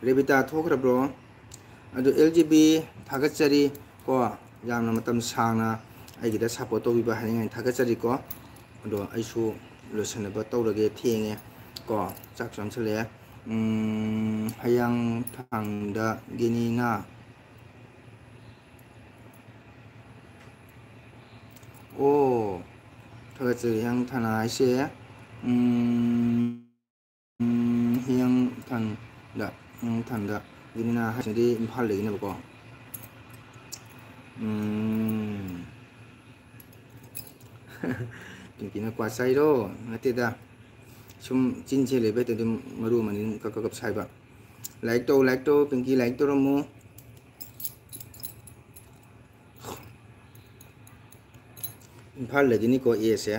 ꯔꯦꯕꯤꯇꯥ ꯊꯣꯛꯈ꯭ꯔꯕ꯭ꯔꯣ ꯑꯗꯨ LGB ꯊꯥꯒꯠꯆꯔꯤ ꯀꯣ ꯌꯥꯝꯅ ꯃꯇꯝ ꯁꯥꯡꯅ ꯑꯩꯒꯤꯗ ꯁꯞꯄꯣꯔꯠ ꯇꯧꯕꯤꯕ ꯍꯥꯏꯅꯤꯡꯉꯥꯏ ꯊꯥꯒꯠꯆꯔꯤꯀꯣ ꯑꯗꯣ ꯑꯩꯁꯨ ꯂꯣꯏꯁꯤꯟꯅꯕ ꯇꯧꯔꯒꯦ ꯊꯦꯡꯉꯦ ꯀꯣ ꯆꯥꯛꯁꯨ ꯆꯥꯁꯤꯜꯂꯛꯑꯦ ꯍꯌꯥꯡꯊꯥꯡꯗꯒꯤꯅꯤꯅ ꯑꯣ ꯊꯥꯒꯠꯆꯔꯤ ꯍꯤꯌꯥꯡꯊꯥꯡ ꯍꯥꯏꯁꯦ ꯍꯤꯌꯥꯡꯊꯥꯡꯗꯒꯤꯅꯤꯅ ꯍꯥꯏꯁꯤꯗꯤ ꯏꯝꯐꯥꯜꯗꯒꯤꯅꯦꯕꯀꯣ ꯄꯤꯡꯀꯤꯅ ꯀ꯭ꯋꯥꯆꯥꯏꯔꯣ ꯅꯠꯇꯦꯗ ꯁꯨꯝ ꯆꯤꯟꯁꯦ ꯂꯩꯕ ꯍꯦꯛꯇ ꯑꯗꯨꯝ ꯃꯔꯨ ꯑꯃꯅꯤ ꯀꯛ ꯁꯥꯏꯕ ꯂꯥꯏꯛ ꯇꯧ ꯄꯤꯡꯀꯤ ꯂꯥꯏꯛ ꯇꯧꯔꯝꯃꯨ ꯏꯝꯐꯥꯜꯗꯒꯤꯅꯤꯀꯣ ꯑꯦꯁꯦ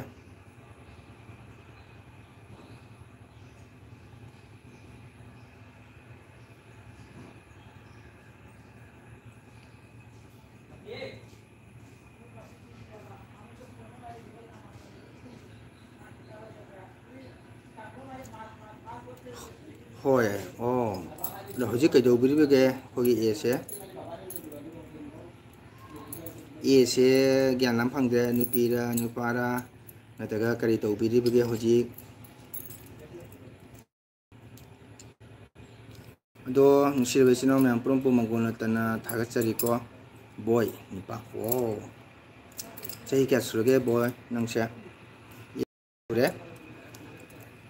ꯍꯣꯏ ꯑꯣ ꯑꯗꯣ ꯍꯧꯖꯤꯛ ꯀꯩꯗꯧꯕꯤꯔꯤꯕꯒꯦ ꯑꯩꯈꯣꯏꯒꯤ ꯑꯦꯁꯦ ꯒ꯭ꯌꯥꯟ ꯑꯃ ꯐꯪꯗ꯭ꯔꯦ ꯅꯨꯄꯤꯔ ꯅꯨꯄꯥꯔ ꯅꯠꯇ꯭ꯔꯒ ꯀꯔꯤ ꯇꯧꯕꯤꯔꯤꯕꯒꯦ ꯍꯧꯖꯤꯛ ꯑꯗꯣ ꯅꯨꯡꯁꯤꯔꯕ ꯏꯆꯤꯟ ꯏꯅꯥꯎ ꯃꯌꯥꯝ ꯄꯨꯝꯅꯃꯛꯄꯨ ꯃꯪꯒꯣꯜ ꯅꯠꯇꯅ ꯊꯥꯒꯠꯆꯔꯤꯀꯣ ꯕꯣꯏ ꯅꯨꯄꯥ ꯑꯣ ꯆꯍꯤ ꯀꯌꯥ ꯁꯨꯔꯒꯦ ꯕꯣꯏ ꯅꯪꯁꯦ ꯁꯨꯔꯦ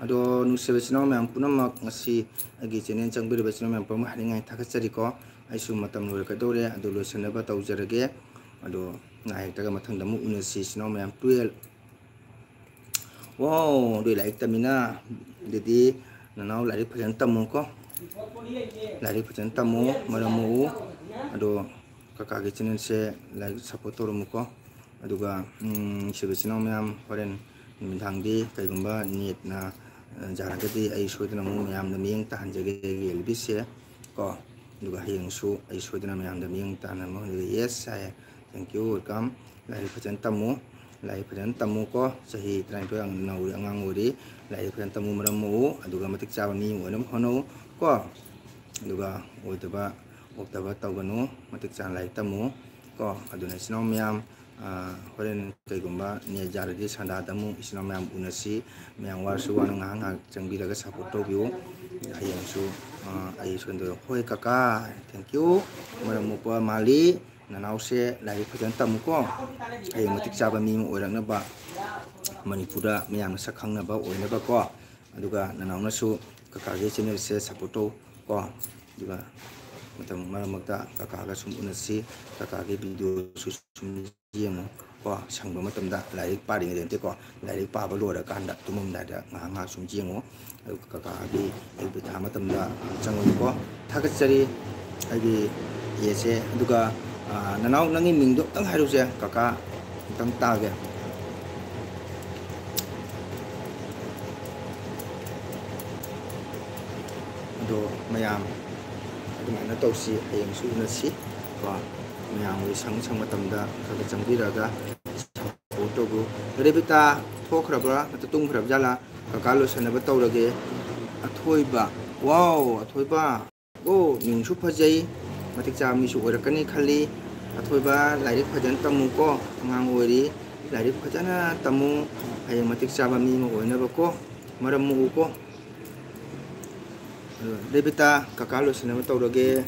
ꯑꯗꯣ ꯅꯨꯡꯁꯤꯕ ꯏꯆꯤꯟ ꯏꯅꯥꯎ ꯃꯌꯥꯝ ꯄꯨꯝꯅꯃꯛ ꯉꯁꯤ ꯑꯩꯒꯤ ꯆꯦꯅꯦꯜ ꯆꯪꯕꯤꯔꯤꯕ ꯏꯆꯤꯟ ꯏꯅꯥꯎ ꯃꯌꯥꯝ ꯄꯨꯝꯅꯃꯛ ꯍꯥꯏꯅꯤꯡꯉꯥꯏ ꯊꯥꯒꯠꯆꯔꯤꯀꯣ ꯑꯩꯁꯨ ꯃꯇꯝ ꯂꯣꯏꯔꯛꯀꯗꯧꯔꯦ ꯑꯗꯨ ꯂꯣꯏꯁꯤꯟꯅꯕ ꯇꯧꯖꯔꯒꯦ ꯑꯗꯣ ꯉꯥꯏꯍꯥꯛꯇꯒ ꯃꯊꯪꯗ ꯑꯃꯨꯛ ꯎꯅꯁꯤ ꯏꯆꯤꯟ ꯏꯅꯥꯎ ꯃꯌꯥꯝ 12 ꯋꯥꯎ ꯑꯗꯨ ꯂꯥꯏꯔꯤꯛ ꯇꯝꯃꯤꯅ ꯑꯗꯨꯗꯤ ꯅꯅꯥꯎ ꯂꯥꯏꯔꯤꯛ ꯐꯖꯅ ꯇꯝꯃꯨꯀꯣ ꯂꯥꯏꯔꯤꯛ ꯐꯖꯅ ꯇꯝꯃꯨ ꯃꯔꯝ ꯃꯣꯛꯎ ꯑꯗꯣ ꯀꯀꯥꯒꯤ ꯆꯦꯅꯦꯜꯁꯦ ꯂꯥꯏꯛ ꯁꯞꯄꯣꯔꯠ ꯇꯧꯔꯝꯃꯨꯀꯣ ꯑꯗꯨꯒ ꯅꯨꯡꯁꯤꯕ ꯏꯆꯤꯟ ꯏꯅꯥꯎ ꯃꯌꯥꯝ ꯍꯣꯔꯦꯟ ꯅꯨꯃꯤꯗꯥꯡꯗꯤ ꯀꯩꯒꯨꯝꯕ ꯅꯦꯠꯅ ꯌꯥꯔꯒꯗꯤ ꯑꯩ ꯁꯣꯏꯗꯅ ꯑꯃꯨꯛ ꯃꯌꯥꯝꯗ ꯃꯤꯠꯌꯦꯡ ꯇꯥꯍꯟꯖꯒꯦ ꯑꯩꯒꯤ LBꯁꯦ ꯀꯣ ꯑꯗꯨꯒ ꯍꯌꯦꯡꯁꯨ ꯑꯩ ꯁꯣꯏꯗꯅ ꯃꯌꯥꯝꯗ ꯃꯤꯠꯌꯦꯡ ꯇꯥꯍꯟꯕ ꯌꯦꯁ ꯍꯥꯏ ꯊꯦꯡꯀ꯭ꯌꯨ ꯋꯦꯜꯀꯝ ꯂꯥꯏꯔꯤꯛ ꯐꯖꯅ ꯇꯝꯃꯨ ꯂꯥꯏꯔꯤꯛꯐꯖꯅ ꯇꯝꯃꯨꯀꯣ ꯆꯍꯤ 32 ꯅꯧꯔꯤ ꯑꯉꯥꯡ ꯑꯣꯏꯔꯤ ꯂꯥꯏꯔꯤꯛ ꯐꯖꯅ ꯇꯝꯃꯨ ꯃꯔꯝ ꯃꯣꯛꯎ ꯑꯗꯨꯒ ꯃꯇꯤꯛ ꯆꯥꯕ ꯃꯤ ꯑꯣꯏꯅꯕ ꯍꯣꯠꯅꯧ ꯀꯣ ꯑꯗꯨꯒ ꯑꯣꯏꯗꯕ ꯇꯧꯒꯅꯨ ꯃꯇꯤꯛ ꯆꯥꯅ ꯂꯥꯏꯔꯤꯛ ꯇꯝꯃꯨ ꯀꯣ ꯑꯗꯨꯅ ꯏꯆꯤꯟ ꯏꯅꯥꯎ ꯃꯌꯥꯝ ꯍꯣꯔꯦꯟ ꯀꯩꯒꯨꯝꯕ ꯅꯦꯠ ꯌꯥꯔꯗꯤ ꯁꯟꯗꯥꯗ ꯑꯃꯨꯛ ꯏꯆꯤꯟ ꯏꯅꯥꯎ ꯃꯌꯥꯝ ꯎꯅꯁꯤ ꯃꯌꯥꯝ ꯋꯥꯔꯁꯨ ꯋꯥꯅ ꯉꯥꯏꯍꯥꯛ ꯆꯪꯕꯤꯔꯒ ꯁꯞꯄꯣꯔꯠ ꯇꯧꯕꯤꯌꯨ ꯍꯌꯦꯡꯁꯨ ꯑꯩ ꯁꯣꯏꯗꯅ ꯍꯣꯏ ꯀꯀꯥ ꯊꯦꯡꯀ꯭ꯌꯨ ꯃꯔꯝ ꯃꯣꯛꯄ ꯃꯥꯜꯂꯤ nanause lai phajan tamuko ai matik chaba mi mo oirang ba manipura miyam sakhang na ba oina ba ko aduga nanauna su kakage channel se support to ko aduga matam maramagta kakaga sum unasi kakage video su sum yemo ko sangba matamda lai pari ngade ko lai pa ba lora kanda tumum da nga sum jemo kakage ai bitha matamda changon ko thagachari ai yese aduga nanau nangi mingdo tang haru se kaka tang tage do mayam adumana tawsi hayeng su na si ko mayam wi sang matamda kaga changbiraga photo go rebita thokhrabra tung khrab jala kakalo sanaba tawrage athoiba wow athoiba o mingsu phajai matik cha mi su orakani khali athoiba lairik phajan tamu ko ngang ori lairik phajana tamu hayeng matik cha ba mi mo oinaba ko maram mu ko rebita kakalo sinama tawrage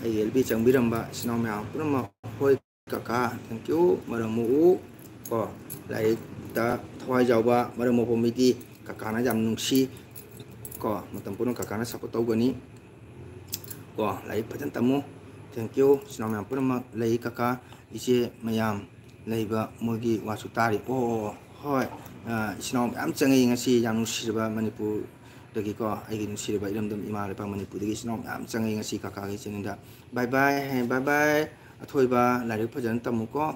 ai lb changbiramba sinoma purama hoi kaka thank you maramu ko lai ta thwai jawba maramu pomiti kakana jam nungsi ko matam purun kakana support tawgani ko lai phajan tamu thank you sinoma purama lai kaka ise mayam leiba mogi wasu tari hoi sinom am changi ngasi yang nusirba manipur dagi ko ai nusirba iramdam ima lepa manipur dagi sinom am changi ngasi kaka gi chenda bye bye athoiba lai phajan tamu ko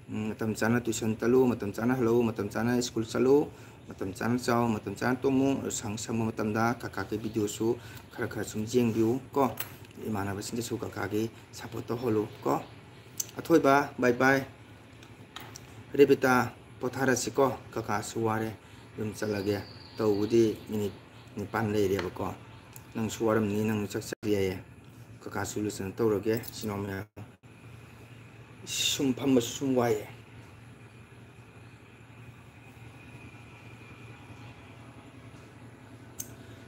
matam chana tuition talu matam chana hello matam chana school chalu matam chana chaw matam chana tomu sang matam da kaka ke video su khara sum jeng view ko imana basin su kaka ge support to holo ko athoiba bye bye rebita pothara siko kaka suware yum chalage tawudi minute ni pan le re ko nang suwaram ni nang chakchariye kaka solution tawrage sinomya sum pham sum waye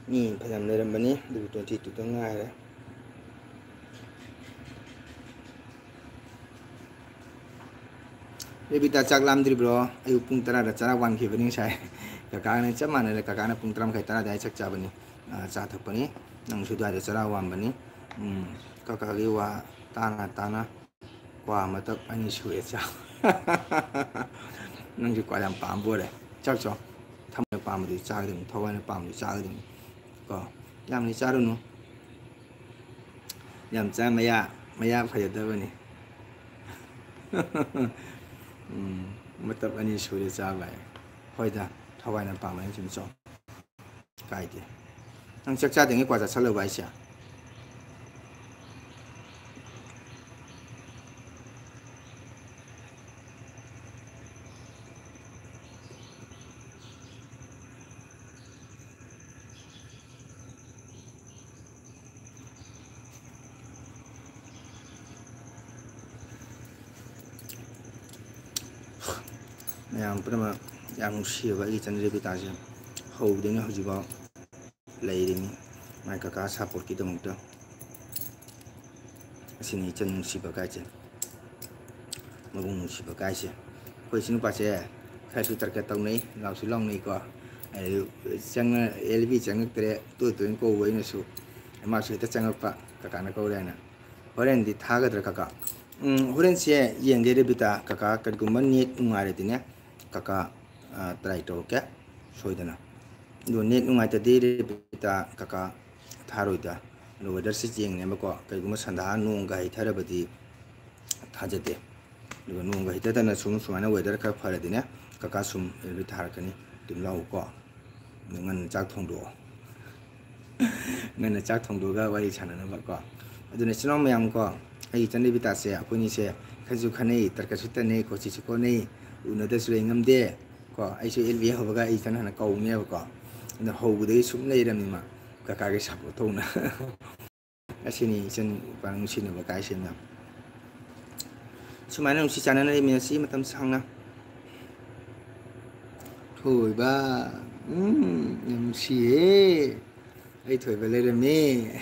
ni phajam leram bani du 22 ta ngai rebita chaklam dri bro ayu pung tara da chara wan khibani sai kaka ne chamana le kaka na pung tram khai tara dai chak cha bani cha thak bani nang su da chara wan bani kaka gi wa tana qua mà tập anh sửa sao nâng chỉ qua làm bám vô đấy chắc cho thăm được bám thì cha đừng thôi anh bám thì cha đừng có làm thì cha đừng làm cha mày à phải được đâu này mà tập anh sửa cha vậy thôi ta thôi anh bám anh chịu cho cái gì nâng chắc cha đừng qua ra sao lâu vậy sao yang pertama yang siapa lagi channel rebita sih hau dengan hau juga lagi ini mereka kah support kita mungkin sini channel siapa kaje magung siapa kaje kau sini pasal kai su terkait tahun ni lau su long ni kau channel LB channel tere tu kau wei nasu maksud itu channel pak kakak nak kau lena orang di thaga terkakak orang sih yang rebita kakak kerguman ni ungar itu ni kaka try to ke soidana do net nungai ta de bita kaka tharoida no weather si jeng ne ko kai guma sanda nung gai tharabadi thajate do nung gai ta na sum sumana weather ka phara dine kaka sum bi thar kani tum lau ko ngan chak thong do ngan chak thong do ga wai chana na ba ko adune sino mayam ko ai chande bita se apuni se khaju khane tarka sutane ko chi ko nei unada su ngam de ko ai su LV hobaga ai tan hana kau me ko na ho de sum nei ram ni ma ka ka ge sap to na asini sen parang sin ba kai sen na sumana si chana na mi si matam sang na thoi ba nam si e ai thoi ba le me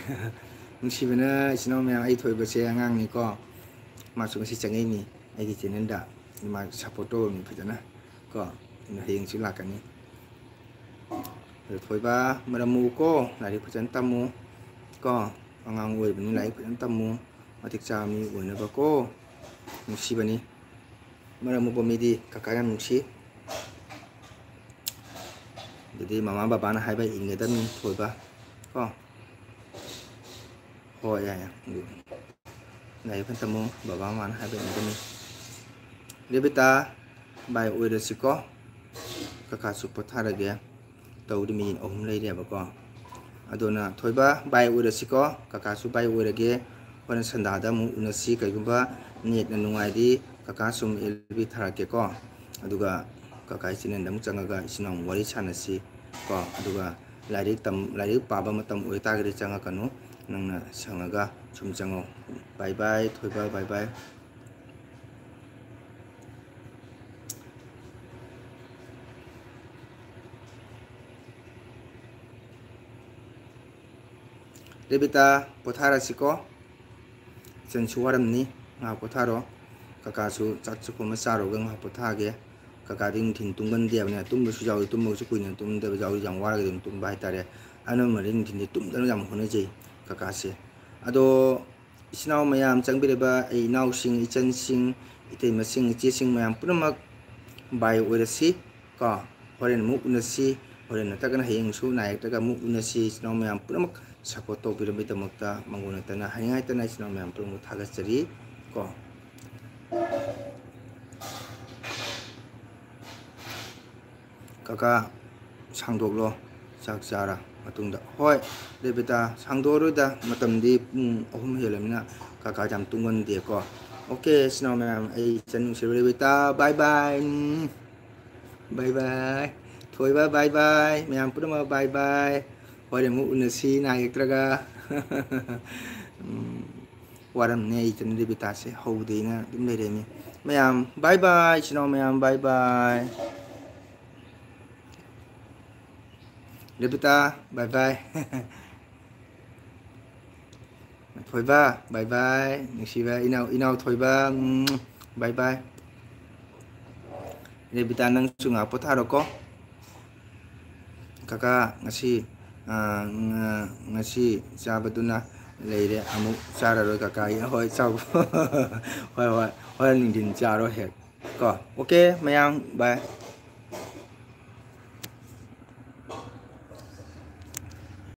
nung si bana sino me ai thoi ba se ngang ni ko masuk ngasi cengeng ni ai channel da ma support to mi phajana ko hayeng chu lakani thoi ba maramu ko lari phajan tamu ko angang oi bani lai phajan tamu matik cha mi oi na ba ko nusi bani maramu bo mi di kakaya nusi jadi mama baba na hai ba inge dan thoi ba ko ho ya ya này phân tâm bảo bảo mà hai bên này đi bây ta bài oi được có các cá sấu thả ra kìa tàu đi mình ôm lấy đi bà con adona thôi ba bài oi được có các cá sấu bài oi được kìaวันสันดาดามุนสีcái cũng ba nhiệt là nung ai đi các cá sấu bị thả ra kìa con aduga các cái xin nên chẳng cái xin ông vợ chăn nasi con aduga lại đi baba mà tâm oi ta cái chẳng cái nó nang na sangaga chumjango bye bye thôi ba bye bye debita pothara siko sensuaram ni nga potharo kakasu chakchu ko masaro gang ha pothage kakading thin tungan dia ne tum su jaw tum su kuin tum de jaw jang war ga tum bai tare ano maring thin tum dan jam hone je kakase ado isnaw mayam changbireba ai naw sing ichan sing itei masing che sing mayam punamak bai oirasi ka horen mu unasi horen natagana hayeng su naik taga mu unasi isnaw mayam punamak support to birami tamakta manguna tana haingai tana isnaw mayam punamak thagasari ko kaka sangdoklo sakjara matungda hoi debita sangdoruda matamdi ahum helamina kaka jam tungan dia ko oke snow ma'am ai chanu sirwe debita bye bye bye bye thoi ba bye bye ma'am pudama bye bye hoi mu unasi na ektraga waram ne chanu debita se haudeina dum leremi ma'am bye bye snow ma'am bye bye Debita, bye bye. Thôi ba, bye bye. Nisiba, inaw thôi ba, bye bye. Debita nang sunga potharo ko. Kaka ngasi sabaduna leire amuk sararo kaka hoi sau. Hoi ning din charo het. Ko, okay, mayang, bye.